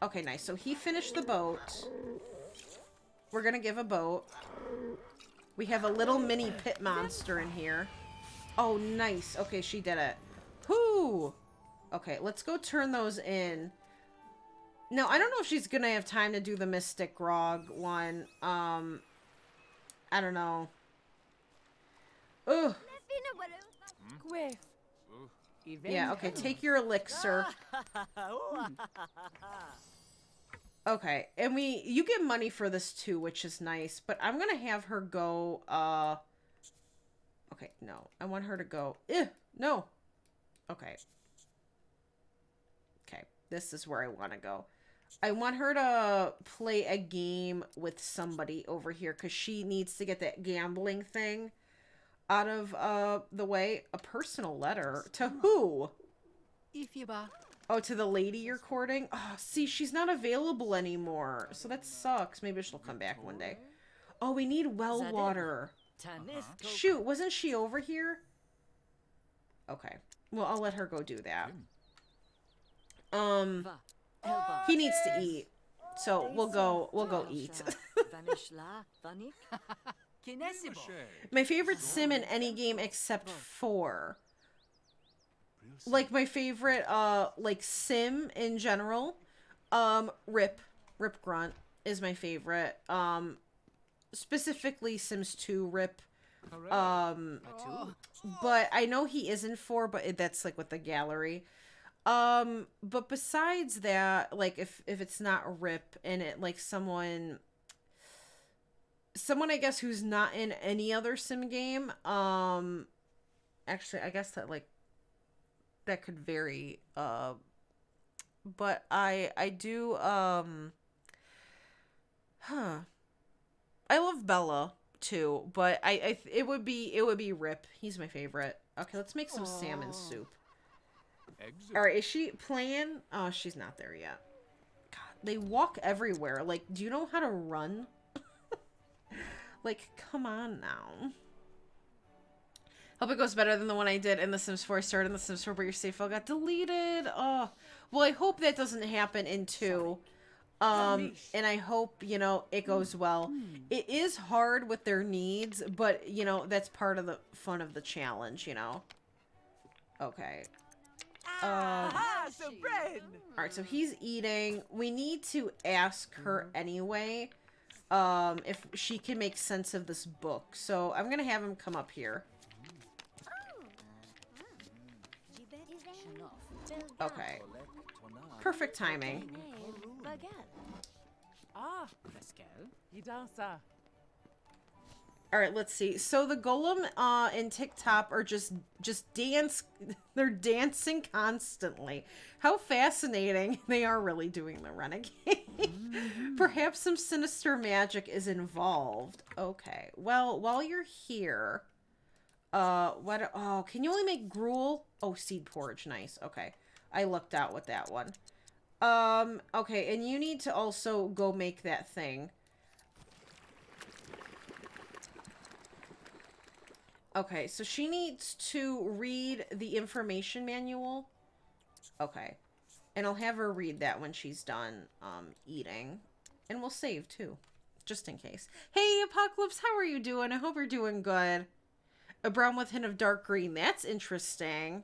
Okay, nice. So he finished the boat. We're gonna give a boat. We have a little mini pit monster in here. Oh, nice. Okay, she did it. Whoo! Okay, let's go turn those in. No, I don't know if she's gonna have time to do the Mystic Grog one. I don't know. Ugh. with. Yeah, okay, take your elixir. Okay, and you get money for this too, which is nice, but I'm gonna have her go, okay, no, I want her to go, no. Okay. Okay, this is where I want to go. I want her to play a game with somebody over here, because she needs to get that gambling thing out of, the way. A personal letter? To who? Oh, to the lady you're courting? Oh, see, she's not available anymore. So that sucks. Maybe she'll come back one day. Oh, we need well water. Shoot, wasn't she over here? Okay. Well, I'll let her go do that. He needs to eat. So we'll go eat. My favorite sim in any game except 4. Like, my favorite, like, sim in general, Rip Grunt is my favorite, specifically Sims 2 Rip, but I know he is in 4, but that's, like, with the gallery, but besides that, like, if it's not Rip, and it, like, someone, I guess, who's not in any other sim game, actually, I guess that, like, that could vary, but I do, I love Bella too, but it would be Rip. He's my favorite. Okay, let's make some salmon soup. All right, is she playing? Oh, she's not there yet. God, they walk everywhere. Like, do you know how to run? Like, come on now. Hope it goes better than the one I did in The Sims 4. I started in The Sims 4, but your save file got deleted. Oh, well, I hope that doesn't happen in 2. And I hope, you know, it goes well. It is hard with their needs, but, you know, that's part of the fun of the challenge, you know. Okay. Alright, so he's eating. We need to ask her anyway, if she can make sense of this book. So I'm gonna have him come up here. Okay. Perfect timing. Alright, let's see. So the golem and TikTok are just they're dancing constantly. How fascinating. They are really doing the renegade. Perhaps some sinister magic is involved. Okay. Well, while you're here, can you only make gruel? Oh, seed porridge. Nice. Okay. I lucked out with that one. Okay, and you need to also go make that thing. Okay, so she needs to read the information manual. Okay. And I'll have her read that when she's done, eating. And we'll save, too. Just in case. Hey, Apocalypse, how are you doing? I hope you're doing good. A brown with hint of dark green. That's interesting.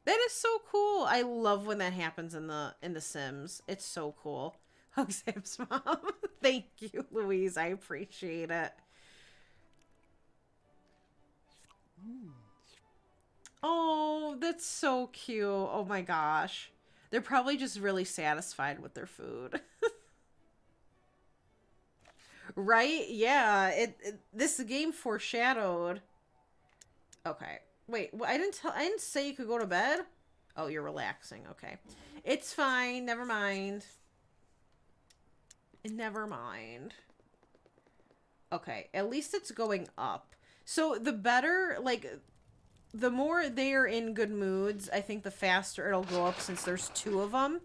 That is so cool. I love when that happens in the Sims. It's so cool. Hug Sam's mom. Thank you, Louise. I appreciate it. Oh, that's so cute. Oh my gosh. They're probably just really satisfied with their food. Right? Yeah. This game foreshadowed. Okay. Wait, I didn't say you could go to bed? Oh, you're relaxing. Okay. It's fine. Never mind. Never mind. Okay. At least it's going up. So the better, like, the more they are in good moods, I think the faster it'll go up since there's 2 of them.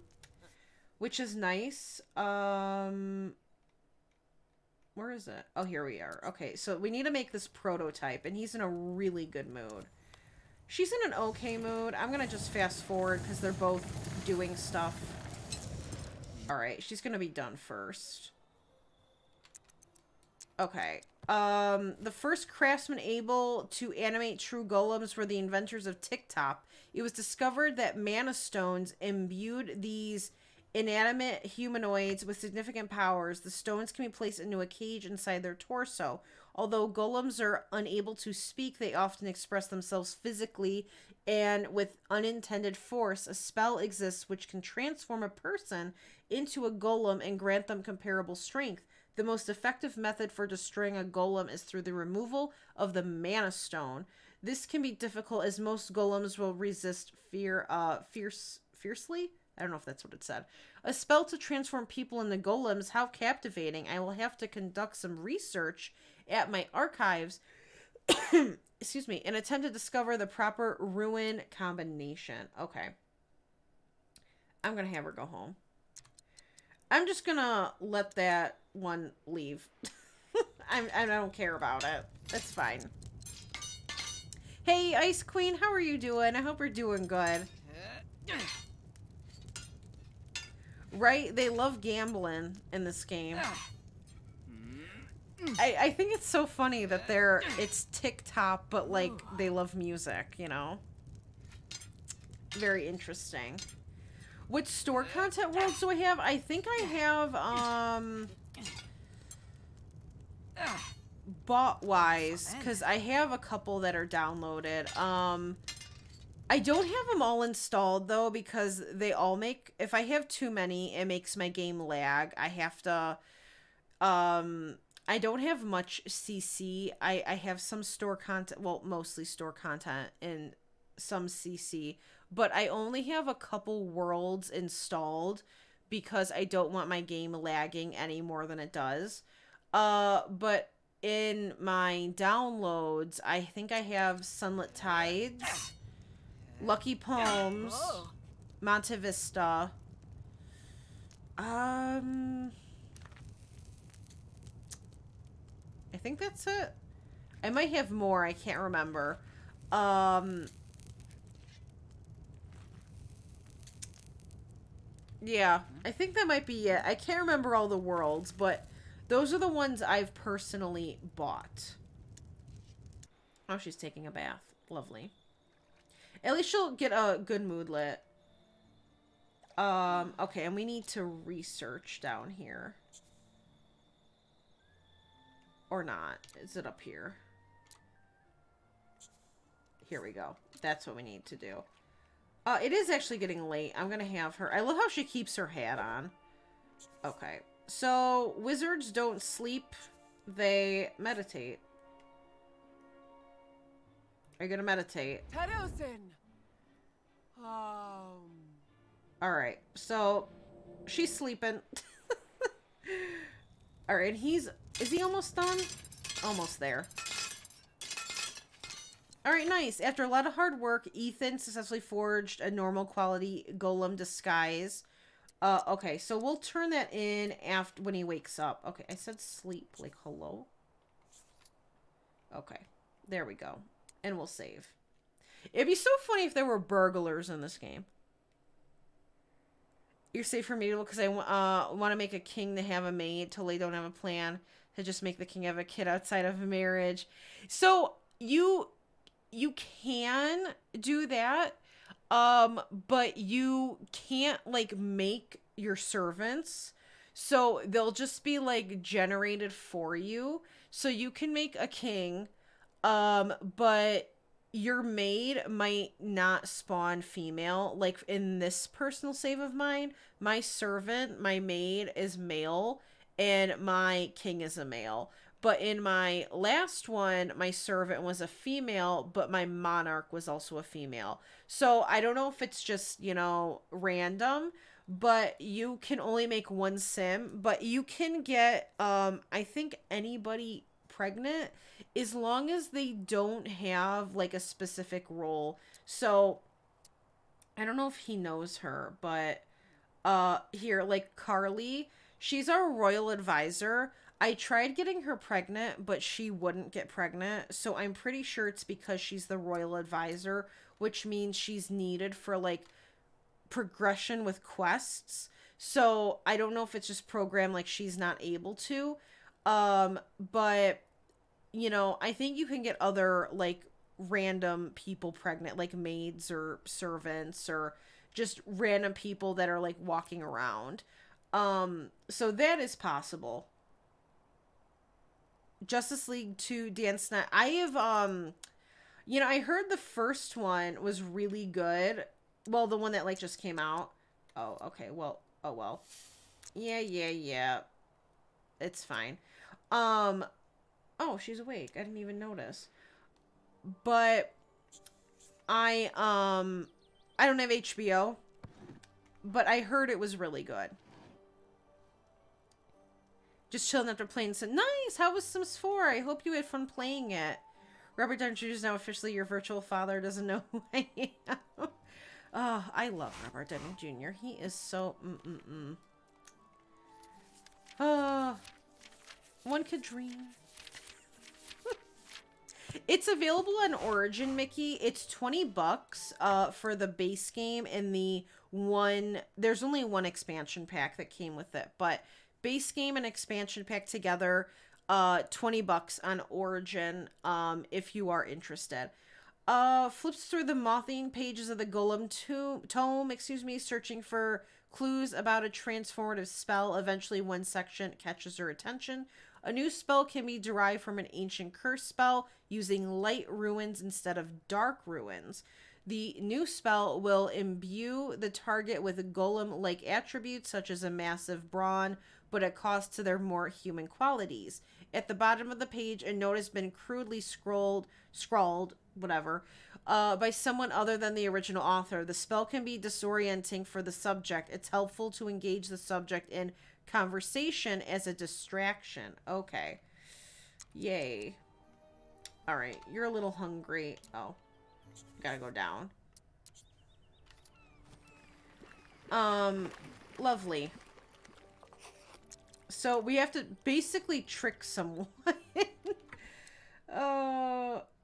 Which is nice. Where is it? Oh, here we are. Okay, so we need to make this prototype, and he's in a really good mood. She's in an okay mood. I'm gonna just fast forward because they're both doing stuff. Alright, she's gonna be done first. Okay. The first craftsmen able to animate true golems were the inventors of TikTok. It was discovered that mana stones imbued these inanimate humanoids with significant powers. The stones can be placed into a cage inside their torso. Although golems are unable to speak, they often express themselves physically, and with unintended force, a spell exists which can transform a person into a golem and grant them comparable strength. The most effective method for destroying a golem is through the removal of the mana stone. This can be difficult as most golems will resist fiercely. I don't know if that's what it said. A spell to transform people into golems. How captivating. I will have to conduct some research at my archives excuse me, and attempt to discover the proper ruin combination. Okay. I'm going to have her go home. I'm just going to let that one leave. I don't care about it. That's fine. Hey, Ice Queen, how are you doing? I hope you're doing good. Right? They love gambling in this game. I think it's so funny that it's TikTok, but like they love music, you know? Very interesting. What store content worlds do I have? I think I have, bot-wise, because I have a couple that are downloaded. I don't have them all installed, though, because they all make... If I have too many, it makes my game lag. I have to... I don't have much CC. I have some store content... Well, mostly store content and some CC. But I only have a couple worlds installed because I don't want my game lagging any more than it does. But in my downloads, I think I have Sunlit Tides... Lucky Palms, Monte Vista. I think that's it. I might have more. I can't remember. Yeah, I think that might be it. I can't remember all the worlds, but those are the ones I've personally bought. Oh, she's taking a bath. Lovely. At least she'll get a good moodlet. Okay, and we need to research down here. Or not. Is it up here? Here we go. That's what we need to do. It is actually getting late. I'm gonna have her... I love how she keeps her hat on. Okay. So, wizards don't sleep. They meditate. Are you gonna meditate? Alright, so she's sleeping. Alright, is he almost done? Almost there. Alright, nice. After a lot of hard work, Ethan successfully forged a normal quality golem disguise. Okay, so we'll turn that in after when he wakes up. Okay, I said sleep, like hello. Okay, there we go. And we'll save. It'd be so funny if there were burglars in this game. You're safe from medieval because I want to make a king to have a maid. Totally don't have a plan to just make the king have a kid outside of marriage. So you can do that, but you can't like make your servants. So they'll just be like generated for you. So you can make a king. But your maid might not spawn female. Like in this personal save of mine, my servant, my maid is male, and my king is a male. But in my last one, my servant was a female, but my monarch was also a female. So I don't know if it's just, you know, random, but you can only make one sim, but you can get, I think anybody pregnant as long as they don't have like a specific role. So I don't know if he knows her, but here, like Carly, she's our royal advisor. I tried getting her pregnant, but she wouldn't get pregnant. So I'm pretty sure it's because she's the royal advisor, which means she's needed for like progression with quests. So I don't know if it's just programmed like she's not able to. But you know, I think you can get other like random people pregnant, like maids or servants or just random people that are like walking around. So that is possible. Justice League 2 Dance Night. I have, you know, I heard the first one was really good. Well, the one that, like, just came out. Oh, okay. Well, oh, well. Yeah. It's fine. Oh, she's awake. I didn't even notice. But I don't have HBO, but I heard it was really good. Just chilling after playing some. Nice! How was Sims 4? I hope you had fun playing it. Robert Downey Jr. is now officially your virtual father. Doesn't know who I am. Oh, I love Robert Downey Jr. He is so... Oh, one could dream. It's available on Origin, Mickey. It's $20 for the base game and the one... There's only one expansion pack that came with it, but base game and expansion pack together, $20 on Origin, if you are interested. Flips through the moth-eaten pages of the Golem tome, searching for clues about a transformative spell. Eventually, one section catches her attention. A new spell can be derived from an ancient curse spell using light ruins instead of dark ruins. The new spell will imbue the target with golem-like attributes such as a massive brawn, but at cost to their more human qualities. At the bottom of the page, a note has been crudely scrawled, whatever, by someone other than the original author. The spell can be disorienting for the subject. It's helpful to engage the subject in conversation as a distraction. Okay. Yay. Alright, you're a little hungry. Oh. Gotta go down. Lovely. So we have to basically trick someone.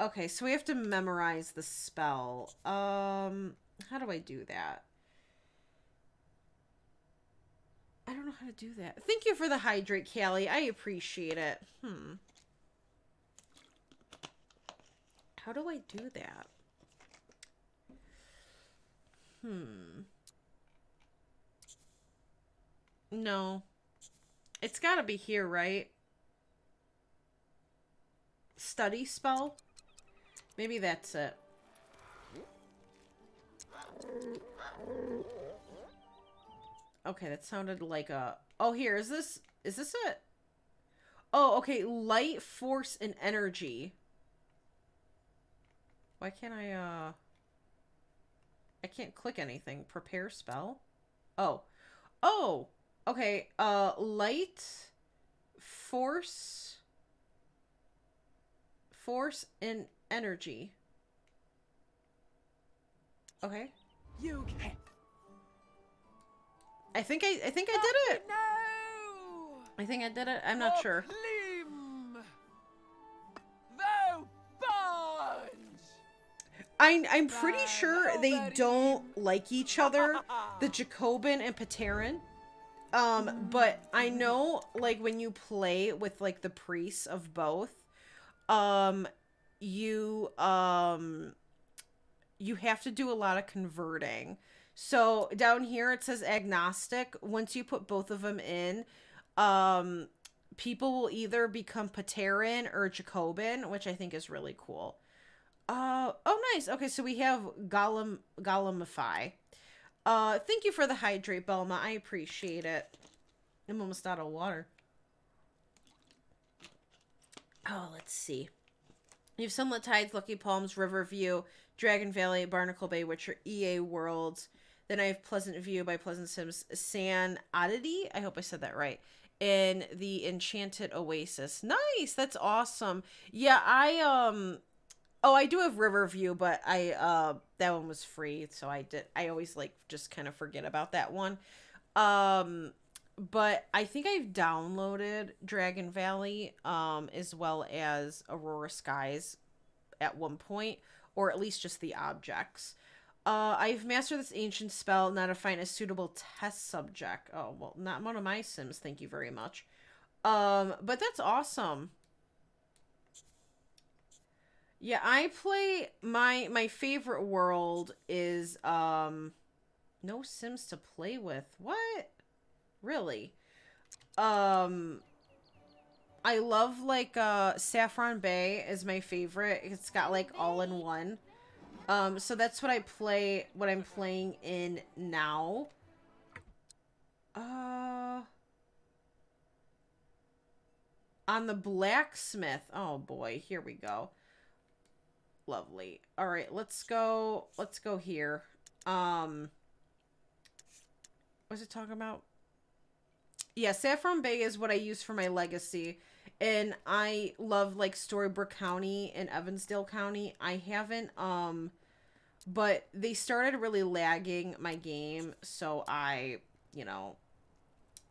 Okay, so we have to memorize the spell. How do I do that? I don't know how to do that. Thank you for the hydrate, Callie. I appreciate it. How do I do that? No. It's gotta be here, right? Study spell? Maybe that's it. Okay, that sounded like a... Oh, here, is this it? Oh, okay, light, force, and energy. Why can't I can't click anything. Prepare spell? Oh. Oh! Okay, light, force, and energy. Okay. You can. I think I did it. No. I think I did it. I'm not sure. I'm pretty sure they don't like each other, the Jacobin and Pateran. But I know, like, when you play with, like, the priests of both, you have to do a lot of converting. So down here it says agnostic. Once you put both of them in, people will either become Pateran or Jacobin, which I think is really cool. Oh, nice. Okay, so we have Golemify. Thank you for the hydrate, Belma. I appreciate it. I'm almost out of water. Oh, let's see. You have Sunlit Tides, Lucky Palms, Riverview, Dragon Valley, Barnacle Bay, which are EA worlds. Then I have Pleasant View by Pleasant Sims, San Oddity. I hope I said that right. And the Enchanted Oasis. Nice. That's awesome. Yeah, Oh, I do have Riverview, but that one was free, so I always, like, just kind of forget about that one. But I think I've downloaded Dragon Valley, as well as Aurora Skies at one point, or at least just the objects. I've mastered this ancient spell, now to find a suitable test subject. Oh, well, not one of my Sims, thank you very much. But that's awesome. Yeah, I play my favorite world is no Sims to play with. What? Really? I love like Saffron Bay is my favorite. It's got like all in one. So that's what I'm playing in now. On the blacksmith. Oh boy, here we go. Lovely. All right, let's go here. What's it talking about? Yeah, Saffron Bay is what I use for my legacy. And I love like Storybrooke County and Evansdale County. I haven't but they started really lagging my game, so I, you know,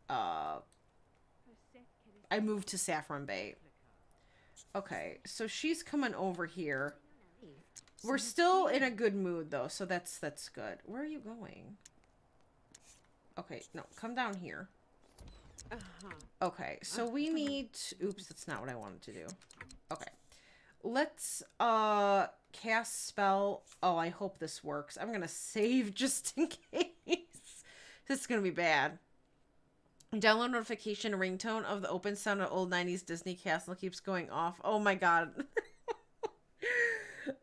I moved to Saffron Bay. Okay, so she's coming over here. We're still in a good mood though, so that's good. Where are you going? Okay, no, come down here. Okay, so we need... Oops, that's not what I wanted to do. Okay. Let's cast spell. Oh, I hope this works. I'm gonna save just in case. This is gonna be bad. Download notification ringtone of the open sound of old 90s Disney castle keeps going off. Oh my god.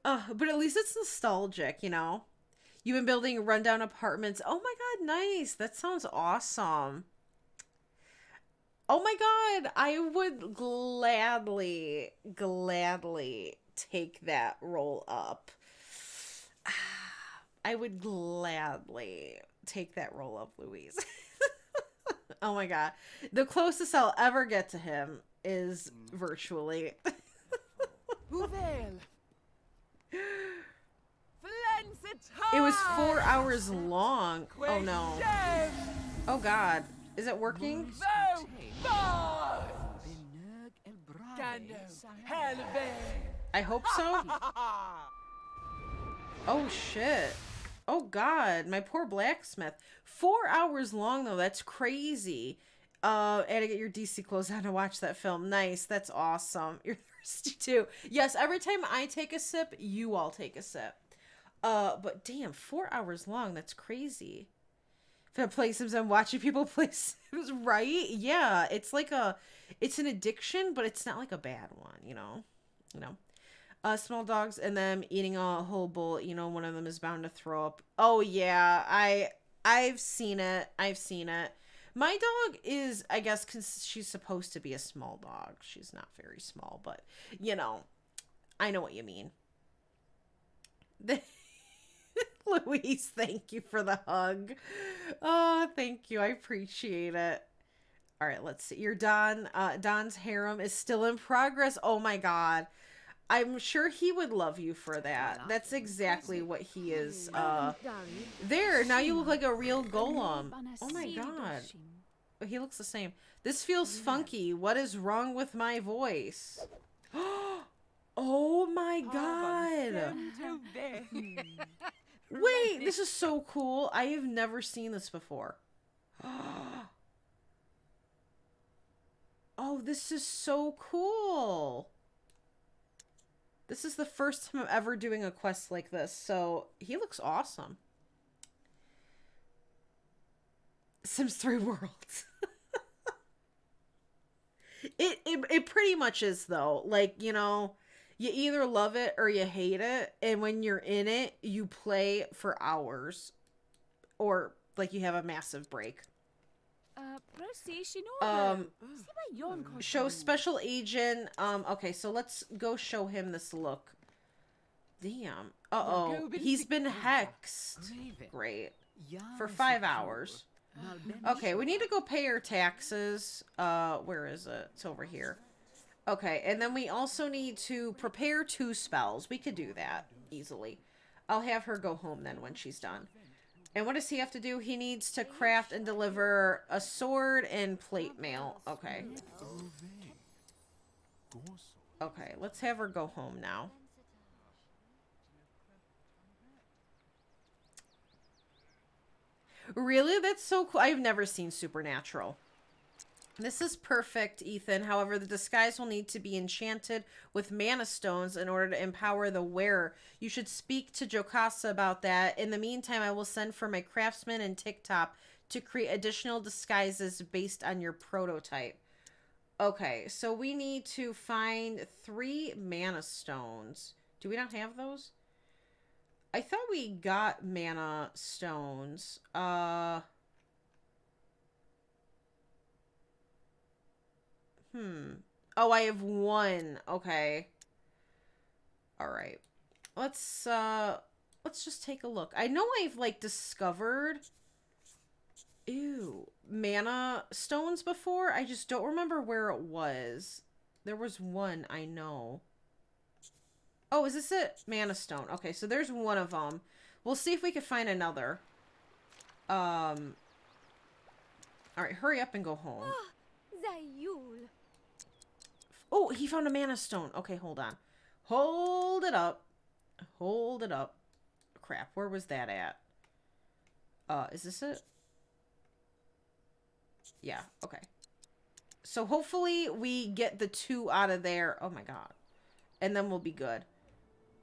But at least it's nostalgic, you know? You've been building rundown apartments. Oh my god, nice. That sounds awesome. Oh my god, I would gladly take that roll up. I would gladly take that roll up, Louise. Oh my god. The closest I'll ever get to him is virtually. It was 4 hours long. Oh no. Oh god. Is it working? I hope so. Oh shit. Oh god, my poor blacksmith. 4 hours long though, that's crazy. And to get your DC clothes on to watch that film. Nice, that's awesome. You're thirsty too. Yes, every time I take a sip, you all take a sip. But damn, 4 hours long, that's crazy. If I play Sims, I'm watching people play Sims, right? Yeah, it's like it's an addiction, but it's not like a bad one, you know? Small dogs and them eating a whole bowl, you know, one of them is bound to throw up. Oh yeah, I've seen it. My dog is, I guess, cause she's supposed to be a small dog. She's not very small, but you know, I know what you mean. Louise, thank you for the hug. Oh, thank you. I appreciate it. All right, let's see. Your Don's harem is still in progress. Oh my god. I'm sure he would love you for that. That's exactly what he is. There, now you look like a real golem. Oh my god. He looks the same. This feels funky. What is wrong with my voice? Oh my god. Wait, this is so cool. I have never seen this before. Oh, this is so cool. This is the first time I'm ever doing a quest like this, so he looks awesome. Sims 3 Worlds. It pretty much is, though. Like, you know, you either love it or you hate it, and when you're in it, you play for hours. Or, like, you have a massive break. Show special agent. Okay, so let's go show him this look. Damn. Uh-oh. He's been hexed. Great. For 5 hours. Okay, we need to go pay our taxes. Where is it? It's over here. Okay, and then we also need to prepare 2 spells. We could do that easily. I'll have her go home then when she's done. And what does he have to do? He needs to craft and deliver a sword and plate mail. Okay. Okay, let's have her go home now. Really? That's so cool. I've never seen Supernatural. This is perfect, Ethan. However, the disguise will need to be enchanted with mana stones in order to empower the wearer. You should speak to Jocasta about that. In the meantime, I will send for my craftsman and TikTok to create additional disguises based on your prototype. Okay, so we need to find 3 mana stones. Do we not have those? I thought we got mana stones. Oh, I have 1. Okay. All right. Let's just take a look. I know I've like discovered mana stones before. I just don't remember where it was. There was one, I know. Oh, is this it? Mana stone. Okay, so there's one of them. We'll see if we can find another. All right, hurry up and go home. Zayul. Oh, he found a mana stone. Okay, hold on. Hold it up. Hold it up. Crap, where was that at? Is this it? Yeah, okay. So hopefully we get the 2 out of there. Oh my god. And then we'll be good.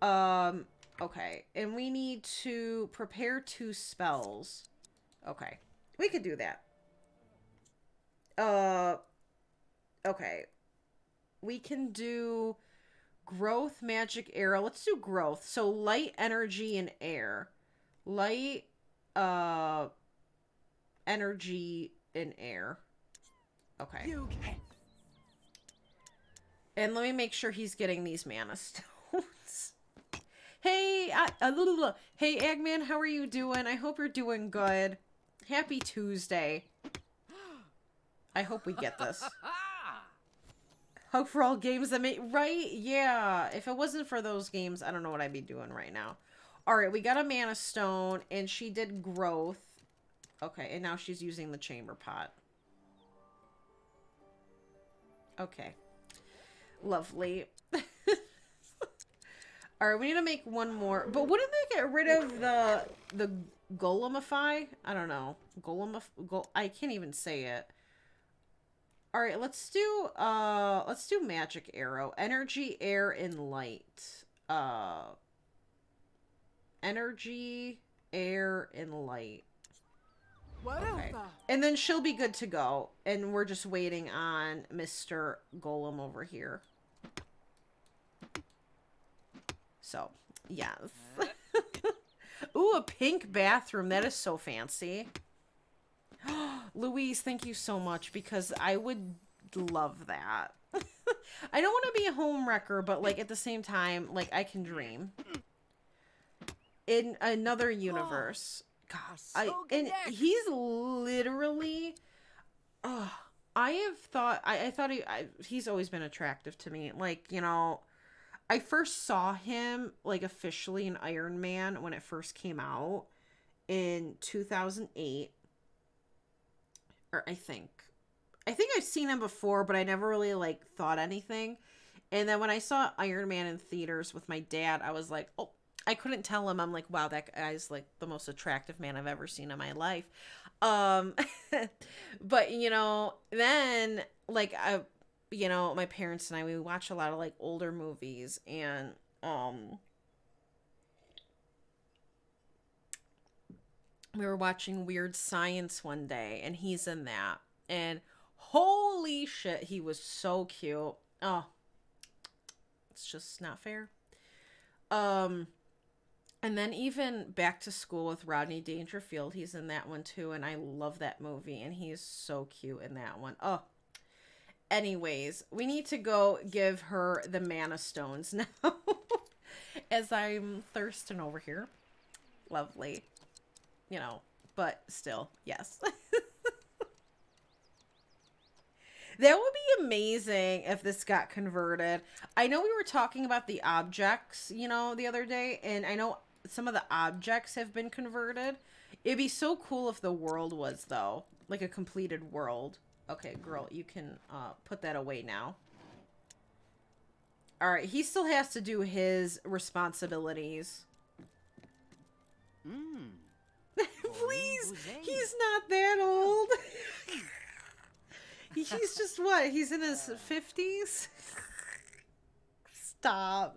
Okay. And we need to prepare 2 spells. Okay. We could do that. Okay. We can do growth, magic arrow. Let's do growth. So light, energy, and air. Light, energy, and air. Okay. You can. And let me make sure he's getting these mana stones. Hey, hey, Eggman, how are you doing? I hope you're doing good. Happy Tuesday. I hope we get this. Hug for all games that make... Right? Yeah. If it wasn't for those games, I don't know what I'd be doing right now. Alright, we got a mana stone, and she did growth. Okay, and now she's using the chamber pot. Okay. Lovely. Alright, we need to make one more. But wouldn't they get rid of the golemify? I don't know. I can't even say it. Alright, let's do magic arrow. Energy, air, and light. Energy, air, and light. Okay. And then she'll be good to go. And we're just waiting on Mr. Golem over here. So, yes. Ooh, a pink bathroom. That is so fancy. Louise, thank you so much, because I would love that. I don't want to be a home wrecker, but, like, at the same time, like, I can dream. In another universe. God, and he's literally... I have thought... I thought he's always been attractive to me. Like, you know... I first saw him, like, officially in Iron Man when it first came out in 2008. Or I think I've seen him before, but I never really, like, thought anything. And then when I saw Iron Man in theaters with my dad, I was like, oh, I couldn't tell him. I'm like, wow, that guy's, like, the most attractive man I've ever seen in my life. But, you know, then, like, you know, my parents and I, we watch a lot of, like, older movies, and, we were watching Weird Science one day, and he's in that, and holy shit, he was so cute. Oh, it's just not fair. And then even Back to School with Rodney Dangerfield, he's in that one too, and I love that movie, and he's so cute in that one. Oh, anyways, we need to go give her the mana stones now. As I'm thirsting over here. Lovely. You know, but still, yes. That would be amazing if this got converted. I know we were talking about the objects, you know, the other day, and I know some of the objects have been converted. It'd be so cool if the world was, though. Like a completed world. Okay, girl, you can put that away now. Alright, he still has to do his responsibilities. Please, he's not that old. He's just what? He's in his 50s? Stop.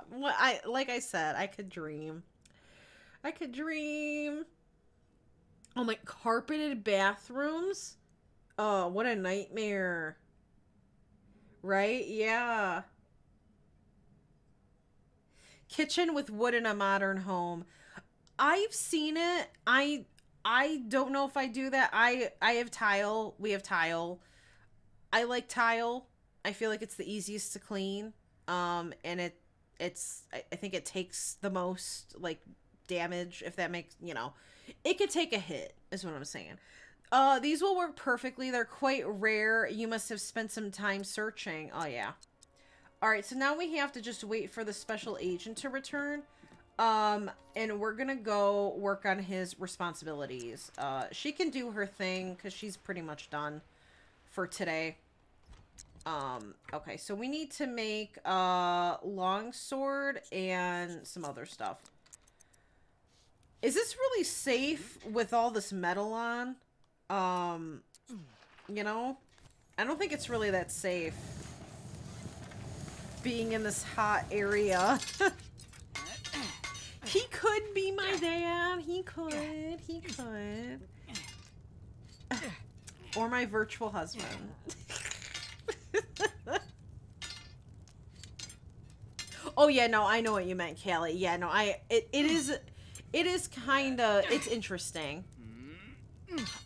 What like I said, I could dream. Oh, my carpeted bathrooms. Oh, what a nightmare. Right? Yeah. Kitchen with wood in a modern home. I've seen it. I don't know if I do that. I have tile. We have tile. I like tile. I feel like it's the easiest to clean. And I think it takes the most like damage, if that makes, it could take a hit is what I'm saying. These will work perfectly. They're quite rare. You must have spent some time searching. Oh yeah. All right, so now we have to just wait for the special agent to return. And we're gonna go work on his responsibilities. She can do her thing because she's pretty much done for today. Okay, so we need to make a longsword and some other stuff. Is this really safe with all this metal on? You know? I don't think it's really that safe. Being in this hot area. He could be my dad. He could. He could. Or my virtual husband. Oh yeah, no, I know what you meant, Callie. Yeah, no, it is kinda, it's interesting.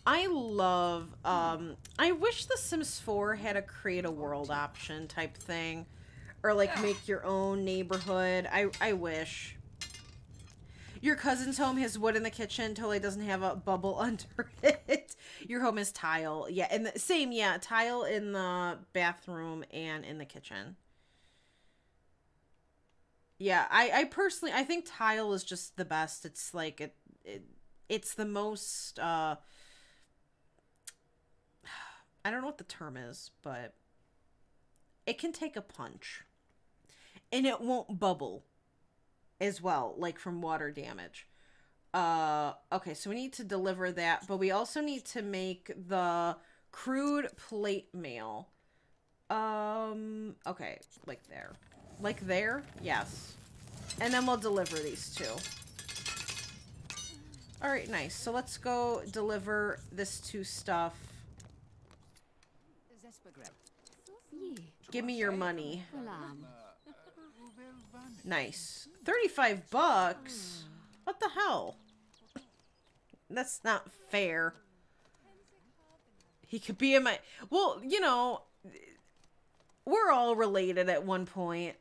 I love, I wish The Sims 4 had a create a world option type thing. Or like make your own neighborhood. I wish. Your cousin's home has wood in the kitchen. Totally doesn't have a bubble under it. Your home is tile. Yeah, and the same, yeah, tile in the bathroom and in the kitchen. Yeah, I personally, I think tile is just the best. It's like, it's the most, I don't know what the term is, but it can take a punch. And it won't bubble as well, like from water damage. Okay, so we need to deliver that, but we also need to make the crude plate mail. Okay, like there. Like there? Yes. And then we'll deliver these two. Alright, nice. So let's go deliver this two stuff. Give me your money. Nice. 35 bucks? What the hell? That's not fair. He could be in my... Well, you know, we're all related at one point.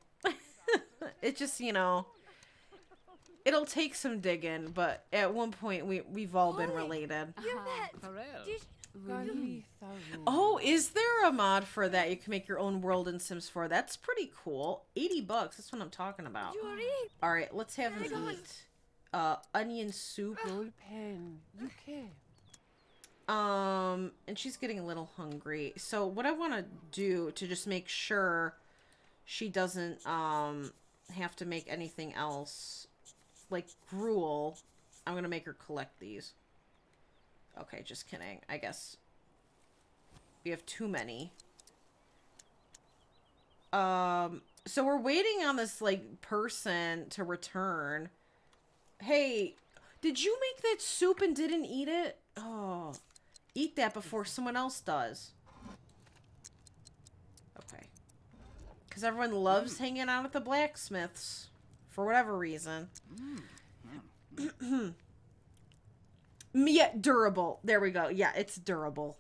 It just, you know, it'll take some digging, but at one point we've all been related. Oh, is there a mod for that? You can make your own world in Sims 4. That's pretty cool. 80 bucks. That's what I'm talking about. All right, let's have him eat. Onion soup. And she's getting a little hungry. So what I want to do to just make sure she doesn't have to make anything else, like gruel, I'm going to make her collect these. Okay, just kidding. I guess we have too many. So we're waiting on this, like, person to return. Hey, did you make that soup and didn't eat it? Oh, eat that before someone else does. Okay. Because everyone loves hanging out at the blacksmiths. For whatever reason. Yeah, durable. There we go. Yeah, it's durable.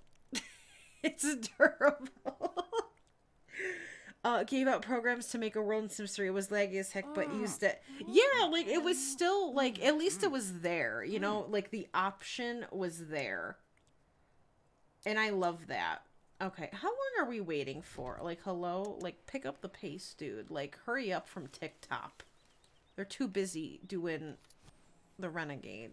It's durable. Gave out programs to make a world in Sims 3. It was laggy as heck, but used it. Yeah, like, it was still, like, at least it was there, you know? Like, the option was there. And I love that. Okay, how long are we waiting for? Like, hello? Like, pick up the pace, dude. Like, hurry up from TikTok. They're too busy doing the Renegade.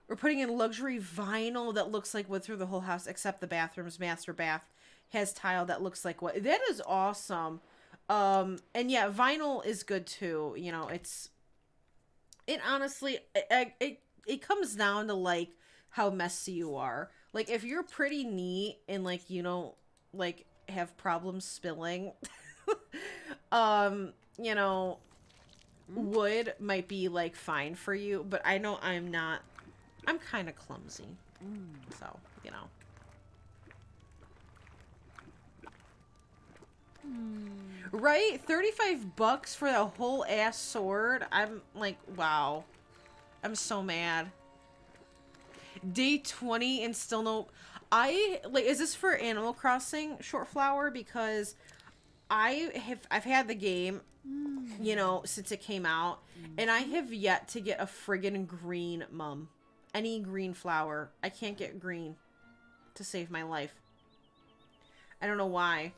We're putting in luxury vinyl that looks like wood through the whole house, except the bathroom's master bath has tile that looks like wood. That is awesome. And yeah, vinyl is good too. You know, it honestly, it comes down to like how messy you are. Like if you're pretty neat and like, you don't like have problems spilling, you know, wood might be like fine for you, but I know I'm not. I'm kind of clumsy, so, you know. Right? $35 for the whole ass sword. I'm like, wow. I'm so mad. Day 20 and still no... is this for Animal Crossing Short Flower? Because I've had the game, you know, since it came out, and I have yet to get a friggin' green mum. Any green flower. I can't get green to save my life. I don't know why.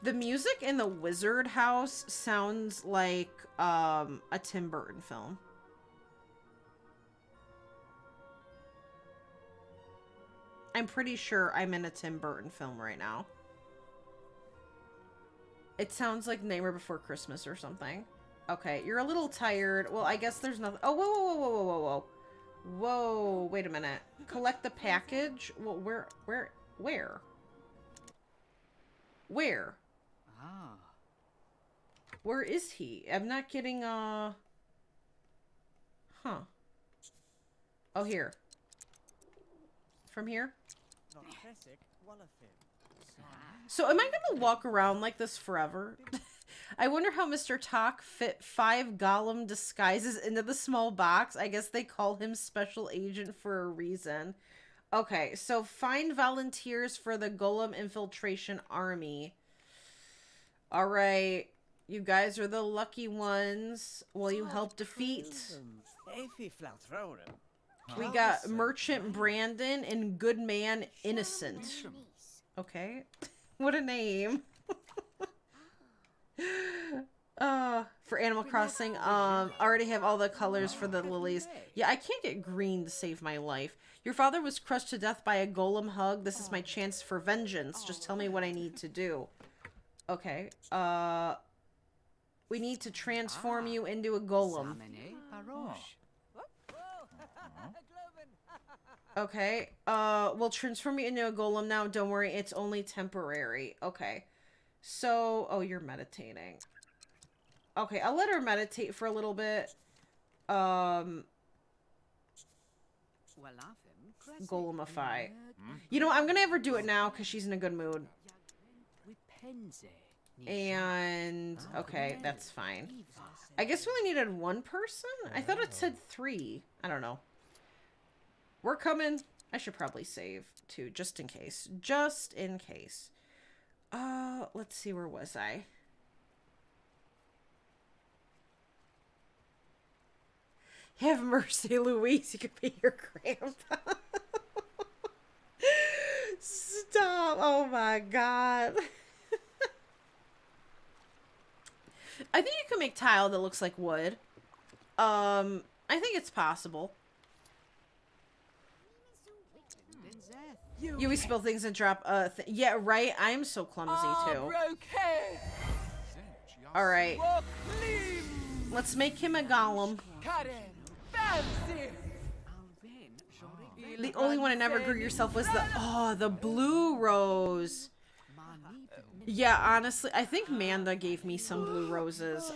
The music in the Wizard House sounds like a Tim Burton film. I'm pretty sure I'm in a Tim Burton film right now. It sounds like Nightmare Before Christmas or something. Okay, you're a little tired. Well, I guess there's nothing. Oh, whoa, whoa, whoa, whoa, whoa, whoa. Whoa, wait a minute. Collect the package? Well, where? Where? Ah. Where is he? I'm not getting, Huh. Oh, here. From here? So am I gonna walk around like this forever? I wonder how Mr. Talk fit 5 Gollum disguises into the small box. I guess they call him Special Agent for a reason. Okay, so find volunteers for the Golem Infiltration Army. Alright, you guys are the lucky ones. Will you help defeat? We got Merchant Brandon and Goodman Innocent. Okay. What a name. For Animal Crossing, already have all the colors for the lilies. Yeah, I can't get green to save my life. Your father was crushed to death by a golem hug. This is my chance for vengeance. Just tell me what I need to do. Okay. We need to transform you into a golem. Okay. We'll transform you into a golem now. Don't worry, it's only temporary. Okay. So, oh, you're meditating. Okay, I'll let her meditate for a little bit. Golemify. You know, I'm gonna have her do it now because she's in a good mood. And, okay, that's fine. I guess we only needed one person? I thought it said 3. I don't know. We're coming. I should probably save, too, just in case. Just in case. Let's see, where was I? Have mercy, Louise. You could be your grandpa. Stop. Oh, my God. I think you can make tile that looks like wood. I think it's possible. You spill things and drop yeah, right? I'm so clumsy too. Alright. Let's make him a golem. The only one I never grew yourself was the blue rose. Yeah, honestly, I think Manda gave me some blue roses,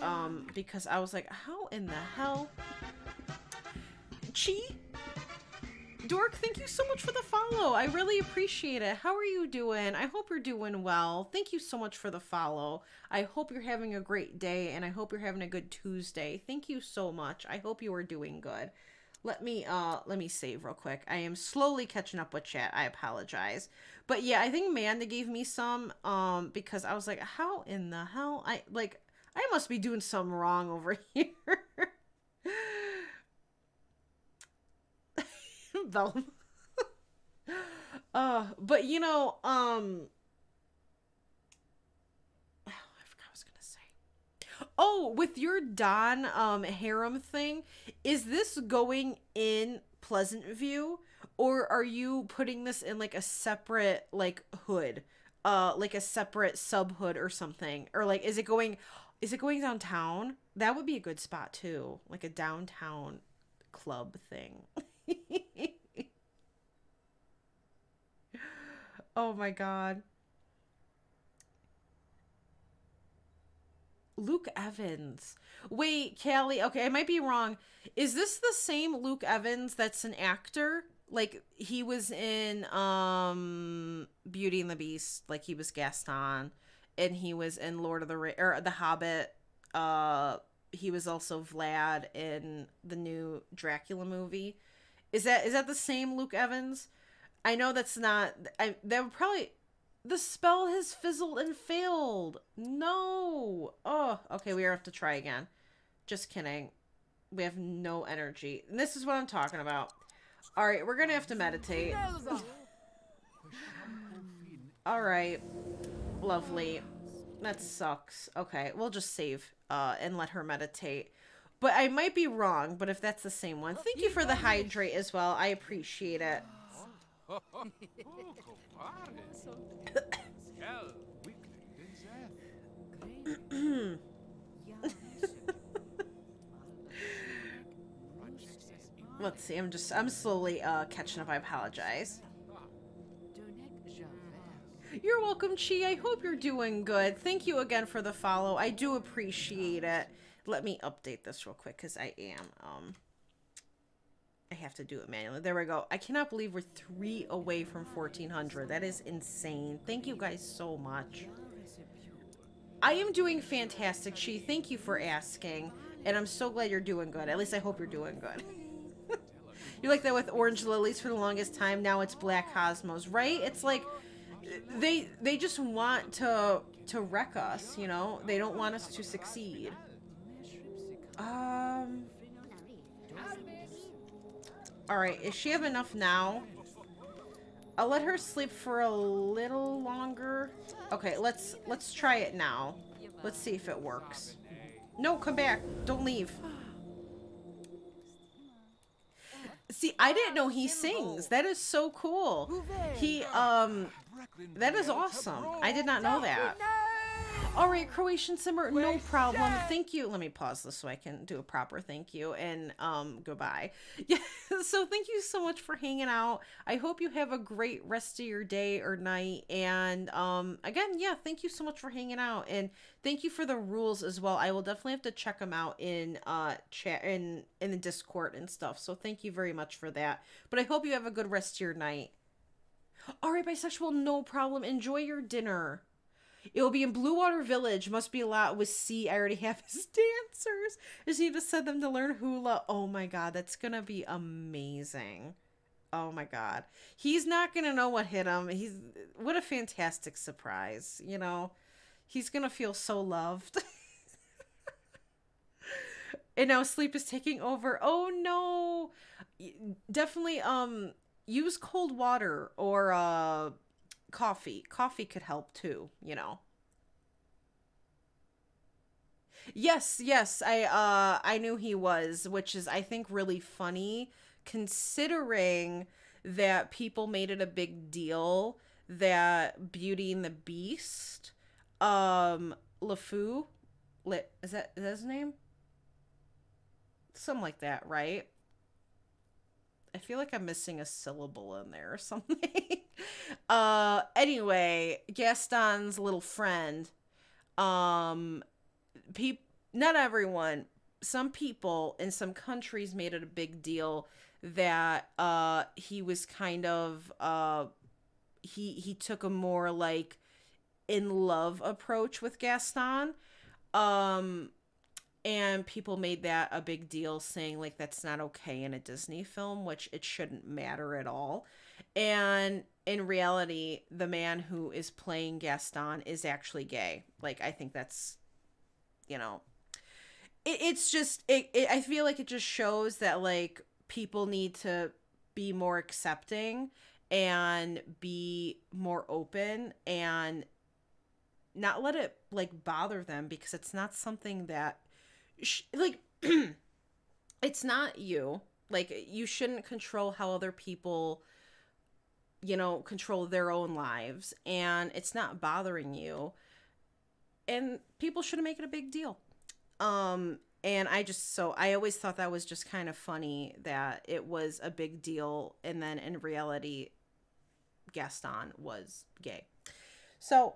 because I was like, how in the hell? Chi? Dork, thank you so much for the follow. I really appreciate it. How are you doing? I hope you're doing well. Thank you so much for the follow. I hope you're having a great day, and I hope you're having a good Tuesday. Thank you so much. I hope you are doing good. Let me save real quick. I am slowly catching up with chat. I apologize. But yeah, I think Manda gave me some, because I was like, how in the hell? I must be doing something wrong over here. Velma. But you know, I forgot what I was gonna say. Oh, with your Don harem thing, is this going in Pleasant View, or are you putting this in like a separate like hood, like a separate sub hood or something, or like is it going downtown? That would be a good spot too, like a downtown club thing. Oh my god. Luke Evans. Wait, Callie, okay, I might be wrong. Is this the same Luke Evans that's an actor? Like he was in Beauty and the Beast, like he was Gaston, and he was in Lord of the or The Hobbit. He was also Vlad in the new Dracula movie. Is that the same Luke Evans? I know that's not. That would probably. The spell has fizzled and failed. No. Oh, okay. We have to try again. Just kidding. We have no energy. And this is what I'm talking about. All right, we're gonna have to meditate. Elsa. All right, lovely. That sucks. Okay, we'll just save and let her meditate. But I might be wrong. But if that's the same one, thank you for the hydrate as well. I appreciate it. Let's see. I'm slowly catching up. I apologize. You're welcome, Chi. I hope you're doing good. Thank you again for the follow. I do appreciate it. Let me update this real quick because I have to do it manually. There we go. I cannot believe we're 3 away from 1400. That is insane. Thank you guys so much. I am doing fantastic, Chi. Thank you for asking. And I'm so glad you're doing good. At least I hope you're doing good. You like that with Orange Lilies for the longest time. Now it's Black Cosmos, right? It's like they just want to wreck us, you know? They don't want us to succeed. All right, is she have enough now? I'll let her sleep for a little longer. Okay, let's try it now. Let's see if it works. No, come back. Don't leave. See, I didn't know he sings. That is so cool. He that is awesome. I did not know that. All right, Croatian Simmer, no problem. Thank you. Let me pause this so I can do a proper thank you and goodbye. Yeah, so thank you so much for hanging out. I hope you have a great rest of your day or night. And again, yeah, thank you so much for hanging out, and thank you for the rules as well. I will definitely have to check them out in chat in the Discord and stuff. So thank you very much for that. But I hope you have a good rest of your night. All right, bisexual, no problem. Enjoy your dinner. It will be in Blue Water Village. Must be a lot with C. I already have his dancers. I just need to send them to learn hula. Oh my god, that's gonna be amazing. Oh my god. He's not gonna know what hit him. What a fantastic surprise, you know? He's gonna feel so loved. And now sleep is taking over. Oh no. Definitely use cold water or coffee. Coffee could help too, you know. Yes, I knew he was, which is I think really funny considering that people made it a big deal that Beauty and the Beast LeFou, is that his name? Something like that, right? I feel like I'm missing a syllable in there or something. Anyway, Gaston's little friend, not everyone, some people in some countries made it a big deal that he was kind of he took a more like in love approach with Gaston. And people made that a big deal, saying like that's not okay in a Disney film, which it shouldn't matter at all. And in reality, the man who is playing Gaston is actually gay. Like, I think that's, you know, it's just, I feel like it just shows that like people need to be more accepting and be more open and not let it like bother them, because it's not something that like it's not you. Like, you shouldn't control how other people, you know, control their own lives, and it's not bothering you, and people shouldn't make it a big deal. And I always thought that was just kind of funny that it was a big deal, and then in reality Gaston was gay. So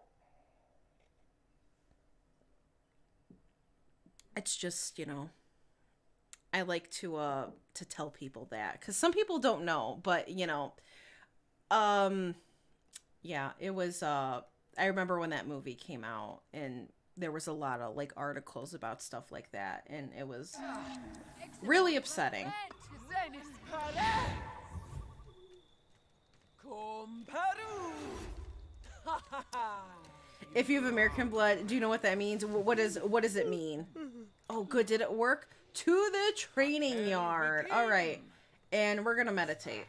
it's just, you know, I like to tell people that, because some people don't know, but um yeah, it was I remember when that movie came out, and there was a lot of like articles about stuff like that, and it was really upsetting. Zenis Pare! Comparu! Ha ha ha! If you have American blood, do you know what that means? What does it mean? Oh, good. Did it work? To the training yard. All right. And we're going to meditate.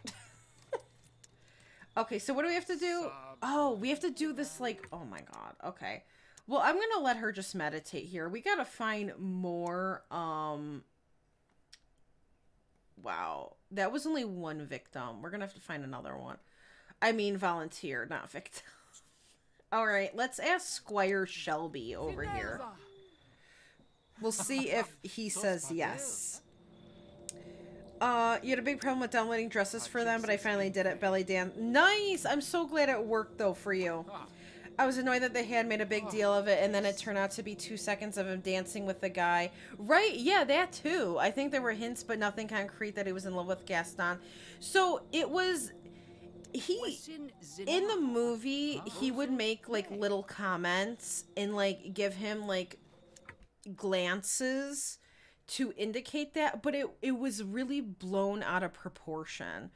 Okay, so what do we have to do? Oh, we have to do this like, oh my God. Okay. Well, I'm going to let her just meditate here. We got to find more. Wow. That was only one victim. We're going to have to find another one. I mean, volunteer, not victim. All right, let's ask Squire Shelby over here. We'll see if he says yes. You had a big problem with downloading dresses for them, but I finally did it. Belly dance. Nice! I'm so glad it worked, though, for you. I was annoyed that they had made a big deal of it, and then it turned out to be 2 seconds of him dancing with the guy. Right, yeah, that too. I think there were hints, but nothing concrete that he was in love with Gaston. So, it was... in the movie, he would make, like, little comments and, like, give him, like, glances to indicate that, but it was really blown out of proportion.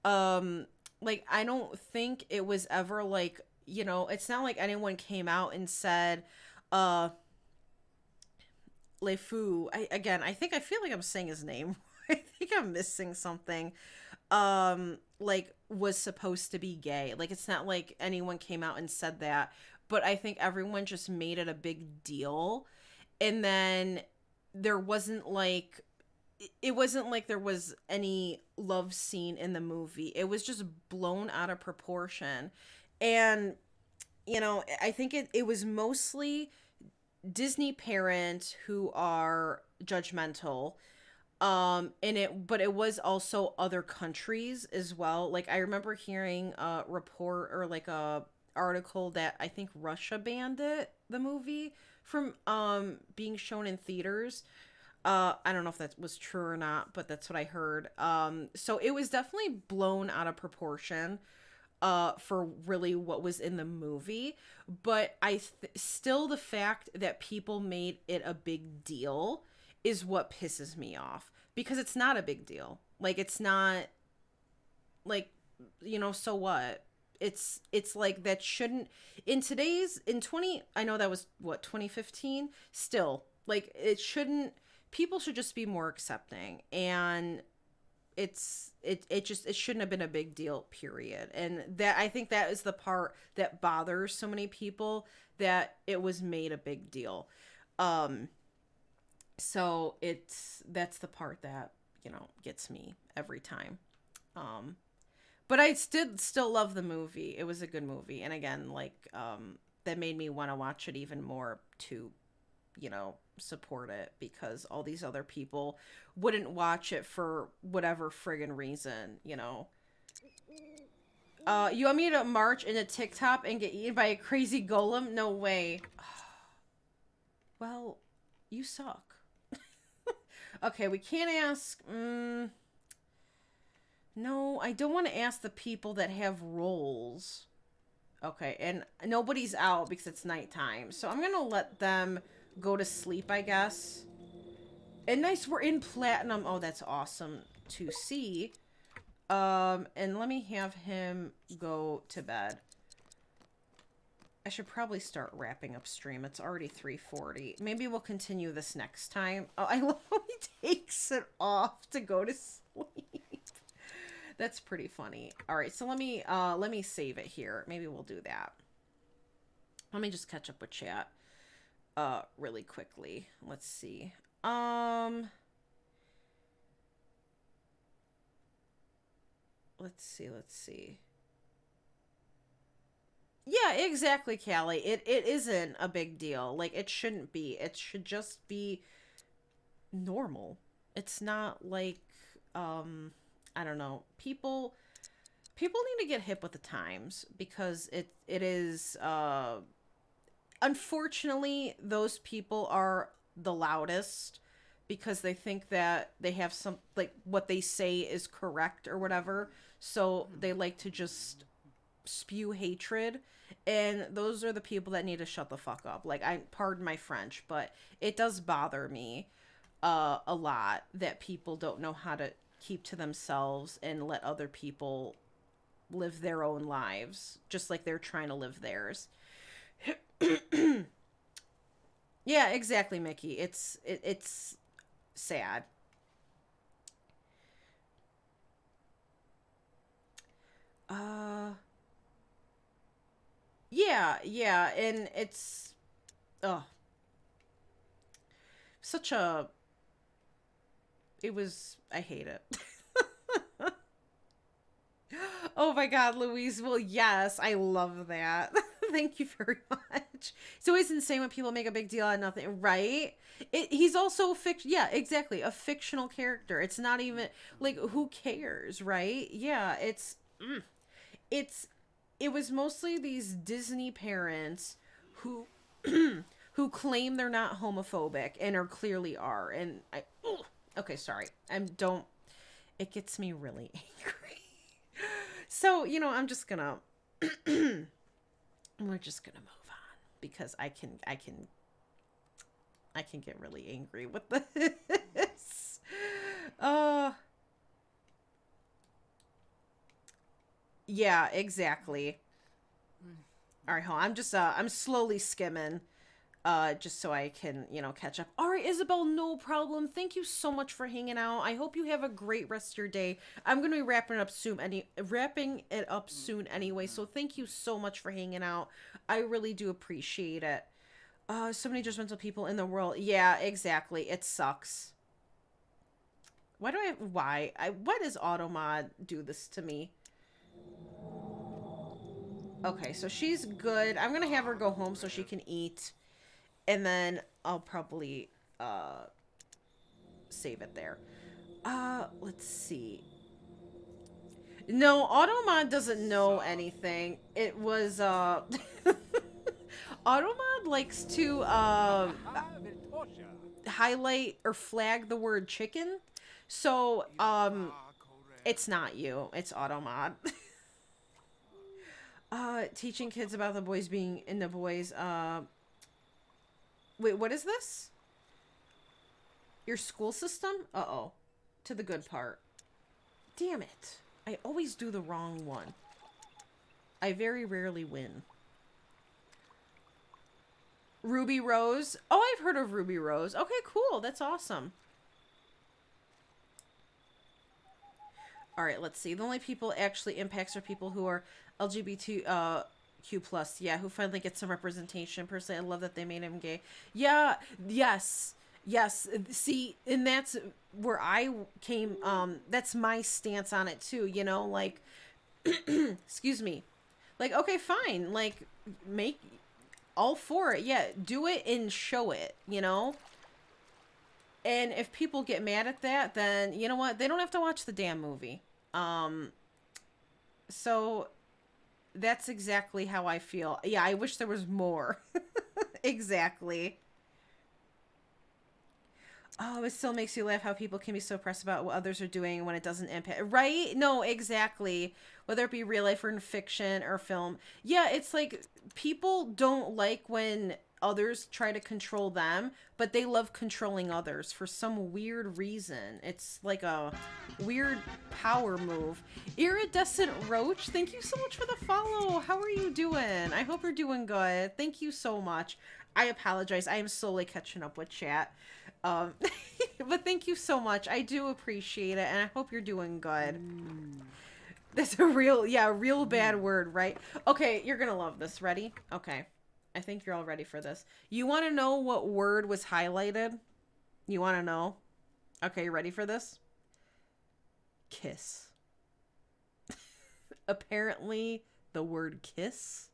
Like, I don't think it was ever, like, it's not like anyone came out and said, Le Fou. I feel like I'm saying his name. I think I'm missing something. Like, was supposed to be gay. Like, it's not like anyone came out and said that, but I think everyone just made it a big deal. And then there wasn't like, it wasn't like there was any love scene in the movie. It was just blown out of proportion. And, I think it was mostly Disney parents who are judgmental. But it was also other countries as well. Like, I remember hearing a report or like a article that I think Russia banned the movie from being shown in theaters. I don't know if that was true or not, but that's what I heard. So it was definitely blown out of proportion for really what was in the movie. But still, the fact that people made it a big deal is what pisses me off, because it's not a big deal. Like, it's not like, so what? It's like, that shouldn't, I know that was what, 2015, still, like, it people should just be more accepting, and it shouldn't have been a big deal, period. And that, I think that is the part that bothers so many people, that it was made a big deal. So that's the part that, gets me every time. But I still love the movie. It was a good movie. And again, like, that made me want to watch it even more to, support it, because all these other people wouldn't watch it for whatever friggin' reason, You want me to march into TikTok and get eaten by a crazy golem? No way. Well, you suck. Okay, we can't ask... No, I don't want to ask the people that have roles. Okay, and nobody's out because it's nighttime. So I'm going to let them go to sleep, I guess. And nice, we're in platinum. Oh, that's awesome to see. And let me have him go to bed. I should probably start wrapping up stream. It's already 3:40. Maybe we'll continue this next time. Oh, I love how he takes it off to go to sleep. That's pretty funny. All right, so let me save it here. Maybe we'll do that. Let me just catch up with chat really quickly. Let's see. Let's see. Yeah, exactly, Callie. It isn't a big deal. Like, it shouldn't be. It should just be normal. It's not like, I don't know. People need to get hip with the times, because it is, unfortunately, those people are the loudest because they think that they have some, like, what they say is correct or whatever. So they like to just spew hatred. And those are the people that need to shut the fuck up. Like, pardon my French, but it does bother me a lot that people don't know how to keep to themselves and let other people live their own lives just like they're trying to live theirs. Yeah, exactly, Mickey. It's sad. Yeah, and it's such a I hate it. Oh my god, Louise. Well, yes, I love that. Thank you very much. It's always insane when people make a big deal out of nothing, right? He's also yeah, exactly, a fictional character. It's not even like, who cares, right? Yeah, it was mostly these Disney parents who who claim they're not homophobic and are clearly are. And okay, sorry. It gets me really angry. So, I'm just gonna we're just gonna move on because I can get really angry with this. Yeah, exactly. All right, hold on. I'm slowly skimming just so I can, catch up. All right, Isabel, no problem. Thank you so much for hanging out. I hope you have a great rest of your day. I'm going to be wrapping it up soon anyway. So thank you so much for hanging out. I really do appreciate it. So many judgmental people in the world. Yeah, exactly. It sucks. Why does Automod do this to me? Okay, so she's good. I'm gonna have her go home so she can eat. And then I'll probably save it there. Let's see. No, Automod doesn't know anything. It was Automod likes to highlight or flag the word chicken. So it's not you, it's Automod. Teaching kids about the boys being in the boys. Wait, what is this? Your school system? Uh-oh. To the good part. Damn it. I always do the wrong one. I very rarely win. Ruby Rose. Oh, I've heard of Ruby Rose. Okay, cool. That's awesome. All right, let's see. The only people it actually impacts are people who are LGBTQ+. Yeah, who finally get some representation. Personally, I love that they made him gay. Yeah, yes. See, and that's where I came, that's my stance on it too, like, excuse me. Like, okay, fine. Like, make all for it. Yeah, do it and show it, And if people get mad at that, then you know what? They don't have to watch the damn movie. So that's exactly how I feel. Yeah, I wish there was more. Exactly. Oh, it still makes you laugh how people can be so pressed about what others are doing when it doesn't impact. Right? No, exactly. Whether it be real life or in fiction or film. Yeah, it's like people don't like when others try to control them, but they love controlling others for some weird reason. It's like a weird power move. Iridescent Roach, thank you so much for the follow. How are you doing? I hope you're doing good. Thank you so much. I apologize. I am slowly catching up with chat. But thank you so much. I do appreciate it, and I hope you're doing good. That's a real bad word, right? Okay, you're gonna love this. Ready? Okay. I think you're all ready for this. You want to know what word was highlighted? You want to know? Okay, you ready for this? Kiss. Apparently, the word kiss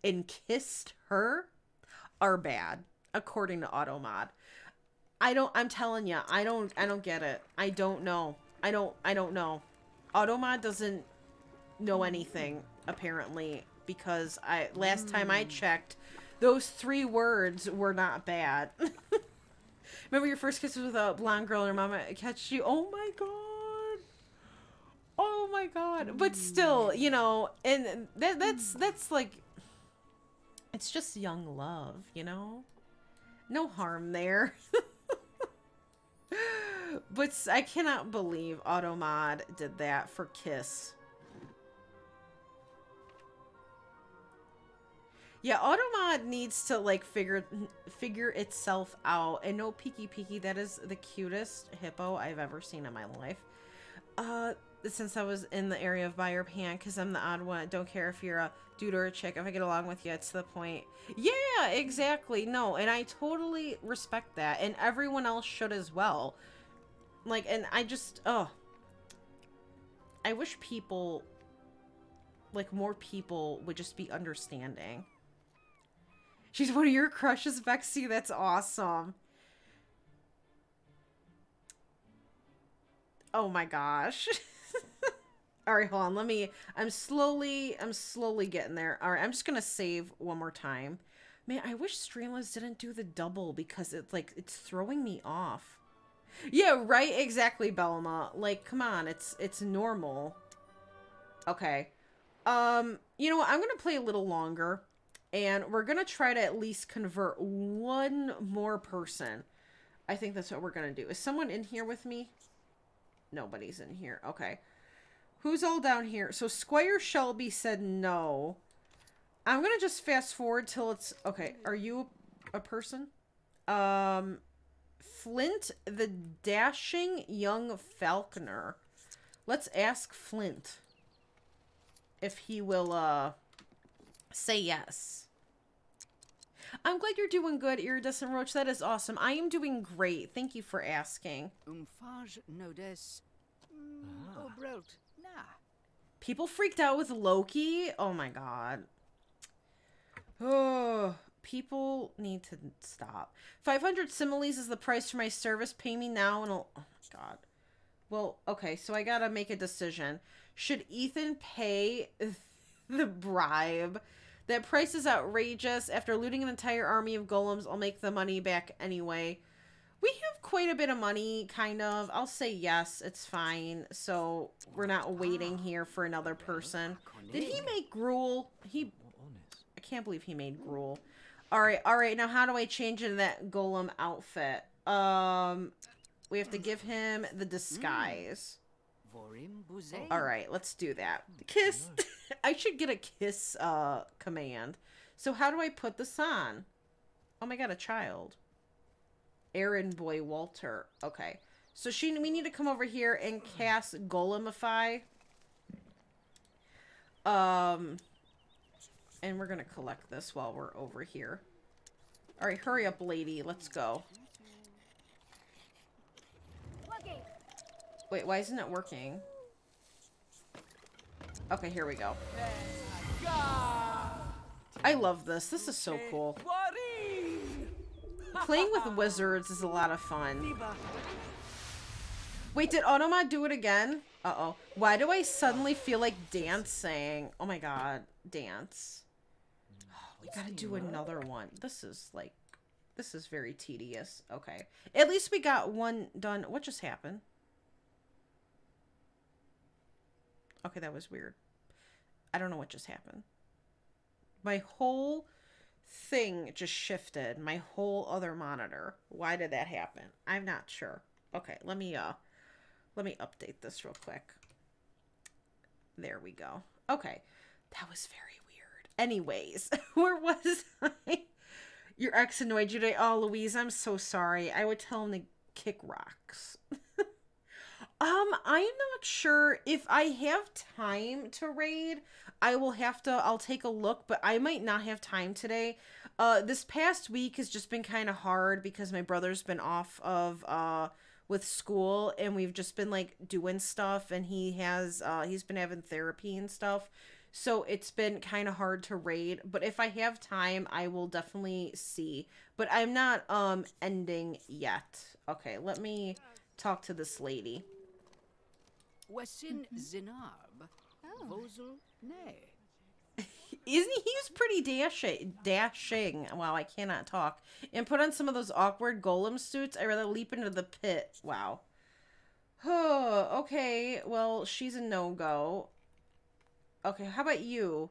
and kissed her are bad, according to Automod. I'm telling you, I don't get it. I don't know. I don't know. Automod doesn't know anything, apparently, because last time I checked, those 3 words were not bad. Matter Remember your first kiss with a blonde girl and her mama catched you? Oh my god. Oh my god. But still, you know, and that's like, it's just young love, you know? No harm there. But I cannot believe Automod did that for Kiss. Yeah, Automod needs to like figure itself out. And no peeky, that is the cutest hippo I've ever seen in my life. Since I was in the area of buy your pan, because I'm the odd one. I don't care if you're a dude or a chick. If I get along with you, it's the point. Yeah, exactly. No, and I totally respect that. And everyone else should as well. Like, and I just, I wish people, like, more people would just be understanding. She's one of your crushes, Vexy. That's awesome. Oh my gosh. All right, hold on. I'm slowly getting there. All right, I'm just going to save one more time. Man, I wish Streamlabs didn't do the double because it's throwing me off. Yeah, right? Exactly, Belma. Like, come on. It's normal. Okay. You know what? I'm going to play a little longer. And we're going to try to at least convert one more person. I think that's what we're going to do. Is someone in here with me? Nobody's in here. Okay. Who's all down here? So Squire Shelby said no. I'm going to just fast forward till it's... Okay, are you a person? Flint, the dashing young falconer. Let's ask Flint if he will say yes. I'm glad you're doing good, Iridescent Roach. That is awesome. I am doing great. Thank you for asking. People freaked out with Loki. Oh my god. Oh, people need to stop. 500 similes is the price for my service. Pay me now and I'll... Oh my god. Well, okay, so I gotta make a decision. Should Ethan pay the bribe? That price is outrageous. After looting an entire army of golems, I'll make the money back anyway. We have quite a bit of money, kind of. I'll say yes, it's fine. So we're not waiting here for another person. Did he make gruel? I can't believe he made gruel. All right. Now how do I change into that golem outfit? We have to give him the disguise. All right, let's do that. Kiss. I should get a kiss command. So how do I put this on? Oh my god, a child. Aaron Boy Walter. Okay. So we need to come over here and cast Golemify. And we're gonna collect this while we're over here. Alright, hurry up, lady. Let's go. Wait, why isn't it working? Okay, here we go. I love this. This is so cool. Playing with wizards is a lot of fun. Wait, did Automod do it again? Uh-oh. Why do I suddenly feel like dancing? Oh my god. Dance. Oh, we gotta do another one. This is very tedious. Okay. At least we got one done. What just happened? Okay, that was weird. I don't know what just happened. My whole thing just shifted. My whole other monitor. Why did that happen? I'm not sure. Okay, let me update this real quick. There we go. Okay. That was very weird. Anyways, where was I? Your ex annoyed you today. Oh, Louise, I'm so sorry. I would tell him to kick rocks. I'm not sure if I have time to raid. I'll take a look, but I might not have time today. This past week has just been kind of hard because my brother's been off of, with school, and we've just been like doing stuff, and he's been having therapy and stuff. So it's been kind of hard to raid, but if I have time, I will definitely see. But I'm not ending yet. Okay, let me talk to this lady. Isn't he was pretty dashing. Wow, I cannot talk. And put on some of those awkward golem suits. I'd rather leap into the pit. Wow. Oh, okay. Well, she's a no-go. Okay, how about you?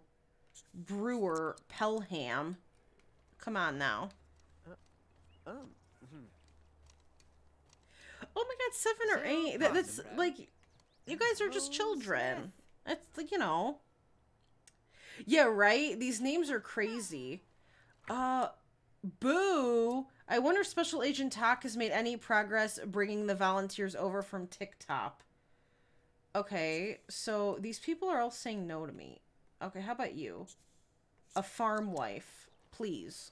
Brewer Pelham. Come on now. Oh my god, 7 or 8. That's like, you guys are just children. It's like, you know. Yeah, right? These names are crazy. Boo! I wonder if Special Agent Talk has made any progress bringing the volunteers over from TikTok. Okay, so these people are all saying no to me. Okay, how about you? A farm wife, please.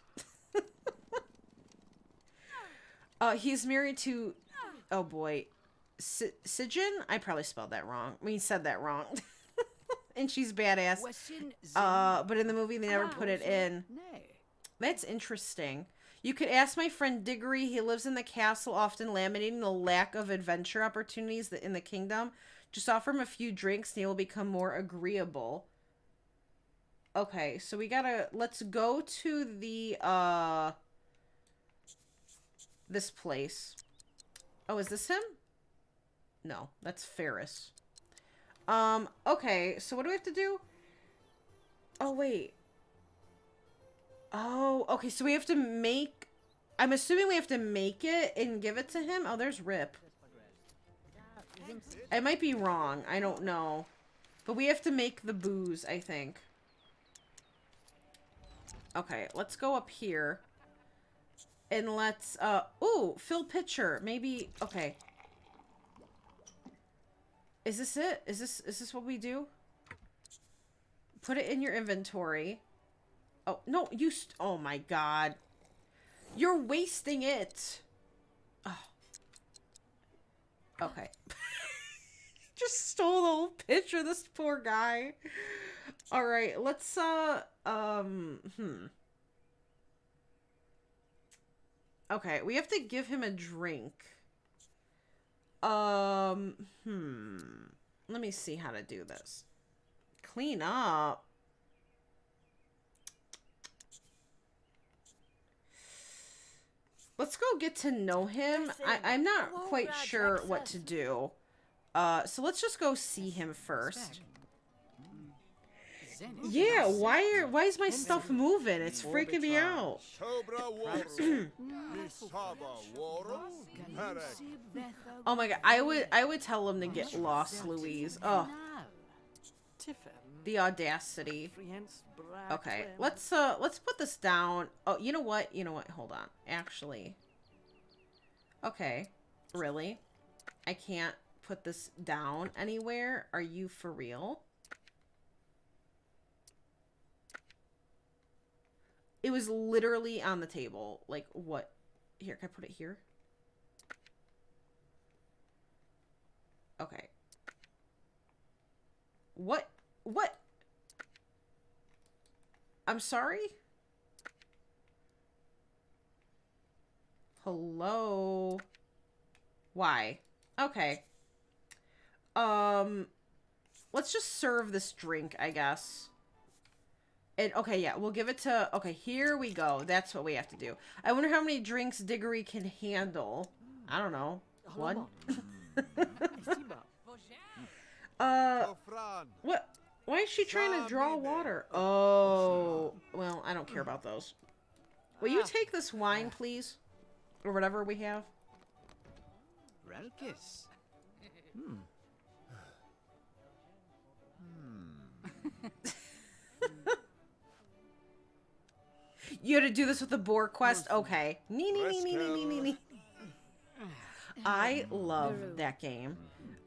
He's married to... Oh, boy. Sijin? I probably spelled that wrong. I mean, said that wrong. And she's badass. But in the movie, they never put it in. That's interesting. You could ask my friend Diggory. He lives in the castle, often lamenting the lack of adventure opportunities in the kingdom. Just offer him a few drinks and he will become more agreeable. Okay, so we gotta... Let's go to the, this place. Oh, is this him? No, that's Ferris. Okay, so what do we have to do? Oh, wait. Oh, okay, so we have to make... I'm assuming we have to make it and give it to him? Oh, there's Rip. I might be wrong. I don't know. But we have to make the booze, I think. Okay, let's go up here. And let's, ooh, fill pitcher. Maybe, okay. Is this it? Is this what we do? Put it in your inventory. Oh, no, oh my god. You're wasting it. Oh. Okay. Just stole the whole picture, this poor guy. Alright, let's, Okay, we have to give him a drink. Let me see how to do this. Clean up. Let's go get to know him. I'm not quite sure what to do. So let's just go see him first. Yeah, why is my stuff moving? It's freaking me out. Oh my god, I would tell him to get lost, Louise. Oh. The audacity. Okay, let's put this down. Oh, you know what? You know what? Hold on. Actually. Okay. Really? I can't put this down anywhere? Are you for real? It was literally on the table. Like, what? Here, can I put it here? Okay. What? What? I'm sorry? Hello? Why? Okay. Let's just serve this drink, I guess. And, okay, yeah, we'll give it to... Okay, here we go. That's what we have to do. I wonder how many drinks Diggory can handle. I don't know. 1? What? Why is she trying to draw water? Oh. Well, I don't care about those. Will you take this wine, please? Or whatever we have. Relkis. You had to do this with the boar quest? Okay. I love that game.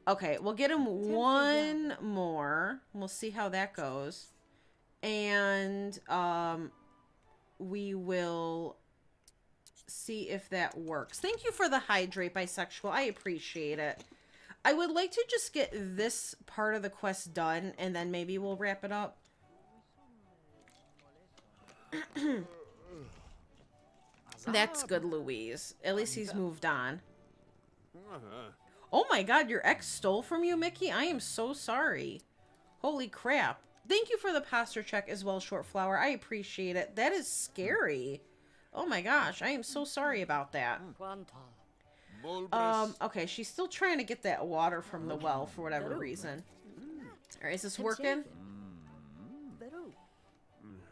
Okay, we'll get him one more. We'll see how that goes. And we will see if that works. Thank you for the hydrate, bisexual. I appreciate it. I would like to just get this part of the quest done, and then maybe we'll wrap it up. That's good, Louise. At least he's moved on. Oh my god, your ex stole from you, Mickey? I am so sorry. Holy crap. Thank you for the posture check as well, Short Flower. I appreciate it. That is scary. Oh my gosh, I am so sorry about that. Okay, she's still trying to get that water from the well for whatever reason. Alright, is this working?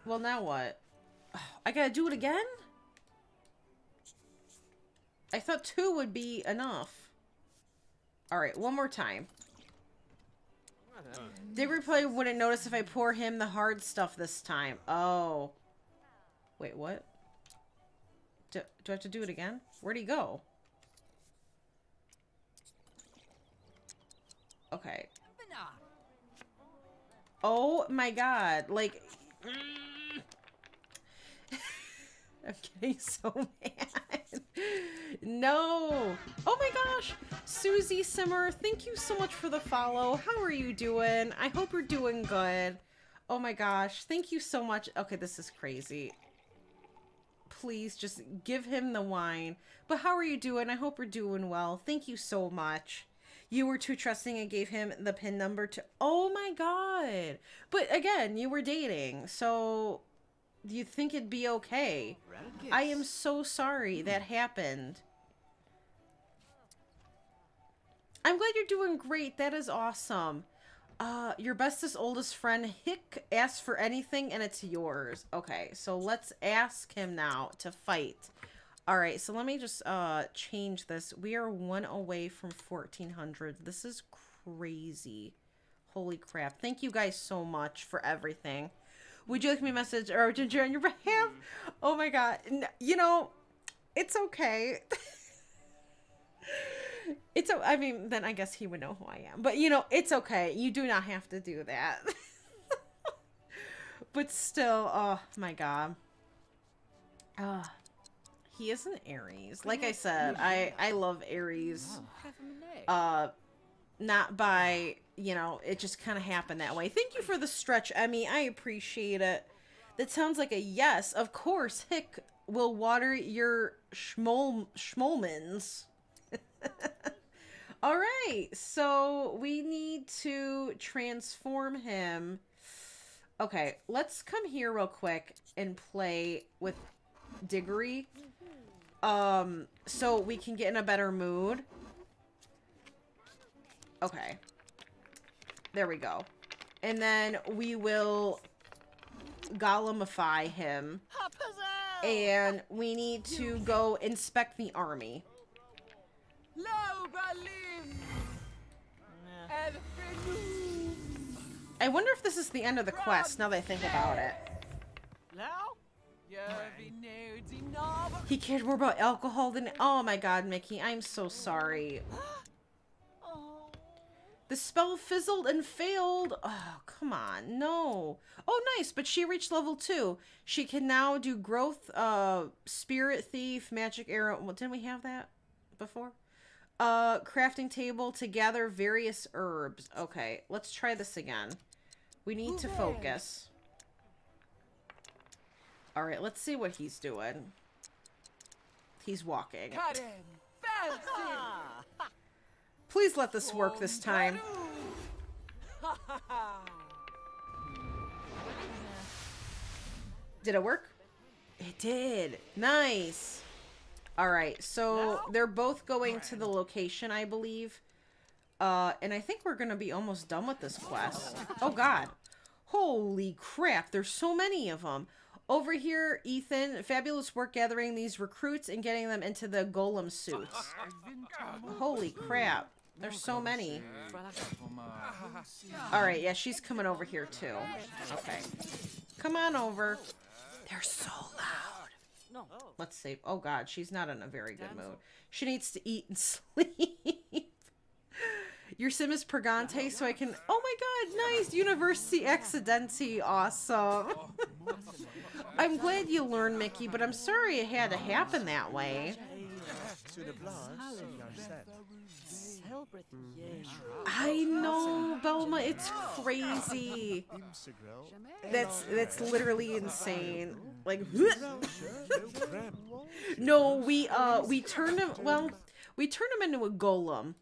Well, now what? Oh, I gotta do it again? I thought 2 would be enough. Alright, one more time. Dig replay wouldn't notice if I pour him the hard stuff this time. Oh. Wait, what? Do I have to do it again? Where'd he go? Okay. Oh my god. Like... I'm getting so mad. No. Oh my gosh. Susie Simmer, thank you so much for the follow. How are you doing? I hope you're doing good. Oh my gosh. Thank you so much. Okay, this is crazy. Please just give him the wine. But how are you doing? I hope you're doing well. Thank you so much. You were too trusting and gave him the PIN number to... Oh my god. But again, you were dating. So... Do you think it'd be okay? I am so sorry that happened. I'm glad you're doing great. That is awesome. Your bestest oldest friend Hick asked for anything and it's yours. Okay, so let's ask him now to fight. Alright, so let me just change this. We are 1 away from 1400. This is crazy. Holy crap. Thank you guys so much for everything. Would you like me to message or Ginger on your behalf? Oh my god. You know, it's okay. I mean, then I guess he would know who I am. But, you know, it's okay. You do not have to do that. But still, oh my god. He is an Aries. Like I said, I love Aries. Not by, you know, it just kind of happened that way. Thank you for the stretch, Emmy. I appreciate it. That sounds like a yes. Of course, Hick will water your schmolmans. All right, so we need to transform him. Okay, let's come here real quick and play with Diggory. So we can get in a better mood. Okay. There we go. And then we will Golemify him. And we need to go inspect the army. I wonder if this is the end of the quest, now that I think about it. He cared more about alcohol than... Oh my god, Mickey, I'm so sorry. The spell fizzled and failed. Oh, come on. No. Oh, nice. But she reached level 2. She can now do growth, spirit thief, magic arrow. Well, didn't we have that before? Crafting table to gather various herbs. Okay, let's try this again. We need to focus. All right, let's see what he's doing. He's walking. Please let this work this time. Did it work? It did. Nice. All right, so they're both going to the location, I believe. And I think we're going to be almost done with this quest. Oh, God. Holy crap. There's so many of them. Over here, Ethan, fabulous work gathering these recruits and getting them into the golem suits. Holy crap. There's so many. Alright, yeah, she's coming over here too. Okay. Come on over. They're so loud. Let's see. Oh god, she's not in a very good mood. She needs to eat and sleep. Your sim is Purgante, so I can... Oh my god, nice! University Accidenti, awesome. I'm glad you learned, Mickey, but I'm sorry it had to happen that way. I know, Belma, it's crazy. That's literally insane. Like, no, we turned him, well, we turned him into a golem,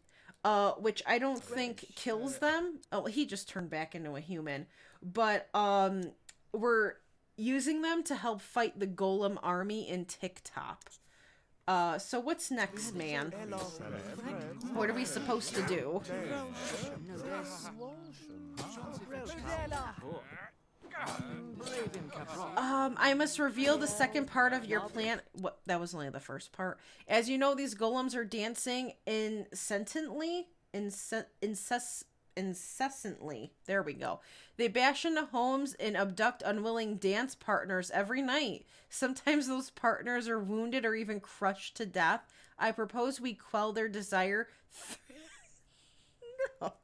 which I don't think kills them. Oh, he just turned back into a human. but we're using them to help fight the golem army in TikTok. So what's next, man? What are we supposed to do? I must reveal the second part of your plan. What? That was only the first part. As you know, these golems are dancing incessantly. Incessantly. There we go. They bash into homes and abduct unwilling dance partners every night. Sometimes those partners are wounded or even crushed to death. I propose we quell their desire no.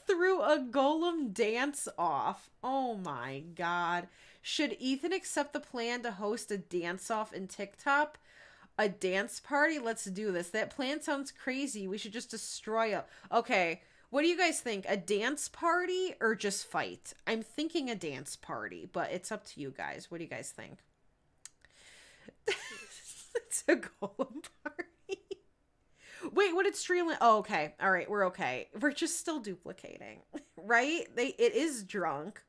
through a golem dance off. Oh my god. Should Ethan accept the plan to host a dance off in TikTok? A dance party? Let's do this. That plan sounds crazy. We should just destroy it. Okay. What do you guys think? A dance party or just fight? I'm thinking a dance party, but it's up to you guys. What do you guys think? It's a golem party. Wait, what did Streamline? Oh, okay. All right, we're okay. We're just still duplicating, right? It is drunk.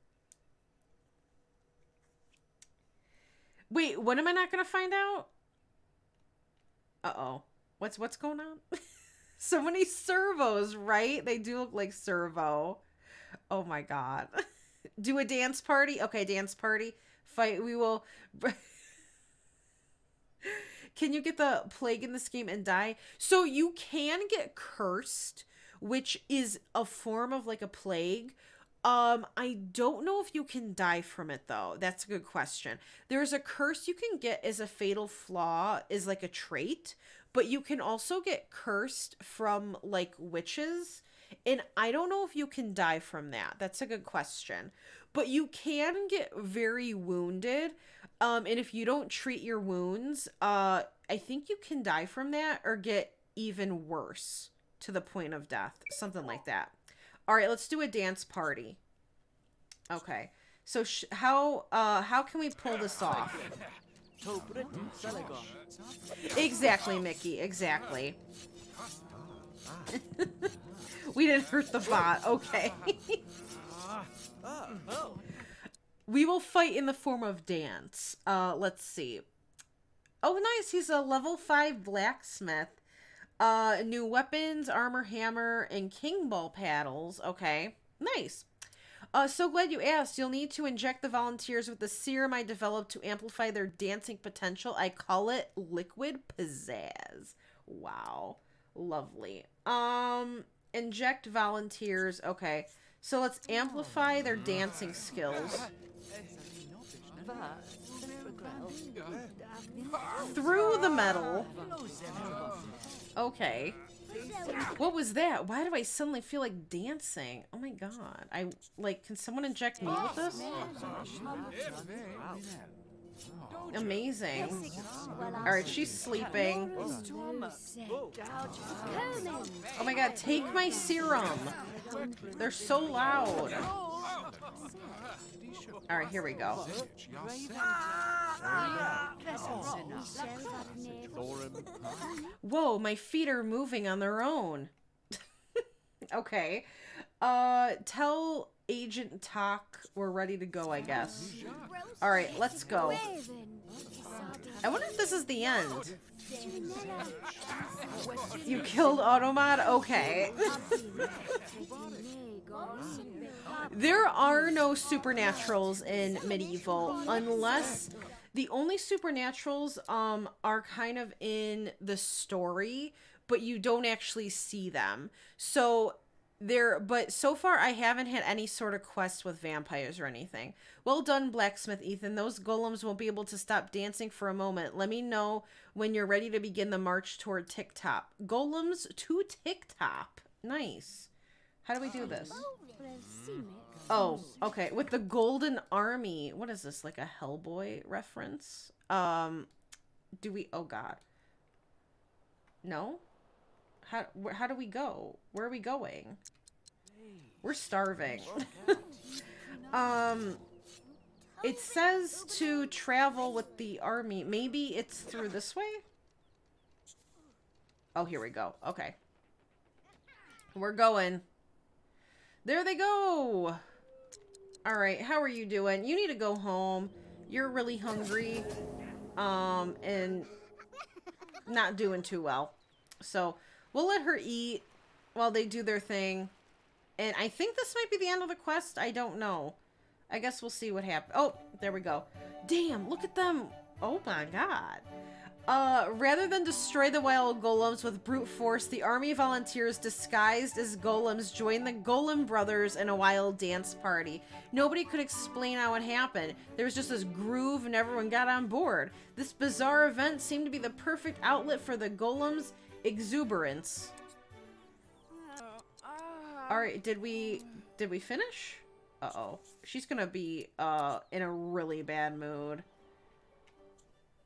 Wait, when am I not gonna find out? Uh-oh. What's going on? So many servos, right? They do look like servo. Oh my god. Do a dance party? Okay, dance party. Fight. We will... Can you get the plague in this game and die? So you can get cursed, which is a form of like a plague. I don't know if you can die from it though. That's a good question. There's a curse you can get as a fatal flaw, is like a trait, but you can also get cursed from like witches. And I don't know if you can die from that. That's a good question. But you can get very wounded. And if you don't treat your wounds, I think you can die from that or get even worse to the point of death. Something like that. All right, let's do a dance party. Okay. So how can we pull this off? Exactly, Mickey. Exactly. We didn't hurt the bot. Okay. We will fight in the form of dance. Let's see. Oh, nice. He's a level 5 blacksmith. New weapons, armor, hammer, and king ball paddles. Okay. Nice. So glad you asked. You'll need to inject the volunteers with the serum I developed to amplify their dancing potential. I call it liquid pizzazz. Wow. Lovely. Inject volunteers. Okay. So let's amplify their dancing skills. Through the metal. Okay. What was that? Why do I suddenly feel like dancing? Oh my god. Can someone inject me with this? Amazing. Alright, she's sleeping. Oh my god, take my serum. They're so loud. Alright, here we go. Whoa, my feet are moving on their own. Okay. Tell Agent Talk we're ready to go, I guess. Alright, let's go. I wonder if this is the end. You killed Automod? Okay. There are no supernaturals in Medieval, unless the only supernaturals are kind of in the story, but you don't actually see them. But so far I haven't had any sort of quest with vampires or anything. Well done, Blacksmith Ethan. Those golems won't be able to stop dancing for a moment. Let me know when you're ready to begin the march toward TikTok. Golems to TikTok. Nice. How do we do this? Oh, okay. With the Golden Army. What is this? Like a Hellboy reference? Do we... Oh, God. No? How do we go? Where are we going? We're starving. It says to travel with the army. Maybe it's through this way? Oh, here we go. Okay. We're going. There they go. All right, how are you doing? You need to go home. You're really hungry, and not doing too well. So we'll let her eat while they do their thing. And I think this might be the end of the quest. I don't know. I guess we'll see what happens. Oh, there we go. Damn, look at them. Oh my god. Rather than destroy the wild golems with brute force, the army volunteers disguised as golems joined the Golem Brothers in a wild dance party. Nobody could explain how it happened. There was just this groove and everyone got on board. This bizarre event seemed to be the perfect outlet for the golems' exuberance. Alright, did we finish? Uh-oh. She's gonna be, in a really bad mood.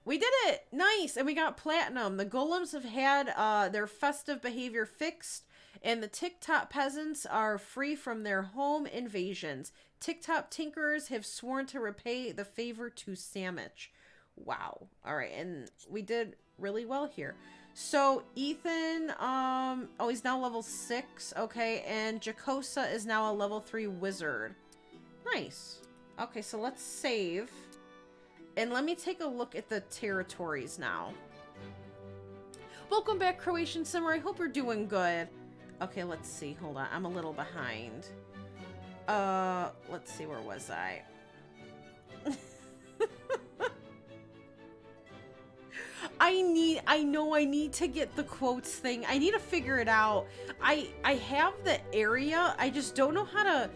We did it! Nice! And we got platinum. The golems have had their festive behavior fixed, and the TikTok peasants are free from their home invasions. TikTok tinkerers have sworn to repay the favor to SAMMICH. Wow. Alright, and we did really well here. So, Ethan, oh, he's now level 6. Okay, and Jacosa is now a level 3 wizard. Nice. Okay, so let's save. And let me take a look at the territories now. Welcome back, Croatian Samurai. I hope you're doing good. Okay, let's see. Hold on. I'm a little behind. Let's see. Where was I? I know I need to get the quotes thing. I need to figure it out. I have the area. I just don't know how to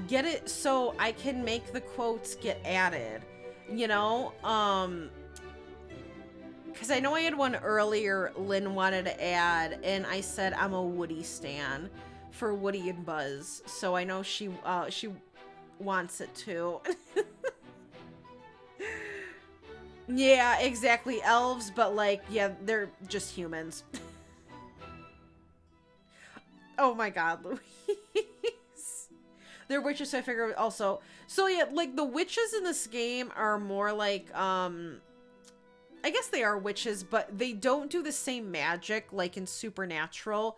get it so I can make the quotes get added. You know, because I know I had one earlier Lynn wanted to add, and I said I'm a Woody stan for Woody and Buzz, so I know she wants it too. Yeah, exactly, elves, but like, yeah, they're just humans. Oh my god, Louise. They're witches, so I figure also. So yeah, like the witches in this game are more like, I guess they are witches, but they don't do the same magic like in Supernatural.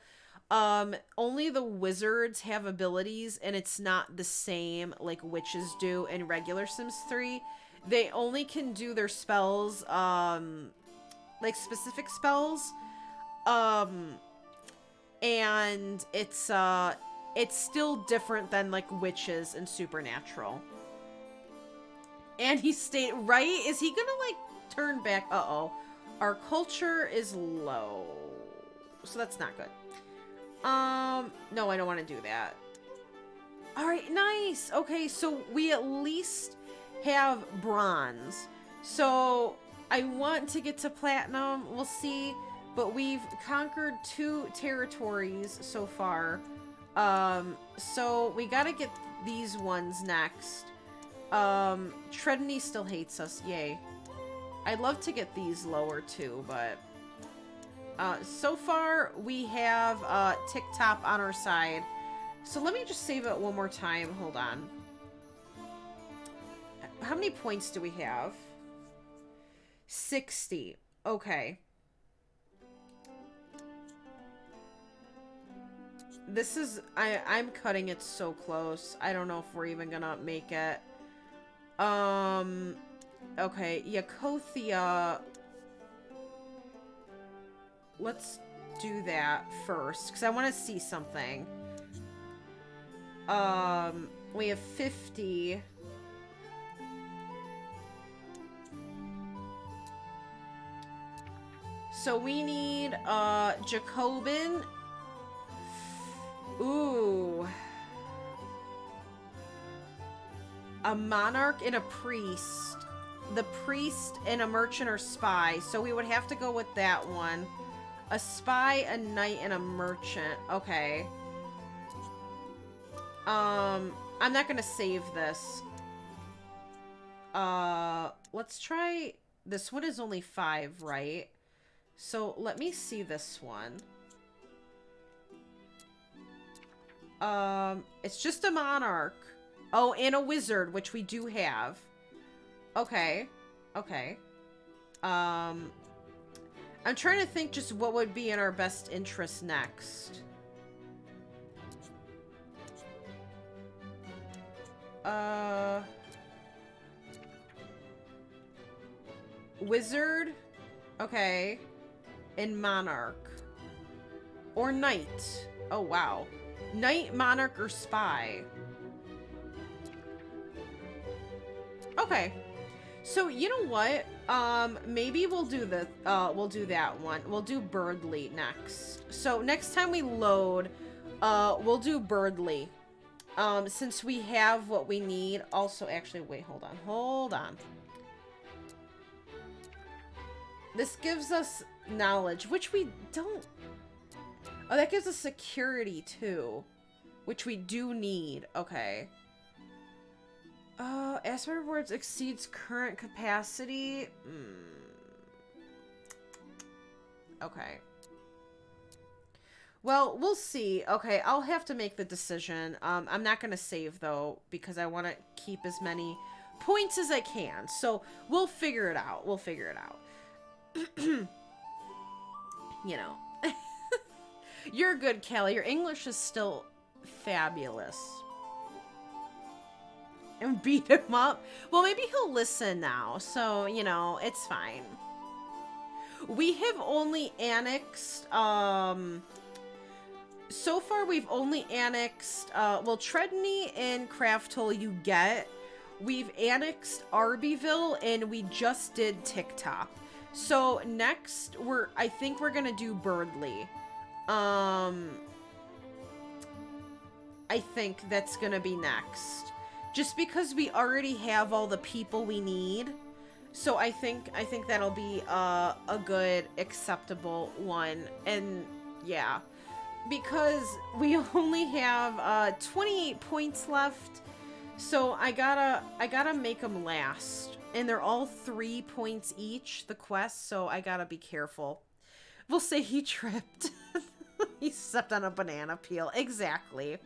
Only the wizards have abilities, and it's not the same like witches do in regular Sims 3. They only can do their spells, like specific spells. And it's still different than, like, witches and Supernatural. And he stayed... Right? Is he gonna, like, turn back? Uh-oh. Our culture is low. So that's not good. No, I don't want to do that. Alright, nice! Okay, so we at least have bronze. So I want to get to platinum. We'll see. But we've conquered 2 territories so far. So we gotta get these ones next. Tredney still hates us. Yay. I'd love to get these lower too, but so far we have TikTok on our side. So let me just save it one more time. Hold on. How many points do we have? 60. Okay. This is... I'm cutting it so close. I don't know if we're even gonna make it. Okay. Yakothia. Let's do that first, because I want to see something. We have 50. So we need, Jacobin. Ooh. A monarch and a priest. The priest and a merchant or spy. So we would have to go with that one. A spy, a knight, and a merchant. Okay. I'm not gonna save this. Let's try... This one is only 5, right? So let me see this one. It's just a monarch. Oh, and a wizard, which we do have. Okay. Okay. I'm trying to think just what would be in our best interest next. Wizard. Okay. And Monarch. Or Knight. Oh, wow. Knight, Monarch, or Spy. Okay. So, you know what? Maybe we'll do we'll do that one. We'll do Birdly next. So, next time we load, we'll do Birdly. Since we have what we need. Also, actually, wait, hold on. Hold on. This gives us knowledge, which we don't... Oh, that gives us security, too. Which we do need. Okay. Aspect rewards exceeds current capacity. Okay. Well, we'll see. Okay, I'll have to make the decision. I'm not going to save, though, because I want to keep as many points as I can. So, we'll figure it out. We'll figure it out. You know. You're good, Callie. Your English is still fabulous. And beat him up. Well, maybe he'll listen now. So, you know, it's fine. We have only annexed, so far we've only annexed, well, Tredney and Crafthole you get. We've annexed Arbyville and we just did TikTok. So next, I think we're gonna do Birdly. I think that's gonna be next. Just because we already have all the people we need. So I think that'll be a good, acceptable one. And yeah, because we only have 28 points left. So I gotta make them last. And they're all 3 points each, the quest, so I gotta be careful. We'll say he tripped. He stepped on a banana peel. Exactly.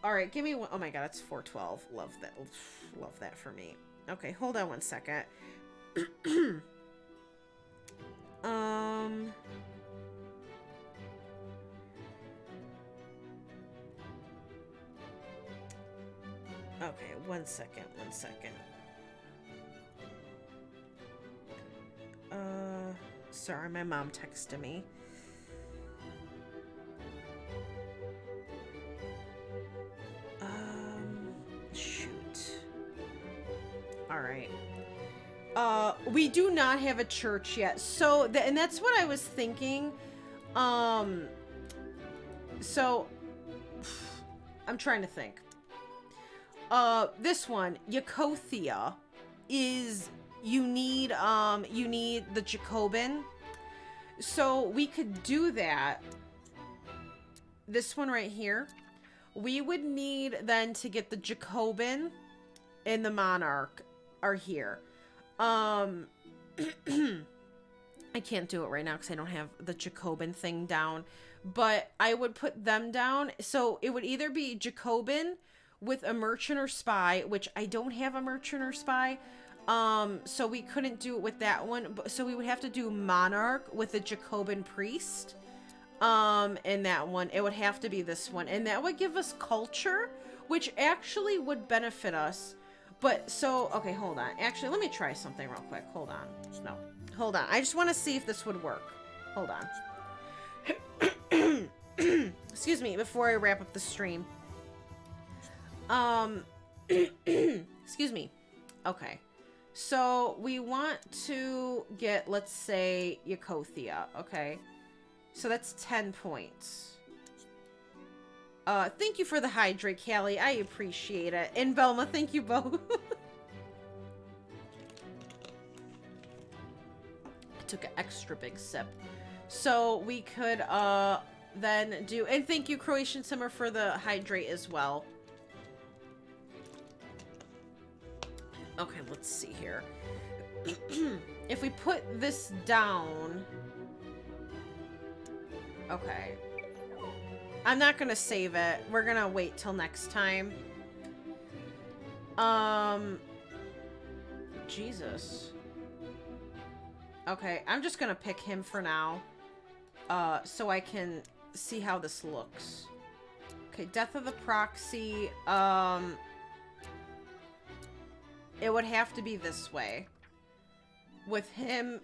Alright, give me one. Oh my god, it's 412. Love that. Love that for me. Okay, hold on one second. Okay, one second. Sorry, my mom texted me. Shoot. Alright. We do not have a church yet. So, and that's what I was thinking. So, I'm trying to think. This one, Yakothia, is... You need the Jacobin. So we could do that. This one right here. We would need then to get the Jacobin and the Monarch are here. I can't do it right now because I don't have the Jacobin thing down. But I would put them down. So it would either be Jacobin with a Merchant or Spy, which I don't have a Merchant or Spy. So we couldn't do it with that one. So we would have to do Monarch with a Jacobin Priest. And that one. It would have to be this one. And that would give us culture, which actually would benefit us. But, so, okay, hold on. Actually, let me try something real quick. Hold on. No. Hold on. I just want to see if this would work. Hold on. Excuse me, before I wrap up the stream. Excuse me. Okay. So, we want to get, let's say, Yakothia, okay? So, that's 10 points. Thank you for the hydrate, Callie. I appreciate it. And Velma, thank you both. I took an extra big sip. So, we could, then do... And thank you, Croatian Simmer, for the hydrate as well. Okay, let's see here. If we put this down... Okay. I'm not gonna save it. We're gonna wait till next time. Jesus. Okay, I'm just gonna pick him for now. So I can see how this looks. Okay, Death of the Proxy. it would have to be this way. With him,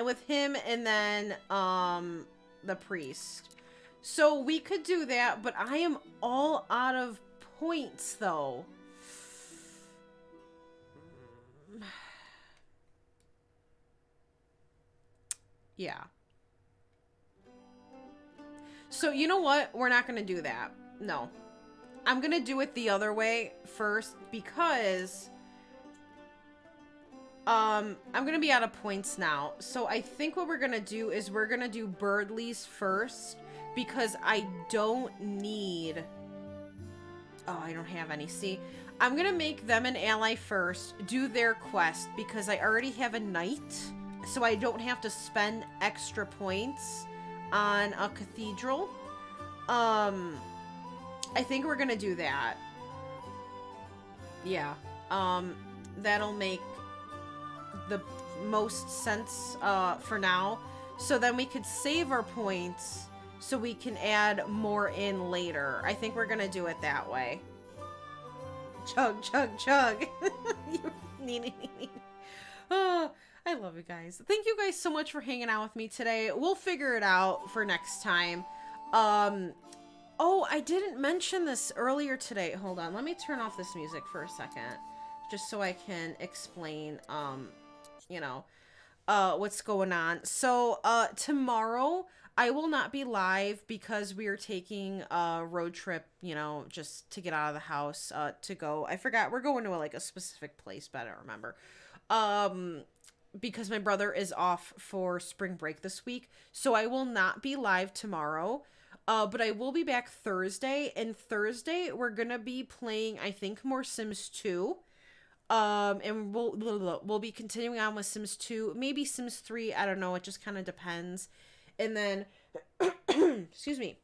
with him and then, the priest. So we could do that, but I am all out of points, though. Yeah. So, you know what? We're not going to do that. No. I'm going to do it the other way first because I'm going to be out of points now. So, I think what we're going to do is we're going to do Birdley's first because I don't need... Oh, I don't have any. See, I'm going to make them an ally first, do their quest because I already have a knight, so I don't have to spend extra points on a cathedral. I think we're gonna do that. Yeah. That'll make the most sense, for now. So then we could save our points so we can add more in later. I think we're gonna do it that way. Chug, chug, chug. Oh, I love you guys. Thank you guys so much for hanging out with me today. We'll figure it out for next time. Oh, I didn't mention this earlier today. Hold on. Let me turn off this music for a second. Just so I can explain, you know, what's going on. So, tomorrow I will not be live because we are taking a road trip, you know, just to get out of the house, to go. I forgot. We're going to a specific place, but I don't remember. Because my brother is off for spring break this week. So I will not be live tomorrow. But I will be back Thursday. And Thursday, we're going to be playing, I think, more Sims 2. And we'll be continuing on with Sims 2. Maybe Sims 3. I don't know. It just kind of depends. And then, excuse me.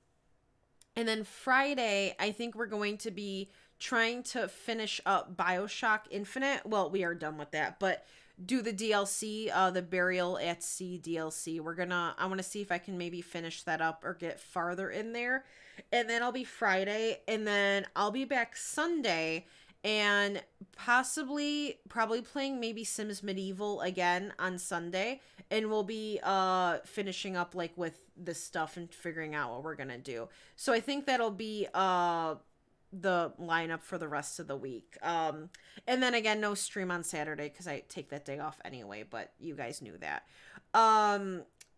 And then Friday, I think we're going to be trying to finish up BioShock Infinite. Well, we are done with that, but do the DLC, the Burial at Sea DLC. I want to see if I can maybe finish that up or get farther in there. And then I'll be Friday, and then I'll be back Sunday and probably playing maybe Sims Medieval again on Sunday. And we'll be finishing up with this stuff and figuring out what we're going to do. So I think that'll be the lineup for the rest of the week. And then again, no stream on Saturday because I take that day off anyway, but you guys knew that.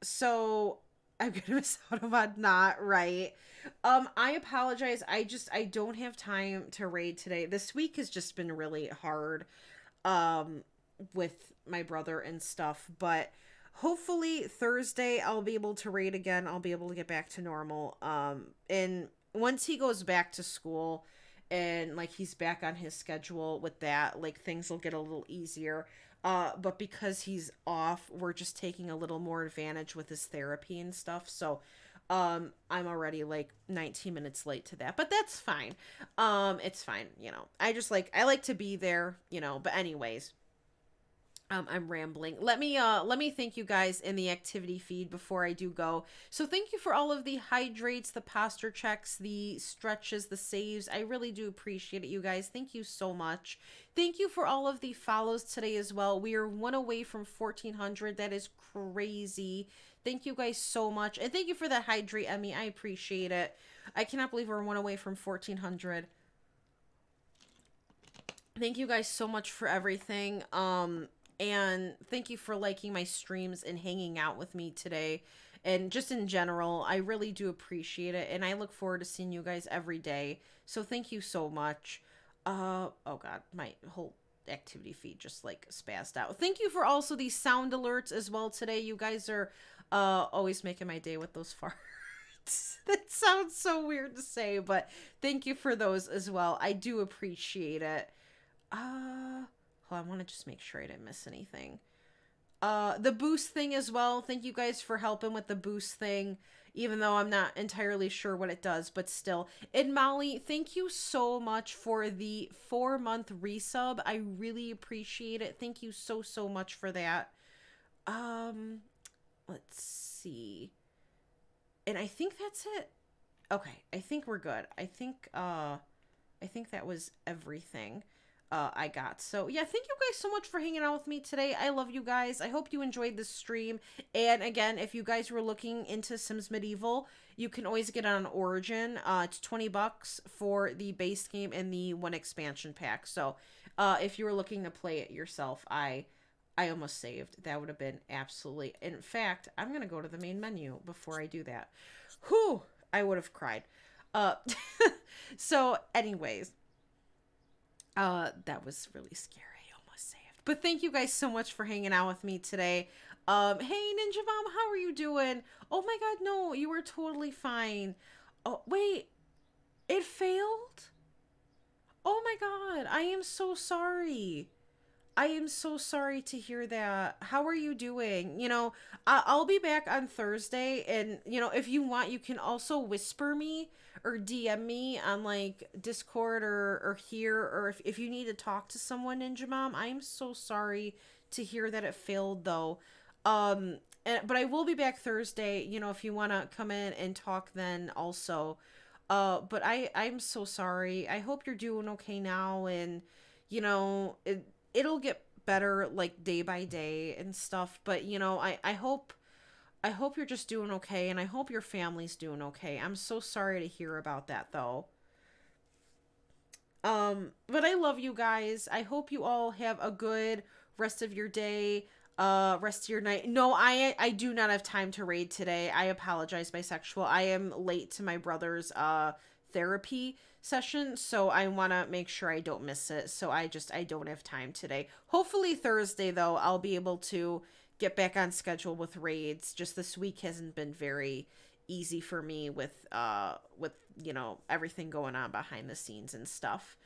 So I'm gonna miss out on not right. I apologize. I don't have time to raid today. This week has just been really hard with my brother and stuff, but hopefully Thursday I'll be able to raid again. I'll be able to get back to normal. And once he goes back to school and he's back on his schedule with that, things will get a little easier. But because he's off, we're just taking a little more advantage with his therapy and stuff. So, I'm already 19 minutes late to that, but that's fine. It's fine. I like to be there, but anyways, I'm rambling. Let me thank you guys in the activity feed before I do go. So thank you for all of the hydrates, the posture checks, the stretches, the saves. I really do appreciate it, you guys. Thank you so much. Thank you for all of the follows today as well. We are one away from 1,400. That is crazy. Thank you guys so much. And thank you for that hydrate, Emmy. I appreciate it. I cannot believe we're one away from 1,400. Thank you guys so much for everything. And thank you for liking my streams and hanging out with me today. And just in general, I really do appreciate it. And I look forward to seeing you guys every day. So thank you so much. Oh God, my whole activity feed just spazzed out. Thank you for also these sound alerts as well today. You guys are always making my day with those farts. That sounds so weird to say, but thank you for those as well. I do appreciate it. I want to just make sure I didn't miss anything. The boost thing as well. Thank you guys for helping with the boost thing, even though I'm not entirely sure what it does, but still. And Molly, thank you so much for the 4-month resub. I really appreciate it. Thank you so, so much for that. Let's see. And I think that's it. Okay, I think we're good. I think that was everything. I got. So yeah, thank you guys so much for hanging out with me today. I love you guys. I hope you enjoyed this stream. And again, if you guys were looking into Sims Medieval, you can always get it on Origin. It's $20 for the base game and the one expansion pack. So if you were looking to play it yourself, I almost saved. That would have been absolutely. In fact, I'm gonna go to the main menu before I do that. Whew, I would have cried. So anyways, that was really scary. Almost saved. But thank you guys so much for hanging out with me today. Hey Ninja Mom, how are you doing? Oh my god, no, you were totally fine. Oh wait, it failed? Oh my god, I am so sorry. I am so sorry to hear that. How are you doing? You know, I'll be back on Thursday, and, you know, if you want, you can also whisper me or DM me on, like, Discord or here, or if you need to talk to someone, Ninja Mom. I am so sorry to hear that it failed, though. But I will be back Thursday, you know, if you want to come in and talk then also. But I'm so sorry. I hope you're doing okay now, and, you know, it'll get better like day by day and stuff, but you know, I hope you're just doing okay, and I hope your family's doing okay. I'm so sorry to hear about that though. But I love you guys. I hope you all have a good rest of your day, rest of your night. No, I do not have time to raid today. I apologize, bisexual. I am late to my brother's therapy session, so I want to make sure I don't miss it. So I don't have time today. Hopefully Thursday though, I'll be able to get back on schedule with raids. Just this week hasn't been very easy for me with you know, everything going on behind the scenes and stuff.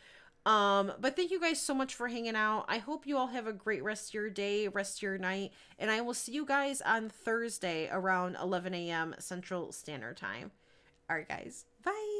But thank you guys so much for hanging out. I hope you all have a great rest of your day, rest of your night, and I will see you guys on Thursday around 11 a.m. Central Standard Time. All right, guys. Bye.